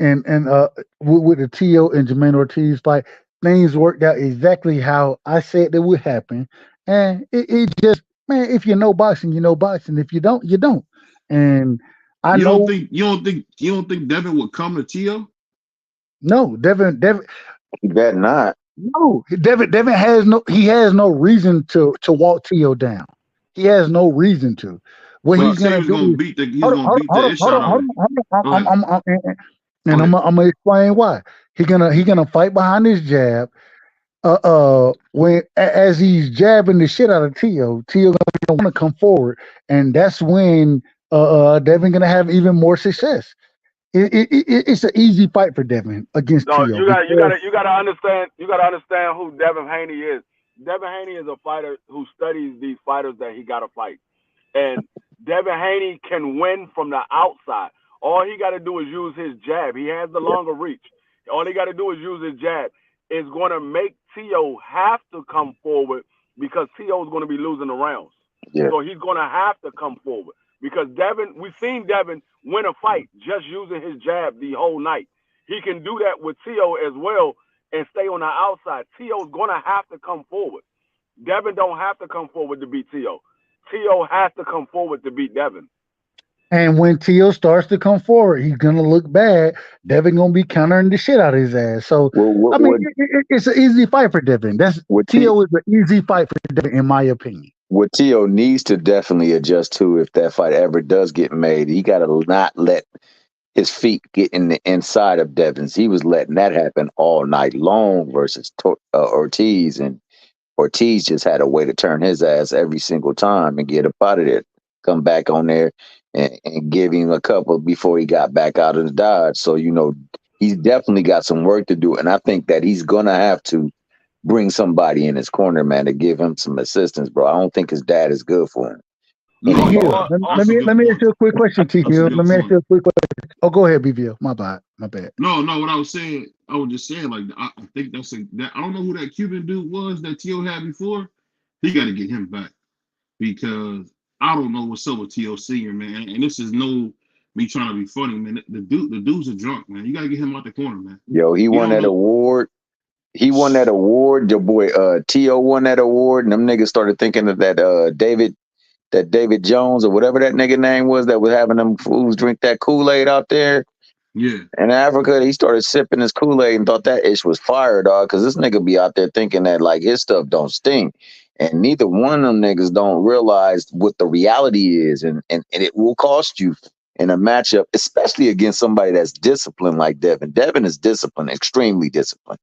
with the Tio and Jermaine Ortiz fight. Things worked out exactly how I said they would happen, and it just, man, if you know boxing, you know boxing. If you don't, you don't. And you don't think Devin would come to Tio? No, Devin. He better not. No, Devin has no reason to walk Tio down. He has no reason to. What he's gonna do? I'm gonna explain why. He's gonna fight behind his jab. As he's jabbing the shit out of Tio gonna want to come forward, and that's when Devin gonna have even more success. It's an easy fight for Devin against Tio. You gotta understand who Devin Haney is. Devin Haney is a fighter who studies these fighters that he gotta fight. And Devin Haney can win from the outside. All he gotta do is use his jab. He has the longer reach. All he gotta do is use his jab. It's gonna make Tio have to come forward because Tio is gonna be losing the rounds. Yeah. So he's gonna have to come forward. Because we've seen Devin win a fight just using his jab the whole night. He can do that with Tio as well and stay on the outside. Tio's going to have to come forward. Devin don't have to come forward to beat Tio. Tio has to come forward to beat Devin. And when Tio starts to come forward, he's going to look bad. Devin going to be countering the shit out of his ass. So, it's an easy fight for Devin. Tio is an easy fight for Devin, in my opinion. What Tio needs to definitely adjust to, if that fight ever does get made, he got to not let his feet get in the inside of Devin's. He was letting that happen all night long versus Ortiz, and Ortiz just had a way to turn his ass every single time and get up out of there, come back on there and give him a couple before he got back out of the Dodge. So, he's definitely got some work to do, and I think that he's going to have to bring somebody in his corner, man, to give him some assistance, bro. I don't think his dad is good for him. Let me ask you a quick question, TQ. Let me ask you a quick question. Oh, go ahead, BVL. My bad. No. What I was saying, I was just saying, like, I think that I don't know who that Cuban dude was that Tio had before. He got to get him back because I don't know what's up with Tio Senior, man. And this is no me trying to be funny, man. The dude's a drunk, man. You got to get him out the corner, man. Yo, he won that award. He won that award. Your boy Tio won that award, and them niggas started thinking of that David Jones or whatever that nigga name was that was having them fools drink that Kool-Aid out there. Yeah. In Africa, he started sipping his Kool-Aid and thought that ish was fire, dog, because this nigga be out there thinking that like his stuff don't stink. And neither one of them niggas don't realize what the reality is, and it will cost you in a matchup, especially against somebody that's disciplined like Devin. Devin is disciplined, extremely disciplined.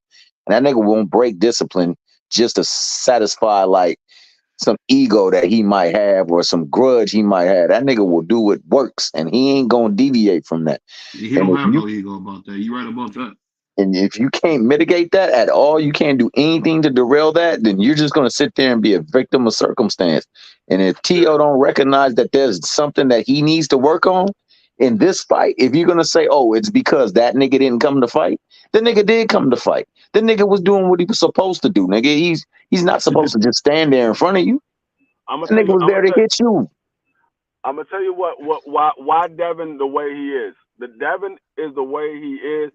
And that nigga won't break discipline just to satisfy like some ego that he might have or some grudge he might have. That nigga will do what works, and he ain't gonna deviate from that. He don't have no ego about that. You right about that. And if you can't mitigate that at all, you can't do anything to derail that, then you're just gonna sit there and be a victim of circumstance. And if Tio don't recognize that there's something that he needs to work on in this fight, if you're gonna say, oh, it's because that nigga didn't come to fight, the nigga did come to fight. The nigga was doing what he was supposed to do, nigga. He's not supposed to just stand there in front of you. The nigga was there to hit you. I'm gonna tell you why Devin the way he is. The Devin is the way he is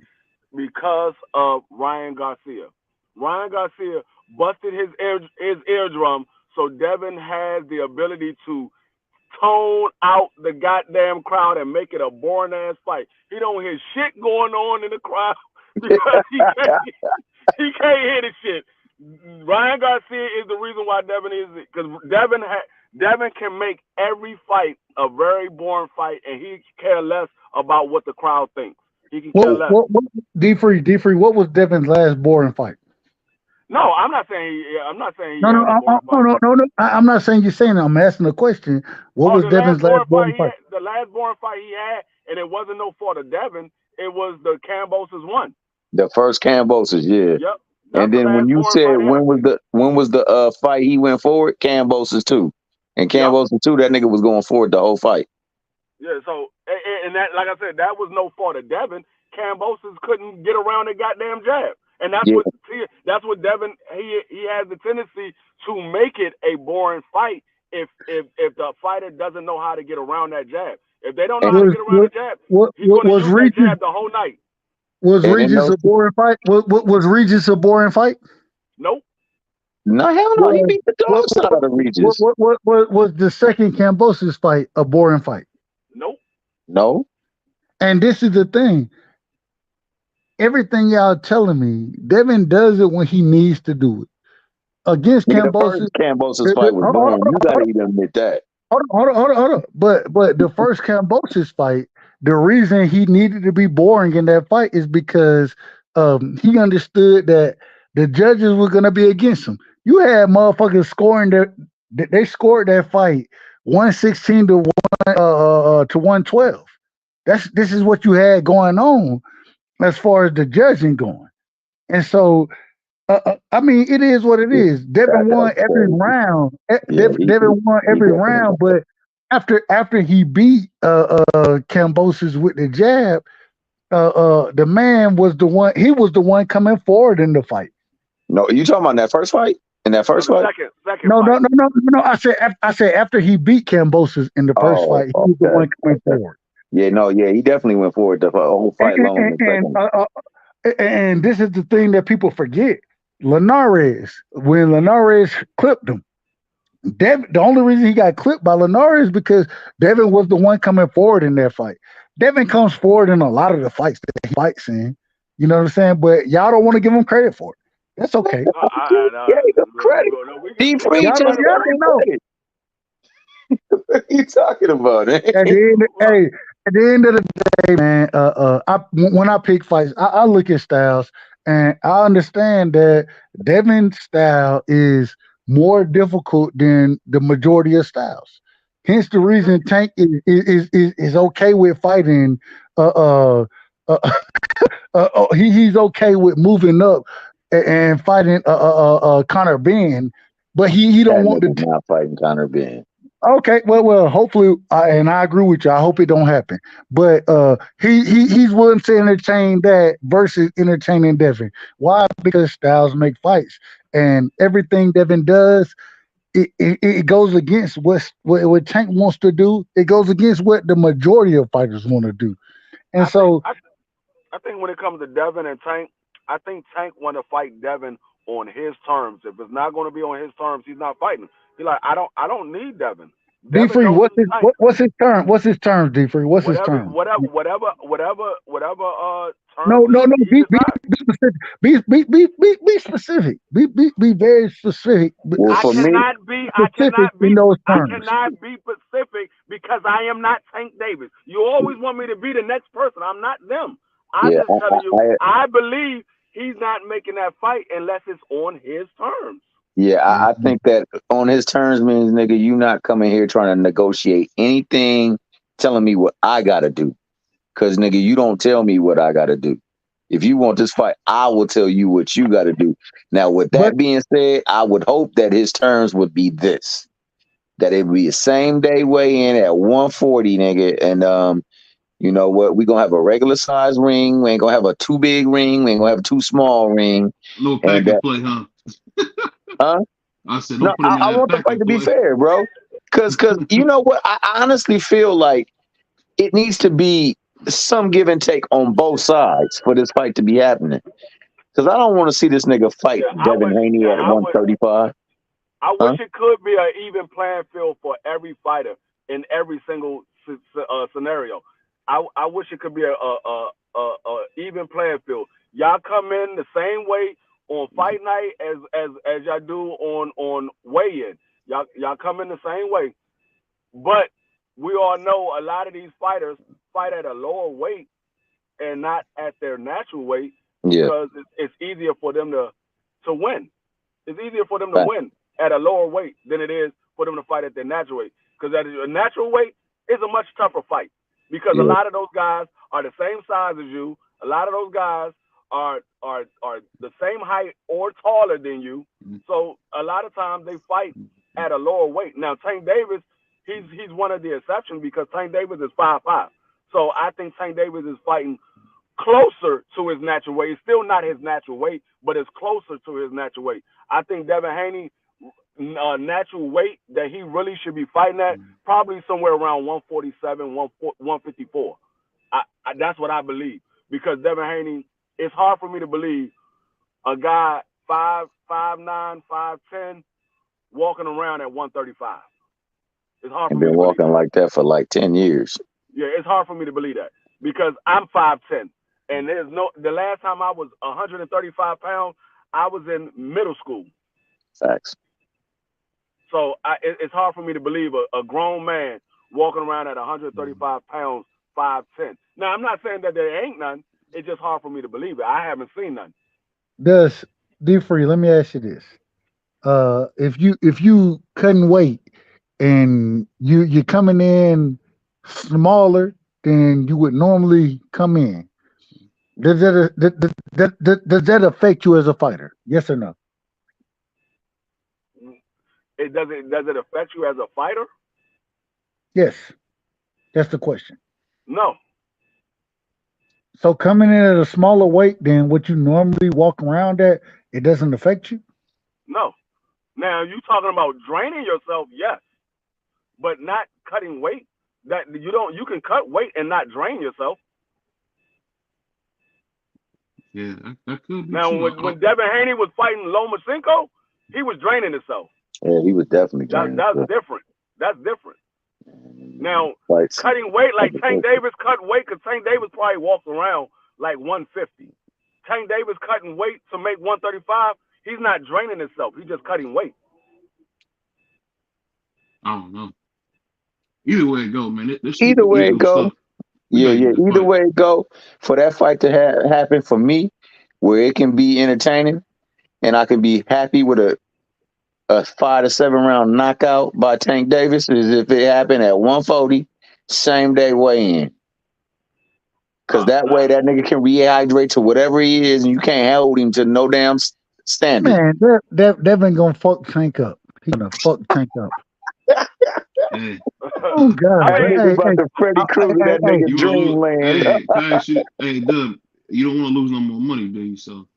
because of Ryan Garcia. Ryan Garcia busted his eardrum, so Devin has the ability to tone out the goddamn crowd and make it a boring ass fight. He don't hear shit going on in the crowd because he can't hear the shit. Ryan Garcia is the reason why Devin is, because Devin can make every fight a very boring fight, and he care less about what the crowd thinks. He can care less. D-Free, what was Devin's last boring fight? No, I'm not saying. I'm not saying. No. I'm not saying you're saying it. I'm asking a question. What was Devin's last boring fight? The last boring fight he had, and it wasn't no fault of Devin. It was the Cambosis one. The first Cambosis, yeah. Yep. That's And the then when last you boring said fight ever. when was the fight he went forward? Cambosis 2. And Cambosis 2, that nigga was going forward the whole fight. Yeah, so and that, like I said, that was no fault of Devin. Cambosis couldn't get around the goddamn jab, and that's what Devin he has the tendency to make it a boring fight if the fighter doesn't know how to get around that jab. If they don't know how to get around the jab, he's going to use that jab the whole night. Was Regis a boring fight? Was Regis a boring fight? Nope. No, hell no. He beat the dogs out of Regis. Was the second Cambosis fight a boring fight? Nope. No. And this is the thing. Everything y'all telling me, Devin does it when he needs to do it. Against Cambosis. The first Cambosis fight was boring. You gotta even admit that. Hold on. But the first Cambosis fight, the reason he needed to be boring in that fight is because he understood that the judges were gonna be against him. You had motherfuckers scoring they scored that fight 116 to 112. This is what you had going on as far as the judging going. And so I mean, it is what it is. Devin won every round. Devin won every round, but after he beat Cambosis with the jab, the man was the one. He was the one coming forward in the fight. No, you talking about that first fight? In that first fight? Second no, fight. No. I said after he beat Cambosis in the first fight, he was the one coming forward. Yeah, he definitely went forward the whole fight long. And this is the thing that people forget. Linares, when Linares clipped him, the only reason he got clipped by Linares is because Devin was the one coming forward in that fight. Devin comes forward in a lot of the fights that he fights in. You know what I'm saying? But y'all don't want to give him credit for it. That's okay. Credit. Y'all don't know. What are you talking about? At the end of the day, man, when I pick fights, I look at styles, and I understand that Devin's style is more difficult than the majority of styles. Hence the reason Tank is okay with fighting. He's okay with moving up and fighting Conor Ben, but he don't want to not fighting Conor Ben. Okay, well, hopefully, and I agree with you. I hope it don't happen. But he's willing to entertain that versus entertaining Devin. Why? Because styles make fights, and everything Devin does, it goes against what Tank wants to do. It goes against what the majority of fighters want to do, and I think when it comes to Devin and Tank, I think Tank want to fight Devin on his terms. If it's not going to be on his terms, he's not fighting. He's like, I don't need Devin. D-Free, what's his term? What's his term, D-Free? What's his term? Whatever term. No. Be specific. Be very specific. Well, I cannot be specific because I am not Tank Davis. You always want me to be the next person. I'm not them. I'm just telling you, I believe he's not making that fight unless it's on his terms. Yeah, I think that on his terms means, nigga, you not coming here trying to negotiate anything, telling me what I got to do. Because, nigga, you don't tell me what I got to do. If you want this fight, I will tell you what you got to do. Now, with that being said, I would hope that his terms would be this. That it would be a same day weigh in at 140, nigga. And, you know what? We're going to have a regular size ring. We ain't going to have a too big ring. We ain't going to have a too small ring. No package play, huh? Huh? I said, no, I want the fight to be fair, bro. Because you know what? I honestly feel like it needs to be some give and take on both sides for this fight to be happening. Because I don't want to see this nigga fight Devin Haney at 135. I wish it could be an even playing field for every fighter in every single scenario. I wish it could be a even playing field. Y'all come in the same way on fight night as y'all do on weigh-in. Y'all come in the same way. But we all know a lot of these fighters fight at a lower weight and not at their natural weight because it's easier for them to win. It's easier for them to win at a lower weight than it is for them to fight at their natural weight. Because at a natural weight, it's a much tougher fight. because a lot of those guys are the same size as you. A lot of those guys are the same height or taller than you. So a lot of times they fight at a lower weight. Now Tank Davis, he's one of the exceptions because Tank Davis is 5'5". So I think Tank Davis is fighting closer to his natural weight. It's still not his natural weight, but it's closer to his natural weight. I think Devin Haney, natural weight that he really should be fighting at, probably somewhere around 147, 154. That's what I believe. Because Devin Haney, it's hard for me to believe a guy 5'9", 5'10", walking around at 135. It's hard for me to believe. Been walking like that for like 10 years. Yeah, it's hard for me to believe that because I'm 5'10", and the last time I was 135 pounds, I was in middle school. Facts. So it's hard for me to believe a grown man walking around at 135 pounds, 5'10". Now, I'm not saying that there ain't none. It's just hard for me to believe it. I haven't seen none. Does D-Free, let me ask you this. If you cutting weight and you're coming in smaller than you would normally come in, does that affect you as a fighter? Yes or no? Does it affect you as a fighter? Yes. That's the question. No. So coming in at a smaller weight than what you normally walk around at, it doesn't affect you? No. Now, you talking about draining yourself, yes, but not cutting weight. That you can cut weight and not drain yourself. Yeah, that could be now, true. when Devin Haney was fighting Lomachenko, he was draining himself. Yeah, he was definitely draining. That's different. That's different. Now, cutting weight like Tank Davis cut weight because Tank Davis probably walks around like 150. Tank Davis cutting weight to make 135. He's not draining himself. He's just cutting weight. I don't know. Either way it go, man. Either way it go. Yeah. Either way it go, for that fight to happen for me, where it can be entertaining, and I can be happy with a 5 to 7 round knockout by Tank Davis, is if it happened at 140, same day weigh in. Because that way that nigga can rehydrate to whatever he is, and you can't hold him to no damn standard. Man, Devin gonna fuck Tank up. He gonna fuck Tank up. Oh God! Hey, about the Freddy Krueger, that nigga dreamland. Hey, Doug, you don't want to lose no more money, do you? So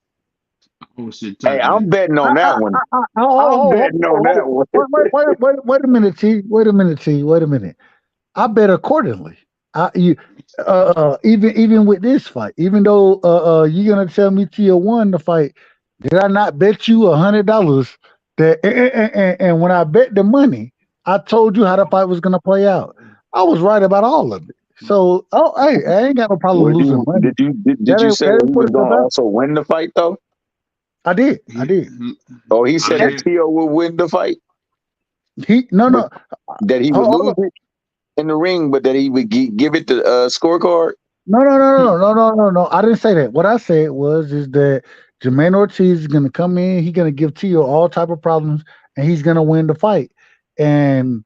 I always sit tight. Hey, I'm betting on that one. I'm betting on that one. Wait a minute, T. Wait a minute. I bet accordingly. Even with this fight, even though you're gonna tell me Tia won the fight, did I not bet you $100 that? And when I bet the money, I told you how the fight was gonna play out. I was right about all of it. So, I ain't got no problem losing money. Did you say he was gonna also win the fight though? I did. Oh, he said that Tio would win the fight. No. That he would lose it in the ring, but that he would give it the scorecard. No. I didn't say that. What I said is that Jermaine Ortiz is gonna come in. He's gonna give Tio all type of problems, and he's gonna win the fight. And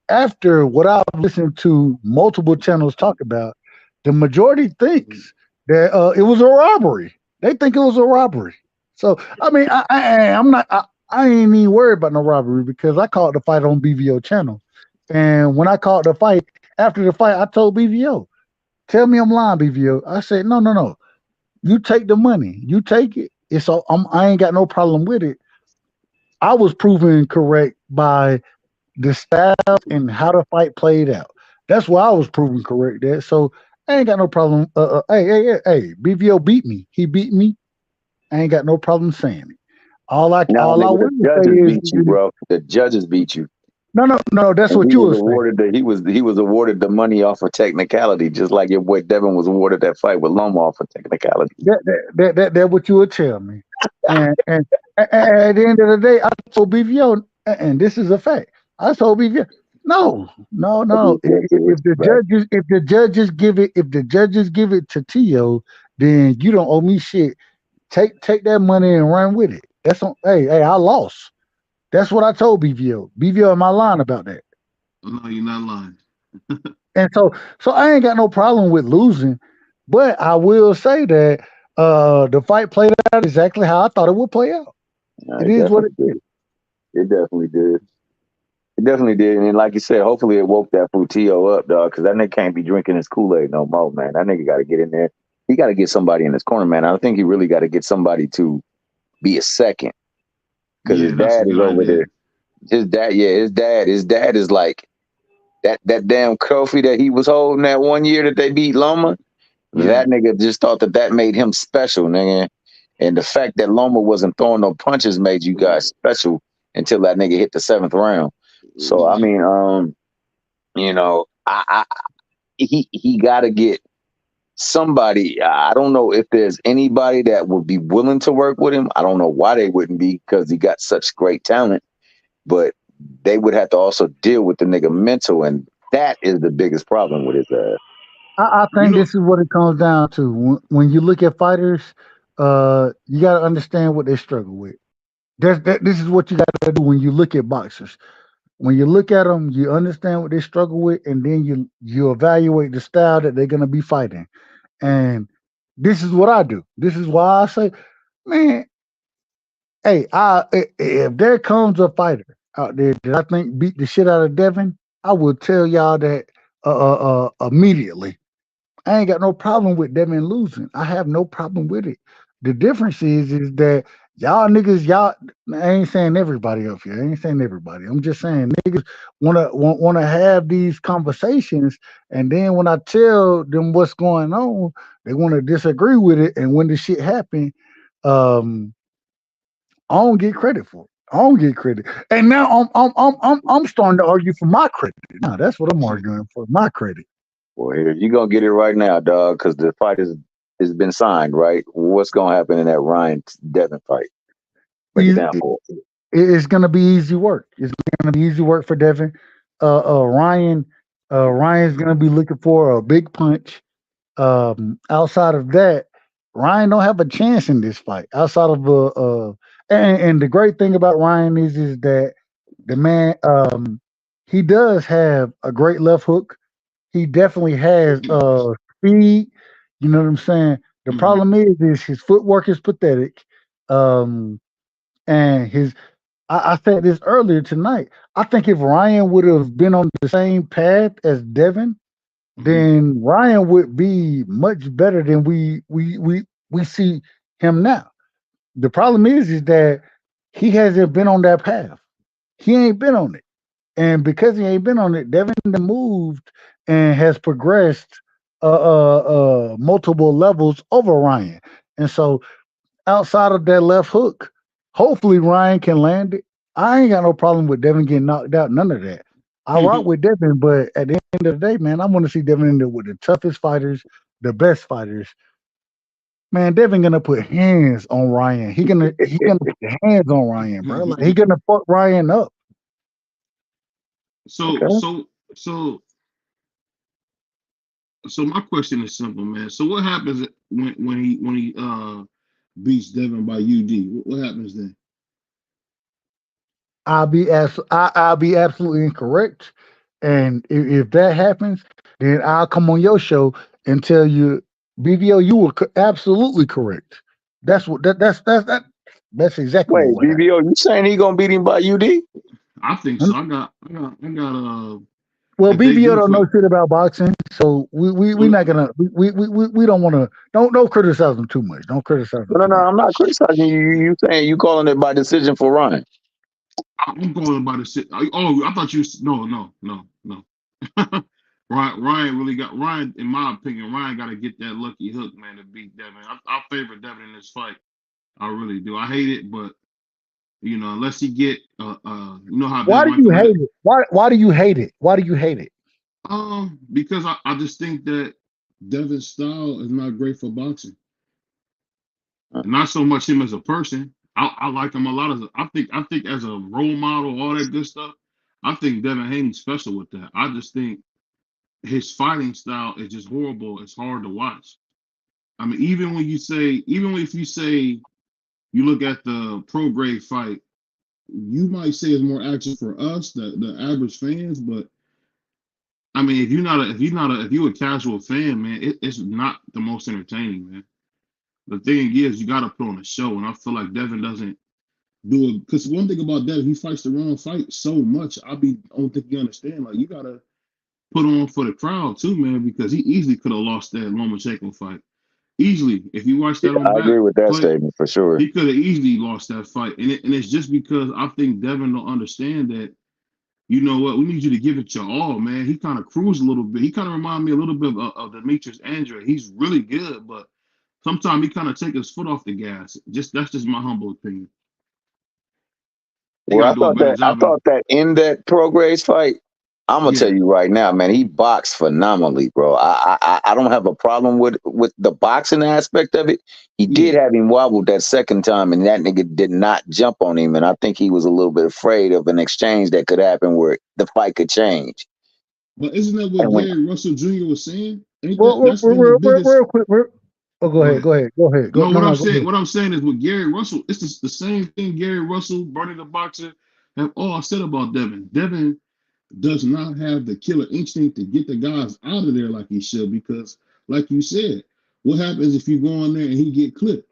after what I've listened to multiple channels talk about, the majority thinks that it was a robbery. They think it was a robbery. So I mean, I'm not. I ain't even worried about no robbery because I called the fight on BVO channel. And when I called the fight, after the fight, I told BVO, tell me I'm lying, BVO. I said, no. You take the money. You take it. It's all, I ain't got no problem with it. I was proven correct by the style and how the fight played out. That's why I was proven correct there. So I ain't got no problem. Hey, BVO beat me. He beat me. I ain't got no problem saying it. The judges beat you, bro. The judges beat you. No. That's what you was awarded. He was awarded the money off of technicality, just like your boy Devin was awarded that fight with Loma off of technicality. That's what you would tell me. And at the end of the day, I told BVO, and this is a fact. I told BVO, no. If the judges give it to Tio, then you don't owe me shit. Take that money and run with it. That's on. Hey, I lost. That's what I told BVO. BVO, am I lying about that? No, you're not lying. And so I ain't got no problem with losing, but I will say that the fight played out exactly how I thought it would play out. No, It it is what definitely it did. is. It definitely did. It definitely did. And like you said, hopefully it woke that Futillo up, dog, because that nigga can't be drinking his Kool-Aid no more, man. That nigga got to get in there. He got to get somebody in his corner, man. I think he really got to get somebody to be a second because his Yeah, that's a dad is good over idea. there. His dad is like that damn trophy that he was holding that one year that they beat Loma. Yeah. That nigga just thought that made him special, nigga. And the fact that Loma wasn't throwing no punches made you guys special until that nigga hit the seventh round. So I mean, you know, he got to get somebody. I don't know if there's anybody that would be willing to work with him. I don't know why they wouldn't be because he got such great talent. But they would have to also deal with the nigga mental, and that is the biggest problem with his ass. I You think know, this is what it comes down to. When you look at fighters, you got to understand what they struggle with. This is what you got to do when you look at boxers. When you look at them, you understand what they struggle with, and then you evaluate the style that they're gonna be fighting. And this is what I do. This is why I say, man, hey, if there comes a fighter out there that I think beat the shit out of Devin, I will tell y'all that immediately. I ain't got no problem with Devin losing. I have no problem with it. The difference is that y'all niggas, I ain't saying everybody up here. I ain't saying everybody. I'm just saying niggas wanna have these conversations, and then when I tell them what's going on, they want to disagree with it. And when the shit happen, um, I don't get credit for it. I don't get credit. And now I'm starting to argue for my credit. Now that's what I'm arguing for, my credit. Well, here you gonna get it right now, dog, because the fight has been signed, right? What's gonna happen in that Ryan Devin fight? Break it It- down for us. it's gonna be easy work. It's gonna be easy work for Devin. Ryan, Ryan's gonna be looking for a big punch. Outside of that, Ryan don't have a chance in this fight. Outside of and the great thing about Ryan is that the man, he does have a great left hook. He definitely has speed. You know what I'm saying? The problem is his footwork is pathetic. Um, and I said this earlier tonight. I think if Ryan would have been on the same path as Devin, then Ryan would be much better than we see him now. The problem is that he hasn't been on that path. He ain't been on it. And because he ain't been on it, Devin done moved and has progressed multiple levels over Ryan. And so outside of that left hook, hopefully Ryan can land it. I ain't got no problem with Devin getting knocked out. None of that. I rock with Devin, but at the end of the day, man, I want to see Devin in there with the toughest fighters, the best fighters. Man, Devin gonna put hands on Ryan. He gonna put hands on Ryan, bro. Like he gonna fuck Ryan up. so Okay. so so so my question is simple, man. So what happens when he beats Devin by UD? What happens then? I'll be absolutely incorrect. And if that happens, then I'll come on your show and tell you, BVO, you were absolutely correct. That's what that's exactly what Wait, would happen. BBO, you saying he gonna beat him by UD? I think so. I got Well, if they BVO do don't fight. know shit about boxing, so we Well, not gonna we don't want to don't criticize them too much. Don't criticize them No, no, too no. much. I'm not criticizing you. You saying you calling it by decision for Ryan? I'm going by the shit. Oh, I thought you. No. Ryan really got Ryan. In my opinion, Ryan got to get that lucky hook, man, to beat Devin. I favor Devin in this fight. I really do. I hate it, but unless he get how Why Devin do like you to let. hate it? Why do you hate it? Why do you hate it? Because I just think that Devin's style is not great for boxing. Not so much him as a person. I like him a lot as I think as a role model, all that good stuff. I think Devin Haney's special with that. I just think his fighting style is just horrible. It's hard to watch. I mean, even if you say you look at the pro grade fight, you might say it's more action for us, the average fans, but I mean, if you're a casual fan, man, it's not the most entertaining, man. The thing is, you got to put on a show, and I feel like Devin doesn't do it. Because one thing about Devin, he fights the wrong fight so much. I don't think you understand. Like, you gotta put on for the crowd too, man, because he easily could have lost that Lomachenko fight. Easily, if you watch Yeah, that on I back agree with that play, statement for sure. he could have easily lost that fight. And it's just because I think Devin don't understand that. You know what? We need you to give it your all, man. He kind of cruised a little bit. He kind of reminded me a little bit of Demetrius Andre. He's really good, but sometimes he kind of take his foot off the gas. That's just my humble opinion. He Well, got to do a better I job of. thought that in that Pro Grace fight, I'm gonna Yeah, tell you right now, man, he boxed phenomenally, bro. I don't have a problem with the boxing aspect of it. He yeah. did have him wobbled that second time, and that nigga did not jump on him. And I think he was a little bit afraid of an exchange that could happen where the fight could change. But isn't that what And when Gary Russell Jr. was saying? Ain't Well, that's been the biggest? real quick. Oh, go Go ahead. ahead. Go ahead. Go ahead. Go. No, No, what I'm no. Go saying, ahead. what I'm saying is with Gary Russell, it's the same thing Gary Russell, Bernie the Boxer, have all said about Devin. Devin does not have the killer instinct to get the guys out of there like he should because, like you said, what happens if you go in there and he get clipped?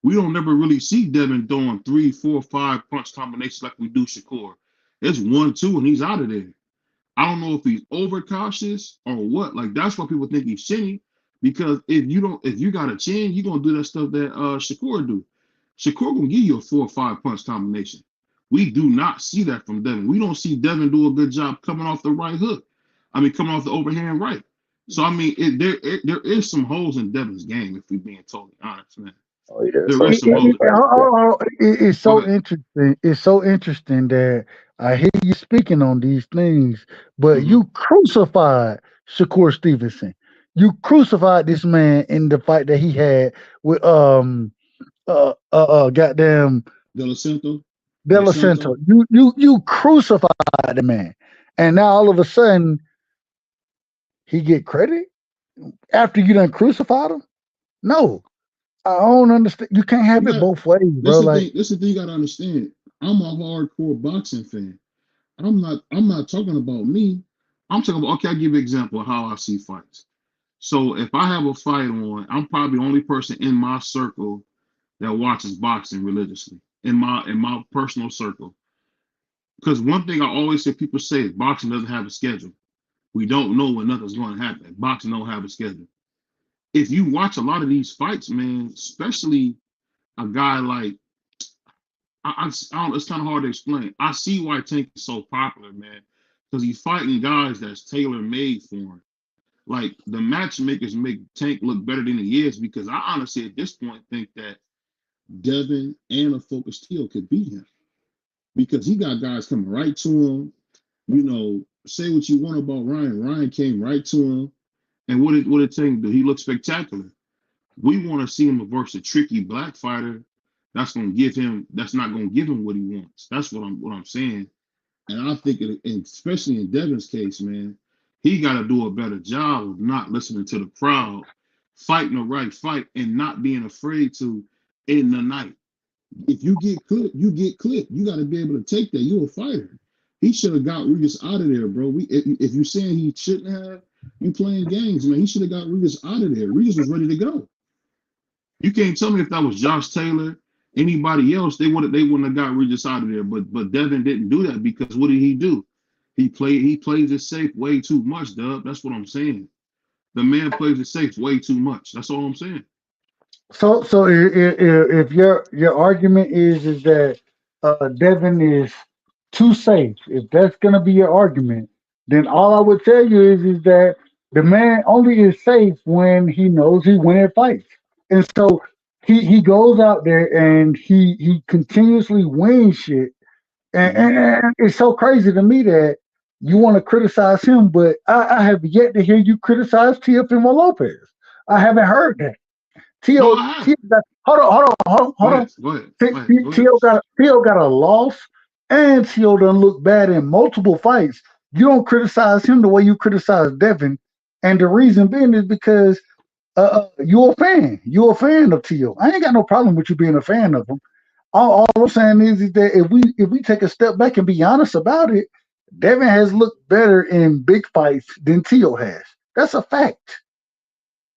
We don't never really see Devin throwing 3, 4, 5 punch combinations like we do Shakur. It's 1, 2, and he's out of there. I don't know if he's overcautious or what. Like that's why people think he's chinny. Because if you got a chin, you're gonna do that stuff that Shakur do. Shakur gonna give you a 4 or 5 punch combination. We do not see that from Devin. We don't see Devin do a good job coming off the right hook. I mean, coming off the overhand right. So I mean, there is some holes in Devin's game if we're being totally honest, man. oh yeah, There so is some holes. It's Go so ahead. interesting. It's so interesting that I hear you speaking on these things, but Mm-hmm. you crucified Shakur Stevenson. You crucified this man in the fight that he had with goddamn De La Santo. You crucified the man, and now all of a sudden he get credit after you done crucified him. No, I don't understand. You can't have You it got both ways, this bro. the Like, thing. This the thing you gotta understand. I'm a hardcore boxing fan. I'm not talking about me. I'm talking about okay, I'll give you an example of how I see fights. So if I have a fight on, I'm probably the only person in my circle that watches boxing religiously. In my personal circle. Because one thing I always say people say is boxing doesn't have a schedule. We don't know when nothing's going to happen. Boxing don't have a schedule. If you watch a lot of these fights, man, especially a guy like I don't, it's kind of hard to explain. I see why Tank is so popular, man, because he's fighting guys that's tailor made for him. Like the matchmakers make Tank look better than he is because I honestly at this point think that Devin and a Focus Steel could beat him because he got guys coming right to him. You know, say what you want about Ryan. Ryan came right to him, and what did Tank do? He looked spectacular. We want to see him versus a tricky black fighter. That's not gonna give him what he wants. That's what I'm saying. And I think, and especially in Devin's case, man, he got to do a better job of not listening to the crowd, fighting the right fight, and not being afraid to end the night. If you get clipped, you get clipped. You got to be able to take that. You're a fighter. He should have got Regis out of there, bro. If you're saying he shouldn't have, you playing games, man. He should have got Regis out of there. Regis was ready to go. You can't tell me if that was Josh Taylor, anybody else, they wouldn't have got Regis out of there. But Devin didn't do that because what did he do? He plays it safe way too much, Dub. That's what I'm saying. The man plays it safe way too much. That's all I'm saying. so if your argument is that Devin is too safe, if that's gonna be your argument, then all I would tell you is that the man only is safe when he knows he winning fights, and so he goes out there and he continuously wins shit, Mm-hmm. and it's so crazy to me that you want to criticize him, but I have yet to hear you criticize Teofimo Lopez. I haven't heard that. No, Tio, I have. Tio got, Go hold on. ahead. Go ahead. Go ahead. Go ahead. Tio got a loss, and Tio done look bad in multiple fights. You don't criticize him the way you criticize Devin, and the reason being is because you're a fan. You're a fan of Tio. I ain't got no problem with you being a fan of him. All I'm saying is that if we take a step back and be honest about it, Devin has looked better in big fights than Teal has. That's a fact.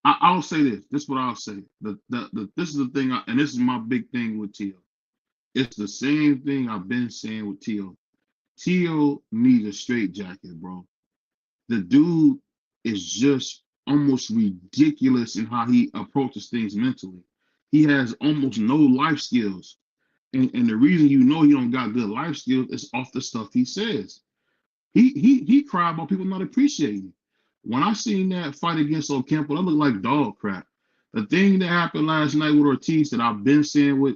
I'll say this. This is what I'll say. This is the thing, and this is my big thing with Teal. It's the same thing I've been saying with Teal. Teal needs a straight jacket, bro. The dude is just almost ridiculous in how he approaches things mentally. He has almost no life skills. And the reason you know he don't got good life skills is off the stuff he says. He cried about people not appreciating him. When I seen that fight against Ocampo, that looked like dog crap. The thing that happened last night with Ortiz that I've been saying with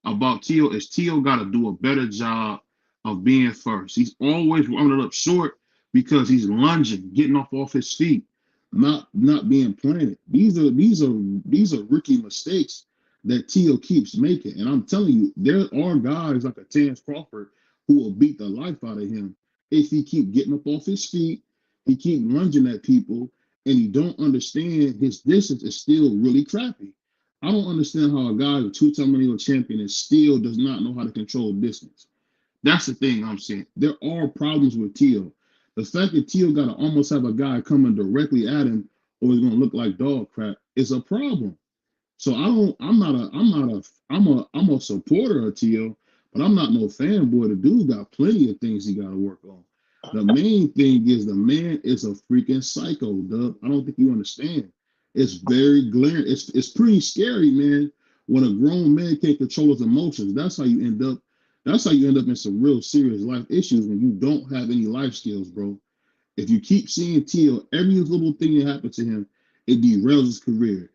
about Teal is Teal got to do a better job of being first. He's always running up short because he's lunging, getting off his feet, not being planted. These are rookie mistakes that Teal keeps making. And I'm telling you, there are guys like a Terrence Crawford who will beat the life out of him if he keep getting up off his feet, he keep lunging at people, and he don't understand his distance is still really crappy. I don't understand how a guy who's a two-time world champion and still does not know how to control distance. That's the thing I'm saying. There are problems with Teal. The fact that Teal got to almost have a guy coming directly at him or he's going to look like dog crap is a problem. So I'm a supporter of Teal, but I'm not no fanboy. The dude got plenty of things he got to work on. The main thing is the man is a freaking psycho, Dub. I don't think you understand. It's very glaring. It's pretty scary, man. When a grown man can't control his emotions, that's how you end up. That's how you end up in some real serious life issues when you don't have any life skills, bro. If you keep seeing Teal, every little thing that happened to him, it derails his career.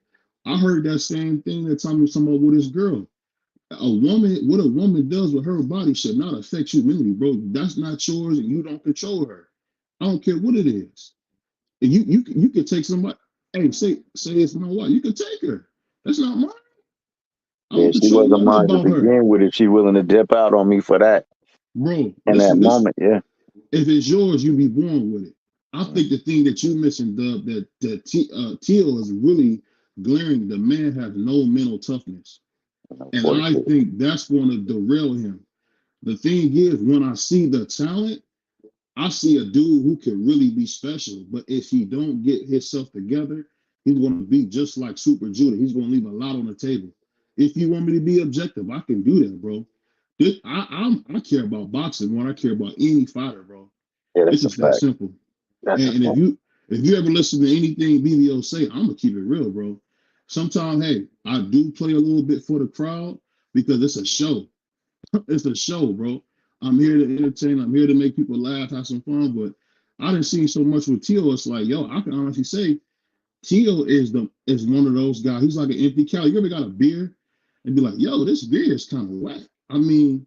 I heard that same thing that Tommy was talking about with his girl. What a woman does with her body should not affect you mentally, bro. That's not yours, and you don't control her. I don't care what it is. And you could take somebody. Hey, say it's my wife. You can take her. That's not mine. I Yeah, don't she control wasn't nothing mine to about her, begin with. If she willing to dip out on me for that bro. in that Listen, this. moment, yeah. If it's yours, you be born with it. I think the thing that you mentioned, Dub, that Teal is really glaring. The man has no mental toughness, and I think that's going to derail him. The thing is, when I see the talent, I see a dude who can really be special. But if he don't get himself together, he's going to be just like Super Judah. He's going to leave a lot on the table. If you want me to be objective, I can do that, bro. I care about boxing more than I care about any fighter, bro. Yeah, It's that's a just that fact. simple. That's a And fact. if you ever listen to anything BBO say, I'm gonna keep it real, bro. Sometimes, hey, I do play a little bit for the crowd because it's a show. It's a show, bro. I'm here to entertain. I'm here to make people laugh, have some fun. But I didn't see so much with Teal. It's like, yo, I can honestly say Teal is one of those guys. He's like an empty cow. You ever got a beer and be like, yo, this beer is kind of whack. I mean,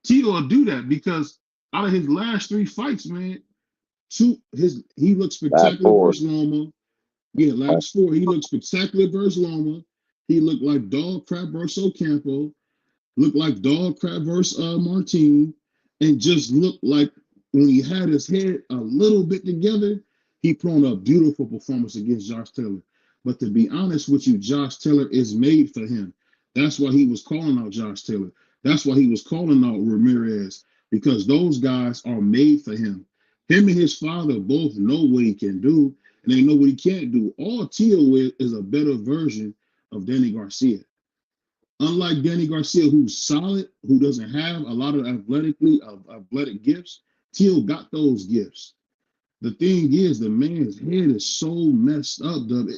Teal will do that because out of his last three fights, man, he looks Last spectacular four. versus Loma. Yeah, last four, he looked spectacular versus Loma. He looked like dog crap versus Ocampo. Looked like dog crap versus Martin, and just looked like when he had his head a little bit together, he put on a beautiful performance against Josh Taylor. But to be honest with you, Josh Taylor is made for him. That's why he was calling out Josh Taylor. That's why he was calling out Ramirez, because those guys are made for him. Him and his father both know what he can do, and they know what he can't do. All Teal is a better version of Danny Garcia. Unlike Danny Garcia, who's solid, who doesn't have a lot of athletic gifts, Teal got those gifts. The thing is, the man's head is so messed up, Dub.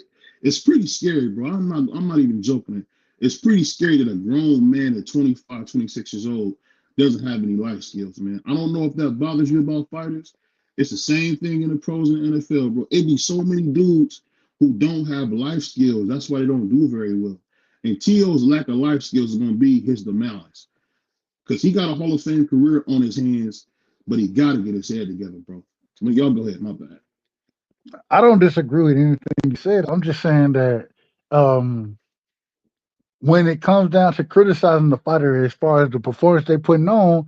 It's pretty scary, bro. I'm not even joking. It's pretty scary that a grown man at 25, 26 years old doesn't have any life skills, man. I don't know if that bothers you about fighters. It's the same thing in the pros and NFL, bro. It be so many dudes who don't have life skills. That's why they don't do very well. And T.O.'s lack of life skills is going to be his demise. Because he got a Hall of Fame career on his hands, but he got to get his head together, bro. I mean, y'all go ahead. My bad. I don't disagree with anything you said. I'm just saying that um, when it comes down to criticizing the fighter as far as the performance they're putting on,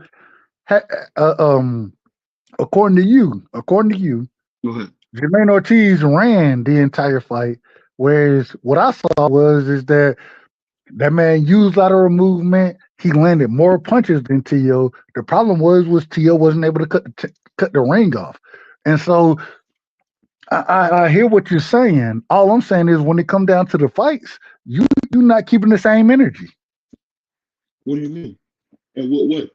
ha- uh, um, according to you, Go ahead. Jermaine Ortiz ran the entire fight, whereas what I saw was is that man used lateral movement. he landed more punches than Tio. The problem was Tio wasn't able to cut the ring off, and so I hear what you're saying. All I'm saying is when it come down to the fights, you're not keeping the same energy. What do you mean? And what?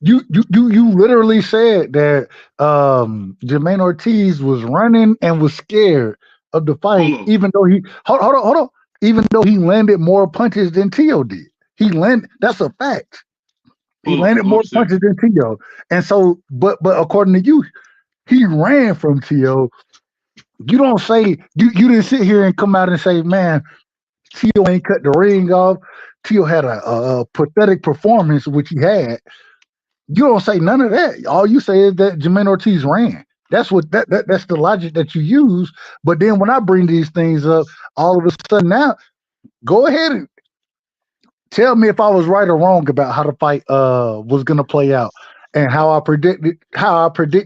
You literally said that Jermaine Ortiz was running and was scared of the fight, even though hold on, even though he landed more punches than Tio did. That's a fact. He landed more punches than Tio. And so, but according to you, he ran from Tio. You don't say you didn't sit here and come out and say, man, Tio ain't cut the ring off. Tio had a pathetic performance, which he had. You don't say none of that. All you say is that Jermaine Ortiz ran. That's what that's the logic that you use. But then when I bring these things up, all of a sudden now, go ahead and tell me if I was right or wrong about how the fight was gonna play out and how I predicted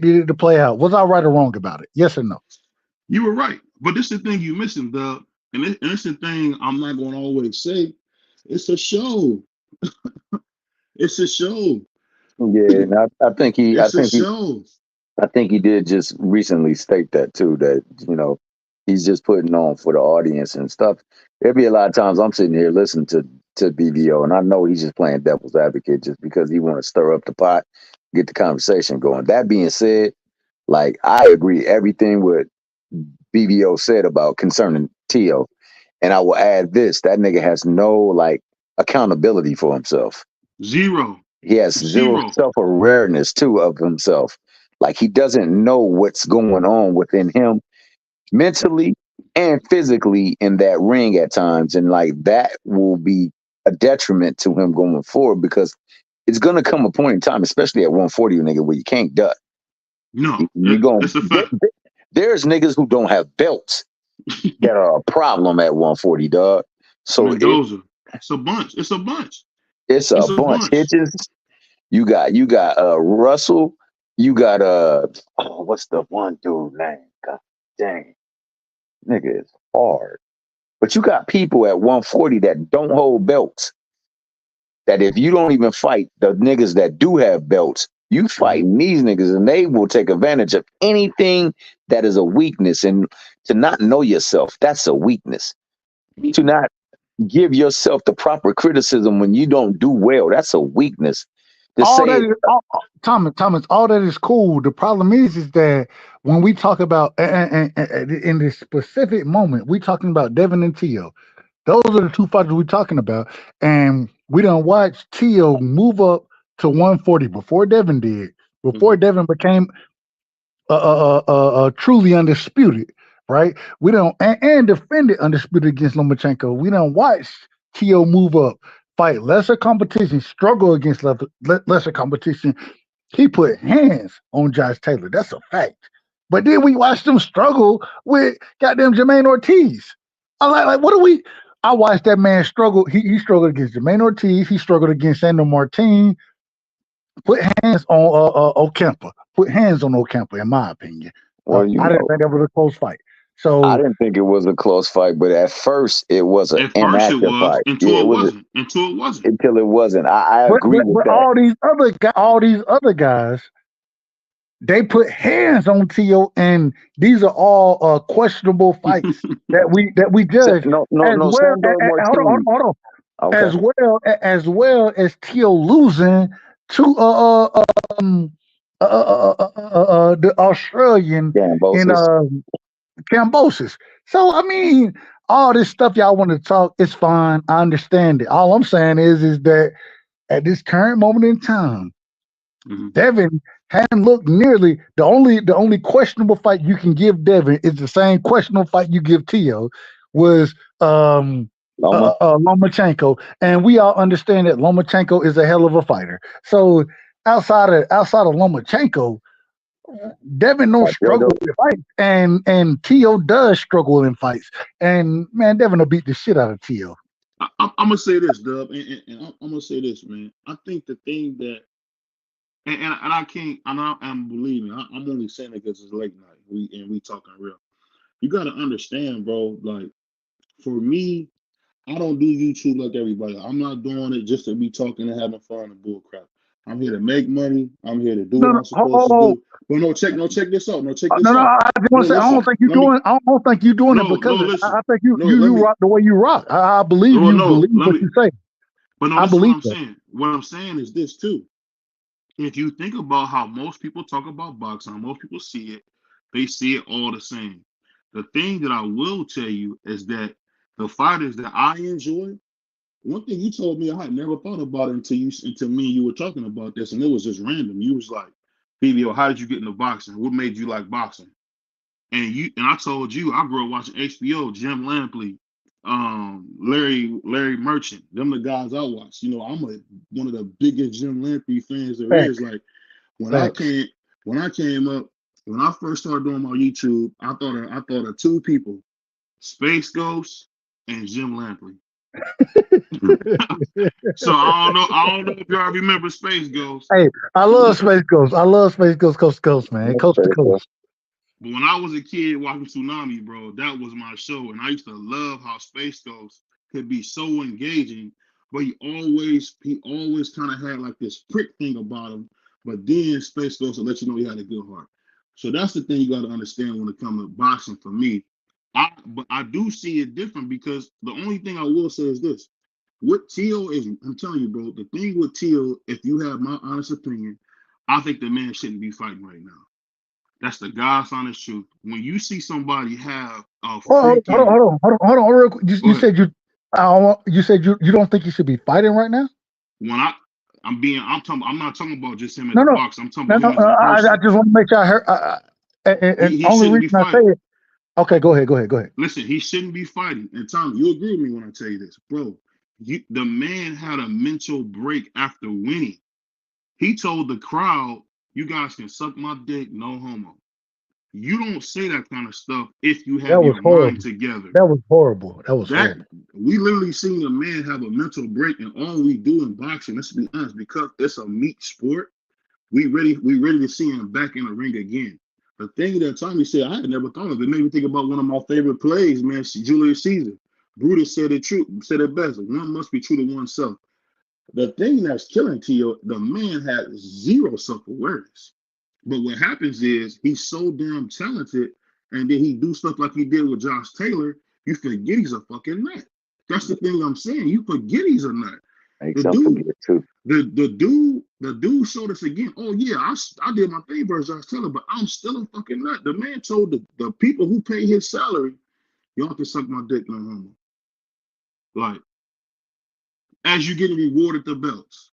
it to play out. Was I right or wrong about it? Yes or no? You were right. But this is the thing you missing, Doug. And this is the thing I'm not gonna always say. It's a show. It's a show. Yeah, and I think he It's a show. I think he did just recently state that too, that he's just putting on for the audience and stuff. There'd be a lot of times I'm sitting here listening to BVO, and I know he's just playing devil's advocate just because he want to stir up the pot, get the conversation going. That being said, like I agree everything what BVO said about concerning Tio, and I will add this: that nigga has no like accountability for himself. Zero. He has zero self-awareness too of himself. Like he doesn't know what's going on within him mentally and physically in that ring at times. And like that will be a detriment to him going forward because it's gonna come a point in time, especially at 140, nigga, where you can't duck. No, that's a fact. There's niggas who don't have belts that are a problem at 140, dog. So it's a bunch. It's a bunch. It's a bunch. Hitchens. You got Russell. You got what's the one dude name? God dang, nigga is hard. But you got people at 140 that don't hold belts. That if you don't even fight the niggas that do have belts, you fighting these niggas and they will take advantage of anything that is a weakness. And to not know yourself, that's a weakness. To not give yourself the proper criticism when you don't do well, that's a weakness. Thomas, all that is cool. The problem is that when we talk about and in this specific moment, we talking about Devin and Tio. Those are the two fighters we're talking about, and we don't watch Tio move up to 140 before Devin did. Before Devin became truly undisputed, right? We don't and defended undisputed against Lomachenko. We don't watch Tio move up, fight lesser competition, struggle against lesser competition. He put hands on Josh Taylor. That's a fact. But then we watched him struggle with goddamn Jermaine Ortiz. I'm like, what do we? I watched that man struggle. He struggled against Jermaine Ortiz. He struggled against Sandro Martin. Put hands on Ocampa. Put hands on Ocampa, in my opinion. Well, I didn't think that was a close fight. So I didn't think it was a close fight, but at first it was an inactive fight. Until it wasn't. Until it wasn't. Until it wasn't. I agree with that. All these other guys, they put hands on Tio, and these are all questionable fights that we judge. Hold on. Okay. As well as Tio losing to the Australian in Cambosis. So I mean, all this stuff y'all want to talk, it's fine. I understand it. All I'm saying is that at this current moment in time, Devin hadn't looked nearly the only questionable fight you can give Devin is the same questionable fight you give Tio was Lomachenko, and we all understand that Lomachenko is a hell of a fighter. So outside of Lomachenko, Devin don't struggle with fights, and Tio does struggle in fights. And man, Devin will beat the shit out of Tio. I'm gonna say this, Dub, and I'm gonna say this, man. I think the thing that, and I can't, I'm believing. I'm only saying it because it's late night. We talking real. You got to understand, bro. Like for me, I don't do YouTube like everybody. I'm not doing it just to be talking and having fun and bullcrap. I'm here to make money. I'm here to do what I'm supposed to do. But check this out. Check this No, out. I just want to say, I don't think you're doing. I don't think you're doing it because I think you rock the way you rock. I believe you believe what you say. But no, this is what I'm saying. What I'm saying is this too. If you think about how most people talk about boxing, how most people see it, they see it all the same. The thing that I will tell you is that the fighters that I enjoy, one thing you told me I had never thought about it until me and you were talking about this, and it was just random. You was like, BBO, how did you get into boxing? What made you like boxing? And I told you I grew up watching HBO, Jim Lampley, Larry Merchant. Them the guys I watch. You know, I'm one of the biggest Jim Lampley fans there is. Like when I came up, when I first started doing my YouTube, I thought of two people, Space Ghost and Jim Lampley. So I don't know if y'all remember Space Ghost. Hey, I love Space Ghost. I love Space Ghost, coast to coast, man, coast to coast. But when I was a kid watching Tsunami, bro, that was my show, and I used to love how Space Ghost could be so engaging, but he always kind of had like this prick thing about him. But then Space Ghost will let you know he had a good heart. So that's the thing you got to understand when it comes to boxing for me. But I do see it different because the only thing I will say is this. What Teal is, I'm telling you, bro, the thing with Teal, if you have my honest opinion, I think the man shouldn't be fighting right now. That's the God's honest truth. When you see somebody have a hold on, real quick. You said you don't think he should be fighting right now? When I'm not talking about just him as a boxer. I'm talking about him as a person. I just want to make sure I heard. He only shouldn't be reason I say fighting. it. Okay, go ahead. Listen, he shouldn't be fighting. And Tom, you agree with me when I tell you this, bro. The man had a mental break after winning. He told the crowd, "You guys can suck my dick, no homo." You don't say that kind of stuff if you have your mind together. That was horrible. We literally seen a man have a mental break, and all we do in boxing, let's be honest, because it's a meat sport, we ready to see him back in the ring again. The thing that Tommy said, I had never thought of. It made me think about one of my favorite plays, man, Julius Caesar. Brutus said it best. One must be true to oneself. The thing that's killing Tio, the man had zero self-awareness. But what happens is he's so damn talented, and then he do stuff like he did with Josh Taylor, you forget he's a fucking nut. That's the thing I'm saying. You forget he's a nut. The dude showed us again. Oh yeah, I did my thing versus Josh Taylor, but I'm still a fucking nut. The man told the people who pay his salary, y'all can suck my dick, no homo. Like, as you getting rewarded the belts,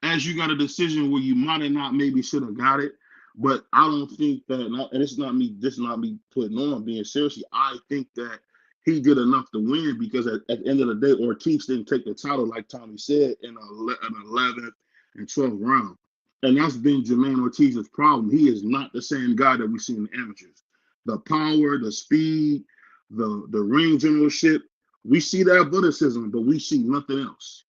as you got a decision where you might have not maybe should have got it, but I don't think that, and it's not me. This is not me putting on being serious. I think that he did enough to win because at the end of the day, Ortiz didn't take the title like Tommy said in an 11th and 12th round, and that's been Jermaine Ortiz's problem. He is not the same guy that we see in the amateurs. The power, the speed, the ring generalship, we see the athleticism, but we see nothing else.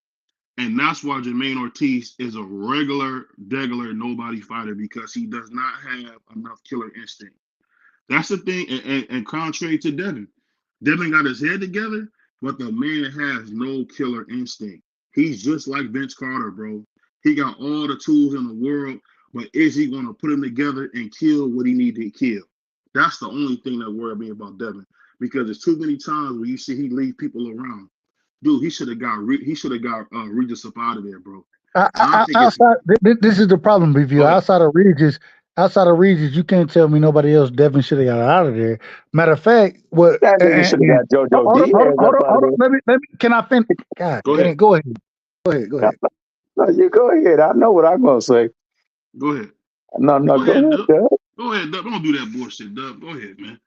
And that's why Jermaine Ortiz is a regular nobody fighter, because he does not have enough killer instinct. That's the thing. And contrary to Devin got his head together, but the man has no killer instinct. He's just like Vince Carter, bro. He got all the tools in the world, but is he going to put them together and kill what he need to kill? That's the only thing that worries me about Devin, because there's too many times where you see he leave people around. Dude, he should have got Regis up out of there, bro. This is the problem, BVU. Outside of Regis, you can't tell me nobody else Devin should have got out of there. Matter of fact, what? You should have got JoJo Diaz. Hold on. Let me. Can I finish? God, go ahead. Go ahead. No, you go ahead. I know what I'm gonna say. Go ahead. No, go ahead, Dub. Go ahead, Dub. Don't do that bullshit, Dub. Go ahead, man.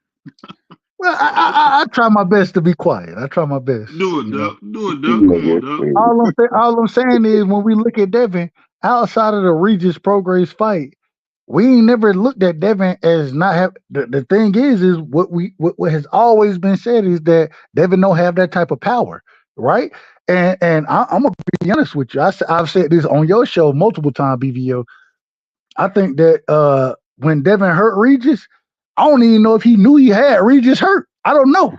Well, I try my best to be quiet. I try my best. Do it, Dub. Come on, Dub. All I'm saying is, when we look at Devin, outside of the Regis Prograis fight, we ain't never looked at Devin as not have. The thing is what has always been said is that Devin don't have that type of power, right? And I'm gonna be honest with you. I've said this on your show multiple times, BVO. I think that when Devin hurt Regis, I don't even know if he knew he had Regis hurt. I don't know.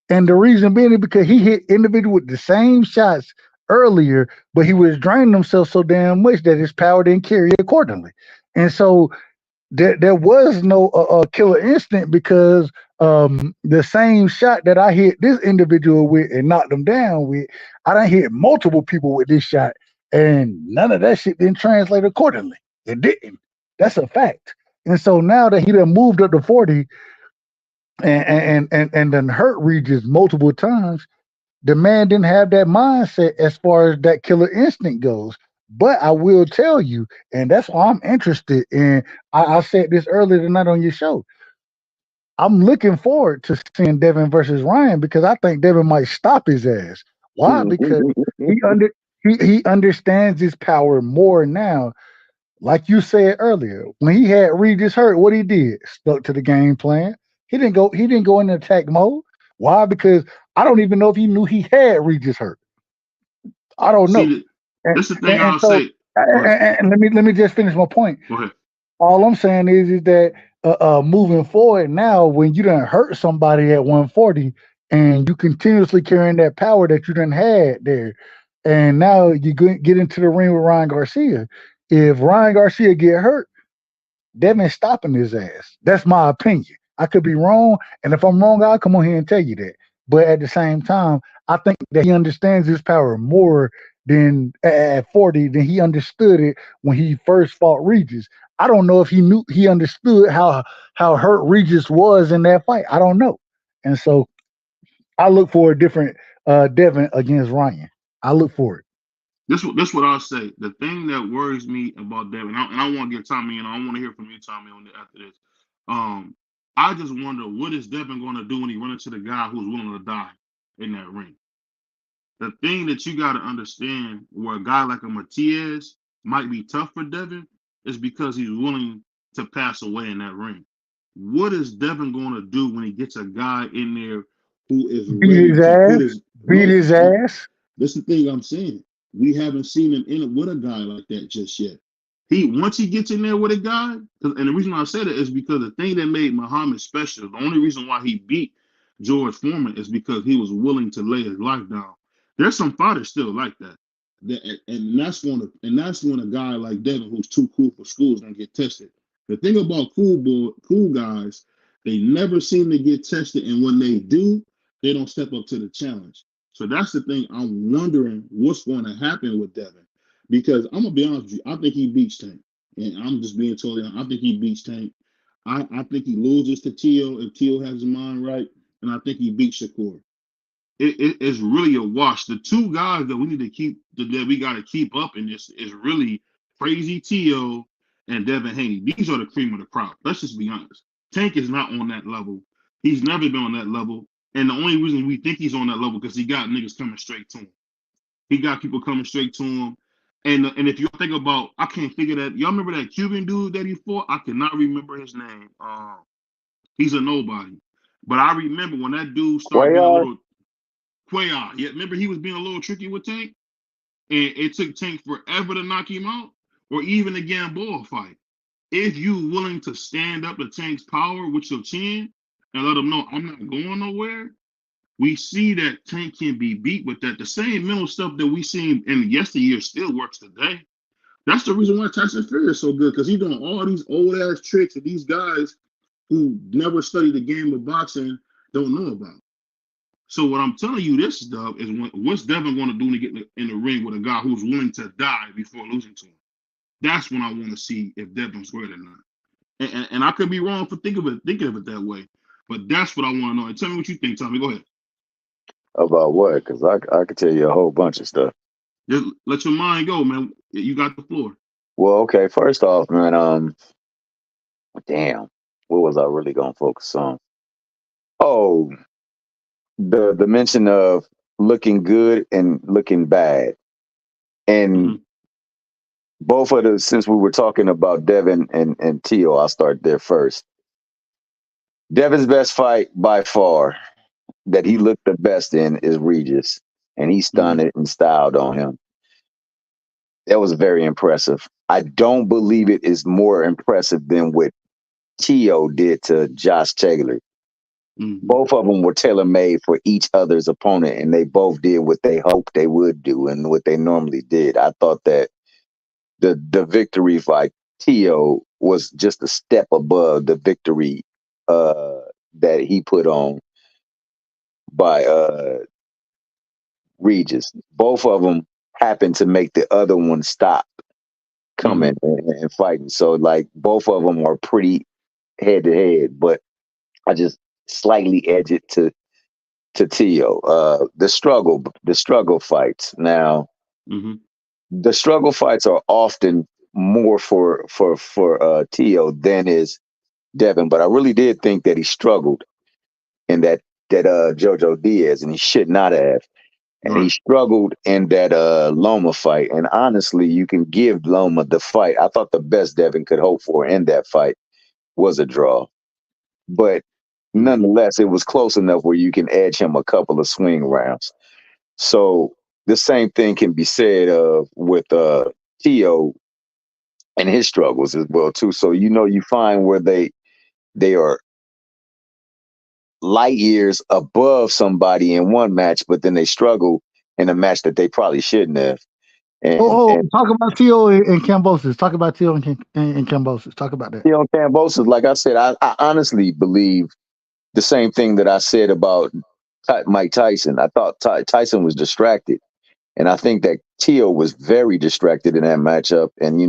And the reason being is because he hit individual with the same shots earlier, but he was draining himself so damn much that his power didn't carry accordingly. And so there was no killer instinct because the same shot that I hit this individual with and knocked him down with, I done hit multiple people with this shot, and none of that shit didn't translate accordingly. It didn't. That's a fact. And so now that he done moved up to 40 and then hurt Regis multiple times, the man didn't have that mindset as far as that killer instinct goes. But I will tell you, and that's why I'm interested in. I said this earlier tonight on your show. I'm looking forward to seeing Devin versus Ryan because I think Devin might stop his ass. Why? Because he understands his power more now. Like you said earlier, when he had Regis hurt, what he did stuck to the game plan. He didn't go. He didn't go into attack mode. Why? Because I don't even know if he knew he had Regis hurt. I don't know. That's the thing I'll So, say. and let me just finish my point. Go ahead. All I'm saying is that moving forward now, when you done hurt somebody at 140 and you continuously carrying that power that you done had there, and now you get into the ring with Ryan Garcia. If Ryan Garcia get hurt, Devin's stopping his ass. That's my opinion. I could be wrong, and if I'm wrong, I'll come on here and tell you that. But at the same time, I think that he understands his power more than at 40 than he understood it when he first fought Regis. I don't know if he understood how hurt Regis was in that fight. I don't know. And so I look for a different Devin against Ryan. I look for it. This what I'll say. The thing that worries me about Devin, and I want to get Tommy, and I want to hear from you, Tommy, on after this. I just wonder what is Devin going to do when he run into the guy who's willing to die in that ring. The thing that you got to understand, where a guy like a Matias might be tough for Devin, is because he's willing to pass away in that ring. What is Devin going to do when he gets a guy in there who is ready to put his beat his ass? That's the thing I'm saying. We haven't seen him in it with a guy like that just yet. Once he gets in there with a guy, and the reason I say that is because the thing that made Muhammad special, the only reason why he beat George Foreman is because he was willing to lay his life down. There's some fighters still like that. And that's when a guy like Devin, who's too cool for school, is gonna get tested. The thing about cool guys, they never seem to get tested, and when they do, they don't step up to the challenge. So that's the thing. I'm wondering what's going to happen with Devin, because I'm gonna be honest with you. I think he beats Tank, and I'm just being totally honest. I think he beats Tank. I think he loses to Tio if Tio has his mind right, and I think he beats Shakur. It's really a wash. The two guys that we need to keep that we got to keep up in this is really Crazy Tio and Devin Haney. These are the cream of the crop. Let's just be honest. Tank is not on that level. He's never been on that level. And the only reason we think he's on that level because he got niggas coming straight to him. He got people coming straight to him. And if you think about, I can't figure that. Y'all remember that Cuban dude that he fought? I cannot remember his name. He's a nobody. But I remember when that dude started being a little Cuellar. Yeah, remember he was being a little tricky with Tank? And it took Tank forever to knock him out, or even a Gamboa fight. If you willing to stand up to Tank's power with your chin and let him know I'm not going nowhere, we see that Tank can be beat with that. The same mental stuff that we seen in yesteryear still works today. That's the reason why Tyson Fury is so good, because he's doing all these old ass tricks that these guys who never studied the game of boxing don't know about. So what I'm telling you this stuff is what's Devin going to do to get in the ring with a guy who's willing to die before losing to him? That's when I want to see if Devin's great or not. And I could be wrong for thinking of it that way, but that's what I want to know. And tell me what you think, Tommy. Go ahead. About what? Because I could tell you a whole bunch of stuff. Just let your mind go, man. You got the floor. Well, okay. First off, man, damn, what was I really gonna focus on? Oh, the mention of looking good and looking bad, and both of the, since we were talking about Devin and Tio, I'll start there first. Devin's best fight by far that he looked the best in is Regis, and he stunned it and styled on him. That was very impressive. I don't believe it is more impressive than what Tio did to Josh Taylor. Both of them were tailor made for each other's opponent, and they both did what they hoped they would do and what they normally did. I thought that the victory by Tio was just a step above the victory that he put on by Regis. Both of them happened to make the other one stop coming and fighting. So like both of them are pretty head to head, but I just slightly edge it to Tio. The struggle fights. Now the struggle fights are often more for Tio than is Devin, but I really did think that he struggled in that Jojo Diaz, and he should not have. And he struggled in that Loma fight. And honestly, you can give Loma the fight. I thought the best Devin could hope for in that fight was a draw. But nonetheless, it was close enough where you can edge him a couple of swing rounds. So the same thing can be said with Tio and his struggles as well too. So you find where they are light years above somebody in one match, but then they struggle in a match that they probably shouldn't have. And talk about Tio and Cambosis. Talk about Tio and Cambosis. Talk about that. Tio and Cambosis, like I said, I honestly believe the same thing that I said about Mike Tyson. I thought Tyson was distracted, and I think that Tio was very distracted in that matchup. And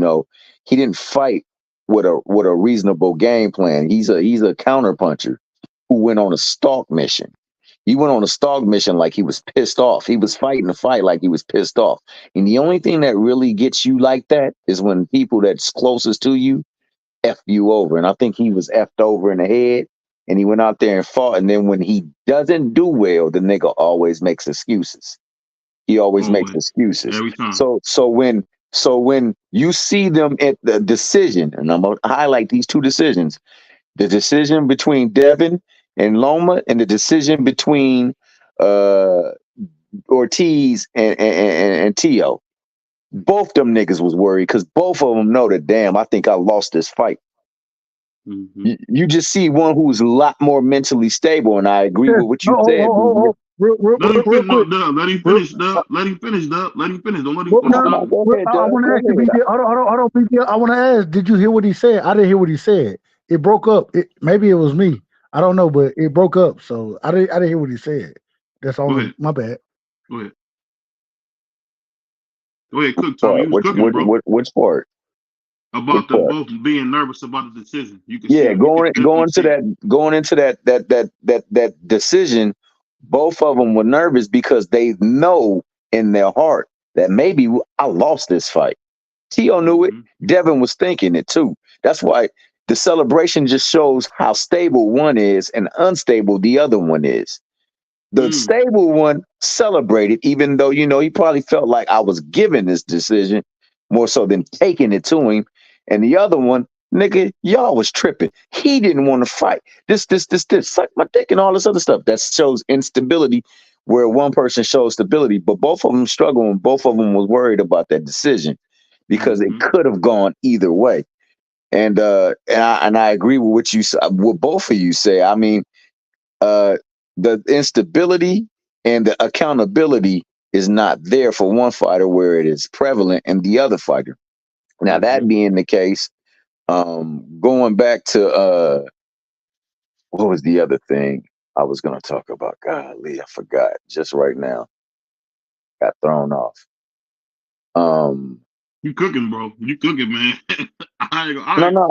he didn't fight with a reasonable game plan. He's a counterpuncher who went on a stalk mission. He went on a stalk mission like he was pissed off. He was fighting the fight like he was pissed off. And the only thing that really gets you like that is when people that's closest to you F you over. And I think he was F'd over in the head, and he went out there and fought. And then when he doesn't do well, the nigga always makes excuses. He always makes excuses. Every time. So when you see them at the decision, and I'm gonna highlight these two decisions, the decision between Devin and Loma, and the decision between Ortiz and Tio. Both them niggas was worried because both of them know that, damn, I think I lost this fight. You just see one who's a lot more mentally stable, and I agree with what you said. Let him finish, Dub. Let him finish. Don't let him. I want to ask you, BJ. Hold on, BJ. I want to ask, did you hear what he said? I didn't hear what he said. It broke up. Maybe it was me. I don't know, but it broke up. So I didn't hear what he said. That's all. My bad. Go ahead, cook, Tommy. You was cooking, bro. Which part? About them both being nervous about the decision. You can going into that decision, both of them were nervous because they know in their heart that maybe I lost this fight. Tio knew it. Devin was thinking it too. That's why the celebration just shows how stable one is and unstable the other one is. The stable one celebrated, even though, he probably felt like I was giving this decision more so than taking it to him. And the other one, nigga, y'all was tripping. He didn't want to fight. This, suck my dick and all this other stuff. That shows instability where one person shows stability, but both of them struggled and both of them was worried about that decision because it could have gone either way. And I agree with what both of you say. I mean, the instability and the accountability is not there for one fighter where it is prevalent in the other fighter. Now, that being the case, going back to what was the other thing I was going to talk about? Golly, I forgot just right now. Got thrown off. You cooking, bro. You cooking, man. I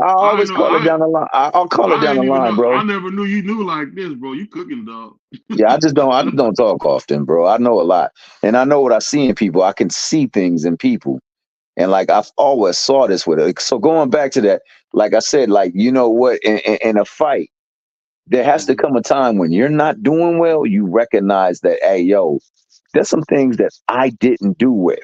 always call it down the line. I'll call it down the line, bro. I never knew you knew like this, bro. You cooking, dog. Yeah, I just don't talk often, bro. I know a lot. And I know what I see in people. I can see things in people. And like I've always saw this with it. So going back to that, like I said, like, you know what, in a fight, there has to come a time when you're not doing well, you recognize that, hey, yo, there's some things that I didn't do well.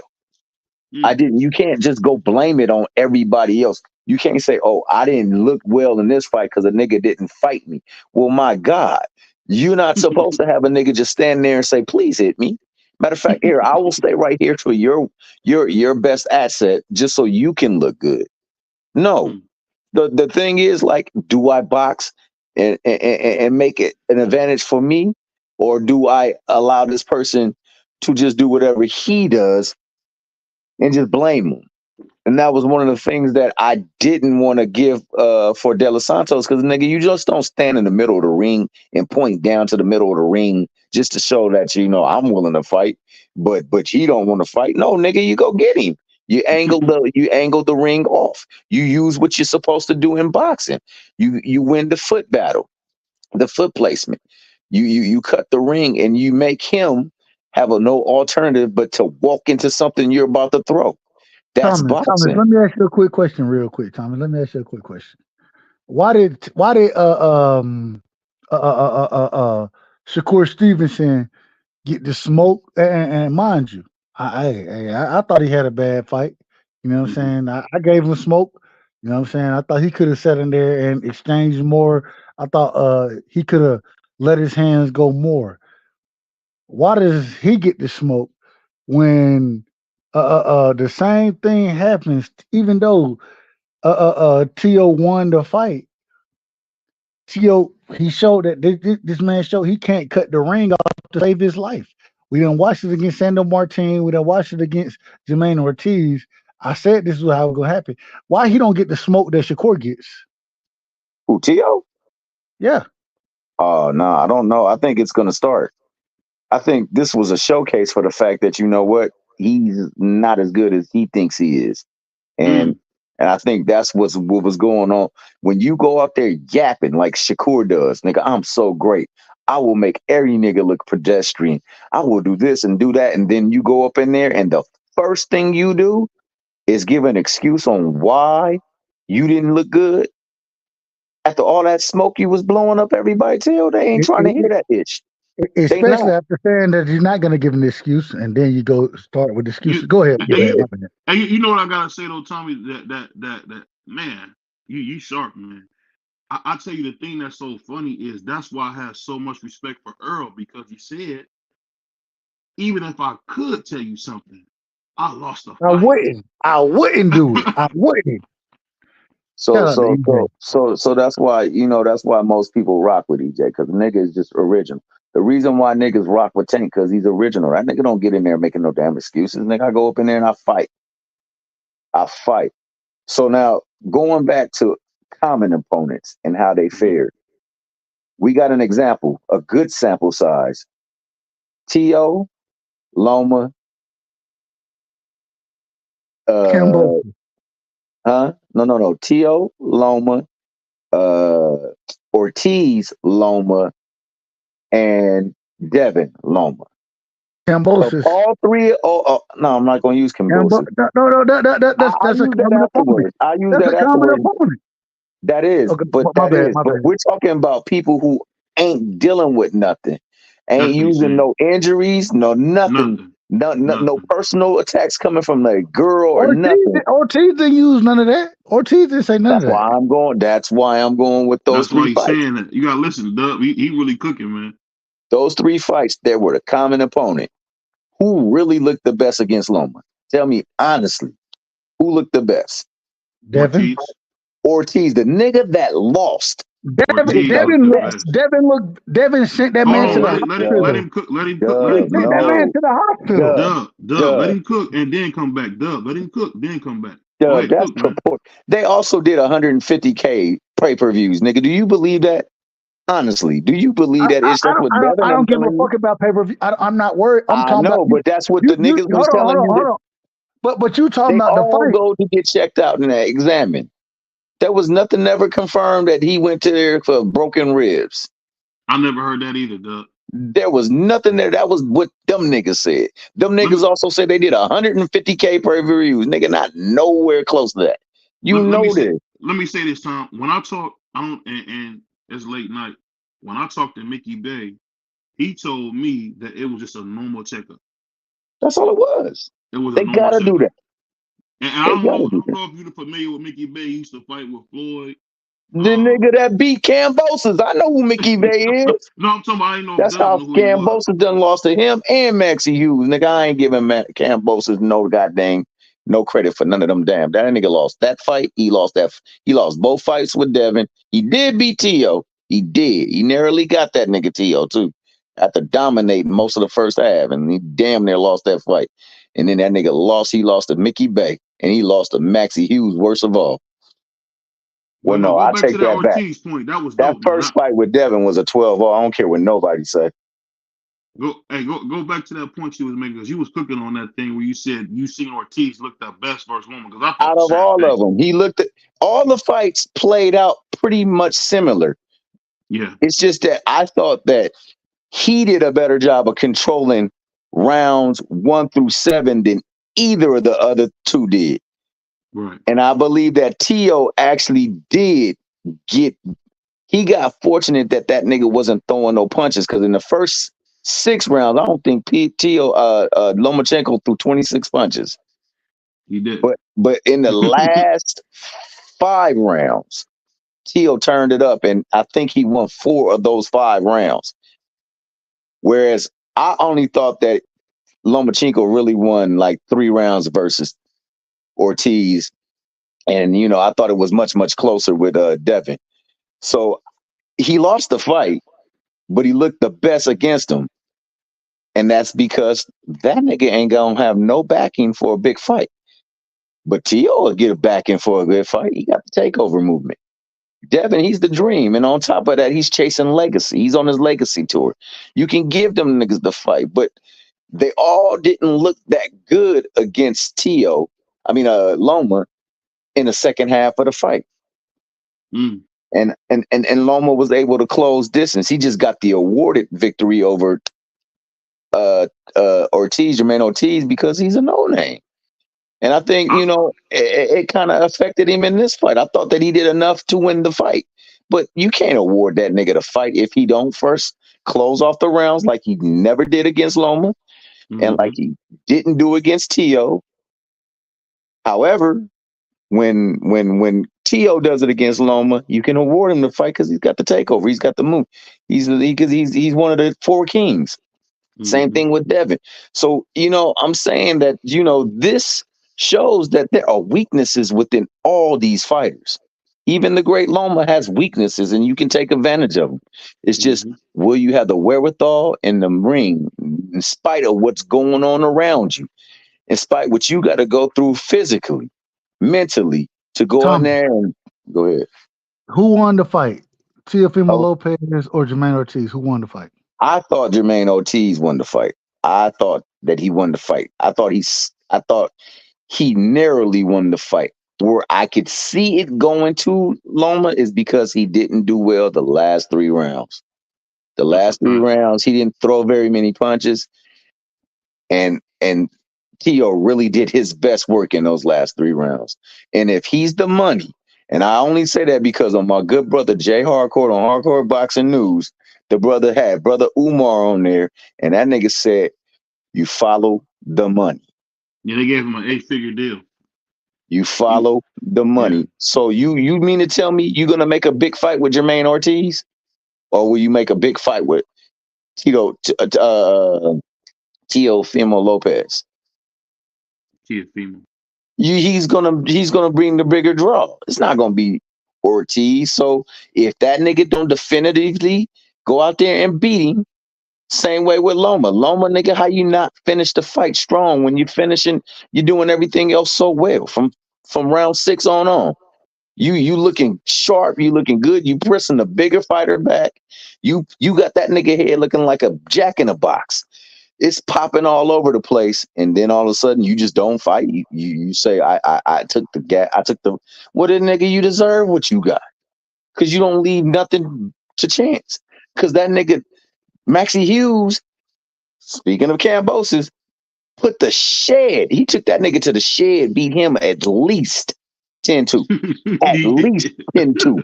You can't just go blame it on everybody else. You can't say, oh, I didn't look well in this fight because a nigga didn't fight me. Well, my God, you're not supposed to have a nigga just stand there and say, please hit me. Matter of fact, here, I will stay right here for your best asset just so you can look good. No. The thing is, like, do I box? and make it an advantage for me, or do I allow this person to just do whatever he does and just blame him? And that was one of the things that I didn't want to give for De Los Santos, because nigga, you just don't stand in the middle of the ring and point down to the middle of the ring just to show that I'm willing to fight, but you don't want to fight. No, nigga, you go get him. You angle the ring off. You use what you're supposed to do in boxing. You win the foot battle, the foot placement. You cut the ring and you make him have no alternative but to walk into something you're about to throw. That's Thomas, boxing. let me ask you a quick question, real quick, Thomas. Let me ask you a quick question. Why did Shakur Stevenson get the smoke? And mind you, I thought he had a bad fight. You know what I'm saying? I gave him smoke. You know what I'm saying? I thought he could have sat in there and exchanged more. I thought he could have let his hands go more. Why does he get the smoke when the same thing happens? Even though T.O. won the fight, T.O. he showed that this man showed he can't cut the ring off to save his life. We done watched it against Sandro Martin. We done watched it against Jermaine Ortiz. I said this is how it's gonna happen. Why he don't get the smoke that Shakur gets? Who, T.O.? Yeah. Oh, no, I don't know. I think it's going to start. I think this was a showcase for the fact that, you know what, he's not as good as he thinks he is. And I think that's what was going on. When you go out there yapping like Shakur does, nigga, I'm so great. I will make every nigga look pedestrian. I will do this and do that. And then you go up in there and the first thing you do is give an excuse on why you didn't look good. After all that smoke you was blowing up everybody's tail, they ain't trying to hear that bitch. Especially after saying that you're not gonna give an excuse, and then you go start with excuses. Go ahead. And you know what I gotta say though, Tommy? That man, you sharp, man. I tell you the thing that's so funny is that's why I have so much respect for Earl, because he said, even if I could tell you something, I lost a fight. I wouldn't do it. I wouldn't. So that's why, that's why most people rock with EJ, because the nigga is just original. The reason why niggas rock with Tank, because he's original. That nigga don't get in there making no damn excuses. Nigga, I go up in there and I fight. So now, going back to common opponents and how they fared, we got an example, a good sample size. T.O., Loma, Campbell. No. T.O., Loma, Ortiz, Loma, and Devin Loma. Cambosis. So all three. No, I'm not going to use Cambosis. No, that's a common opponent. I use That's that a common afterwards. opponent. That is, okay, but my bad. But we're talking about people who ain't dealing with nothing, ain't using no injuries, no nothing. No personal attacks coming from the girl or nothing. Ortiz didn't use none of that. Ortiz didn't say none of that. That's why I'm going with those three fights. Saying that. You gotta listen, Dub. He really cooking, man. Those three fights, they were the common opponent. Who really looked the best against Loma? Tell me honestly, who looked the best? Devin. Ortiz, the nigga that lost. Devin sent that man to the hospital. Let him cook. Let him cook. Sent that man to the hospital. Dub. Let him cook and then come back. Dub. Let him cook, then come back. That's cook, they also did 150K pay-per-views, nigga. Do you believe that? Honestly, do you believe that it's just with Devin? I don't give a fuck about pay-per-view. I'm not worried. I'm talking about. But that's what the niggas was telling you. Hold on. But you talking about the fight? Go to get checked out and examined. There was nothing ever confirmed that he went to there for broken ribs. I never heard that either, Doug. There was nothing there. That was what them niggas said. Them niggas also said they did 150K pay-per-views. Nigga, not nowhere close to that. Let me say this, Tom. When I talk, and it's late night. When I talked to Mickey Bay, he told me that it was just a normal checkup. That's all it was. It was. They gotta do that. And I don't know if you're familiar with Mickey Bay. He used to fight with Floyd. The nigga that beat Cambosis. I know who Mickey Bay is. No, I'm talking about, I know. That's how Cambosis done lost to him and Maxie Hughes. Nigga, I ain't giving Cambosis no credit for none of them damn. That nigga lost that fight. He lost both fights with Devin. He did beat T.O. He did. He narrowly got that nigga T.O. too. After dominating most of the first half, and he damn near lost that fight. And then that nigga lost. He lost to Mickey Bay, and he lost to Maxie Hughes, worst of all. Well, no, Go I back take to that that back. Ortiz point. That was That dope, man. first fight with Devin was a 12-0. I don't care what nobody say. Go back to that point you was making, because you was cooking on that thing where you said you seen Ortiz look the best versus Loma, because I thought Out the of same all thing. of them, he looked at all the fights played out pretty much similar. Yeah. It's just that I thought that he did a better job of controlling rounds 1 through 7 than either of the other two did. Right. And I believe that T.O. actually did he got fortunate that nigga wasn't throwing no punches, because in the first 6 rounds, I don't think T.O. Lomachenko threw 26 punches. He did. But in the last 5 rounds, T.O. turned it up, and I think he won 4 of those 5 rounds. Whereas I only thought that Lomachenko really won like 3 rounds versus Ortiz. And, I thought it was much, much closer with Devin. So he lost the fight, but he looked the best against him. And that's because that nigga ain't going to have no backing for a big fight. But T.O. will get a backing for a good fight. He got the takeover movement. Devin, he's the dream. And on top of that, he's chasing legacy. He's on his legacy tour. You can give them niggas the fight, but they all didn't look that good against Loma in the second half of the fight. Mm. And Loma was able to close distance. He just got the awarded victory over Jermaine Ortiz, because he's a no-name. And I think, it kind of affected him in this fight. I thought that he did enough to win the fight. But you can't award that nigga the fight if he don't first close off the rounds like he never did against Loma, and like he didn't do against T.O. However, when T.O. does it against Loma, you can award him the fight because he's got the takeover. He's got the move. He's one of the 4 kings. Same thing with Devin. So, I'm saying that, this shows that there are weaknesses within all these fighters. Even the great Loma has weaknesses, and you can take advantage of them. It's just, will you have the wherewithal in the ring, in spite of what's going on around you, in spite of what you got to go through physically, mentally, to go in there and go ahead. Who won the fight? Teofimo Lopez or Jermaine Ortiz? Who won the fight? I thought Jermaine Ortiz won the fight. I thought that he won the fight. I thought he narrowly won the fight. Where I could see it going to Loma is because he didn't do well the last 3 rounds. The last 3 rounds, he didn't throw very many punches. And T.O. really did his best work in those last 3 rounds. And if he's the money, and I only say that because of my good brother Jay Harcourt on Hardcore Boxing News, the brother had brother Umar on there, and that nigga said, you follow the money. Yeah, they gave him an 8-figure deal. You follow the money. Yeah. So you mean to tell me you're gonna make a big fight with Jermaine Ortiz, or will you make a big fight with Teofimo Lopez? Teofimo. He's gonna bring the bigger draw. It's not gonna be Ortiz. So if that nigga don't definitively go out there and beat him, same way with Loma. Loma, nigga, how you not finish the fight strong when you're doing everything else so well from round 6 on. You looking sharp, you looking good, you pressing the bigger fighter back. You got that nigga head looking like a jack in a box. It's popping all over the place, and then all of a sudden you just don't fight. You say I took the what did nigga you deserve what you got? Cause you don't leave nothing to chance. Cause that nigga Maxie Hughes, speaking of Cambosis, put the shed. He took that nigga to the shed, beat him at least 10-2. At least 10-2.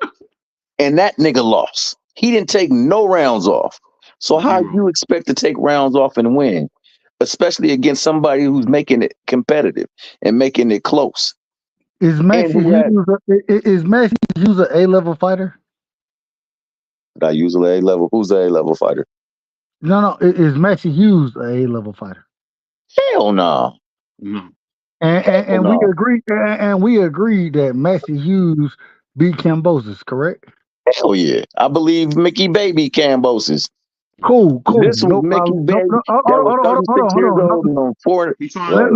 And that nigga lost. He didn't take no rounds off. So how do you expect to take rounds off and win? Especially against somebody who's making it competitive and making it close. Is Maxie Hughes an A-level fighter? Did I use an A-level? Who's an A-level fighter? No. Is Maxie Hughes an A-level fighter? Hell no. No. And we agree. And we agree that Maxie Hughes beat Cambosis, correct? Hell yeah. I believe Mickey Baby Cambosis. Cool. This was No Mickey problem. Baby No, that was hold 36 years on. old and on 4. He trying. Let What?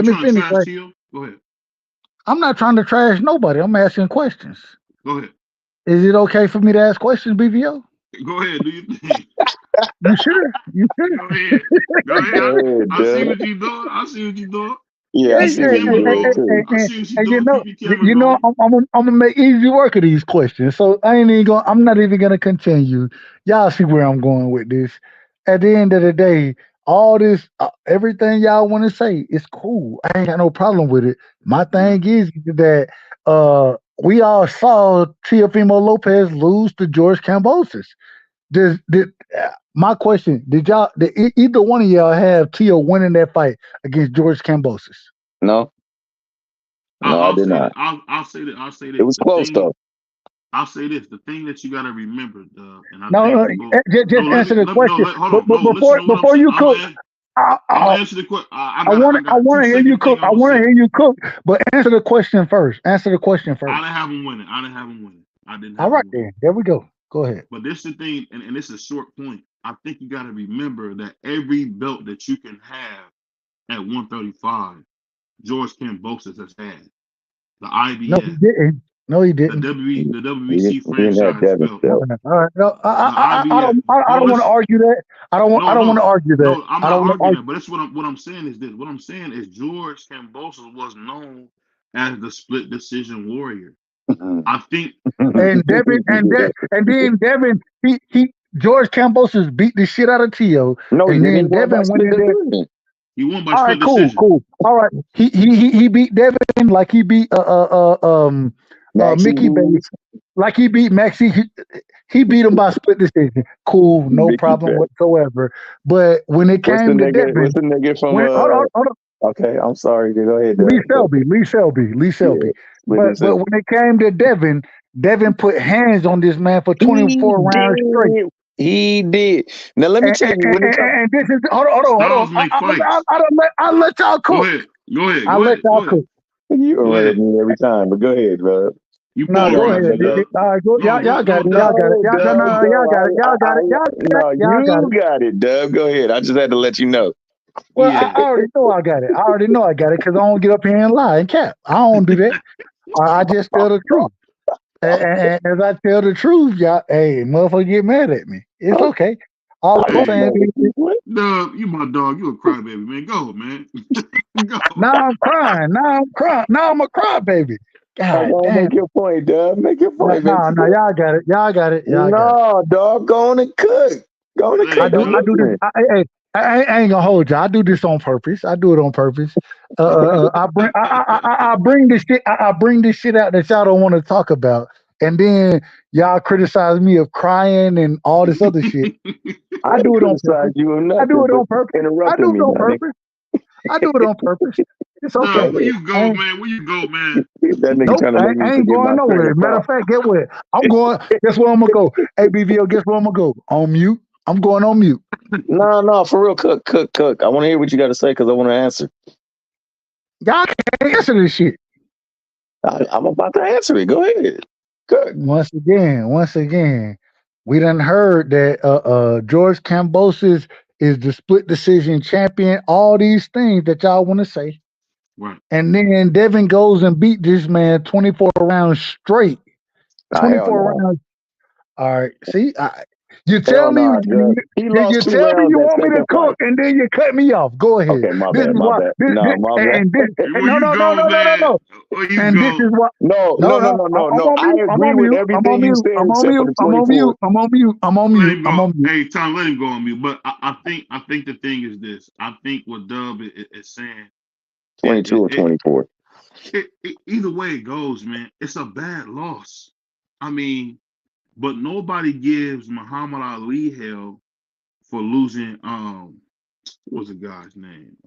me trying to finish. trash Right? Teal? Go ahead. I'm not trying to trash nobody. I'm asking questions. Go ahead. Is it okay for me to ask questions, BVO? Go ahead. Do your thing. You sure? Go ahead. Go ahead. Go ahead, I see Doug. what you doing. I see what you doing. Yeah, I Keep see your what camera you're doing going. too. I see what you and doing. Keep your camera going. I'm gonna make easy work of these questions. So I'm not even gonna continue. Y'all see where I'm going with this. At the end of the day, all this, everything y'all want to say is cool. I ain't got no problem with it. My thing is that we all saw Teofimo Lopez lose to George Kambosos. My question: Did either one of y'all have Tio winning that fight against George Kambosos? No, I I'll did say not. that. I'll say that. I'll say It this. was close though. I'll say this. The thing that you got to remember, and I think No, will go. just answer the question. Hold But on. No, listen to what I'm before saying. you cook, I, I'm I, gonna answer the question. I I got a want to hear you 2 second cook. thing. I I'm gonna want to say. hear you cook. But answer the question first. Answer the question I first. didn't have him winning. I didn't have him winning. I didn't All have right him winning. then. There we go. Go ahead. But this is the thing, and this is a short point. I think you got to remember that every belt that you can have at 135, George Kambosos has had. The No, he IBF, didn't. No, he the didn't. the He WBC didn't have franchise Devin's belt, belt. All right. No, the IBF. I No, don't want to listen. argue that. I don't want to argue that. No. I'm I not don't want to arguing that. argue. But that's what I'm saying is this. What I'm saying is George Kambosos was known as the split decision warrior. I think. And then Devin, he George Kambosos beat the shit out of Tio, No, he and didn't. He then won by Devin went split in there. decision. He won by All right, split decision. cool. All right, he beat Devin like he beat Maxie Mickey Bates, D's, like he beat Maxie. He beat him by split decision. Cool, no Mickey problem Bay. whatsoever. But when it What's the came to nigga? What's Devin, the nigga from? hold on, Okay, I'm sorry. Go ahead, Lee Doug. Go ahead. Selby. Yeah, split But decision. when it came to Devin put hands on this man for He 24 rounds straight. did. He did. Now let me tell you when it comes. And this is hold on. Styles make fights. I'll let y'all Go cook. ahead. Go ahead. I'll Go let ahead. Go y'all ahead. cook. You Go run at ahead. me every time, but go ahead, bro. You No, You got go my ahead. pulverizing, nigga. Dub. All right, go, No, y'all got it. Dub. Y'all got it. No, Doug, Y'all got it. Y'all got it. no, Y'all got you it. got it, Doug. Go ahead. I just had to let you know. Well, Yeah. I already know I got it. Because I don't get up here and lie and cap. I don't do that. I just tell the truth. And as I tell the truth, y'all, hey, motherfucker get mad at me. It's okay. All I'm Hey, saying is, Dub, you my dog. You a crybaby, man. Go, man. Go. now I'm crying. Now I'm a crybaby. I God gotta damn. make your point, Doug. Make your point, man. No, y'all got it. Y'all got it. No, dog, go on and cook. Go on and Hey, I cook. I'm do this. listening. I ain't gonna hold you. I do this on purpose. I do it on purpose. I bring this shit. I bring this shit out that y'all don't want to talk about, and then y'all criticize me of crying and all this other shit. I I do ain't it on purpose. criticize you or I do nothing, it but on purpose. I do interrupting it me, on my nigga. purpose. I do it on purpose. It's okay. Dub, where you go, man? Where you go, man? That nigga Nope, trying to make me I ain't forget my going train nowhere. of Matter thought. of fact, get what? I'm going. Guess where I'm gonna go? Hey, BVO, guess where I'm gonna go? On mute. I'm going on mute. No, for real, cook. I want to hear what you got to say because I want to answer. Y'all can't answer this shit. I'm about to answer it. Go ahead. Cook. Once again, we done heard that George Kambosos is the split decision champion. All these things that y'all want to say, Right. and then Devin goes and beat this man 24 rounds straight. Hell 24 no. rounds. All right. See, you Hell tell me no, Doug. He lost you 2 tell me rounds you that want me to second cook, fight. and then you cut me off. Go ahead. Okay, my This is why. bad. No, my bad. And this. Where No, you no, no, go, no, no, no, man? no. Where you And this go? is what. No. No, no. I'm on I mute. I'm agree on with mute. I'm everything on you mute. said I'm on except for mute. the I'm on 24. mute. I'm on mute. I'm on Let mute. him I'm go. on mute. Hey, Tom, let him go on mute. But I think the thing is this. I think what Dub is saying, 22 or 24. either way it goes, man, it's a bad loss. I mean, but nobody gives Muhammad Ali hell for losing. What was the guy's name?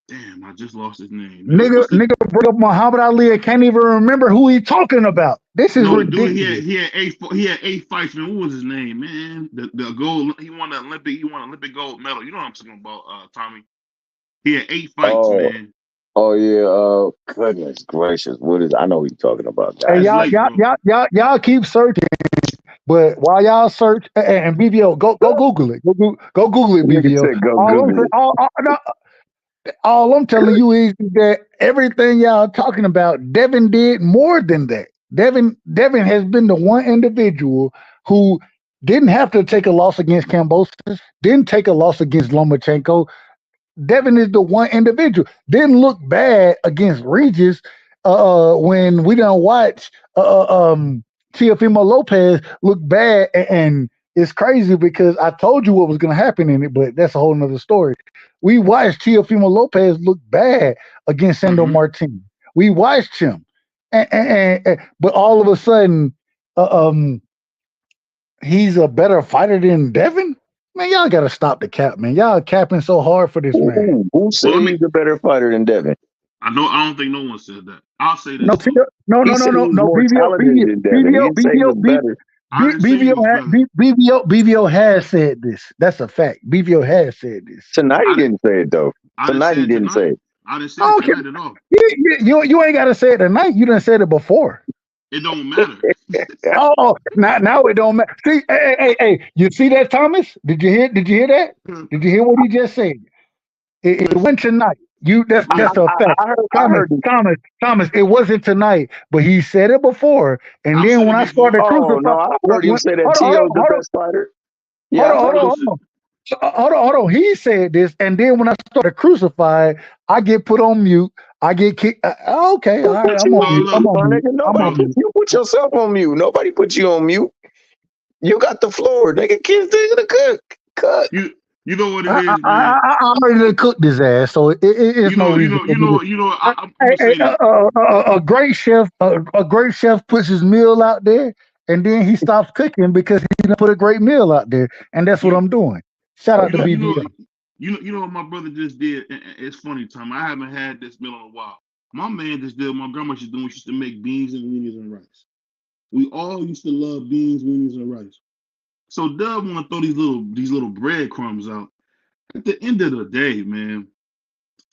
Damn, I just lost his name. What's the Nigga bring up Muhammad Ali. I can't even remember who he talking about. This is no dude? ridiculous. He had 8 fights, man. What was his name, man? The gold. He won the Olympic. He won an Olympic gold medal. You know what I'm talking about, Tommy? He had 8 fights, Oh, man. Oh yeah. Goodness gracious. What is? I know what you're talking about, Hey, guys. It's y'all, late, y'all, bro. y'all, y'all, y'all keep searching, but while y'all search and BBO, go Google it. Go Google it, Nigga BBO. said go All I'm Google it. no, all I'm telling you is that everything y'all talking about, Devin did more than that. Devin has been the one individual who didn't have to take a loss against Kambosos, didn't take a loss against Lomachenko. Devin is the one individual. Didn't look bad against Regis when we don't watch Teofimo Lopez look bad, and it's crazy because I told you what was going to happen in it, but that's a whole nother story. We watched Teofimo Lopez look bad against Sandor Mm-hmm. Martin. We watched him, but all of a sudden, uh, um, he's a better fighter than Devin. Man, y'all got to stop the cap, man. Y'all capping so hard for this man. Who Well, said I mean, he's a better fighter than Devin? I don't think no one said that. I'll say No, this though. no, He no, no, said no, he was no. more talented than Devin. He didn't say he was better. I didn't say he was better. BVO has said this. That's a fact. BVO has said this. Tonight he I didn't. didn't say it though. I didn't Tonight say he it didn't say tonight. it. I didn't say it Okay, tonight at all. you ain't got to say it tonight. You done said it before. It don't matter. Oh, now it don't matter. See, hey, you see that, Thomas? Did you hear? Did you hear that? Did you hear what he just said? It Listen, went tonight. I, That's a I, fact. I heard. I Thomas, heard. The, Thomas. It wasn't tonight, but he said it before. And I've then said when it I before. started oh no! crucifying, I heard him say that T.O. is the best fighter. hold Yeah, on, I hold heard on, him. hold on. Hold on. He said this, and then when I started crucified, I get put on mute. I get kicked. Okay, all Who right. put I'm you on on No, mute. mute, look, I'm on my mute. nigga? I'm Nobody on no. put mute. you. Put yourself on mute. Nobody put you on mute. You got the floor, nigga. Kids nigga to cook. You know what it is, man. I'm ready to cook this ass, so it's You no know, you reason know, for you me to. know, you know. I'm gonna say this. A great chef, a great chef puts his meal out there, and then he stops cooking because he done put a great meal out there, and that's what You, I'm doing. Shout out you to know, you know, BBL. you know what my brother just did. It's funny, Tom. I haven't had this meal in a while. My man just did what my grandma used to do. She used to make beans and wieners and rice. We all used to love beans, wieners, and rice. So Dub want to throw these little breadcrumbs out. At the end of the day, man,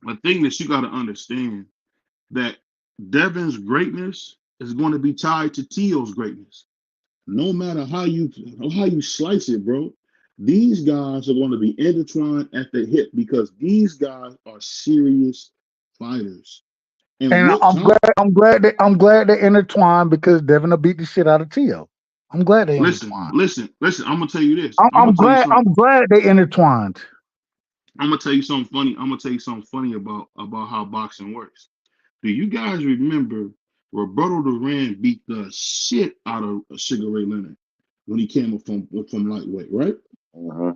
the thing that you got to understand that Devin's greatness is going to be tied to Tio's greatness. No matter how you slice it, bro. These guys are going to be intertwined at the hip because these guys are serious fighters. And And look, Tom, I'm glad they intertwined because Devin will beat the shit out of Tio. I'm glad they listen, intertwined. listen, listen. I'm gonna tell you this. I'm gonna tell you something. I'm glad they intertwined. I'm gonna tell you something funny. I'm gonna tell you something funny about how boxing works. Do you guys remember Roberto Duran beat the shit out of Sugar Ray Leonard when he came up from lightweight, right? Uh-huh.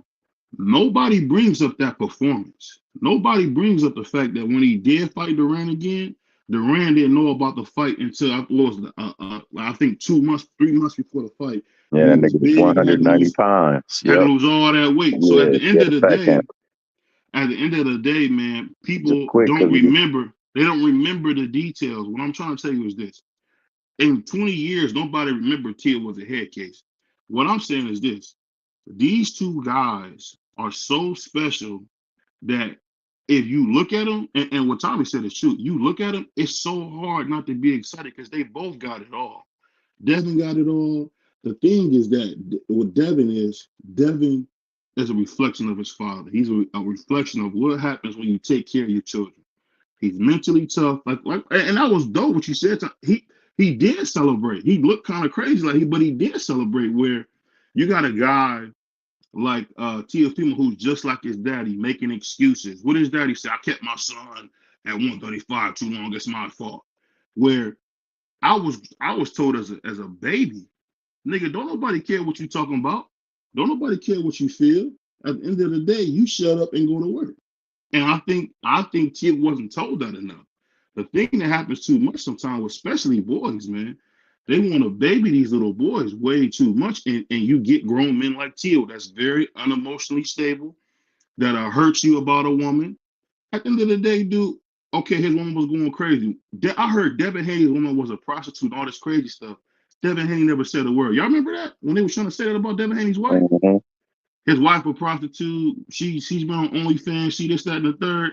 Nobody brings up that performance. Nobody brings up the fact that when he did fight Duran again, Duran didn't know about the fight until I think 2 months, 3 months before the fight, Yeah, when that he was nigga was big and 190 pounds. had to Yep. lose all that weight. So at Yeah, the end yeah, of the the fat camp. day, man, Just people quit don't because remember. They don't remember the details. What I'm trying to tell you is this: in 20 years, nobody remembered Tia was a head case. What I'm saying is this: these two guys are so special that if you look at them, and what Tommy said is true, you look at them, it's so hard not to be excited because they both got it all. Devin got it all. The thing is that what Devin is a reflection of his father. He's a reflection of what happens when you take care of your children. He's mentally tough. And that was dope what you said. He did celebrate. He looked kind of crazy, but he did celebrate. Where you got a guy like Teofimo who's just like his daddy, making excuses. What does daddy say? I kept my son at 135 too long. It's my fault. Where I was told as a baby, nigga, don't nobody care what you talking about. Don't nobody care what you feel. At the end of the day, you shut up and go to work. And I think Kid wasn't told that enough. The thing that happens too much sometimes, especially boys, man, they want to baby these little boys way too much, and you get grown men like Teal that's very unemotionally stable, that hurts you about a woman. At the end of the day, dude, okay, his woman was going crazy. I heard Devin Haney's woman was a prostitute, all this crazy stuff. Devin Haney never said a word. Y'all remember that when they were trying to say that about Devin Haney's wife? Mhm. His wife a prostitute. She's been on OnlyFans. She this, that, and the third.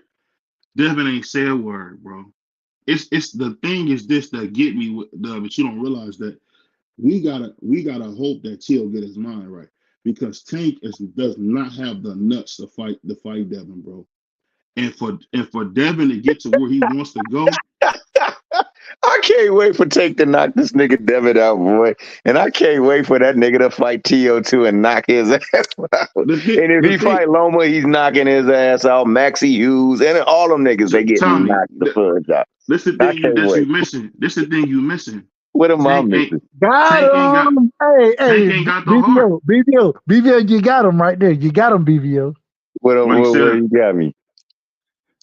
Devin ain't say a word, bro. It's the thing is this that get me with but you don't realize that we gotta hope that Till get his mind right because does not have the nuts to fight Devin, bro. And for Devin to get to where he wants to go, I can't wait for Tank to knock this nigga Devin out, boy. And I can't wait for that nigga to fight TO2 and knock his ass out. the thing, And if the he thing, fight Loma, he's knocking his ass out. Maxie Hughes and all them niggas, they getting Tommy, knocked the fudge out. this the I thing can't that you wait. missing. This the thing you missing. What am I Tank ain't missing? Tank ain't Got got him. Tank Hey, ain't got the heart. BVO, you got him right there. You got him, BVO. What he What said. you got me?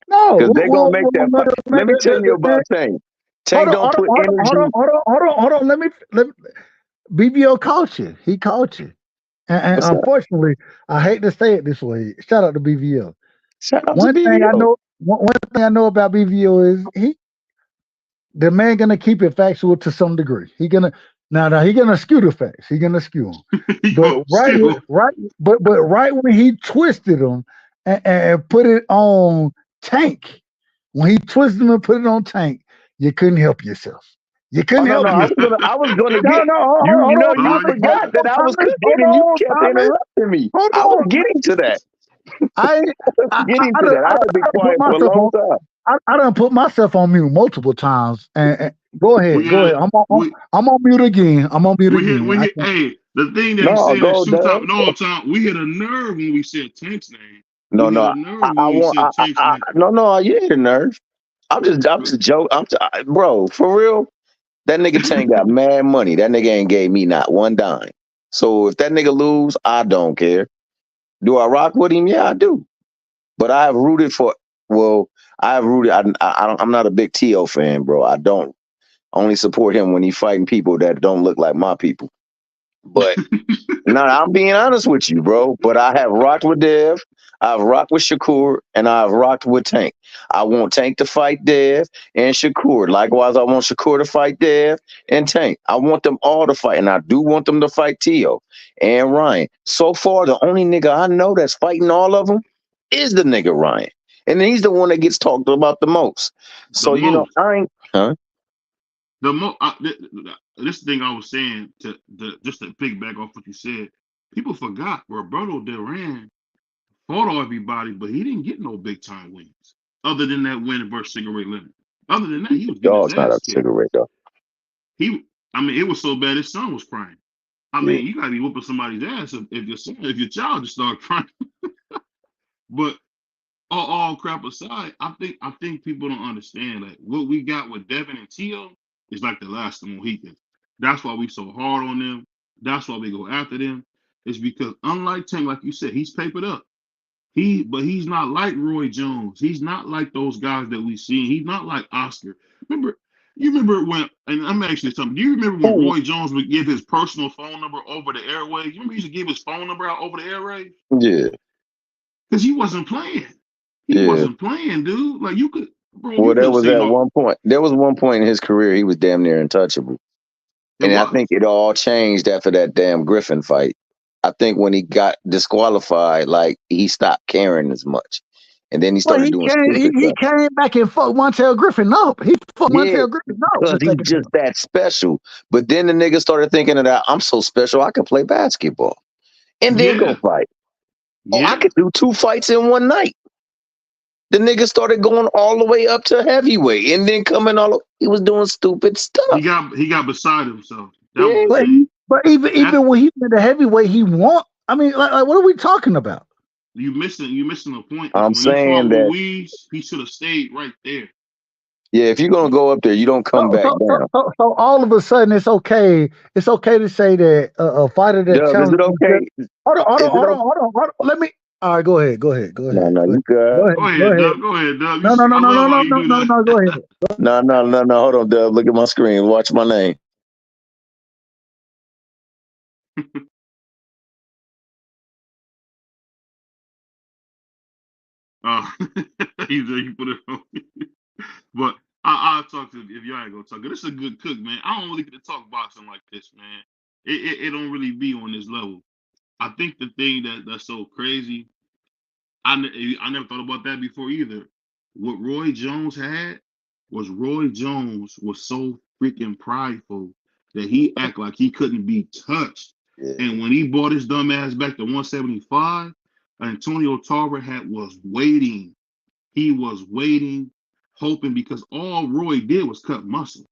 No, Because they gonna make that fight. Let me tell you about Tank. hold Tank on, don't put energy. hold on. Let me BVO caught you. He caught you. And What's up? unfortunately, I hate to say it this way. Shout out to BVO. Shout out to One thing I BVO. know, one thing I know about BVO is the man gonna keep it factual to some degree. He gonna skew the facts. He gonna skew them. He But gonna still. right when he twisted them and put it on Tank, when he twisted them and put it on Tank, you couldn't help yourself. You Oh couldn't no, help no, yourself. I was gonna No, get no, you. hold No, on, you Thomas. No, Hold forgot that on, I was Thomas. cooking Hold and you on, kept Thomas. interrupting me. Hold I was on. getting to that. I Getting I to done, that. I had to be put quiet for a myself long on. time. I done put myself on mute multiple times. And go ahead, we go had ahead. we I'm on mute again. I'm on mute we hit again. we hit. Hey, the thing that he No, said at go, shoot top Dub. and all time, we hit a nerve when we said Tank's name. No, We hit no, a nerve I when we want. said Tank's name. No, you ain't a nerd. I'm just joking. Bro, for real. That nigga Tank got mad money. That nigga ain't gave me not one dime. So if that nigga lose, I don't care. Do I rock with him? Yeah, I do. But I have rooted for. Well, I have rooted. I'm not a big To fan, bro. I don't only support him when he fighting people that don't look like my people. But no, I'm being honest with you, bro. But I have rocked with Dev, I've rocked with Shakur, and I've rocked with Tank. I want Tank to fight Dev and Shakur. Likewise, I want Shakur to fight Dev and Tank. I want them all to fight, and I do want them to fight Tio and Ryan. So far, the only nigga I know that's fighting all of them is the nigga Ryan. And he's the one that gets talked about the most. The So, most. I ain't, huh? The most. This thing I was saying just to piggyback off what you said. People forgot Roberto Duran fought all everybody, but he didn't get no big time wins other than that win versus Cigarette Leonard. Other than that, he was getting his Dog's not a ass kicked. cigarette, though. I mean, it was so bad his son was crying. I Yeah. mean, you gotta be whooping somebody's ass if your child just start crying. But all crap aside, I think people don't understand like what we got with Devin and Tio is like the last of the Mohicans. That's why we so hard on them. That's why we go after them. It's because unlike Tank, like you said, he's papered up. But he's not like Roy Jones. He's not like those guys that we see. He's not like Oscar. You remember when? And I'm actually something. Do you remember when Ooh. Roy Jones would give his personal phone number over the airways? You remember he used to give his phone number out over the airways Yeah. because he wasn't playing. He Yeah. wasn't playing, dude. Like you Well, there couldn't was say at no. one point. There was one point in his career he was damn near untouchable, It and I was. think it all changed after that damn Griffin fight. I think when he got disqualified, like he stopped caring as much, and then he Well, started doing stupid he stuff. came back and fucked Montel Griffin up. He fucked Yeah, Montel Griffin up because the he's second just time. that special. But then the nigga started thinking of that I'm so special I can play basketball and then go Yeah, fight. Oh, I yeah. could do 2 fights in one night. The nigga started going all the way up to heavyweight and then coming he was doing stupid He stuff. got beside himself. That was Yeah. the But thing. That even when he went to heavyweight, he won. I mean, like what are we talking about? you missing a point. Like I'm when he fought saying that, Ruiz, he should have stayed right there. yeah, if you're gonna go up there, you don't come So, back so, so, down. so, so all of a sudden, it's okay. It's okay to say that a fighter that Dub, is it challenges. okay? Hold on, hold Is on, it hold on, okay? hold on, hold on. Let me. All right, go ahead, go ahead, go No, ahead, no, go ahead, you good. go ahead, Go go ahead, ahead. Dub. Go ahead, Dub. No, no, no, I no, no, love how no, you no, do no, that. no. Go ahead. No, no, no, no. Hold on, Dub. Look at my screen. Watch my name. Uh, he put it on. But I'll talk to if y'all ain't gonna talk. This is a good cook, man. I don't really get to talk boxing like this, man. It don't really be on this level. I think the thing that's so crazy, I never thought about that before either. what Roy Jones had was Roy Jones was so freaking prideful that he act like he couldn't be touched. Yeah. And when he brought his dumb ass back to 175, Antonio Tarver was waiting. He was waiting, hoping, because all Roy did was cut muscle.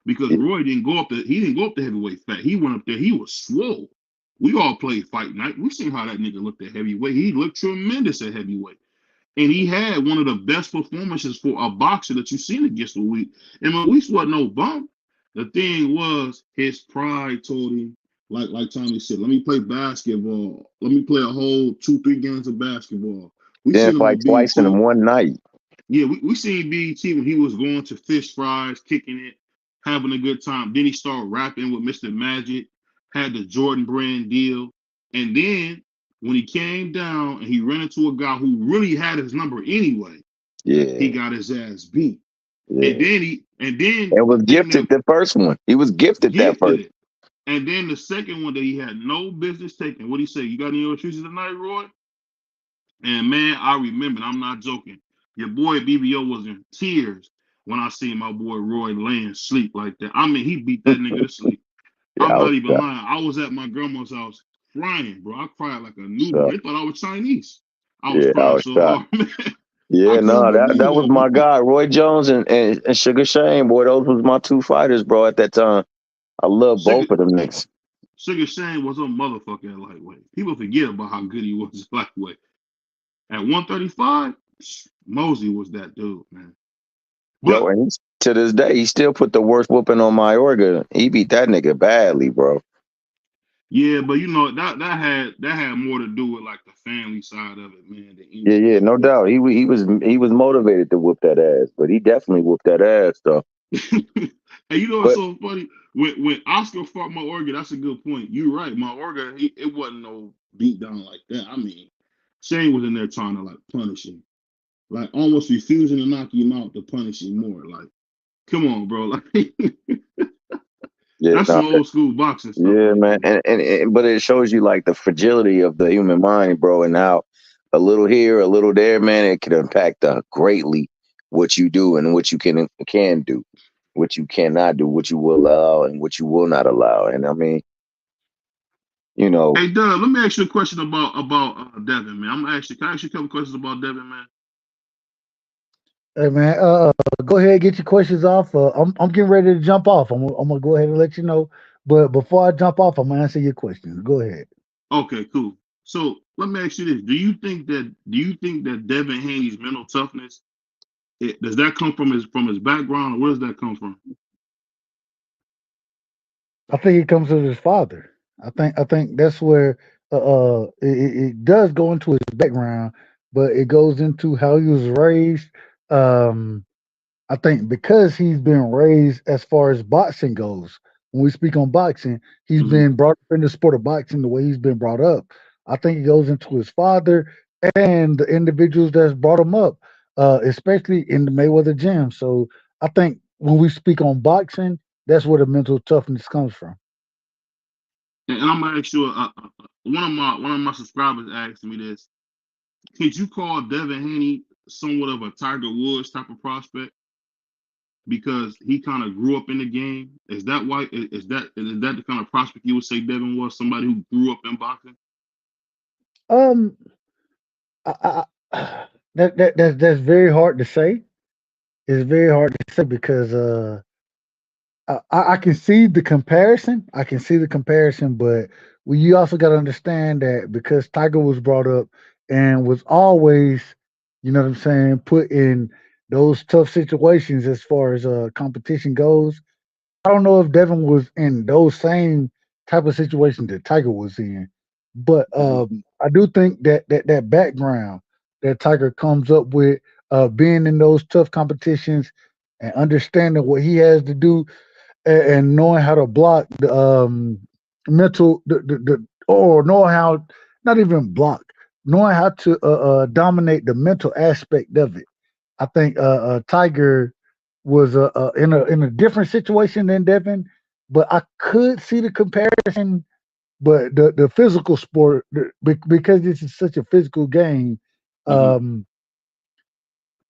Because Roy didn't go up to heavyweight fat. He went up there, he was swole. We all played fight night. We seen how that nigga looked at heavyweight. He looked tremendous at heavyweight. And he had one of the best performances for a boxer that you've seen against Luis. And Luis wasn't no bum. The thing was, his pride told him, like Tommy said, let me play basketball. Let me play a whole 2-3 games of basketball. We Then seen him fight on twice in BET. one night. Yeah, we seen BET when he was going to fish fries, kicking it, having a good time. Then he started rapping with Mr. Magic, had the Jordan brand deal. And then when he came down and he ran into a guy who really had his number anyway, he got his ass beat. Yeah. And then it was gifted the first one. He was gifted that first. it. And then the second one that he had no business taking. What he say? You got any excuses tonight, Roy? And man, I remember, I'm not joking. Your boy BBO was in tears when I seen my boy Roy laying sleep like that. I mean, he beat that nigga to sleep. I'm not even lying. I was at my grandma's house crying, bro. I cried like a newborn. They thought I was Chinese. I was crying so hard, man. Yeah, no, that was my guy, Roy Jones and Sugar Shane, boy. Those was my two fighters, bro. At that time, I love both of them niggas. Sugar Shane was a motherfucker at lightweight. People forget about how good he was at lightweight. At 135, Mosey was that dude, man. But, yo, and to this day, he still put the worst whooping on Mayorga. He beat that nigga badly, bro. Yeah, but you know that had more to do with like the family side of it, man. Yeah, no doubt. He was motivated to whoop that ass, but he definitely whooped that ass though. And you know what's so funny? When Oscar fought Mayorga, that's a good point. You're right, Mayorga, it wasn't no beat down like that. I mean, Shane was in there trying to like punish him, like almost refusing to knock him out to punish him more. Like, come on, bro, like. Yeah, that's some old school boxing stuff. Yeah, man, and but it shows you like the fragility of the human mind, bro, and how a little here, a little there, man, it can impact greatly what you do and what you can do, what you cannot do, what you will allow and what you will not allow. And I mean, you know. Hey, Doug, let me ask you a question about Devin, man. Can I ask you a couple questions about Devin, man? Hey man, go ahead, get your questions off. I'm getting ready to jump off. I'm gonna go ahead and let you know. But before I jump off, I'm gonna answer your questions. Go ahead. Okay, cool. So let me ask you this: Do you think that Devin Haney's mental toughness does that come from his background, or where does that come from? I think it comes with his father. I think that's where it does go into his background, but it goes into how he was raised. Um, I think because he's been raised as far as boxing goes, when we speak on boxing, he's been brought up in the sport of boxing the way he's been brought up. I think it goes into his father and the individuals that's brought him up, especially in the Mayweather gym. So I think when we speak on boxing, that's where the mental toughness comes from. And I'm gonna ask you, one of my subscribers asked me this: Could you call Devin Haney somewhat of a Tiger Woods type of prospect? Because he kind of grew up in the game. Is that why? Is that the kind of prospect you would say Devin was? Somebody who grew up in boxing? Um, that's very hard to say. It's very hard to say because I can see the comparison. I can see the comparison, but you also got to understand that because Tiger was brought up and was always, you know what I'm saying, put in those tough situations as far as competition goes. I don't know if Devin was in those same type of situations that Tiger was in, but I do think that background that Tiger comes up with, being in those tough competitions and understanding what he has to do and knowing how to block the mental the or knowing how not even block, knowing how to dominate the mental aspect of it. I think Tiger was in a different situation than Devin, but I could see the comparison. But the physical sport, because this is such a physical game,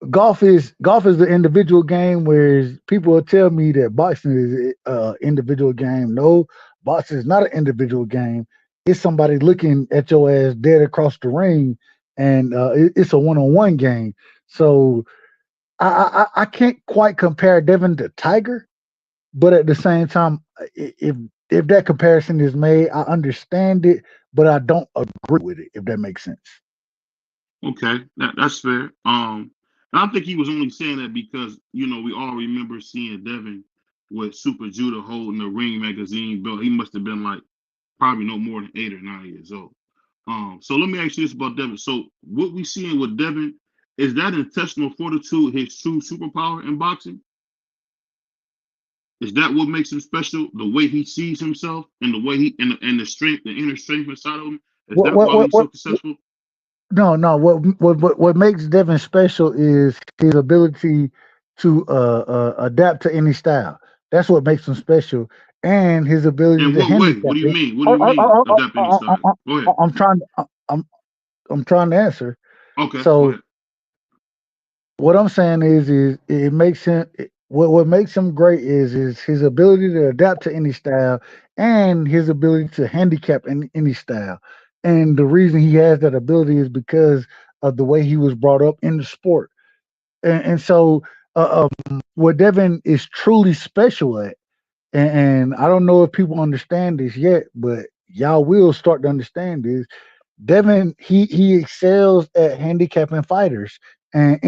golf is the individual game, whereas people will tell me that boxing is individual game. No, boxing is not an individual game. It's somebody looking at your ass dead across the ring, and it's a one-on-one game. So I can't quite compare Devin to Tiger, but at the same time, if that comparison is made, I understand it, but I don't agree with it. If that makes sense. Okay, that's fair. I think he was only saying that because we all remember seeing Devin with Super Judah holding the Ring magazine belt. He must have been like probably no more than 8 or 9 years old. So let me ask you this about Devin. So what we seeing with Devin, is that intestinal fortitude his true superpower in boxing? Is that what makes him special? The way he sees himself and the way and the strength, the inner strength inside of him. Is What that what why what he's what? so successful? No. What makes Devin special is his ability to adapt to any style. That's what makes him special, and his ability In to what way? What handicap do you it. mean? What do Oh, you oh, mean? oh, oh, Adapt any oh, oh, style. oh, Go oh, ahead. I'm trying to answer. Okay, go So ahead. what I'm saying is it makes him what makes him great is his ability to adapt to any style and his ability to handicap any style. And the reason he has that ability is because of the way he was brought up in the sport. And so what Devin is truly special at, and I don't know if people understand this yet, but y'all will start to understand this. Devin, he excels at handicapping fighters, and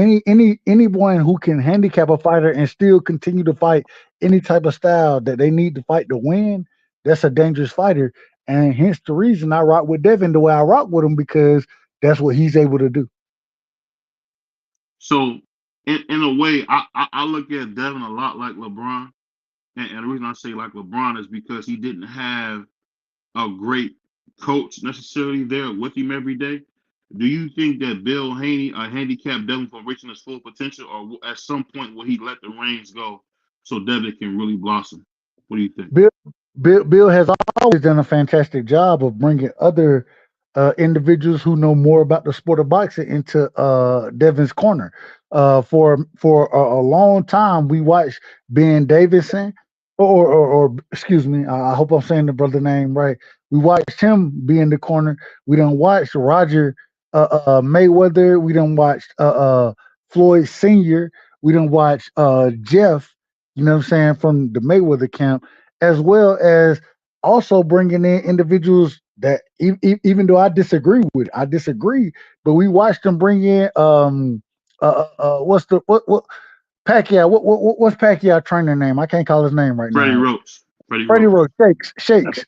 anyone who can handicap a fighter and still continue to fight any type of style that they need to fight to win, that's a dangerous fighter. And hence the reason I rock with Devin the way I rock with him, because that's what he's able to do. So in a way, I look at Devin a lot like LeBron, and the reason I say like LeBron is because he didn't have a great coach necessarily there with him every day. Do you think that Bill Haney handicapped Devin from reaching his full potential, or at some point will he let the reins go so Devin can really blossom? What do you think? Bill, Bill has always done a fantastic job of bringing other individuals who know more about the sport of boxing into Devin's corner. For a long time, we watched Ben Davidson, or excuse me, I hope I'm saying the brother name right. We watched him be in the corner. We don't watch Roger Mayweather. We don't watch Floyd Senior. We don't watch Jeff. You know what I'm saying, from the Mayweather camp, as well as also bringing in individuals that even though I disagree, but we watched them bring in what's the what Pacquiao, what's Pacquiao trainer name? I can't call his name right Freddie now. Roach. Freddie Freddie Roach. Roach, Shakes.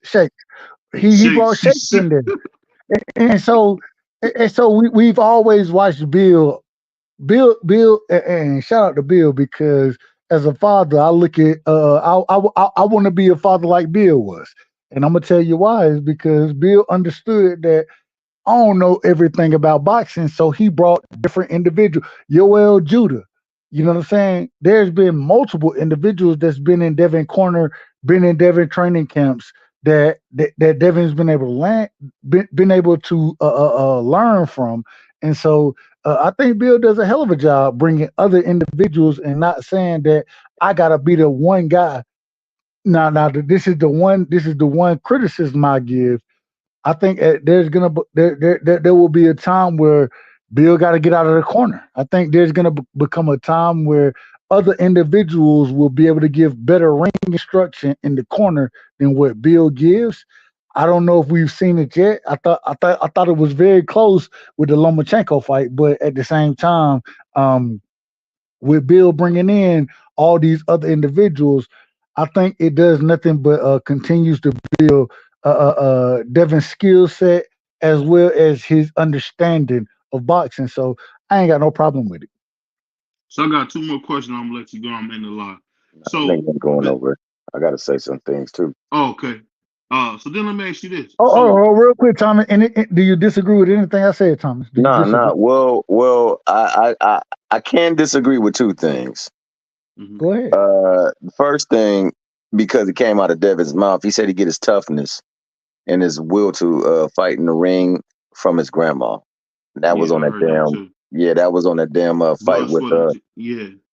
He brought Shakes Shakes. in there, and so we've always watched Bill, and shout out to Bill, because as a father, I look at I want to be a father like Bill was, and I'm gonna tell you why is because Bill understood that I don't know everything about boxing, so he brought different individuals. Yoel Judah, you know what I'm saying? There's been multiple individuals that's been in Devin corner, been in Devin training camps that Devin's been able to been able to learn from, and so I think Bill does a hell of a job bringing other individuals and not saying that I gotta be the one guy. Now, this is the one. This is the one criticism I give. I think there's gonna there will be a time where Bill got to get out of the corner. I think there's gonna become a time where other individuals will be able to give better ring instruction in the corner than what Bill gives. I don't know if we've seen it yet. I thought it was very close with the Lomachenko fight, but at the same time, um, with Bill bringing in all these other individuals, I think it does nothing but continues to build Devin's skill set as well as his understanding of boxing. So I ain't got no problem with it. So I got two more questions. I'm gonna let you go. I'm in the line. I think I'm going over. I got to say some things too. Okay. So then let me ask you this. Real quick, Thomas. Do you disagree with anything I said, Thomas? Do you disagree? Well, I can disagree with two things. Go ahead. The first thing, because it came out of Devin's mouth, he said he get his toughness and his will to fight in the ring from his grandma. That was on I that heard that damn. too. Yeah, that was on that damn fight with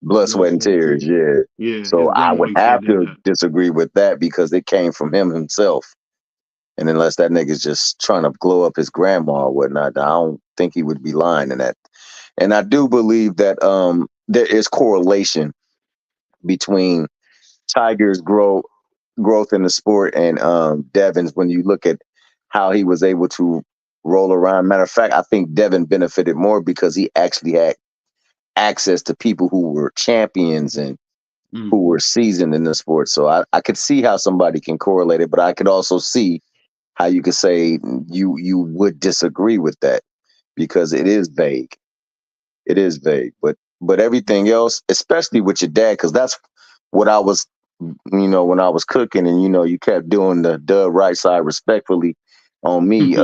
Blood, Sweat, and Tears. Yeah. Yeah, So his I would grandma have did to that. disagree with that because it came from him himself. And unless that nigga's just trying to glow up his grandma or whatnot, I don't think he would be lying in that. And I do believe that there is correlation between Tiger's growth in the sport and Devin's when you look at how he was able to roll around. Matter of fact, I think Devin benefited more because he actually had access to people who were champions and who were seasoned in the sport. So I could see how somebody can correlate it, but I could also see how you could say you would disagree with that because it is vague. It is vague, but everything else, especially with your dad, because that's what I was, when I was cooking, and you kept doing the right side respectfully on me.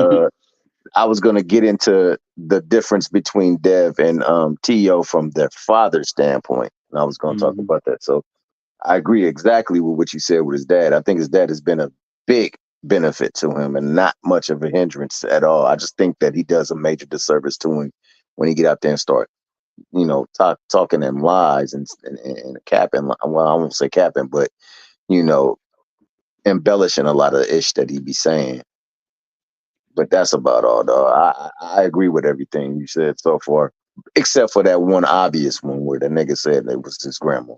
I was gonna get into the difference between Dev and To from their father's standpoint, and I was gonna talk about that. So I agree exactly with what you said with his dad. I think his dad has been a big benefit to him and not much of a hindrance at all. I just think that he does a major disservice to him when he get out there and start, talking them lies and capping. Well, I won't say capping, but you know, embellishing a lot of the ish that he be saying. But that's about all, though. I agree with everything you said so far, except for that one obvious one where the nigga said it was his grandma.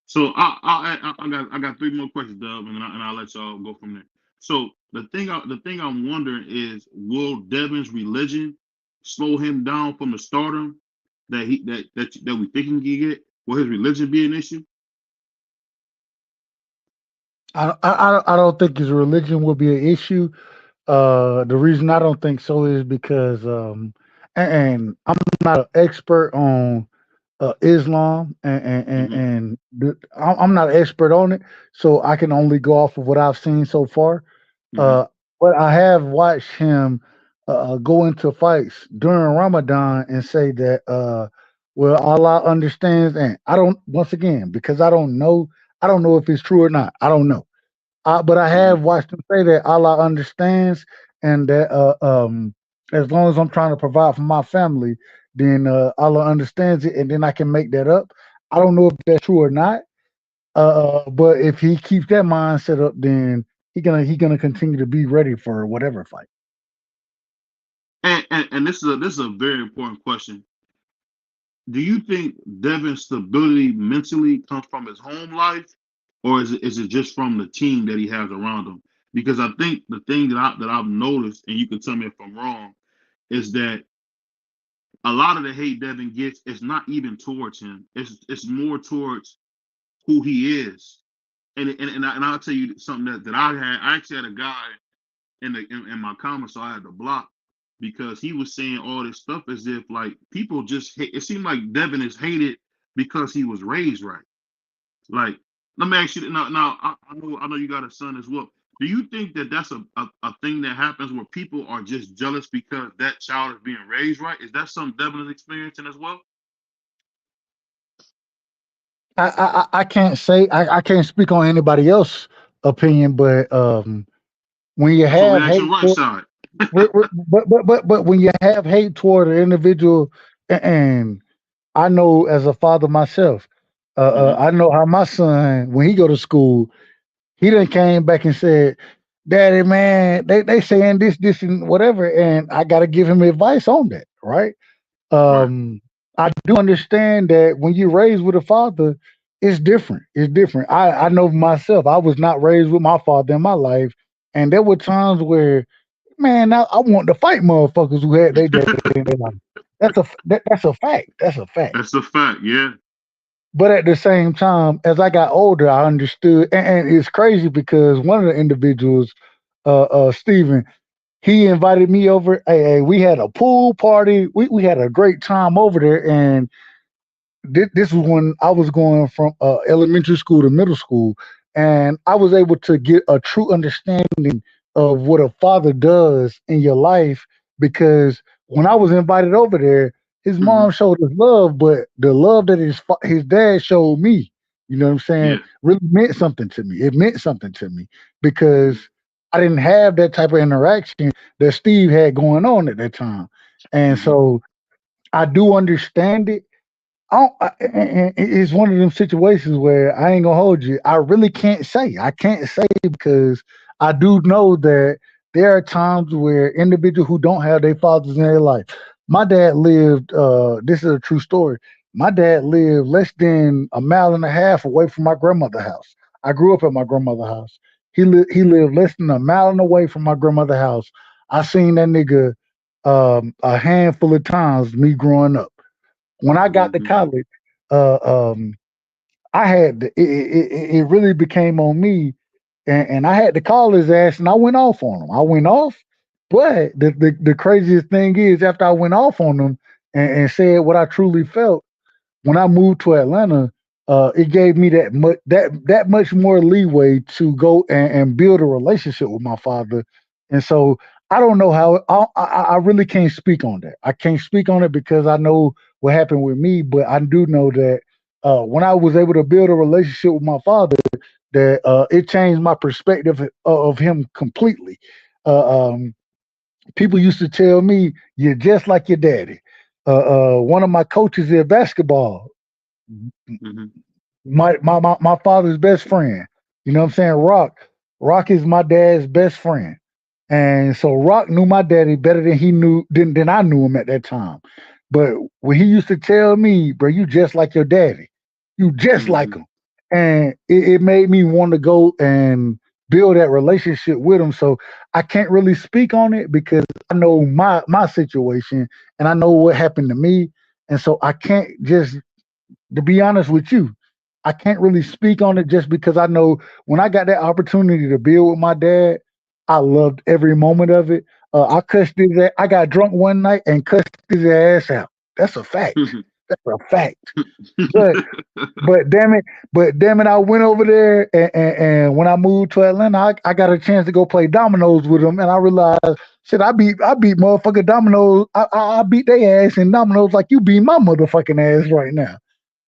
So I got three more questions, Dub, and I'll let y'all go from there. So the thing I'm wondering is, will Devin's religion slow him down from the stardom that we think he can get? Will his religion be an issue? I don't think his religion will be an issue. The reason I don't think so is because and I'm not an expert on Islam I'm not an expert on it, so I can only go off of what I've seen so far. But I have watched him go into fights during Ramadan and say that well, Allah understands, and I don't, once again, because I don't know if it's true or not. I don't know. But I have watched him say that Allah understands, and that as long as I'm trying to provide for my family, then Allah understands it, and then I can make that up. I don't know if that's true or not. But if he keeps that mindset up, then he gonna continue to be ready for whatever fight. And this is a very important question. Do you think Devin's stability mentally comes from his home life, or is it just from the team that he has around him? Because I think the thing that I've noticed, and you can tell me if I'm wrong, is that a lot of the hate Devin gets is not even towards him. It's more towards who he is. And I'll tell you something that I had. I actually had a guy in my comments, so I had to block because he was saying all this stuff as if like people just hate. It seemed like Devin is hated because he was raised right. Like, let me ask you now. I know you got a son as well. Do you think that that's a thing that happens where people are just jealous because that child is being raised right? Is that something Devin is experiencing as well? I can't say I can't speak on anybody else's opinion, but when you So have reaction hate right toward, side. but when you have hate toward an individual, and I know as a father myself, I know how my son, when he go to school, he done came back and said, "Daddy, man, they saying this, and whatever," and I got to give him advice on that, right? Right. I do understand that when you're raised with a father, it's different. It's different. I know myself. I was not raised with my father in my life, and there were times where, man, I want to fight motherfuckers who had their dad in their life. That's a fact. That's a fact. That's a fact. Yeah. But at the same time, as I got older, I understood, and it's crazy because one of the individuals, Steven, he invited me over. Hey, we had a pool party. We had a great time over there, and this was when I was going from elementary school to middle school, and I was able to get a true understanding of what a father does in your life. Because when I was invited over there, his mom showed us love, but the love that his dad showed me, you know what I'm saying, really meant something to me. It meant something to me because I didn't have that type of interaction that Steve had going on at that time, and so I do understand it. And it's one of them situations where I ain't gonna hold you. I really can't say. I can't say because I do know that there are times where individuals who don't have their fathers in their life. My dad lived. This is a true story. My dad lived less than a mile and a half away from my grandmother's house. I grew up at my grandmother's house. He lived less than a mile and away from my grandmother's house. I seen that nigga a handful of times me growing up. When I got to college, uh, um, I had it really became on me, and I had to call his ass, and I went off on him. I went off, but the craziest thing is after I went off on him and said what I truly felt, when I moved to Atlanta, it gave me that much more leeway to go and build a relationship with my father. And so I don't know how I really can't speak on that. I can't speak on it because I know what happened with me, but I do know that when I was able to build a relationship with my father, that it changed my perspective of him completely. Um, People used to tell me, "You're just like your daddy." One of my coaches in basketball, my father's best friend. You know what I'm saying? Rock is my dad's best friend, and so Rock knew my daddy better than I knew him at that time. But when he used to tell me, "Bro, you just like your daddy, you just like him," and it made me want to go and build that relationship with him. So I can't really speak on it because I know my situation and I know what happened to me, and so I can't just to be honest with you, I can't really speak on it just because I know when I got that opportunity to build with my dad, I loved every moment of it. I cussed his ass. I got drunk one night and cussed his ass out. That's a fact. That's a fact. But but damn it, I went over there and when I moved to Atlanta, I got a chance to go play dominoes with them, and I realized, shit, I beat motherfucking dominoes. I beat their ass in dominoes like you beat my motherfucking ass right now.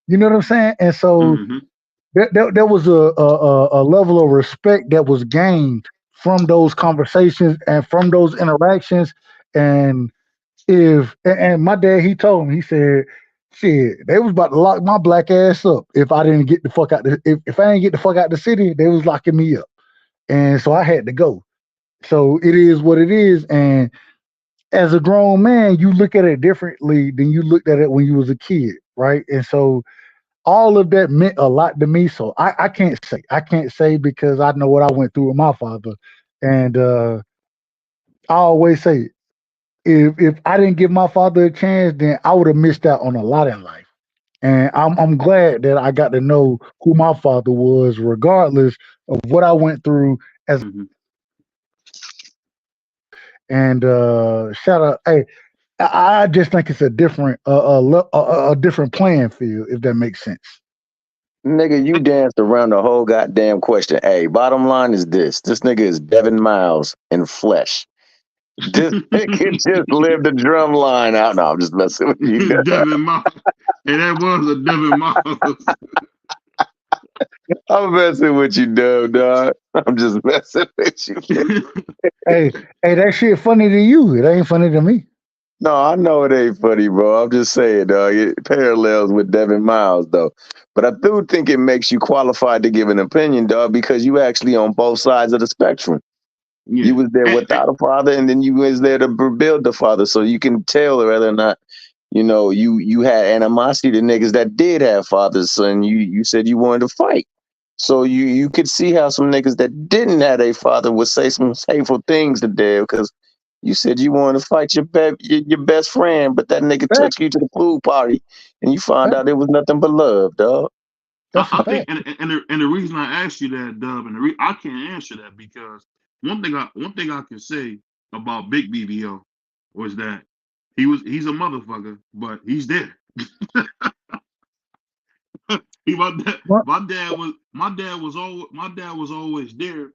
You know what I'm saying? And so there was a level of respect that was gained from those conversations and from those interactions. And and my dad, he told me, he said, shit, they was about to lock my black ass up if I didn't get the fuck out if I didn't get the fuck out the city, they was locking me up. And so I had to go. So it is what it is. And as a grown man, you look at it differently than you looked at it when you was a kid, right? And so all of that meant a lot to me. So I can't say. I can't say because I know what I went through with my father. And I always say, if I didn't give my father a chance, then I would have missed out on a lot in life. And I'm glad that I got to know who my father was, regardless of what I went through as. And shout out, hey, I just think it's a different a different playing field, if that makes sense. Nigga, you danced around the whole goddamn question. Hey, bottom line is this. This nigga is Devin Miles in flesh. This nigga just lived the drum line out. No, I'm just messing with you. Devin Miles. And that was a Devin Miles. I'm messing with you, dog. I'm just messing with you. Hey, that shit funny to you. It ain't funny to me. No, I know it ain't funny, bro. I'm just saying, dog. It parallels with Devin Miles, though. But I do think it makes you qualified to give an opinion, dog, because you actually on both sides of the spectrum. Yeah. You was there without a father, and then you was there to build the father, so you can tell whether or not you had animosity to niggas that did have fathers. So, and you said you wanted to fight, so you could see how some niggas that didn't have a father would say some hateful things to Dad because you said you wanted to fight your best friend, but that nigga Fact. took you to the pool party, and you find Fact. out it was nothing but love, dog. That's a I think, fact. and the reason I asked you that, Dub, and I can't answer that because one thing I can say about Big BBO was that he's a motherfucker, but he's there. What? My dad was always there.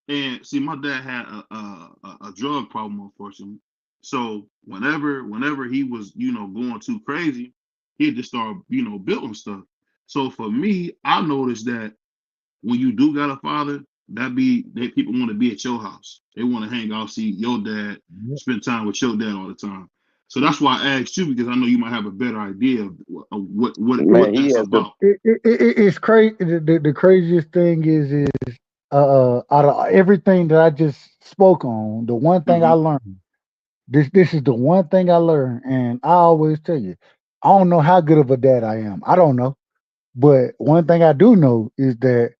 And see, my dad had a drug problem, unfortunately. So whenever he was, going too crazy, he'd just start, building stuff. So for me, I noticed that when you do got a father, people want to be at your house. They want to hang out, see your dad, spend time with your dad all the time. So that's why I asked you, because I know you might have a better idea of what Man, he that's has the about. It's crazy. The craziest thing is out of everything that I just spoke on, the one thing I Mm-hmm. learned. This is the one thing I learned, and I always tell you, I don't know how good of a dad I am. I don't know, but one thing I do know is that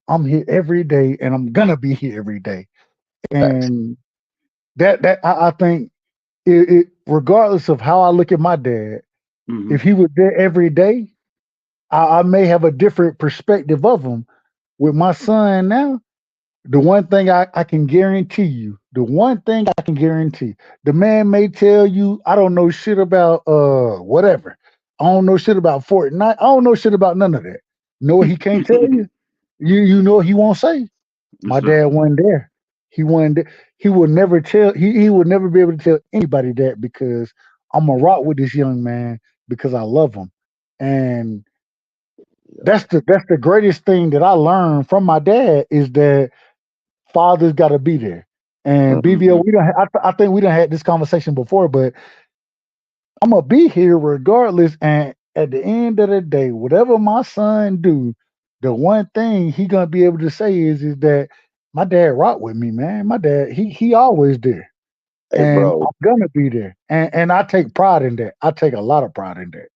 I'm here every day, and I'm gonna be here every day. facts. And I think regardless of how I look at my dad, Mm-hmm. if he was there every day, I may have a different perspective of him. With my son now, the one thing I can guarantee you, the one thing I can guarantee, the man may tell you, I don't know shit about whatever. I don't know shit about Fortnite. I don't know shit about none of that. Know what he can't tell you? You know what he won't say? What's My that? dad wasn't there. He wasn't there. He would never tell he would never be able to tell anybody that because I'm gonna rock with this young man because I love him. And that's the greatest thing that I learned from my dad is that father's got to be there. And Mm-hmm. BVO, we don't. I think we don't had this conversation before, but I'm gonna be here regardless. And at the end of the day, whatever my son do, the one thing he gonna be able to say is that my dad rock with me, man. My dad, he always there, Hey, and bro. I'm gonna be there. And I take pride in that. I take a lot of pride in that.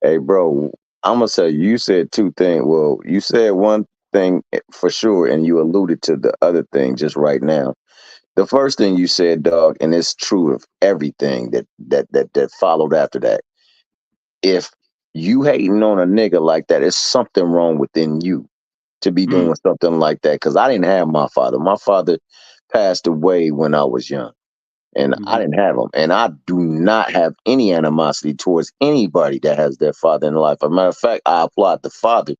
Hey, bro. I'm gonna say you said two things. Well, you said one thing for sure, and you alluded to the other thing just right now. The first thing you said, dog, and it's true of everything that followed after that. If you hating on a nigga like that, it's something wrong within you to be doing something like that. Because I didn't have my father. My father passed away when I was young, and I Mm-hmm. didn't have him. And I do not have any animosity towards anybody that has their father in life. As a matter of fact, I applaud the father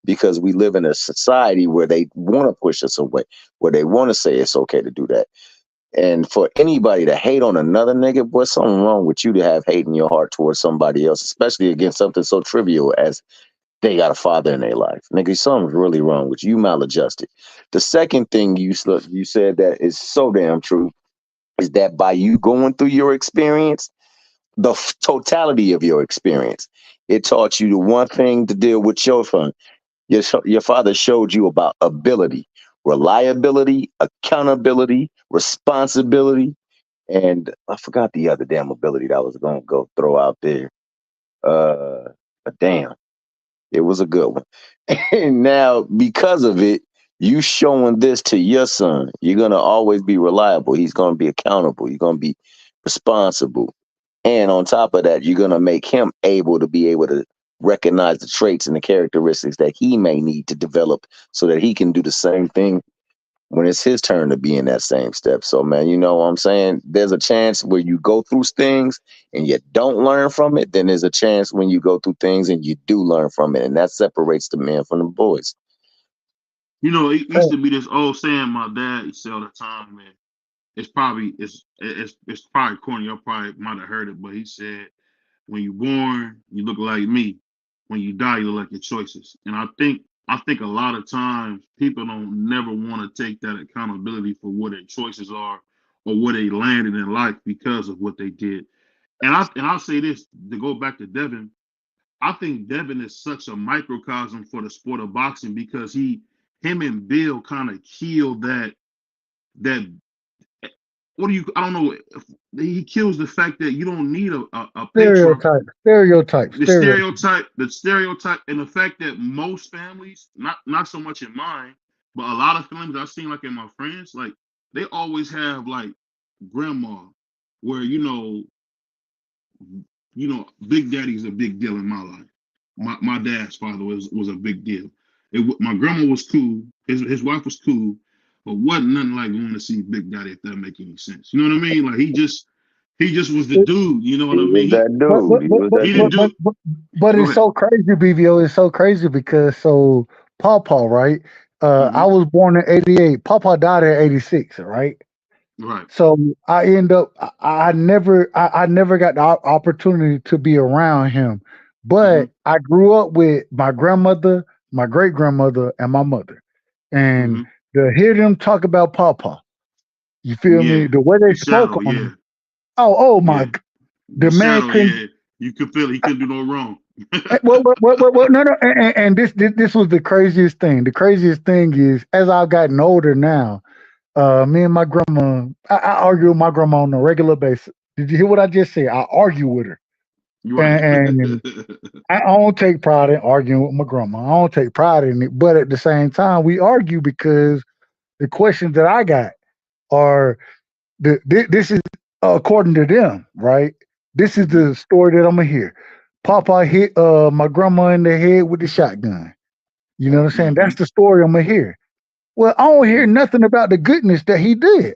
because we live in a society where they want to push us away, where they want to say it's okay to do that. And for anybody to hate on another nigga, boy, something wrong with you to have hate in your heart towards somebody else, especially against something so trivial as they got a father in their life. Nigga, something's really wrong with you. You maladjusted. The second thing you said that is so damn true is that by you going through your experience, the totality of your experience, it taught you the one thing to deal with your son. Your father showed you about ability, reliability, accountability, responsibility, and I forgot the other damn ability that I was gonna go throw out there. But damn, it was a good one. And now because of it, you showing this to your son. You're gonna always be reliable. He's gonna be accountable. You're gonna be responsible. And on top of that, you're gonna make him able to recognize the traits and the characteristics that he may need to develop so that he can do the same thing when it's his turn to be in that same step. So, man, you know what I'm saying? There's a chance where you go through things and you don't learn from it. Then there's a chance when you go through things and you do learn from it. And that separates the men from the boys. You know, it used to be this old saying my dad used to say all the time, man. It's probably corny. You probably might have heard it, but he said, "When you're born, you look like me. When you die, you look like your choices." And I think a lot of times people don't never want to take that accountability for what their choices are or where they landed in life because of what they did. And I'll say this to go back to Devin. I think Devin is such a microcosm for the sport of boxing because him and Bill kind of killed that what do you I don't know, he kills the fact that you don't need a patriarch. Stereotype. The stereotype, and the fact that most families, not so much in mine, but a lot of families I've seen, like in my friends, like they always have like grandma, where Big Daddy's a big deal in my life. My dad's father was a big deal. My grandma was cool. His wife was cool, but wasn't nothing like going to see Big Daddy, if that make any sense. You know what I mean? Like he just was the dude. You know what He I was mean? that But dude. but He but was but that He but didn't dude. but, do. but, but Go it's ahead. so crazy, BVO. It's so crazy because Paw right? I Hmm. was born in '88. Paw died in '86, right? Right. So I end up I never got the opportunity to be around him. Hmm. But I grew up with my grandmother, my great grandmother, and my mother. And Hmm. to hear them talk about Papa, you feel me? Yeah. The way they The spoke shadow. on Yeah. him. Oh my Yeah. The man shadow, couldn't. yeah, you could feel it. He couldn't do no wrong. No. And this was the craziest thing. The craziest thing is, as I've gotten older now, me and my grandma, I argue with my grandma on a regular basis. Did you hear what I just said? I argue with her, You're right. and I don't take pride in arguing with my grandma. I don't take pride in it, but at the same time, we argue because the questions that I got are this is according to them, right? This is the story that I'm gonna hear. Papa hit my grandma in the head with the shotgun. You know what I'm saying? That's the story I'm gonna hear. Well, I don't hear nothing about the goodness that he did.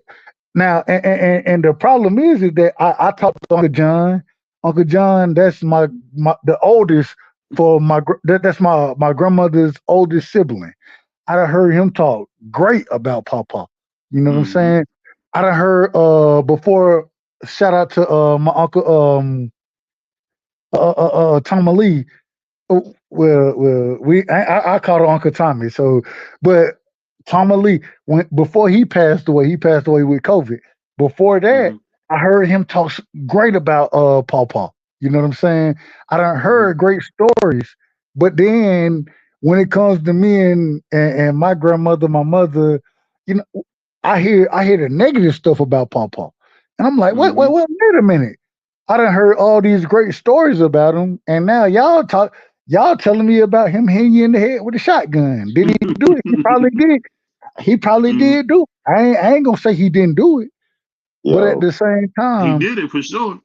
Now, and the problem is that I talked to Uncle John. Uncle John, that's my the oldest for that's my grandmother's oldest sibling. I done heard him talk great about Papa. You know what I'm saying? I done heard before. Shout out to my uncle Tom Lee. I call her Uncle Tommy. So, but Tommy Lee, before he passed away with COVID. Before that, I heard him talk great about Paw Paw. You know what I'm saying? I done heard great stories, but then when it comes to me and my grandmother, my mother, you know, I hear the negative stuff about Paw Paw, and I'm like, wait a minute. I done heard all these great stories about him, and now y'all telling me about him hitting you in the head with a shotgun. Did he do it? He probably did. He probably did do it. I ain't gonna say he didn't do it, but at the same He time, did it for sure.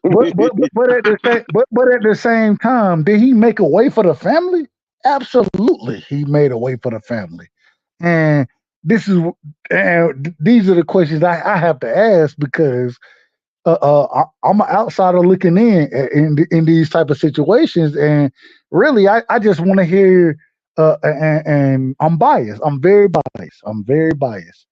but at the same time, did he make a way for the family? Absolutely, he made a way for the family. And this is these are the questions I have to ask because I'm an outsider looking in these type of situations, and really, I just want to hear. And I'm biased. I'm very biased. I'm very biased.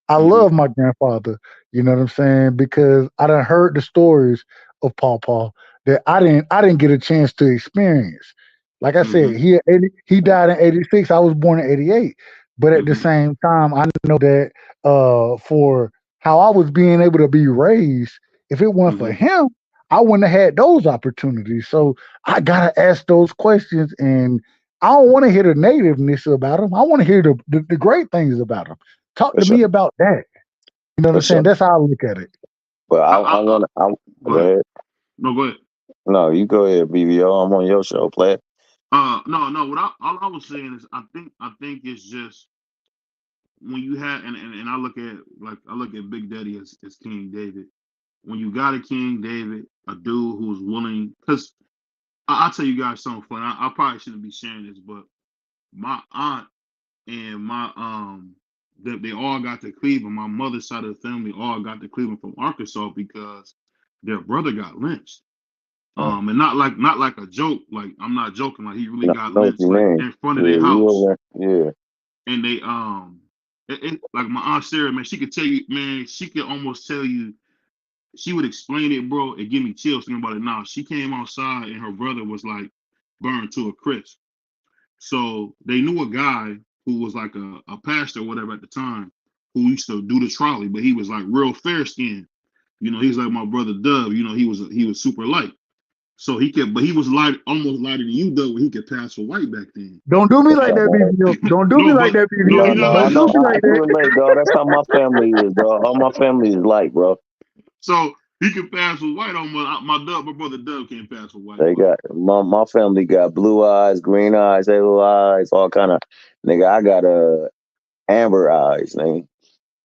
I love my grandfather. You know what I'm saying? Because I done heard the stories of Paw Paw that I didn't get a chance to experience. Like I said, he died in '86. I was born in '88. But at the same time, I know that for how I was being able to be raised, if it weren't for him, I wouldn't have had those opportunities. So I gotta ask those questions, and I don't want to hear the negativeness about him. I want to hear the great things about him. Talk For to sure. me about that. You know what For I'm saying? sure. That's how I look at it. But go ahead. No, go ahead. No, you go ahead, BBO. I'm on your show, play. No. All I was saying is, I think it's just when you have, and I look at Big Daddy as King David. When you got a King David, a dude who's willing, because I'll tell you guys something funny. I probably shouldn't be sharing this, but my aunt and my they all got to Cleveland. My mother's side of the family all got to Cleveland from Arkansas because their brother got lynched. And not like a joke. Like I'm not joking. Like he really No, got know what lynched you like mean. in front of Yeah, their you house. over there. Yeah. And they like my aunt Sarah, man, she could tell you, man, she could almost tell you. She would explain it, bro. It give me chills thinking about it now. She came outside and her brother was like burned to a crisp. So they knew a guy who was like a pastor or whatever at the time who used to do the trolley, but he was like real fair skinned. You know, he's like my brother Dub. You know, he was super light. So but he was light, almost lighter than you, though. He could pass for white back then. Don't do me like that, BBO. Don't do me No, like but that, no, he BBO. not No, I Don't like. do know. me I like can that. relate, dog. That's how my family is, dog. All my family is like, bro. So he could pass for white on my brother Dub can't pass for white. They But got my family got blue eyes, green eyes, yellow eyes, all kind of nigga. I got amber eyes, nigga.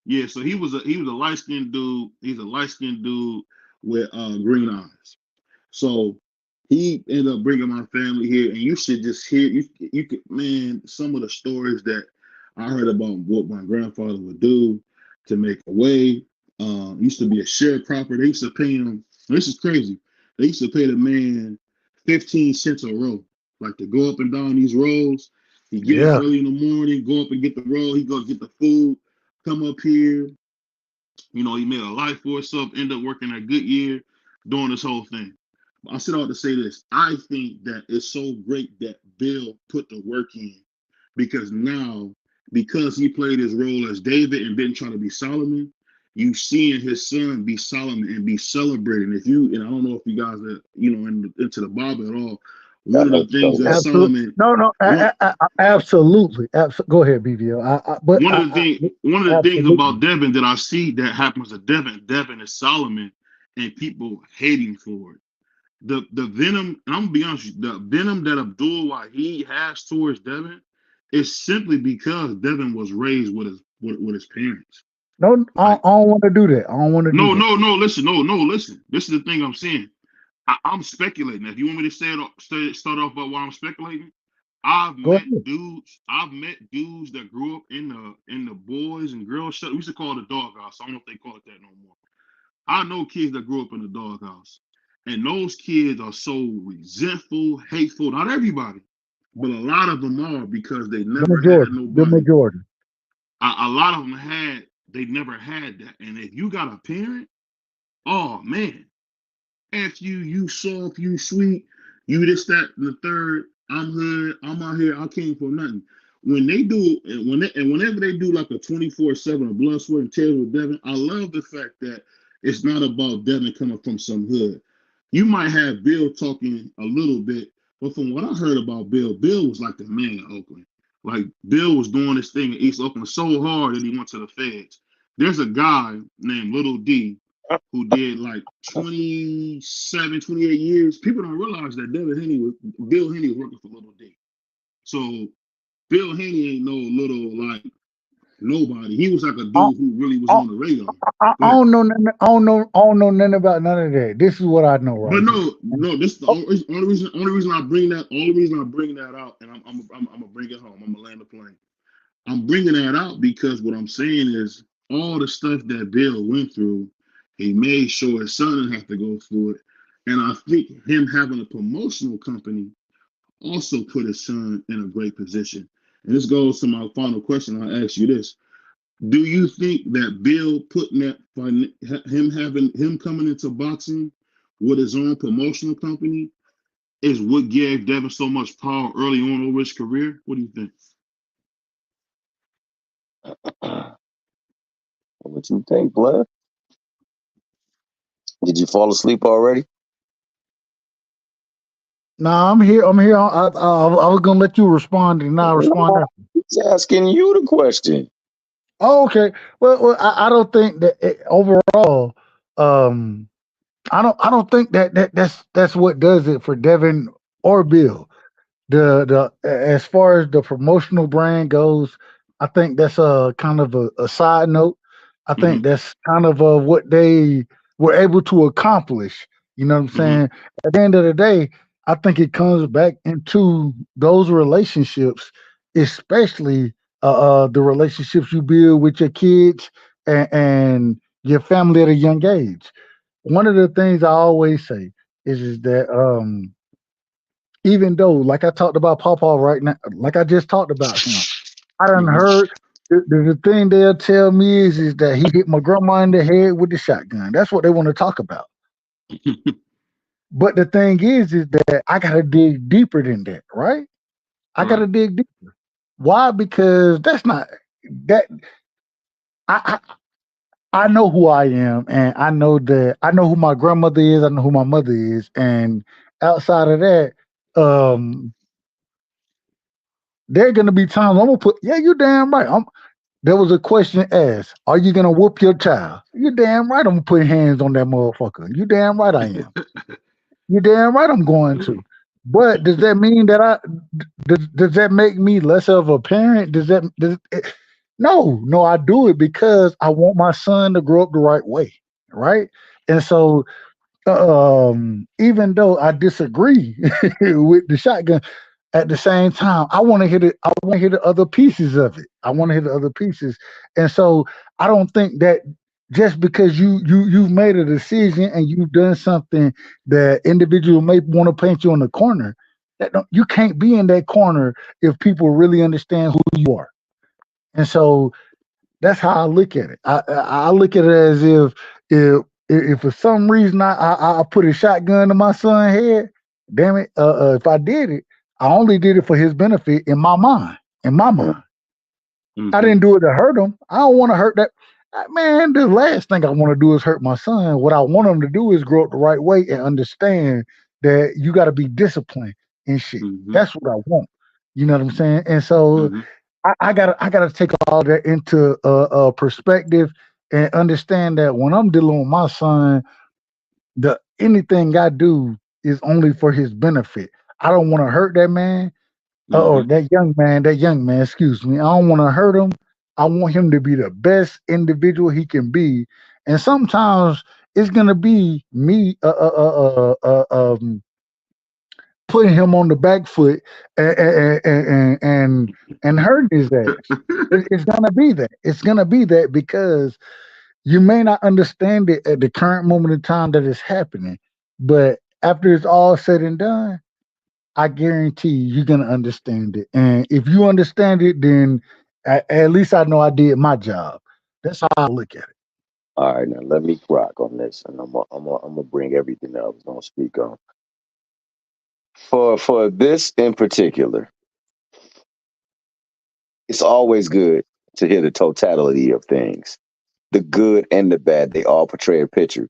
yeah, so he was a light skinned dude. He's a light skinned dude with green eyes. So he ended up bringing my family here, and you should just hear you could, man, some of the stories that I heard about what my grandfather would do to make a way. Used to be a sharecropper. They used to pay him. This is crazy. They used to pay the man 15 cents a row, like to go up and down these roads. He get up Yeah. early in the morning, go up and get the roll. He go get the food, come up here. You know, he made a life for himself. End up working at Goodyear, doing this whole thing. I said all to say this. I think that it's so great that Bill put the work in because now, because he played his role as David and didn't try to be Solomon, you seeing his son be Solomon and be celebrating. If you, and I don't know if you guys are, into the Bible at all. One of the things that absolutely. Solomon, Absolutely. Go ahead, BVO. one of the things absolutely. about Devin that I see that happens to Devin is Solomon, and people hating for it. The venom, and I'm gonna be honest with you, the venom that Abdul Wahid has towards Devin is simply because Devin was raised with his parents. No, I don't want to do that. I don't want to do that. No, listen. This is the thing I'm saying. I'm speculating. If you want me to start off by why I'm speculating, I've met dudes that grew up in the boys and girls shut. We used to call it the doghouse. I don't know if they call it that no more. I know kids that grew up in the doghouse, and those kids are so resentful, hateful. Not everybody, but a lot of them are because they never had nobody. The majority. A lot of them they never had that. And if you got a parent, oh man, F you soft, you sweet, you this, that, and the third, I'm hood, I'm out here, I came for nothing. When they do, whenever they do like a 24/7 of blood, sweat, and tears with Devin, I love the fact that it's not about Devin coming from some hood. You might have Bill talking a little bit, but from what I heard about Bill was like the man in Oakland. Like Bill was doing this thing in East Oakland so hard that he went to the feds. There's a guy named Little D who did like 27, 28 years. People don't realize that Bill Henny was working for Little D. So Bill Henny ain't no little like nobody. He was like a dude who really was on the radar. I don't know nothing about none of that. This is what I know, right? But no, this is the only reason I bring that out, and I'm gonna bring it home. I'm gonna land the plane. I'm bringing that out because what I'm saying is all the stuff that Bill went through, he made sure his son didn't have to go through it. And I think him having a promotional company also put his son in a great position. And this goes to my final question. I'll ask you this. Do you think that Bill putting that, him coming into boxing with his own promotional company is what gave Devin so much power early on over his career? What do you think? What you think, blood? Did you fall asleep already? Nah, I'm here. I was gonna let you respond, and now respond. He's asking you the question. Oh, okay. Well, I don't think that overall. I don't think that's what does it for Devin or Bill. The as far as the promotional brand goes, I think that's a kind of a side note. I think that's kind of what they were able to accomplish. You know what I'm saying? At the end of the day, I think it comes back into those relationships, especially the relationships you build with your kids and your family at a young age. One of the things I always say is that even though, like I talked about Pawpaw right now, like I just talked about him, I done heard the thing they'll tell me is that he hit my grandma in the head with the shotgun. That's what they want to talk about. But the thing is that I gotta dig deeper than that, right? I gotta dig deeper. Why? Because that's not that. I know who I am, and I know who my grandmother is. I know who my mother is, and outside of that, there are gonna be times I'm gonna put. Yeah, you damn right. There was a question asked: are you gonna whoop your child? You damn right. I'm gonna put hands on that motherfucker. You damn right I am. You damn right I'm going to. But does that mean that does that make me less of a parent? No, I do it because I want my son to grow up the right way, right? And so, even though I disagree with the shotgun, at the same time, I want to hear the other pieces of it. I want to hear the other pieces, and so I don't think that just because you've made a decision and you've done something that individual may want to paint you in the corner, you can't be in that corner if people really understand who you are. And so that's how I look at it. I look at it as if for some reason I put a shotgun to my son's head, damn it, if I did it, I only did it for his benefit in my mind. I didn't do it to hurt him. I don't want to hurt that. Man, the last thing I want to do is hurt my son. What I want him to do is grow up the right way and understand that you got to be disciplined and shit. That's what I want. You know what I'm saying? And so I gotta take all that into perspective and understand that when I'm dealing with my son, the anything I do is only for his benefit. I don't want to hurt that man. Oh, that young man, excuse me. I don't want to hurt him. I want him to be the best individual he can be. And sometimes it's gonna be me putting him on the back foot and hurting his ass. It's gonna be that. It's gonna be that because you may not understand it at the current moment in time that it's happening, but after it's all said and done, I guarantee you're gonna understand it. And if you understand it, then at least I know I did my job. That's how I look at it. All right, now let me rock on this, and I'm gonna bring everything that I was gonna speak on. For this in particular, it's always good to hear the totality of things, the good and the bad. They all portray a picture.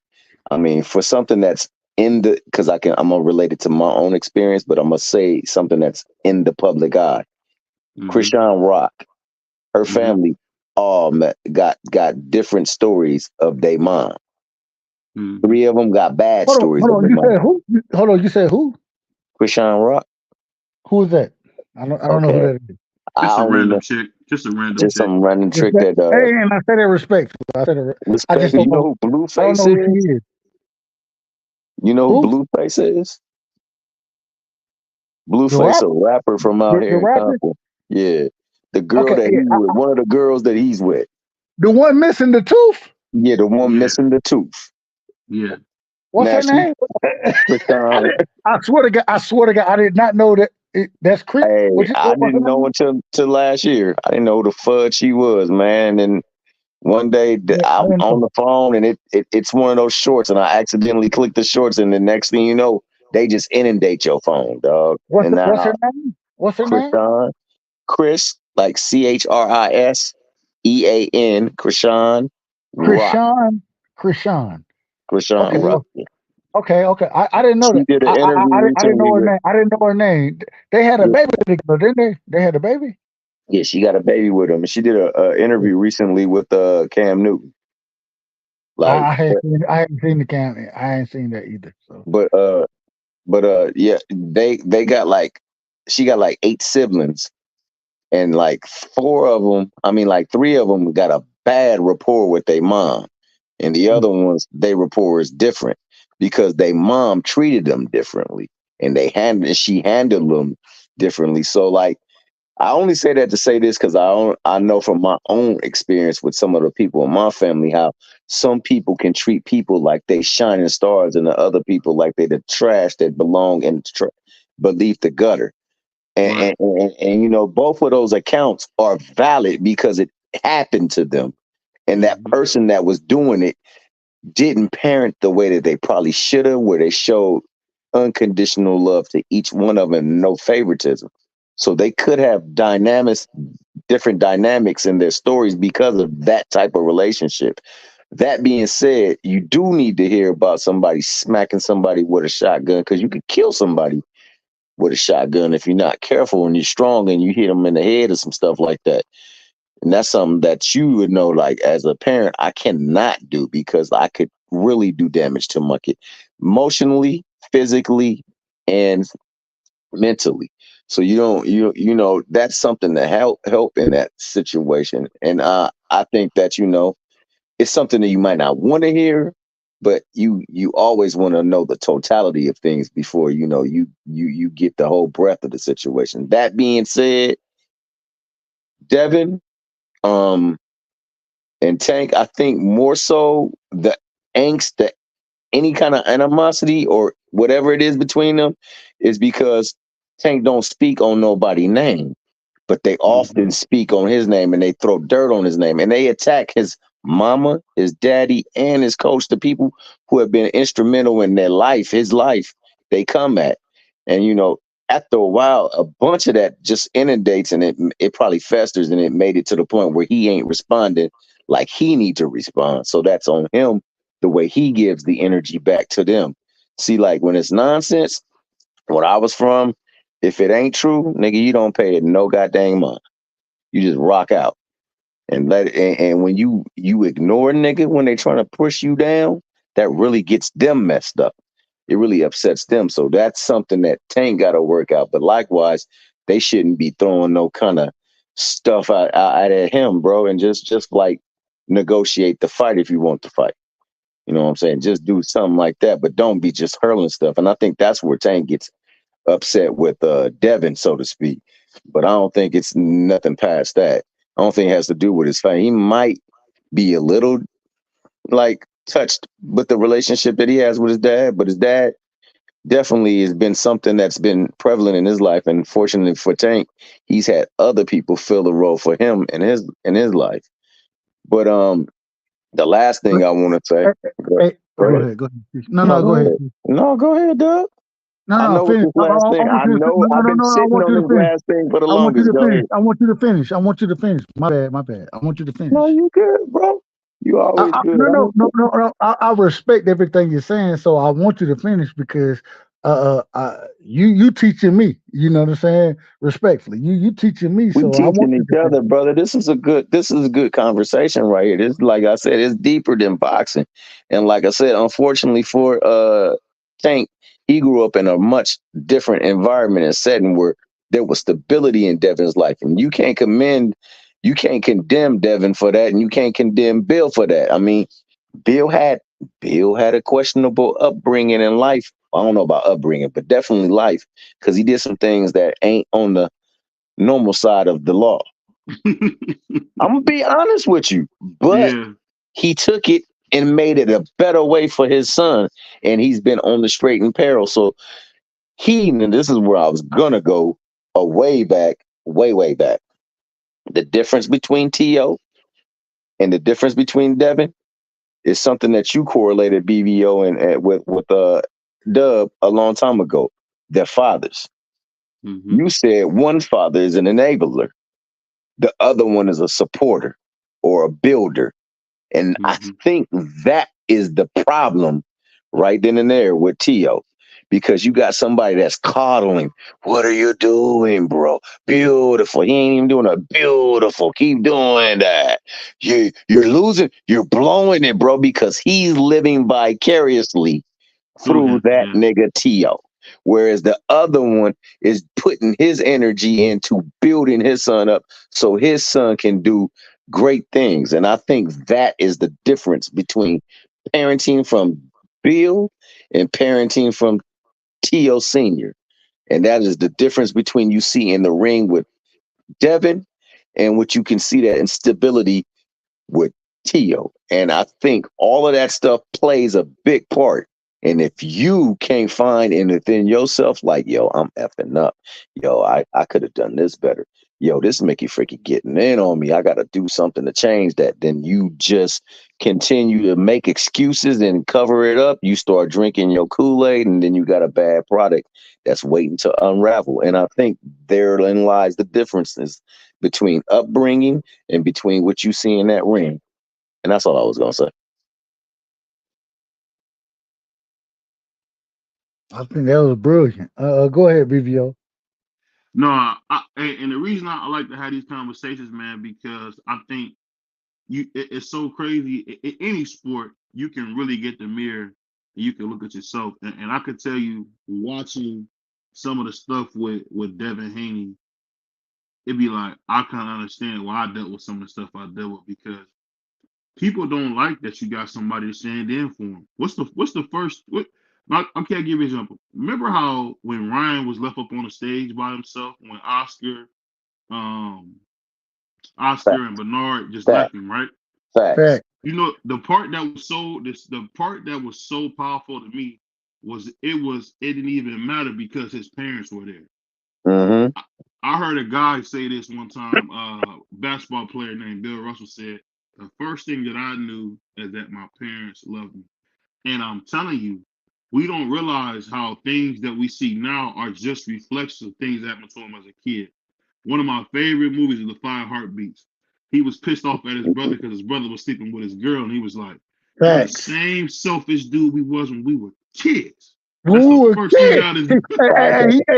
I mean, for something that's because I'm gonna relate it to my own experience, but I'm gonna say something that's in the public eye. Krishan Rock, her family all got different stories of their mom. 3 of them got bad stories of their You mom. said who? Hold on, you said who? Krishan Rock. Who is that? I don't know who that is. Just a random chick. Just a random chick. Some random trick Respect. that Hey, and I say that respectful. I just respect. don't You know know. who I don't Blueface know who she is? is. You know who Who? Blueface is? The Blueface, a rapper? rapper from out The here in rapper? Compton. Yeah. The girl Okay, that yeah. he's with, one of the girls that he's with. The one missing the tooth? Yeah, the one missing the tooth. Yeah. What's Now her name? Krishan, I swear to God, I did not know that. That's Chris. hey, What's I her didn't know name? until last year. I didn't know who the fudge she was, man. And one day Yeah, I I'm didn't on know. the phone and it's one of those shorts, and I accidentally click the shorts, and the next thing you know, they just inundate your phone, dog. And What's her now name? What's her name? Krishan, Chris, like ChrisEan, Krishan Rock. Krishan. Okay, Krishan Rock. well, okay. I didn't know She that. did an interview I didn't recently know her with name. I didn't know her name. They had a baby together, didn't they? They had a baby. yeah, she got a baby with him. And she did a interview recently with Cam Newton. Like I haven't seen the count. I ain't seen that either. So but yeah, they got like she got like 8 siblings, and like 3 of them got a bad rapport with their mom, and the other ones they rapport is different because their mom treated them differently, and she handled them differently. So like I only say that to say this because I know from my own experience with some of the people in my family how some people can treat people like they shining stars and the other people like they the trash that belong beneath the gutter. And you know both of those accounts are valid because it happened to them, and that person that was doing it didn't parent the way that they probably should have, where they showed unconditional love to each one of them, no favoritism. So they could have different dynamics in their stories because of that type of relationship. That being said, you do need to hear about somebody smacking somebody with a shotgun because you could kill somebody with a shotgun if you're not careful and you're strong and you hit them in the head or some stuff like that. And that's something that you would know, like as a parent, I cannot do because I could really do damage to my kid emotionally, physically, and mentally. So you know that's something to help in that situation. And I think that it's something that you might not want to hear, but you always want to know the totality of things before you get the whole breadth of the situation. That being said, Devin, and Tank, I think more so the angst, any kind of animosity or whatever it is between them is because Tank don't speak on nobody's name, but they often speak on his name and they throw dirt on his name and they attack his mama, his daddy, and his coach, the people who have been instrumental in his life, they come at. And after a while, a bunch of that just inundates and it probably festers and it made it to the point where he ain't responding like he needs to respond. So that's on him, the way he gives the energy back to them. See, like when it's nonsense, what I was from, if it ain't true, nigga, you don't pay it no goddamn mind. You just rock out and let it. And when you ignore nigga when they trying to push you down, that really gets them messed up. It really upsets them. So that's something that Tank got to work out. But likewise, they shouldn't be throwing no kind of stuff out at him, bro. And just like negotiate the fight if you want to fight. You know what I'm saying? Just do something like that, but don't be just hurling stuff. And I think that's where Tank gets upset with Devin, so to speak. But I don't think it's nothing past that. I don't think it has to do with his fight. He might be a little like touched with the relationship that he has with his dad, but his dad definitely has been something that's been prevalent in his life. And fortunately for Tank, he's had other people fill the role for him in his life. But the last thing I want to say. Go ahead. Go ahead. No, Go go ahead. ahead. No, go ahead, Doug. I know it's Finish. this last thing. I know I've been I sitting want on you to this finish. last thing for the I want you longest. to Go finish. ahead. I want you to finish. I want you to finish. My bad. I want you to finish. No, you good, bro. You always good. No. I respect everything you're saying, so I want you to finish because you teaching me. You know what I'm saying? Respectfully, you teaching me, We so I want teaching you each to finish. other, brother. This is a good conversation right here. This, like I said, it's deeper than boxing. And like I said, unfortunately for Tank, he grew up in a much different environment and setting where there was stability in Devin's life. And you can't condemn Devin for that, and you can't condemn Bill for that. I mean, Bill had Bill had a questionable upbringing in life. I don't know about upbringing, but definitely life, because he did some things that ain't on the normal side of the law. I'm gonna be honest with you, but Yeah. he took it and made it a better way for his son, and he's been on the straight and narrow. So and this is where I was gonna go a way back, way back. The difference between T.O. and the difference between Devin is something that you correlated BBO and with Dub a long time ago. Their fathers. Mm-hmm. You said one father is an enabler, the other one is a supporter or a builder. And I think that is the problem right then and there with T.O. Because you got somebody that's coddling. What are you doing, bro? Beautiful. He ain't even doing a beautiful. Keep doing that. You're losing. You're blowing it, bro, because he's living vicariously through that nigga T.O. Whereas the other one is putting his energy into building his son up so his son can do great things. And I think that is the difference between parenting from Bill and parenting from T.O. Sr. And that is the difference between you see in the ring with Devin and what you can see that instability with Tio. And I think all of that stuff plays a big part. And if you can't find in within yourself, like, yo, I'm effing up. Yo, I could have done this better. Yo, this Mickey freaking getting in on me. I got to do something to change that. Then you just continue to make excuses and cover it up. You start drinking your Kool-Aid, and then you got a bad product that's waiting to unravel. And I think therein lies the differences between upbringing and between what you see in that ring. And that's all I was gonna say. I think that was brilliant. Go ahead, BVO. No, and the reason I like to have these conversations, man, because I think it's so crazy. In any sport, you can really get the mirror and you can look at yourself. And I could tell you, watching some of the stuff with Devin Haney, it'd be like I kind of understand why I dealt with some of the stuff I dealt with, because people don't like that you got somebody to stand in for them. What's the first? I can't give you an example. Remember how when Ryan was left up on the stage by himself, when um, Oscar and Bernard just left him, right? Facts. You know, the part that was so powerful to me was it didn't even matter because his parents were there. Mm-hmm. I heard a guy say this one time. Basketball player named Bill Russell said, "The first thing that I knew is that my parents loved me." And I'm telling you, we don't realize how things that we see now are just reflections of things that happened to him as a kid. One of my favorite movies is The Five Heartbeats. he was pissed off at his brother because his brother was sleeping with his girl, and he was like, "We're the Facts. same selfish dude we was when we were kids." When That's we the were first thing kids, out his.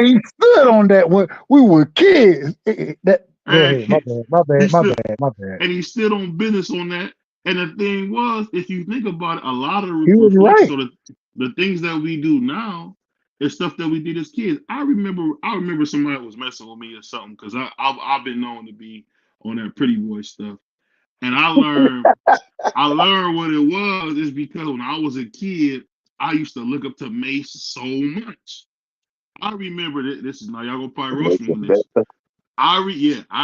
he stood on that when we were kids. Go ahead. My bad. My He bad. My stood, bad. My bad. and he stood on business on that. And the thing was, if you think about it, a lot of the He was reflections right. or the things that we do now is stuff that we did as kids. I remember somebody was messing with me or something because I've been known to be on that pretty boy stuff. And I learned what it was is because when I was a kid, I used to look up to Mace so much. I remember that this is now y'all gonna probably roast me on this. I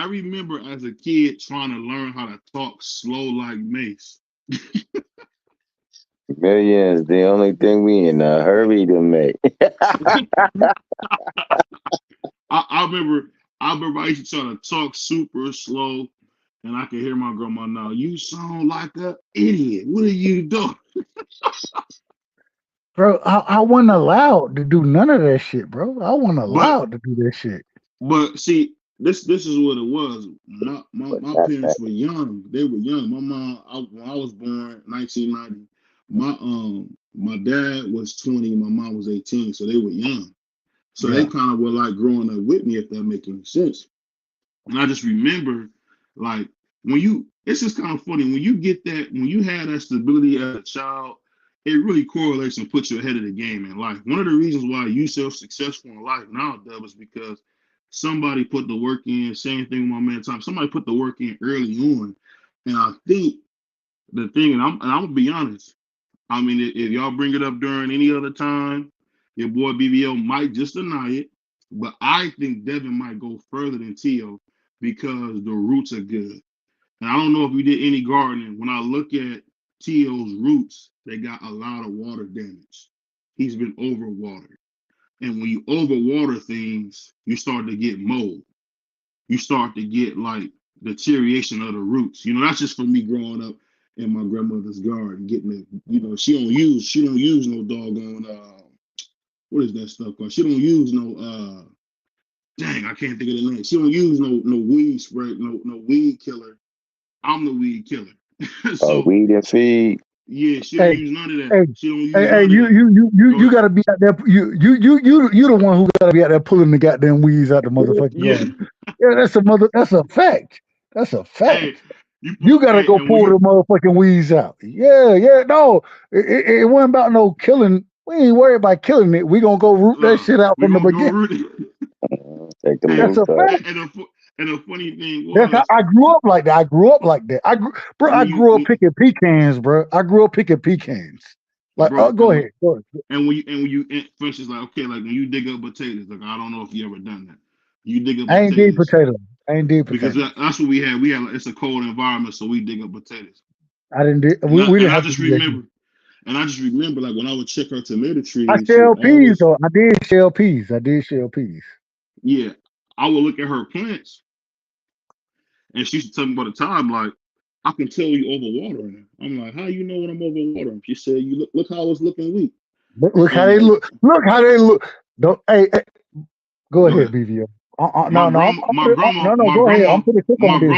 remember as a kid trying to learn how to talk slow like Mace. Millions, the only thing we in a hurry to make. I remember I used to try to talk super slow, and I could hear my grandma now. You sound like an idiot. What are you doing? Bro, I wasn't allowed to do none of that shit, bro. I wasn't allowed to do that shit. But see, this is what it was. My parents were young. They were young. My mom, when I was born, 1990. My dad was 20. My mom was 18. So they were young. So they kind of were like growing up with me, if that makes any sense. And I just remember, like, it's just kind of funny when you had that stability as a child, it really correlates and puts you ahead of the game in life. One of the reasons why you so successful in life now, Dub, is because somebody put the work in. Same thing with my man Tom. Somebody put the work in early on, and I think the thing, and I'm gonna be honest. I mean, if y'all bring it up during any other time, your boy BBO might just deny it. But I think Devin might go further than Tio because the roots are good. And I don't know if we did any gardening. When I look at Tio's roots, they got a lot of water damage. He's been overwatered. And when you overwater things, you start to get mold. You start to get like deterioration of the roots. That's just for me growing up in my grandmother's garden, getting it. She don't use no doggone what is that stuff called? She don't use no dang, I can't think of the name. She don't use no weed spray, no weed killer. I'm the weed killer. So weed and feed. Yeah, she don't use none of that. She don't use none of that. You gotta be out there. You the one who gotta be out there pulling the goddamn weeds out the motherfucking garden. Yeah, that's a fact. That's a fact. Hey, you gotta go pull the motherfucking weeds out. No, it wasn't about no killing. We ain't worried about killing it. We gonna go root that shit out from the beginning. Take the That's a fact. And the funny thing was, that's how I grew up like that. I grew up picking pecans, bro. I grew up picking pecans. Like, bro, go ahead. And when you for instance, like, okay, like when you dig up potatoes, like I don't know if you ever done that. You dig up I ain't potatoes. did potatoes. I ain't did potatoes. Because that's what we had. We had it's a cold environment, so we dig up potatoes. I didn't do. We didn't have to do that. And I just remember, like when I would check her tomato trees, I shell peas though. I did shell peas. Yeah, I would look at her plants, and she used to tell me about the time, like, I can tell you overwatering them. I'm like, how you know when I'm overwatering? She said, you look how it's looking weak. Look how they look. Look how they look. Don't hey go ahead, BVO. No, go ahead. I'm pretty quick on this.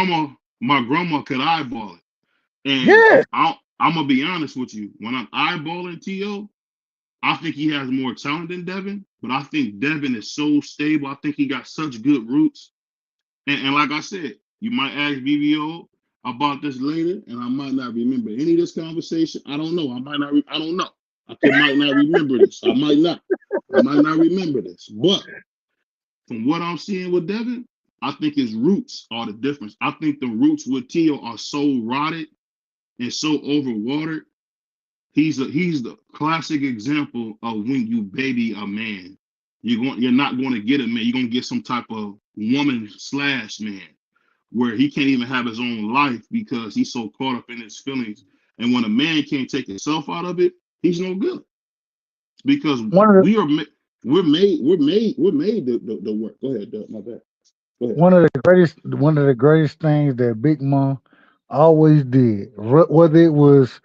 My grandma could eyeball it. And I'm gonna be honest with you. When I'm eyeballing T.O., I think he has more talent than Devin, but I think Devin is so stable. I think he got such good roots. And like I said, you might ask BBO about this later, and I might not remember any of this conversation. I don't know. I don't know. I might not remember this. I might not remember this. But from what I'm seeing with Devin, I think his roots are the difference. I think the roots with Tio are so rotted and so overwatered. He's the classic example of when you baby a man. You're not going to get a man. You're going to get some type of woman/man where he can't even have his own life because he's so caught up in his feelings. And when a man can't take himself out of it, he's no good. Because we're made to work. Go ahead, Doug. My bad. Go ahead. One of the greatest things that Big Mom always did, whether it was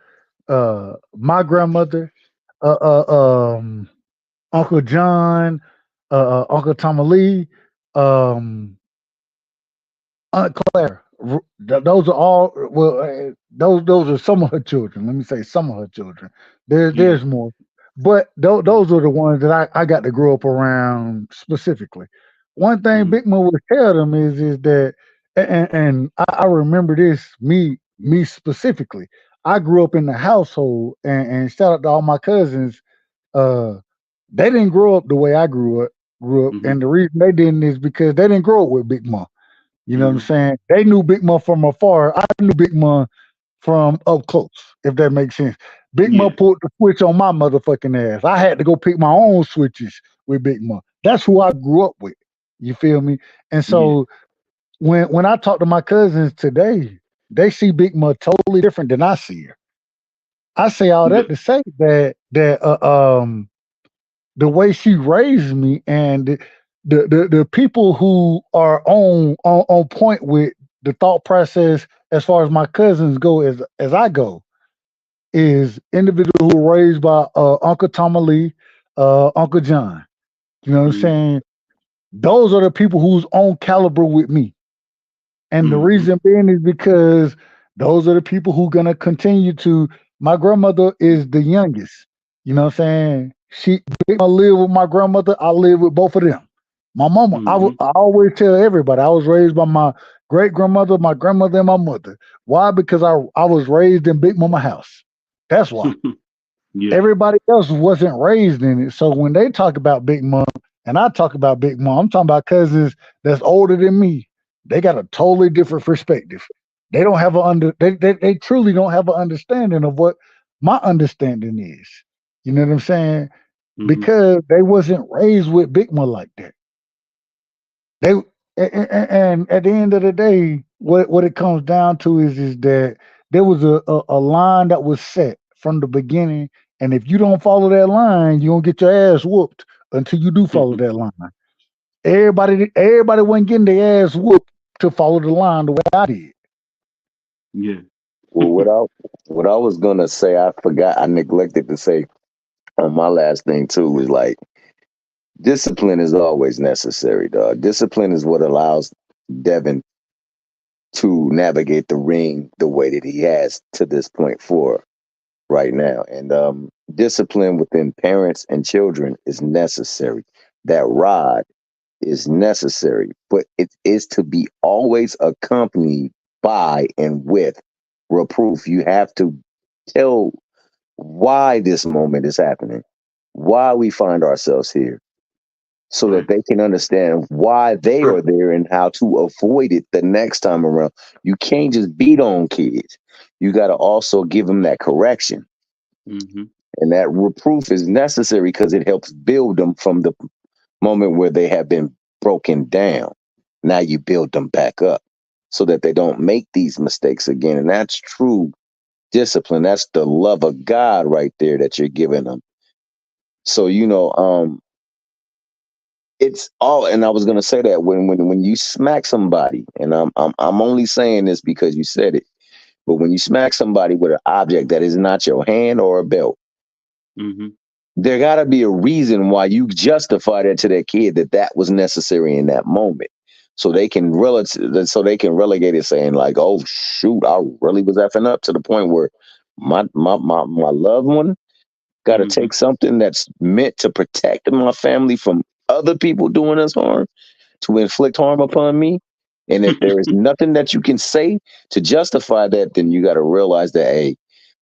my grandmother, Uncle John, Uncle Tommy Lee, Aunt Claire, those are all well. Those are some of her children. Let me say some of her children. There's more, but those are the ones that I got to grow up around specifically. One thing Big Mo would tell them is that, and I remember this me specifically. I grew up in the household, and shout out to all my cousins. Uh, they didn't grow up the way I grew up, and the reason they didn't is because they didn't grow up with Big Mo. You know what I'm saying? They knew Big Mo from afar. I knew Big Mo from up close, if that makes sense. Big Mo pulled the switch on my motherfucking ass. I had to go pick my own switches with Big Mo. That's who I grew up with. You feel me? And so when I talk to my cousins today, they see Big Mo totally different than I see her. I say all that to say that the way she raised me and the people who are on point with the thought process as far as my cousins go as I go is individuals who were raised by Uncle Tommy Lee, Uncle John. You know what I'm saying? Those are the people who's on caliber with me. And the reason being is because those are the people who gonna continue to. My grandmother is the youngest. You know what I'm saying? I live with my grandmother. I live with both of them. My mama, I always tell everybody I was raised by my great grandmother, my grandmother, and my mother. Why? Because I was raised in Big Mama house. That's why. Everybody else wasn't raised in it. So when they talk about Big Mom and I talk about Big Mom, I'm talking about cousins that's older than me. They got a totally different perspective. They don't have they truly don't have an understanding of what my understanding is. You know what I'm saying? Because they wasn't raised with Big Mom like that. They and at the end of the day, what it comes down to is that there was a line that was set from the beginning, and if you don't follow that line, you don't get your ass whooped until you do follow that line. Everybody wasn't getting their ass whooped to follow the line the way I did. Well, what I was gonna say, I forgot, I neglected to say on my last thing too was like discipline is always necessary, dog. Discipline is what allows Devin to navigate the ring the way that he has to this point for right now. And discipline within parents and children is necessary. That rod is necessary, but it is to be always accompanied by and with reproof. You have to tell why this moment is happening, why we find ourselves here, so that they can understand why they are there and how to avoid it the next time around. You can't just beat on kids. You got to also give them that correction. And that reproof is necessary because it helps build them from the moment where they have been broken down. Now you build them back up so that they don't make these mistakes again. And that's true discipline. That's the love of God right there that you're giving them. So, it's all, and I was gonna say that when you smack somebody, and I'm only saying this because you said it, but when you smack somebody with an object that is not your hand or a belt, there got to be a reason why you justify that to that kid that was necessary in that moment, so they can relegate it, saying like, oh shoot, I really was effing up to the point where my loved one got to take something that's meant to protect my family from other people doing us harm to inflict harm upon me. And if there is nothing that you can say to justify that, then you got to realize that, hey,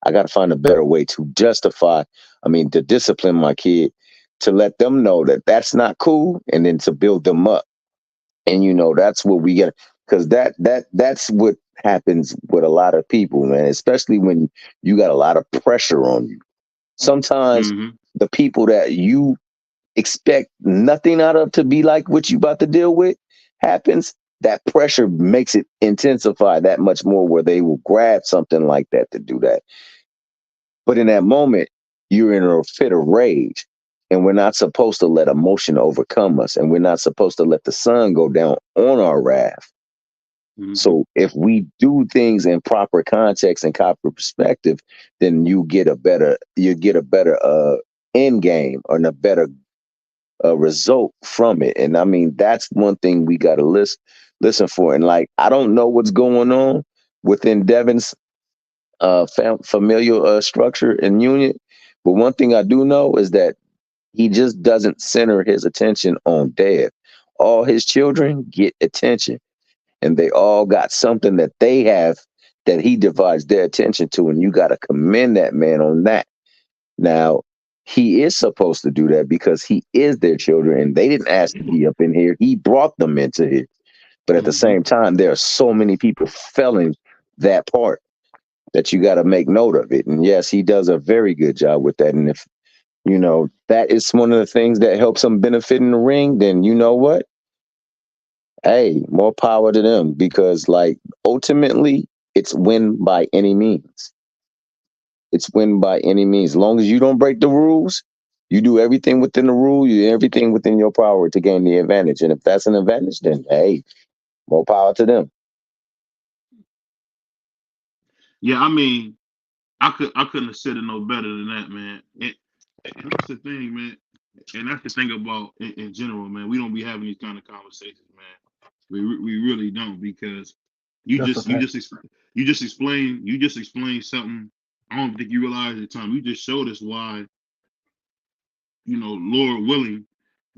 I got to find a better way to to discipline my kid, to let them know that that's not cool, and then to build them up. And that's what we get, because that's what happens with a lot of people, man, especially when you got a lot of pressure on you. Sometimes the people that you expect nothing out of to be like what you about to deal with happens, that pressure makes it intensify that much more, where they will grab something like that to do that. But in that moment, you're in a fit of rage, and we're not supposed to let emotion overcome us, and we're not supposed to let the sun go down on our wrath. So if we do things in proper context and proper perspective, then you get a better end game, or a better result from it. And I mean, that's one thing we got to listen for it. And like, I don't know what's going on within Devin's familial structure and union, but one thing I do know is that he just doesn't center his attention on Dev. All his children get attention, and they all got something that they have that he divides their attention to, and you got to commend that man on that. Now, he is supposed to do that because he is their children, and they didn't ask to be up in here. He brought them into here. But at the same time, there are so many people failing that part that you got to make note of it. And yes, he does a very good job with that. And if, that is one of the things that helps him benefit in the ring, then you know what? Hey, more power to them, because like ultimately it's win by any means. It's win by any means. As long as you don't break the rules, you do everything within the rule, you do everything within your power to gain the advantage. And if that's an advantage, then hey, more power to them. Yeah, I mean, I couldn't have said it no better than that, man. And that's the thing, man. And that's the thing about in general, man. We don't be having these kind of conversations, man. We really don't, because you That's a just you fact. just you just explained something. I don't think you realize at the time. You just showed us why, Lord willing,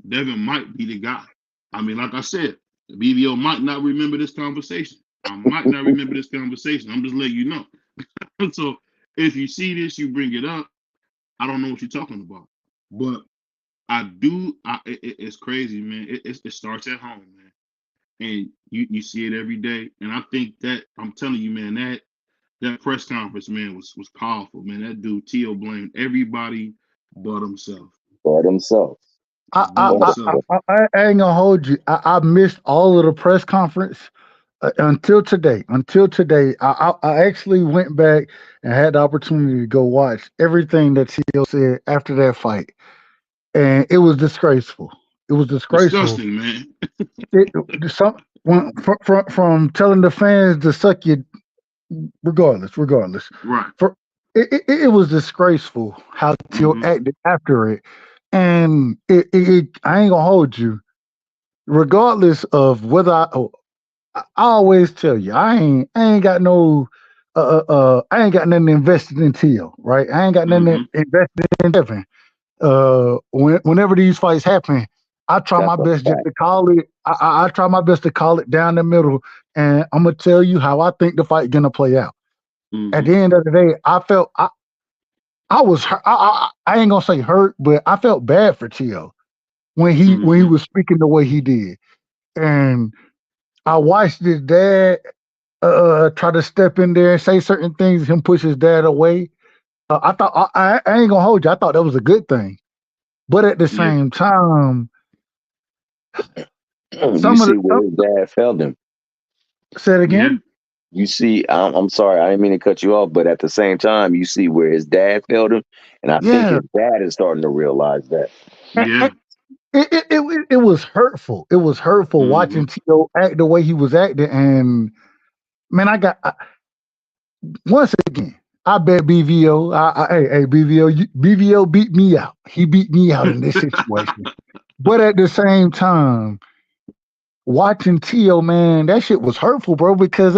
Devin might be the guy. I mean, like I said, BVO might not remember this conversation. I might not remember this conversation. I'm just letting you know. So if you see this, you bring it up. I don't know what you're talking about, but I do. It's crazy, man. It starts at home, man, and you see it every day. And I think that, I'm telling you, man, that press conference, man, was powerful, man. That dude Tio blamed everybody but himself. But himself. I ain't gonna hold you. I missed all of the press conference until today. I actually went back and had the opportunity to go watch everything that Tio said after that fight, and it was disgraceful. It was disgraceful. Disgusting, man. From telling the fans to suck you, regardless. Right. It was disgraceful how Tio acted after it, and I ain't gonna hold you. Regardless of whether I always tell you, I ain't got no I ain't got nothing invested in Tio, right? I ain't got nothing invested in Devin. Whenever these fights happen, I try That's my a best just fact. to call it. I try my best to call it down the middle, and I'm gonna tell you how I think the fight gonna play out. At the end of the day, I felt I was I ain't gonna say hurt, but I felt bad for Tio when he was speaking the way he did, and I watched his dad try to step in there and say certain things. Him push his dad away. I thought I ain't gonna hold you. I thought that was a good thing, but at the same time, You see where his dad failed him. Say it again. You see, I'm sorry, I didn't mean to cut you off, but at the same time, you see where his dad failed him, and I think Yeah. his dad is starting to realize that. Yeah. It was hurtful. It was hurtful watching Tio act the way he was acting, and man, once again, I bet BVO. Hey BVO, BVO beat me out. He beat me out in this situation. But at the same time, watching Tio, man, that shit was hurtful, bro. Because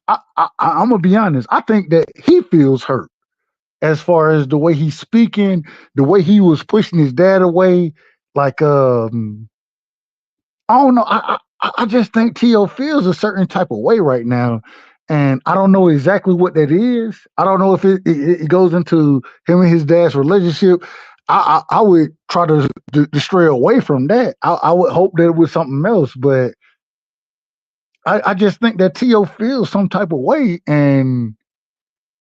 I'm gonna be honest. I think that he feels hurt as far as the way he's speaking, the way he was pushing his dad away. Like, I don't know. I just think Tio feels a certain type of way right now, and I don't know exactly what that is. I don't know if it goes into him and his dad's relationship. I would try to stray away from that. I would hope that it was something else, but I just think that Tio feels some type of way, and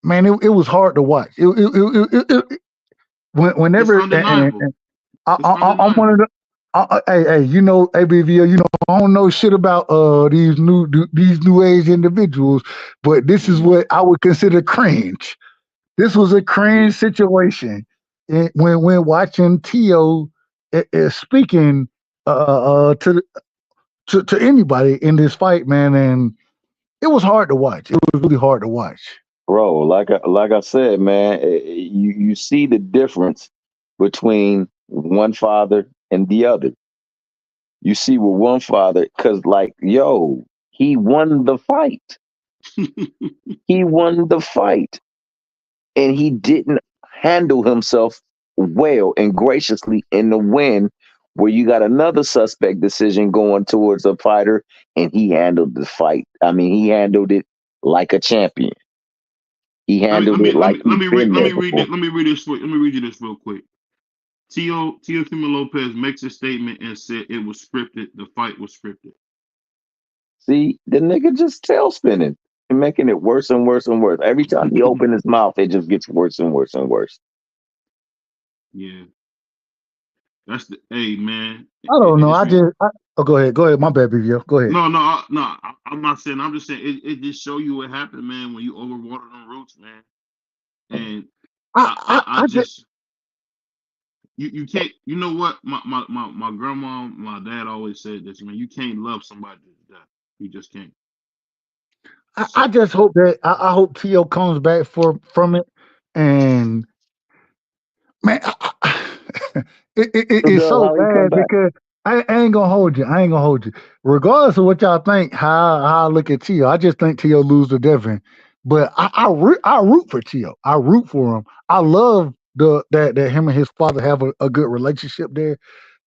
man, it was hard to watch. Whenever It's undeniable. I'm one of the. Hey, ABVO, I don't know shit about these new age individuals, but this is what I would consider cringe. This was a cringe situation when watching Tio speaking to anybody in this fight, man, and it was hard to watch. It was really hard to watch. Bro, like I said, man, you see the difference between one father and the other. You see with one father, because like, yo, He won the fight. He won the fight. And he didn't handle himself well and graciously in the win, where you got another suspect decision going towards a fighter, and he handled the fight. I mean, he handled it like a champion. He handled it like he's been there before. Let me read you this real quick. Teofimo Lopez makes a statement and said it was scripted. The fight was scripted. See, the nigga just tail spinning and making it worse and worse and worse. Every time he opens his mouth, it just gets worse and worse and worse. Yeah. That's the man. I don't know. Go ahead. My bad, BVO. Go ahead. No. I'm not saying. I'm just saying it just show you what happened, man, when you overwater them roots, man. And I just you can't. You know what? My grandma, my dad always said this, man. You can't love somebody to death. You just can't. I just hope that I hope Tio comes back from it, and man, it's so bad because I ain't gonna hold you. Regardless of what y'all think, how I look at Tio, I just think Tio lose to Devin. But I root for Tio. I root for him. I love that him and his father have a good relationship there.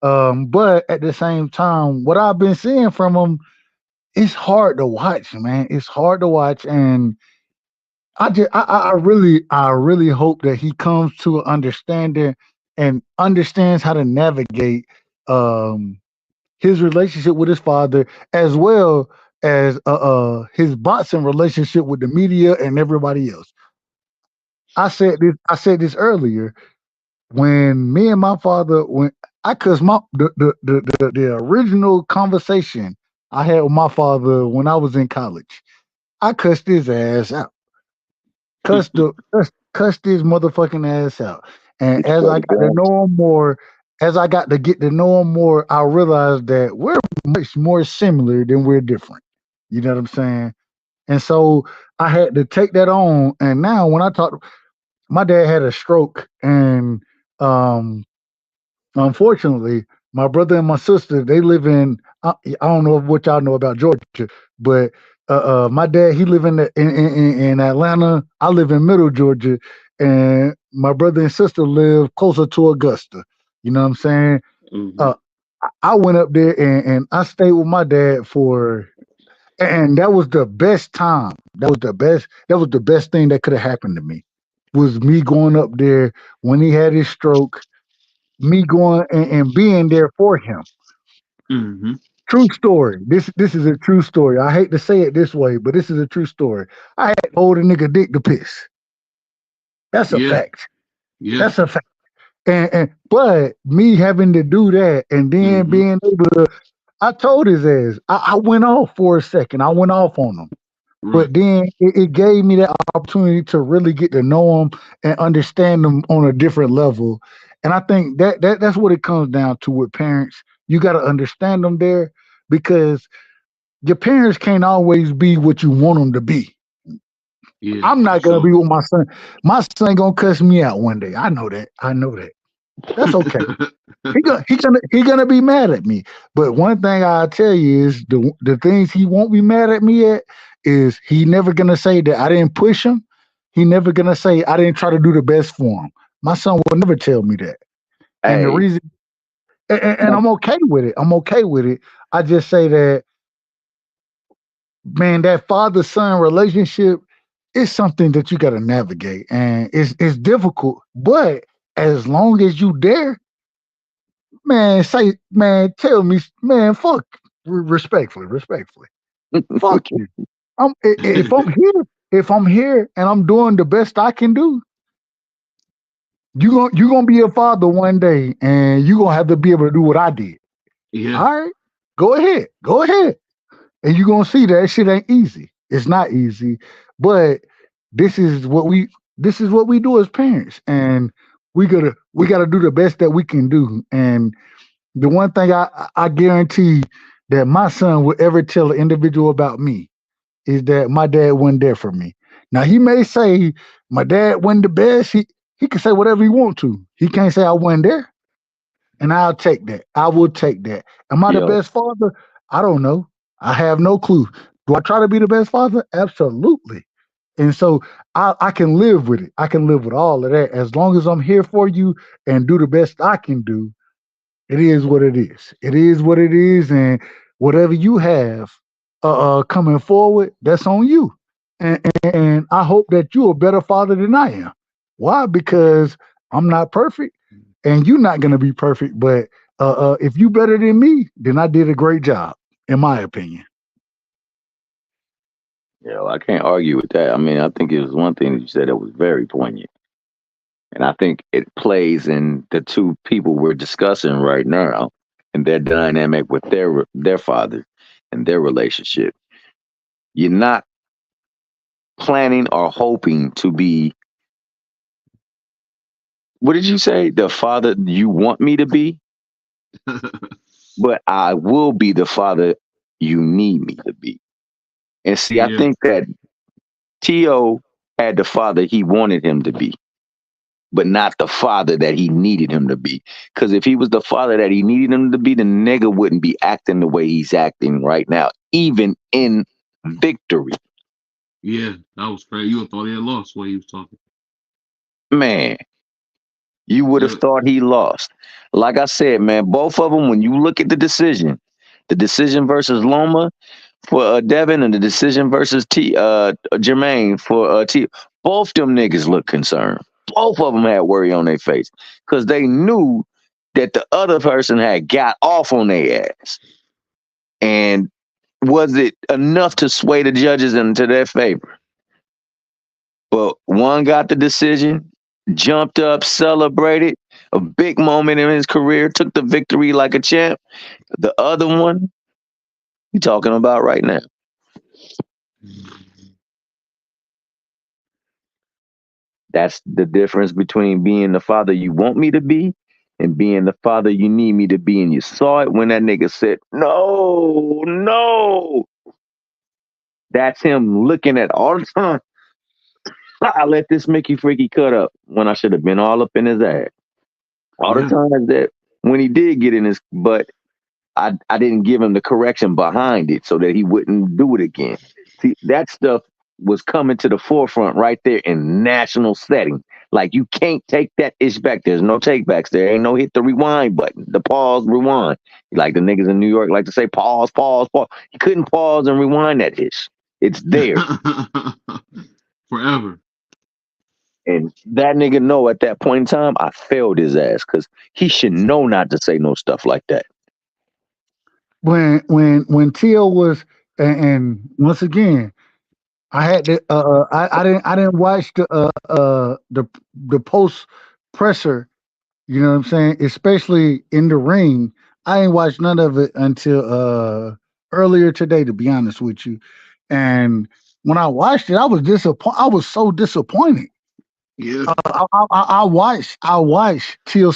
But at the same time, what I've been seeing from him, it's hard to watch, man. It's hard to watch, and I really hope that he comes to an understanding and understands how to navigate his relationship with his father, as well as his boxing relationship with the media and everybody else. I said this earlier. When me and my father cause the original conversation I had with my father when I was in college, I cussed his ass out. Cussed his motherfucking ass out. And as I got to know him more, as I got to get to know him more, I realized that we're much more similar than we're different. You know what I'm saying? And so I had to take that on. And now when I talk, my dad had a stroke, and unfortunately, my brother and my sister, they live in, I don't know what y'all know about Georgia, but my dad, he live in Atlanta. I live in Middle Georgia, and my brother and sister live closer to Augusta. You know what I'm saying? Mm-hmm. I went up there and I stayed with my dad and that was the best time. That was the best thing that could have happened to me, was me going up there when he had his stroke, me going and being there for him. Mm-hmm. True story. This is a true story. I hate to say it this way, but this is a true story. I had to hold a nigga dick to piss. That's a fact. Yeah. That's a fact. And but me having to do that and then being able to, I told his ass, I went off for a second. I went off on him. Right. But then it gave me that opportunity to really get to know him and understand them on a different level. And I think that's what it comes down to with parents. You got to understand them there, because your parents can't always be what you want them to be. Yeah, I'm not going to be with my son. My son going to cuss me out one day. I know that. That's okay. He gonna be mad at me. But one thing I'll tell you is the things he won't be mad at me at is he never gonna say that I didn't push him. He never gonna say I didn't try to do the best for him. My son will never tell me that. And the reason, and I'm okay with it. I just say that, man, that father-son relationship is something that you got to navigate, and it's difficult. But as long as you there, man, tell me, man, fuck, respectfully, fuck you. If I'm here and I'm doing the best I can do, you gonna be a father one day, and you gonna have to be able to do what I did. Yeah. All right, go ahead, and you gonna see that shit ain't easy. It's not easy, but this is what we do as parents, and we gotta do the best that we can do. And the one thing I guarantee that my son would ever tell an individual about me is that my dad wasn't there for me. Now he may say my dad wasn't the best. He can say whatever he want to. He can't say I wasn't there. And I'll take that. I will take that. Am I the best father? I don't know. I have no clue. Do I try to be the best father? Absolutely. And so I can live with it. I can live with all of that as long as I'm here for you and do the best I can do. It is what it is. It is what it is, and whatever you have coming forward, that's on you. And I hope that you're a better father than I am. Why? Because I'm not perfect, and you're not gonna be perfect. But if you better than me, then I did a great job, in my opinion. Yeah, well, I can't argue with that. I mean, I think it was one thing that you said that was very poignant. And I think it plays in the two people we're discussing right now and their dynamic with their father and their relationship. You're not planning or hoping to be, what did you say? The father you want me to be? But I will be the father you need me to be. And see, I Yeah. think that T.O. had the father he wanted him to be, but not the father that he needed him to be. Because if he was the father that he needed him to be, the nigga wouldn't be acting the way he's acting right now, even in victory. Yeah, that was crazy. You would have thought he had lost while he was talking. Man, you would have Yeah. thought he lost. Like I said, man, both of them, when you look at the decision versus Loma for Devin and the decision versus Jermaine for T, both them niggas look concerned. Both of them had worry on their face because they knew that the other person had got off on their ass. And was it enough to sway the judges into their favor? But one got the decision, jumped up, celebrated, a big moment in his career, took the victory like a champ. The other one, you talking about right now. That's the difference between being the father you want me to be and being the father you need me to be. And you saw it when that nigga said, no, no. That's him looking at all the time. I let this Mickey Freaky cut up when I should have been all up in his ass. All the times that when he did get in his butt, I didn't give him the correction behind it so that he wouldn't do it again. See, that stuff was coming to the forefront right there in national setting. Like, you can't take that ish back. There's no takebacks. There ain't no hit the rewind button, the pause, rewind. Like the niggas in New York like to say pause, pause, pause. You couldn't pause and rewind that ish. It's there. Forever. And that nigga know at that point in time, I failed his ass because he should know not to say no stuff like that. When Tio was and once again, I had to I didn't watch the post presser, you know what I'm saying, especially in the ring. I ain't watched none of it until earlier today, to be honest with you. And when I watched it, I was disappointed. I was so disappointed. Yeah. I watched Tio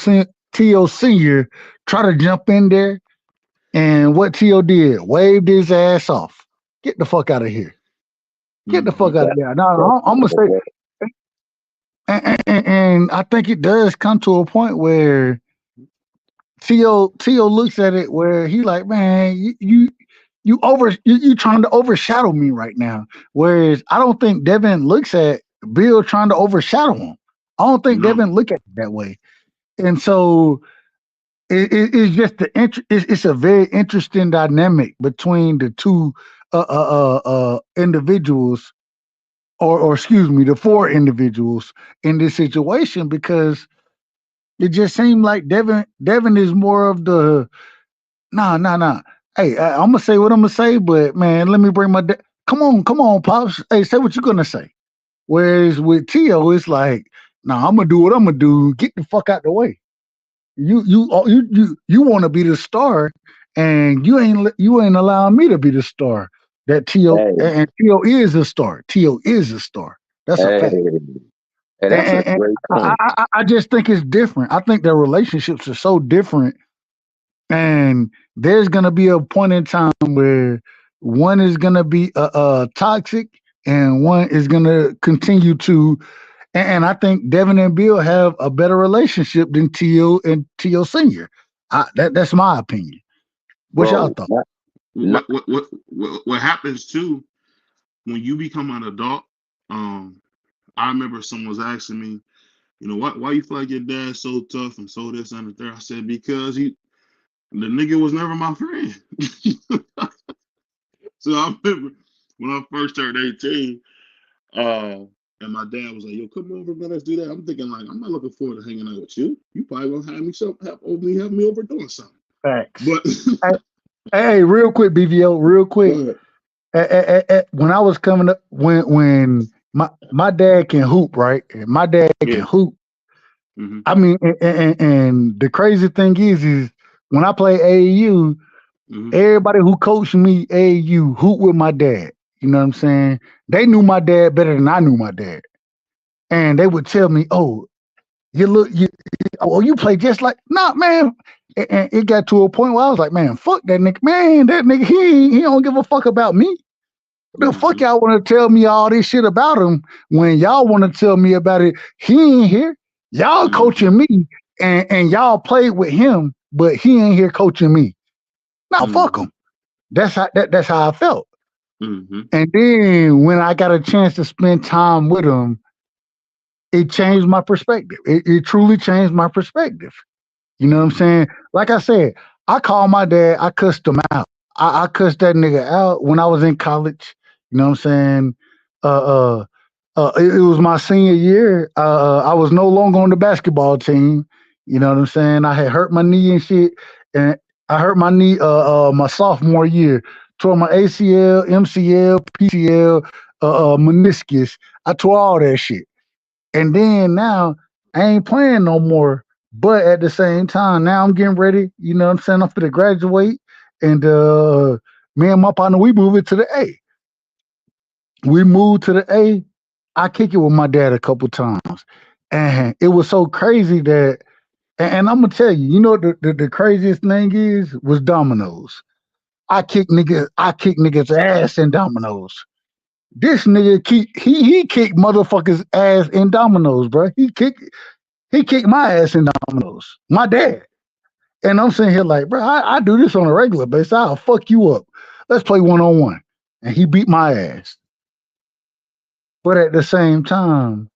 Senior try to jump in there, and what Tio did, waved his ass off. Get the fuck out of here. Get the fuck out of here. Now, I'm gonna say, and I think it does come to a point where Tio looks at it where he like, man, you trying to overshadow me right now. Whereas I don't think Devin looks at Bill trying to overshadow him. I don't think Devin look at it that way. And so it's just it's a very interesting dynamic between the two individuals, or excuse me, the four individuals in this situation, because it just seemed like Devin is more of the nah. Hey, I'm gonna say what I'm gonna say, but man, let me bring my come on, pops. Hey, say what you're gonna say. Whereas with Tio, it's like, nah, I'm gonna do what I'm gonna do. Get the fuck out the way. You want to be the star, and you ain't allowing me to be the star. That Tio and Tio is a star. Tio is a star. That's a fact. And that's a great point. I just think it's different. I think their relationships are so different, and there's gonna be a point in time where one is gonna be toxic, and one is gonna continue to. And I think Devin and Bill have a better relationship than Tio and Tio Senior. That's my opinion. What's y'all thought? What happens too when you become an adult? I remember someone was asking me, why you feel like your dad's so tough and so this and the third. I said because the nigga was never my friend. So I remember when I first turned 18, and my dad was like, "Yo, come over, man, let's do that." I'm thinking like, I'm not looking forward to hanging out with you. You probably gonna have me over doing something. Facts. But hey, real quick, BVO, real quick. When I was coming up, when my dad can hoop, right? My dad can hoop. Mm-hmm. I mean, and the crazy thing is when I play AAU, everybody who coached me AAU hoop with my dad. You know what I'm saying? They knew my dad better than I knew my dad, and they would tell me, "Oh, you play just like nah, man." And it got to a point where I was like, "Man, fuck that nigga, man. That nigga, he don't give a fuck about me. The fuck y'all want to tell me all this shit about him when y'all want to tell me about it? He ain't here. Y'all coaching me, and y'all played with him, but he ain't here coaching me. Now fuck him. That's how I felt. And then when I got a chance to spend time with him, it changed my perspective. It truly changed my perspective. You know what I'm saying? Like I said, I called my dad. I cussed him out. I cussed that nigga out when I was in college. You know what I'm saying? It was my senior year. I was no longer on the basketball team. You know what I'm saying? I had hurt my knee and shit, and I hurt my knee my sophomore year. Tore my ACL, MCL, PCL, meniscus. I tore all that shit. And then now I ain't playing no more. But at the same time, now I'm getting ready. You know what I'm saying? I'm finna graduate. And me and my partner, we move it to the A. We moved to the A. I kick it with my dad a couple times. And it was so crazy that, and I'm gonna tell you, the craziest thing was dominoes. I kick niggas ass in dominoes. This nigga he kicked motherfuckers ass in dominoes, bro. He kicked my ass in dominoes. My dad. And I'm sitting here like, bro, I do this on a regular basis. I'll fuck you up. Let's play one-on-one. And he beat my ass. But at the same time,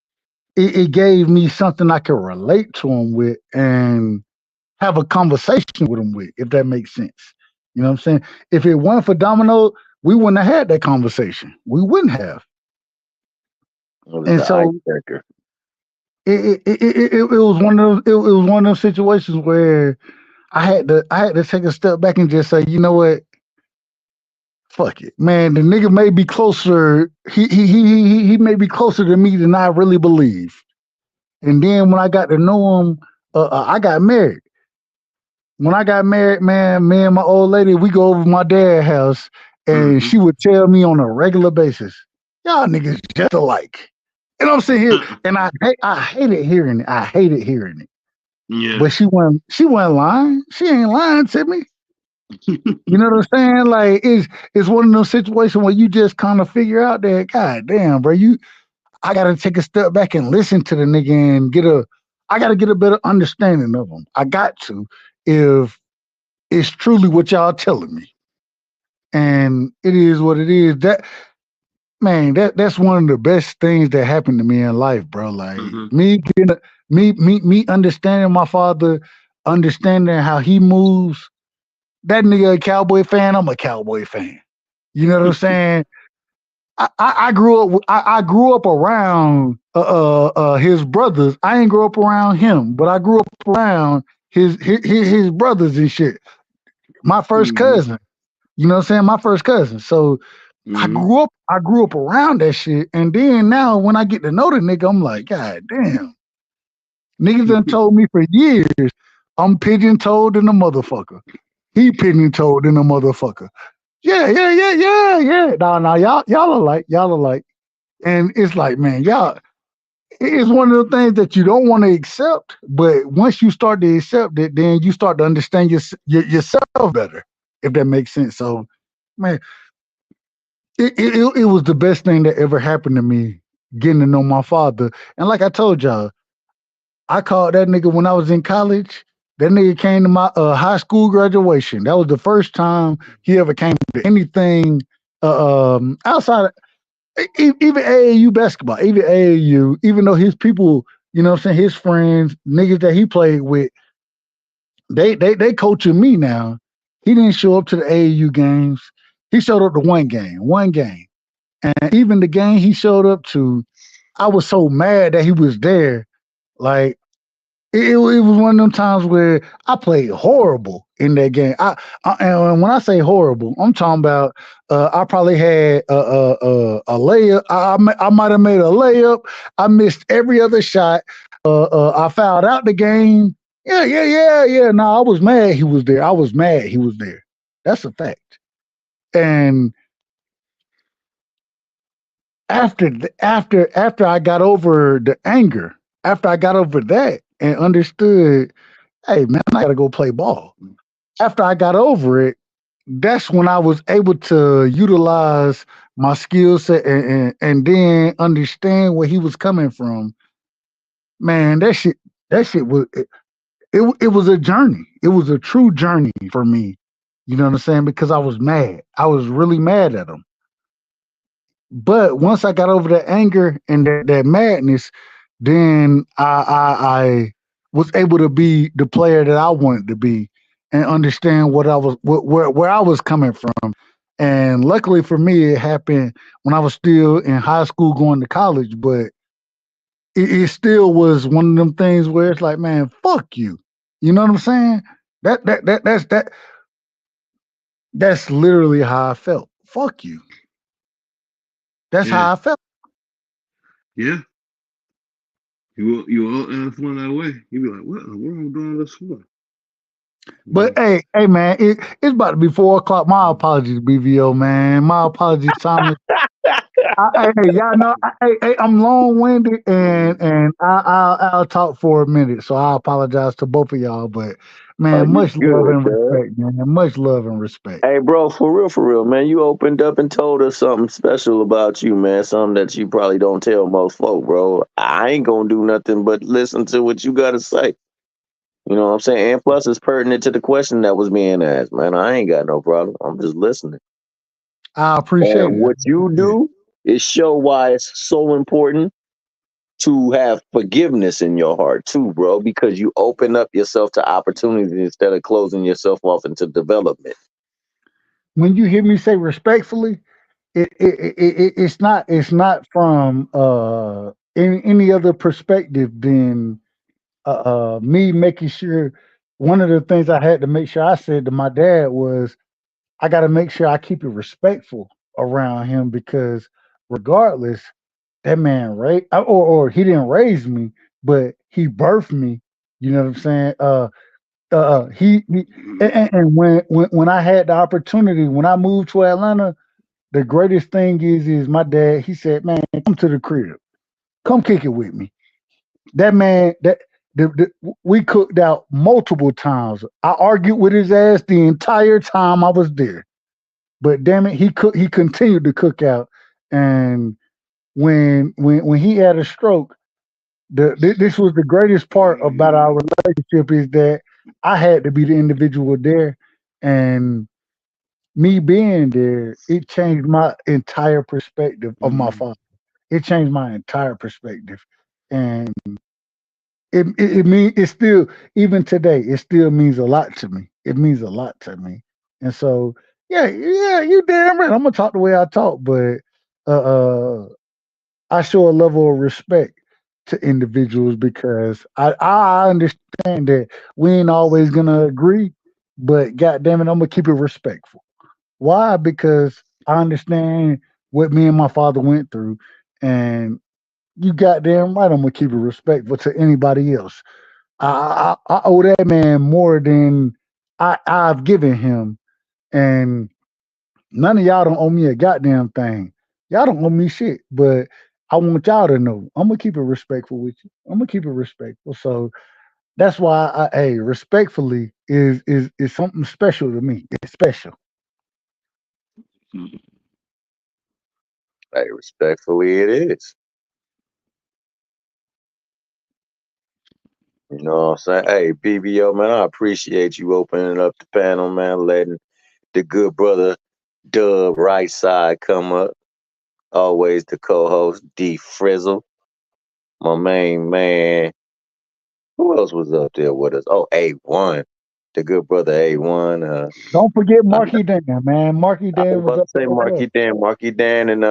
it gave me something I could relate to him with and have a conversation with him with, if that makes sense. You know what I'm saying? If it weren't for Domino, we wouldn't have had that conversation. We wouldn't have. And so it was one of those, it was one of those situations where I had to take a step back and just say, you know what? Fuck it, man. The nigga may be closer. He may be closer to me than I really believe. And then when I got to know him, I got married. When I got married, man, me and my old lady, we go over to my dad's house, and she would tell me on a regular basis, "Y'all niggas just alike." And I'm sitting here, and I hated hearing it. I hated hearing it. Yeah. But she wasn't lying. She ain't lying to me. You know what I'm saying? Like it's one of those situations where you just kind of figure out that, God damn, bro, I gotta take a step back and listen to the nigga and I gotta get a better understanding of him. I got to, if it's truly what y'all telling me. And it is what it is. That's one of the best things that happened to me in life, bro. Like me understanding my father, understanding how he moves. That nigga a Cowboy fan, I'm a Cowboy fan. You know what I'm saying? I grew up around his brothers. I ain't grew up around him, but I grew up around his brothers and shit. My first cousin. You know what I'm saying? My first cousin. So I grew up around that shit. And then now when I get to know the nigga, I'm like, God damn. Niggas done told me for years I'm pigeon-toed in a motherfucker. He pigeon-toed in a motherfucker. Yeah. No, y'all are like. And it's like, man, it's one of the things that you don't want to accept, but once you start to accept it, then you start to understand yourself better, if that makes sense. So, man, it was the best thing that ever happened to me, getting to know my father. And like I told y'all, I called that nigga when I was in college. That nigga came to my high school graduation. That was the first time he ever came to anything outside of even AAU basketball, even AAU, even though his people, you know what I'm saying, his friends, niggas that he played with, they coaching me now. He didn't show up to the AAU games. He showed up to one game. And even the game he showed up to, I was so mad that he was there. Like it was one of them times where I played horrible in that game. And when I say horrible, I'm talking about I probably had a layup. I might have made a layup. I missed every other shot. I fouled out the game. Yeah. No, I was mad he was there. I was mad he was there. That's a fact. And after I got over the anger, after I got over that and understood, hey man, I gotta go play ball. After I got over it, that's when I was able to utilize my skill set and then understand where he was coming from. Man, that shit was it was a journey. It was a true journey for me. You know what I'm saying? Because I was mad. I was really mad at him. But once I got over that anger and that madness, then I was able to be the player that I wanted to be and understand what I was where I was coming from. And luckily for me, it happened when I was still in high school going to college. But it still was one of them things where it's like, man, fuck you. You know what I'm saying? That's literally how I felt. Fuck you. That's Yeah, how I felt. yeah. You all ask one that way. You be like, what? What am I doing this for? But Yeah. hey, man, it's about to be 4 o'clock. My apologies, BVO, man. My apologies, Thomas. Hey, y'all know, I'm long winded and I'll talk for a minute. So I apologize to both of y'all. But Oh, man, you much love good, and cuz. respect, man. Much love and respect. Hey, bro, for real, man. You opened up and told us something special about you, man. Something that you probably don't tell most folk, bro. I ain't gonna do nothing but listen to what you gotta say. You know what I'm saying? And plus, it's pertinent to the question that was being asked, man. I ain't got no problem. I'm just listening. I appreciate And it. what you do is show why it's so important to have forgiveness in your heart too, bro, because you open up yourself to opportunities instead of closing yourself off into development. When you hear me say respectfully, it's not from any other perspective than me making sure. One of the things I had to make sure I said to my dad was I got to make sure I keep it respectful around him because regardless, that man or he didn't raise me, but he birthed me. You know what I'm saying? He and when I had the opportunity when I moved to Atlanta, the greatest thing is my dad. He said, "Man, come to the crib, come kick it with me." That man, we cooked out multiple times. I argued with his ass the entire time I was there. But damn it, he continued to cook out. And when he had a stroke, this was the greatest part about our relationship is that I had to be the individual there, and me being there, it changed my entire perspective of my Mm-hmm. father. It changed my entire perspective, and it mean it still even today it still means a lot to me. It means a lot to me, and so yeah, you damn right. I'm gonna talk the way I talk, but I show a level of respect to individuals because I understand that we ain't always gonna agree, but God damn it, I'm gonna keep it respectful. Why? Because I understand what me and my father went through, and you goddamn right, I'm gonna keep it respectful to anybody else. I owe that man more than I've given him, and none of y'all don't owe me a goddamn thing. Y'all don't owe me shit, but I want y'all to know I'm gonna keep it respectful with you. I'm gonna keep it respectful. So that's why hey, respectfully is something special to me. It's special. Hey, respectfully, it is. You know what I'm saying? Hey, BBO, man, I appreciate you opening up the panel, man, letting the good brother Dub right side come up. Always the co-host, D Frizzle, my main man. Who else was up there with us? Oh, A1, the good brother A1. Don't forget I, Marky Dan, man. Marky I was Dan was about up to say there as well. Marky Dan, and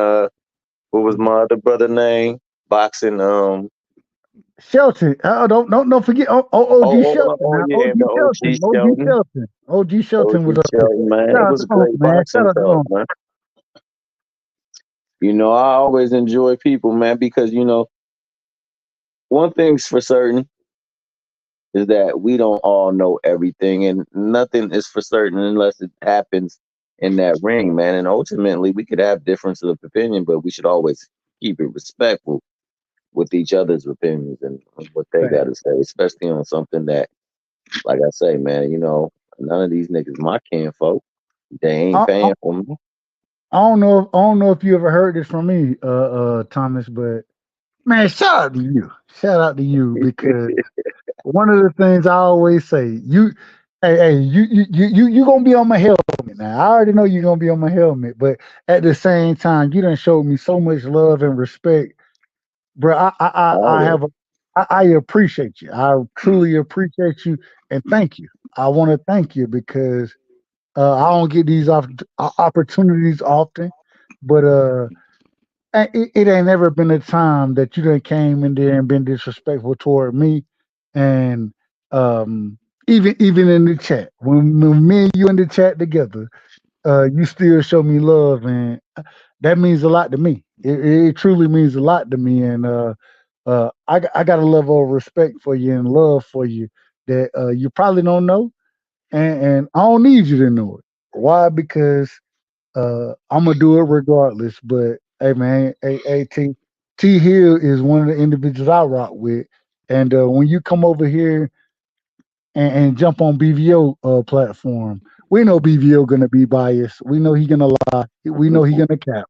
what was my other brother name? Boxing. Shelton. Don't forget OG Shelton. Now Yeah, OG the OG Shelton. OG Shelton. Shelton. OG OG Shelton was up there. Shelton, man. Shout It out was to a Unc, great man. Shout boxing out to talk, Unc. man. You know, I always enjoy people, man, because one thing's for certain is that we don't all know everything, and nothing is for certain unless it happens in that ring, man. And ultimately, we could have differences of opinion, but we should always keep it respectful with each other's opinions and what they got to say, especially on something that, like I say, man, none of these niggas my kinfolk. They ain't I, I, paying for me. I don't know if you ever heard this from me, Thomas, but man, shout out to you. Shout out to you because one of the things I always say, you gonna be on my helmet now. I already know you're gonna be on my helmet, but at the same time, you done showed me so much love and respect, bro. Always. I appreciate you. I truly appreciate you, and thank you. I want to thank you because I don't get these opportunities often, but it ain't never been a time that you done came in there and been disrespectful toward me, and um, even in the chat when me and you in the chat together, you still show me love, and that means a lot to me. It truly means a lot to me, and I got a level of respect for you and love for you that you probably don't know, and I don't need you to know it. Why? Because I'm gonna do it regardless. But hey, man, T Hill is one of the individuals I rock with, and when you come over here and jump on BVO platform, we know BVO gonna be biased. We know he gonna lie. We know he gonna cap.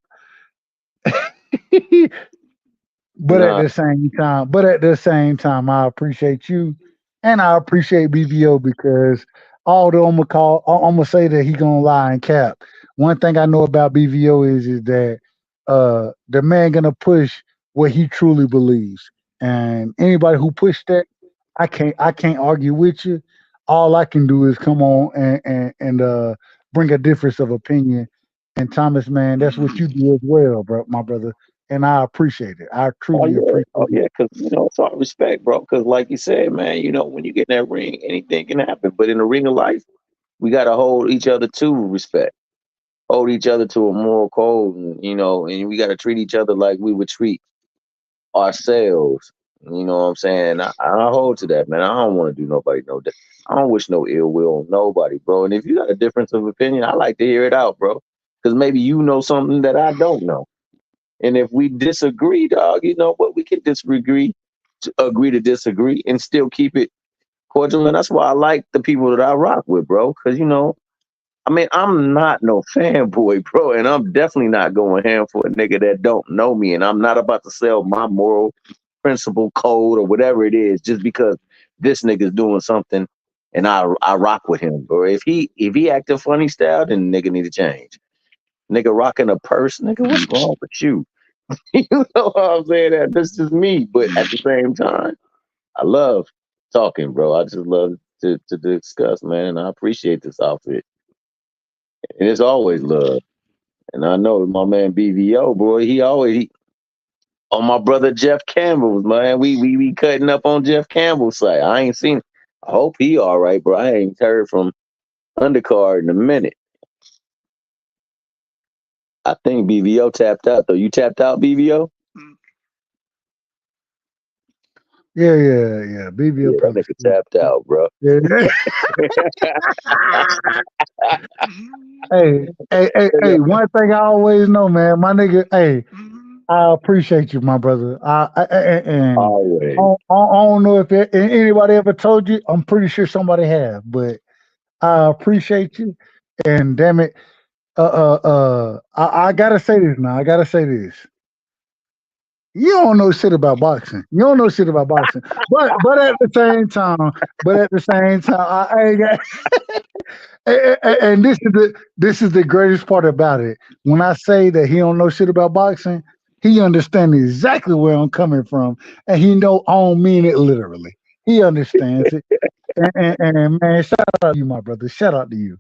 Nah, But at the same time, I appreciate you, and I appreciate BVO because although I'm gonna say that he gonna lie and cap. One thing I know about BVO is that the man gonna push what he truly believes, and anybody who push that, I can't argue with you. All I can do is come on and bring a difference of opinion. And Thomas, man, that's what you do as well, bro, my brother, and I appreciate it. I truly oh appreciate it. yeah, because it's all respect, bro. Because like you said, man, when you get in that ring, anything can happen. But in the ring of life, we gotta hold each other to respect, hold each other to a moral code, and we gotta treat each other like we would treat ourselves. You know what I'm saying? I hold to that, man. I don't want to do nobody no. I don't wish no ill will on nobody, bro. And if you got a difference of opinion, I like to hear it out, bro. Because maybe you know something that I don't know. And if we disagree, dog, you know what? We can disagree, agree to disagree, and still keep it cordial. And that's why I like the people that I rock with, bro. Because I mean, I'm not no fanboy, bro, and I'm definitely not going ham for a nigga that don't know me, and I'm not about to sell my moral principle code or whatever it is just because this nigga's doing something and I rock with him. Or if he acting funny style, then nigga need to change. Nigga rocking a purse, nigga, what's wrong with you? You know what I'm saying? This is me, but at the same time, I love talking, bro. I just love to discuss, man, and I appreciate this outfit. And it's always love. And I know my man BVO, boy, on my brother Jeff Campbell's, man. We cutting up on Jeff Campbell's site. I ain't seen. I hope he all right, bro. I ain't heard from Undercard in a minute. I think BVO tapped out though. You tapped out, BVO? Yeah. BVO Yeah, that probably nigga still. tapped out, bro. Yeah. Hey. One thing I always know, man, my nigga. Hey, I appreciate you, my brother. And Always. I don't know if anybody ever told you. I'm pretty sure somebody have, but I appreciate you. And damn it, I gotta say this now. I gotta say this. You don't know shit about boxing. You don't know shit about boxing. But at the same time, I ain't got. And this is the greatest part about it. When I say that he don't know shit about boxing, he understands exactly where I'm coming from, and he know I don't mean it literally. He understands it. And man, shout out to you, my brother. Shout out to you.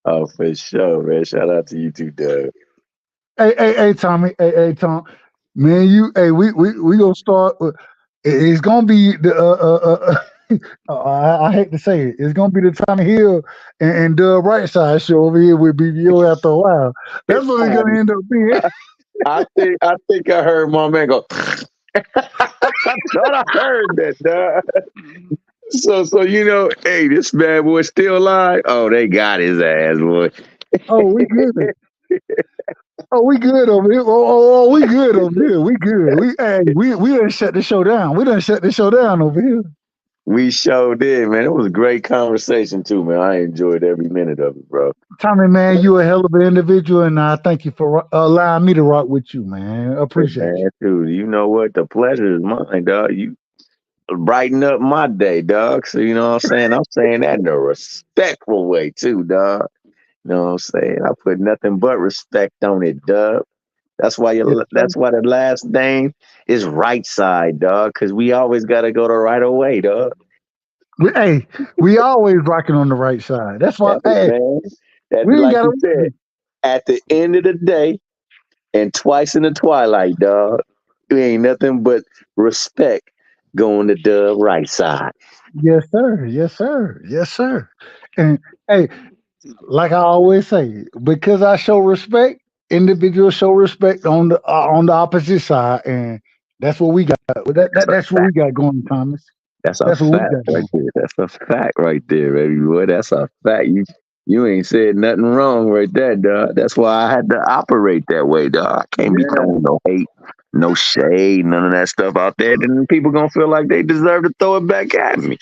Oh, for sure, man. Shout out to you too, Doug. Hey, Tommy. Hey, Tom. Man, we gonna start. It's gonna be the I hate to say it. It's gonna be the Tommy Hill and Doug Right Side show over here with BBO after a while. That's what it's gonna end up being. I think I heard my man go. I thought I heard that, dog. So hey, this bad boy still alive. Oh, they got his ass, boy. Oh, we good. Oh, we good over here. We good over here. We good. We done shut the show down. We done shut the show down over here. We sure did, man. It was a great conversation too, man. I enjoyed every minute of it, bro. Tommy, man, you a hell of an individual, and I thank you for allowing me to rock with you, man. Appreciate you. Man, dude, you know what? The pleasure is mine, dog. You brighten up my day, dog. So you know what I'm saying? I'm saying that in a respectful way too, dog. You know what I'm saying? I put nothing but respect on it, dog. That's why Yes, sir. that's why the last name is Right Side, dog. Cause we always gotta go the right way, dog. We always rocking on the right side. That's why. That's it, man. That We ain't like got you to. said, at the end of the day and twice in the twilight, dog. You ain't nothing but respect going to the right side. Yes, sir. Yes, sir. Yes, sir. And hey, like I always say, because I show respect, individuals show respect on the opposite side, and that's what we got. That's a That's what we fact. got going, Thomas. That's a That's what we fact got right going. there. That's a fact right there, baby boy. That's a fact. You ain't said nothing wrong right there, dog. That's why I had to operate that way, dog. I can't be Yeah. throwing no hate, no shade, none of that stuff out there. Then people gonna feel like they deserve to throw it back at me.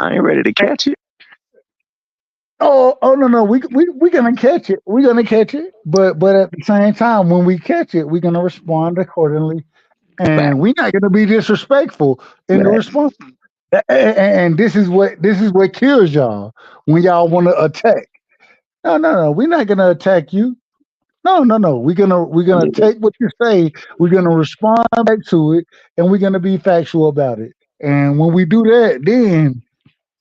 I ain't ready to catch it. Oh, no, we gonna catch it. We're gonna catch it. But at the same time, when we catch it, we're gonna respond accordingly, Fact, and we're not gonna be disrespectful in the fact. response. And this is what kills y'all when y'all want to attack. No. We're not gonna attack you. No. We're gonna Yeah, take what you say. We're gonna respond back to it, and we're gonna be factual about it. And when we do that, then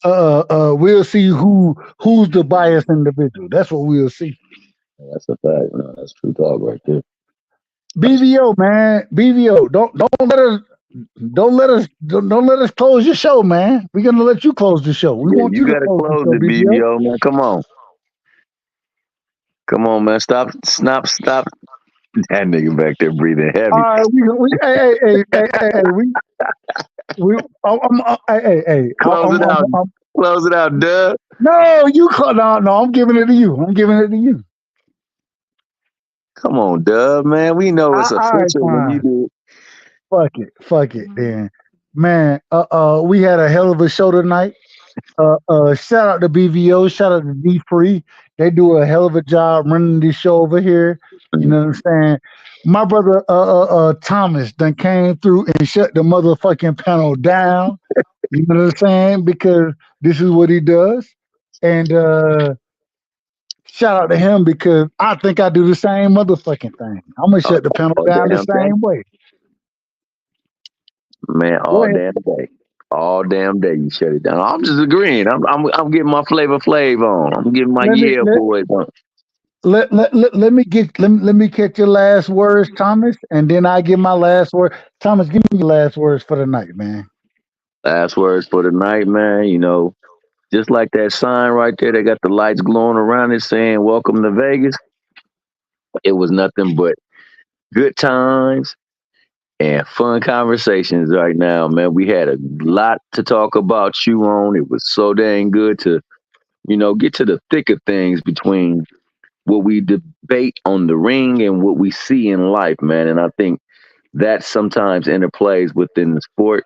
we'll see who's the biased individual. That's what we'll see. that's a fact. No, that's true talk right there. BVO, man, BVO. Don't let us close your show, man. We're gonna let you close the show. We Yeah, want you you to gotta close the close show, it, BVO. BBO, man. Come on, man. Stop. That nigga back there breathing All heavy. right, we hey, Close it out. Close it out, Doug. no, no, I'm giving it to you. I'm giving it to you. Come on, Doug, man. We know it's All right, official when you fine. do it. Fuck it, then, man. We had a hell of a show tonight. Shout out to BVO, shout out to D Free. They do a hell of a job running this show over here. You know what I'm saying? My brother Thomas done came through and shut the motherfucking panel down. You know what I'm saying? Because this is what he does. And shout out to him because I think I do the same motherfucking thing. I'm gonna All, shut the panel all down the damn day. same way. Man, Go all ahead. damn day. All damn day you shut it down. I'm just agreeing. I'm getting my Flavor on. I'm getting my Let me yeah boys on. let me let me catch your last words, Thomas, and then I give my last word. Thomas, give me your last words for the night, man. Last words for the night, man. Just like that sign right there, they got the lights glowing around it saying welcome to Vegas. It was nothing but good times and fun conversations right now, man. We had a lot to talk about you on. It was so dang good to, get to the thick of things between what we debate on the ring and what we see in life, man. And I think that sometimes interplays within the sport.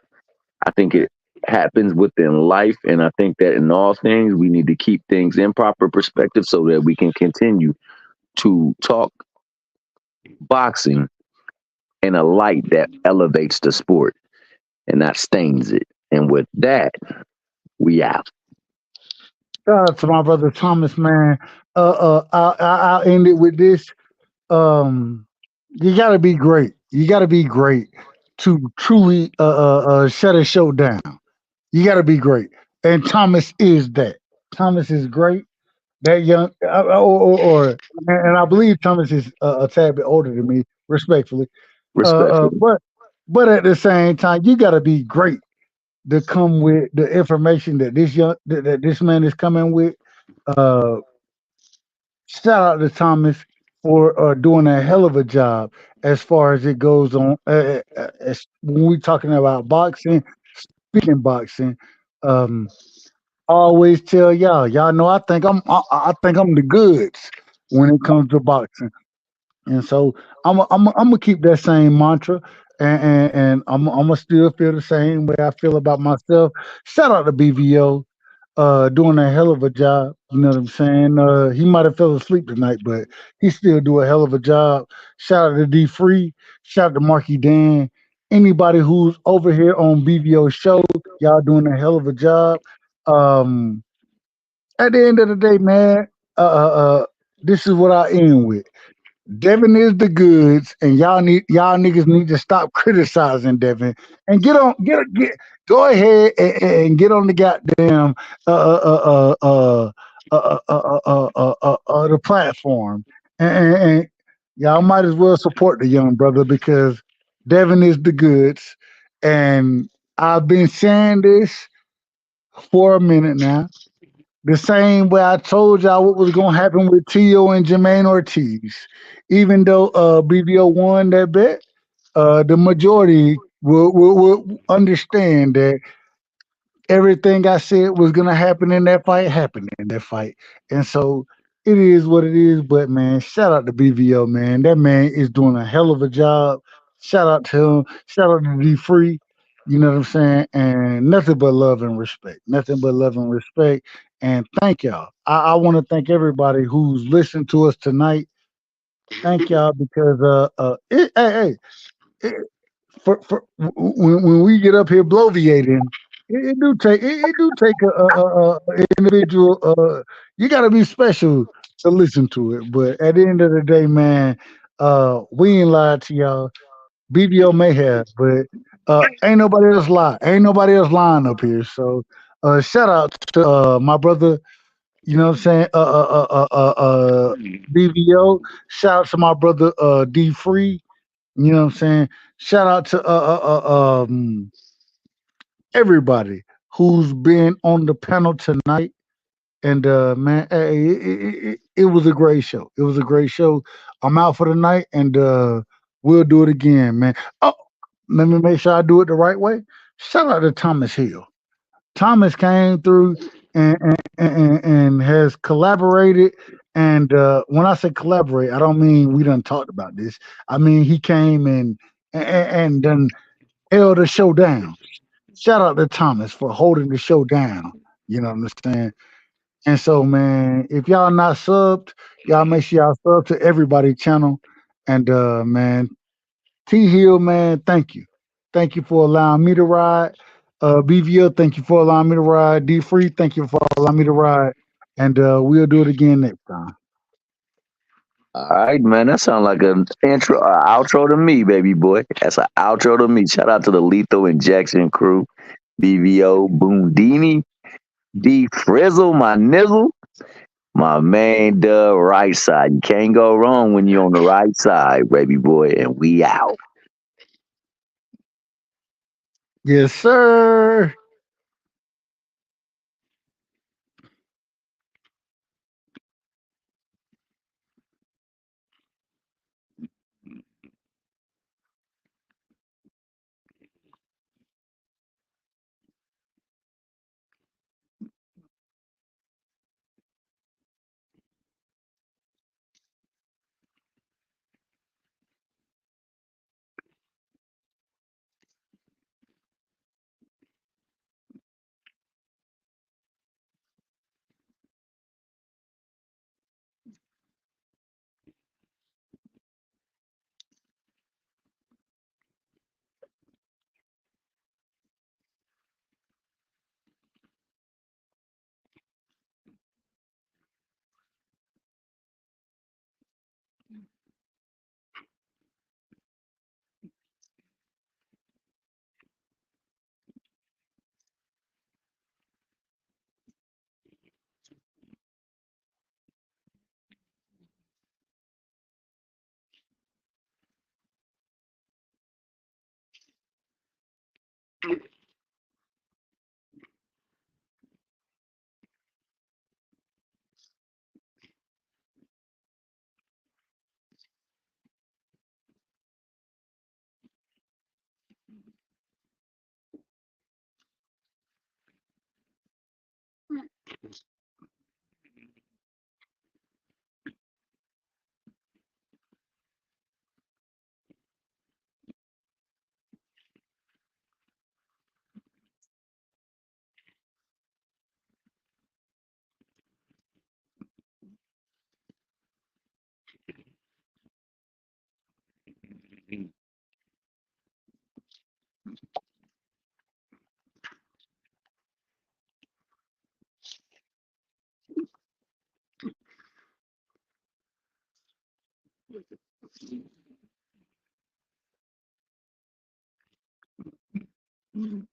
I think it happens within life. And I think that in all things, we need to keep things in proper perspective so that we can continue to talk boxing and a light that elevates the sport and not stains it. And with that, we out. Shout out to my brother Thomas, man. I'll end it with this. You gotta be great. You gotta be great to truly shut a show down. You gotta be great, and Thomas is that. Thomas is great. That young, and I believe Thomas is a tad bit older than me, respectfully. Uh, uh, Respectfully. but but at the same time, you gotta be great to come with the information that that this man is coming with. Uh, Shout out to Thomas for doing a hell of a job as far as it goes on. As when we talking about boxing, speaking boxing, um, I always tell y'all know I think I'm the goods when it comes to boxing. And so I'm gonna keep that same mantra, and I'm gonna still feel the same way I feel about myself. Shout out to BVO, doing a hell of a job. You know what I'm saying? He might have fell asleep tonight, but he still do a hell of a job. Shout out to D Free. Shout out to Marky Dan. Anybody who's over here on BVO show, y'all doing a hell of a job. Um, at the end of the day, man, this is what I end with. Devin is the goods, and y'all niggas need to stop criticizing Devin and go ahead and get on the goddamn the platform, and y'all might as well support the young brother because Devin is the goods, and I've been saying this for a minute now. The same way I told y'all what was gonna happen with Tio and Jermaine Ortiz. Even though BBO won that bet, the majority will understand that everything I said was gonna happen in that fight happened in that fight. And so it is what it is. But man, shout out to BVO, man. That man is doing a hell of a job. Shout out to him. Shout out to D Free. You know what I'm saying? And nothing but love and respect. Nothing but love and respect. And thank y'all. I want to thank everybody who's listened to us tonight. Thank y'all because hey, when we get up here bloviating, it do take a individual. You got to be special to listen to it. But at the end of the day, man, we ain't lied to y'all. BBO may have, but ain't nobody else lie. Ain't nobody else lying up here. So shout out to my brother. You know what I'm saying? BBO. Shout out to my brother D Free. You know what I'm saying? Shout out to everybody who's been on the panel tonight. And man, hey, it was a great show. It was a great show. I'm out for the night, and we'll do it again, man. Oh, let me make sure I do it the right way. Shout out to Thomas Hill. Thomas came through and has collaborated. And when I say collaborate, I don't mean we done talked about this. I mean he came and done held the show down. Shout out to Thomas for holding the show down. You know what I'm saying? And so, man, if y'all not subbed, y'all make sure y'all sub to everybody channel. And man, T Hill, man, thank you. Thank you for allowing me to ride. BVL, thank you for allowing me to ride. D Free, thank you for allowing me to ride. And we'll do it again next time. All right, man. That sounds like an intro, outro to me, baby boy. That's an outro to me. Shout out to the Lethal Injection crew, BVO, Boondini, D Frizzle, my nizzle, my man, the right side. You can't go wrong when you're on the right side, baby boy. And we out. Yes, sir. Mhm.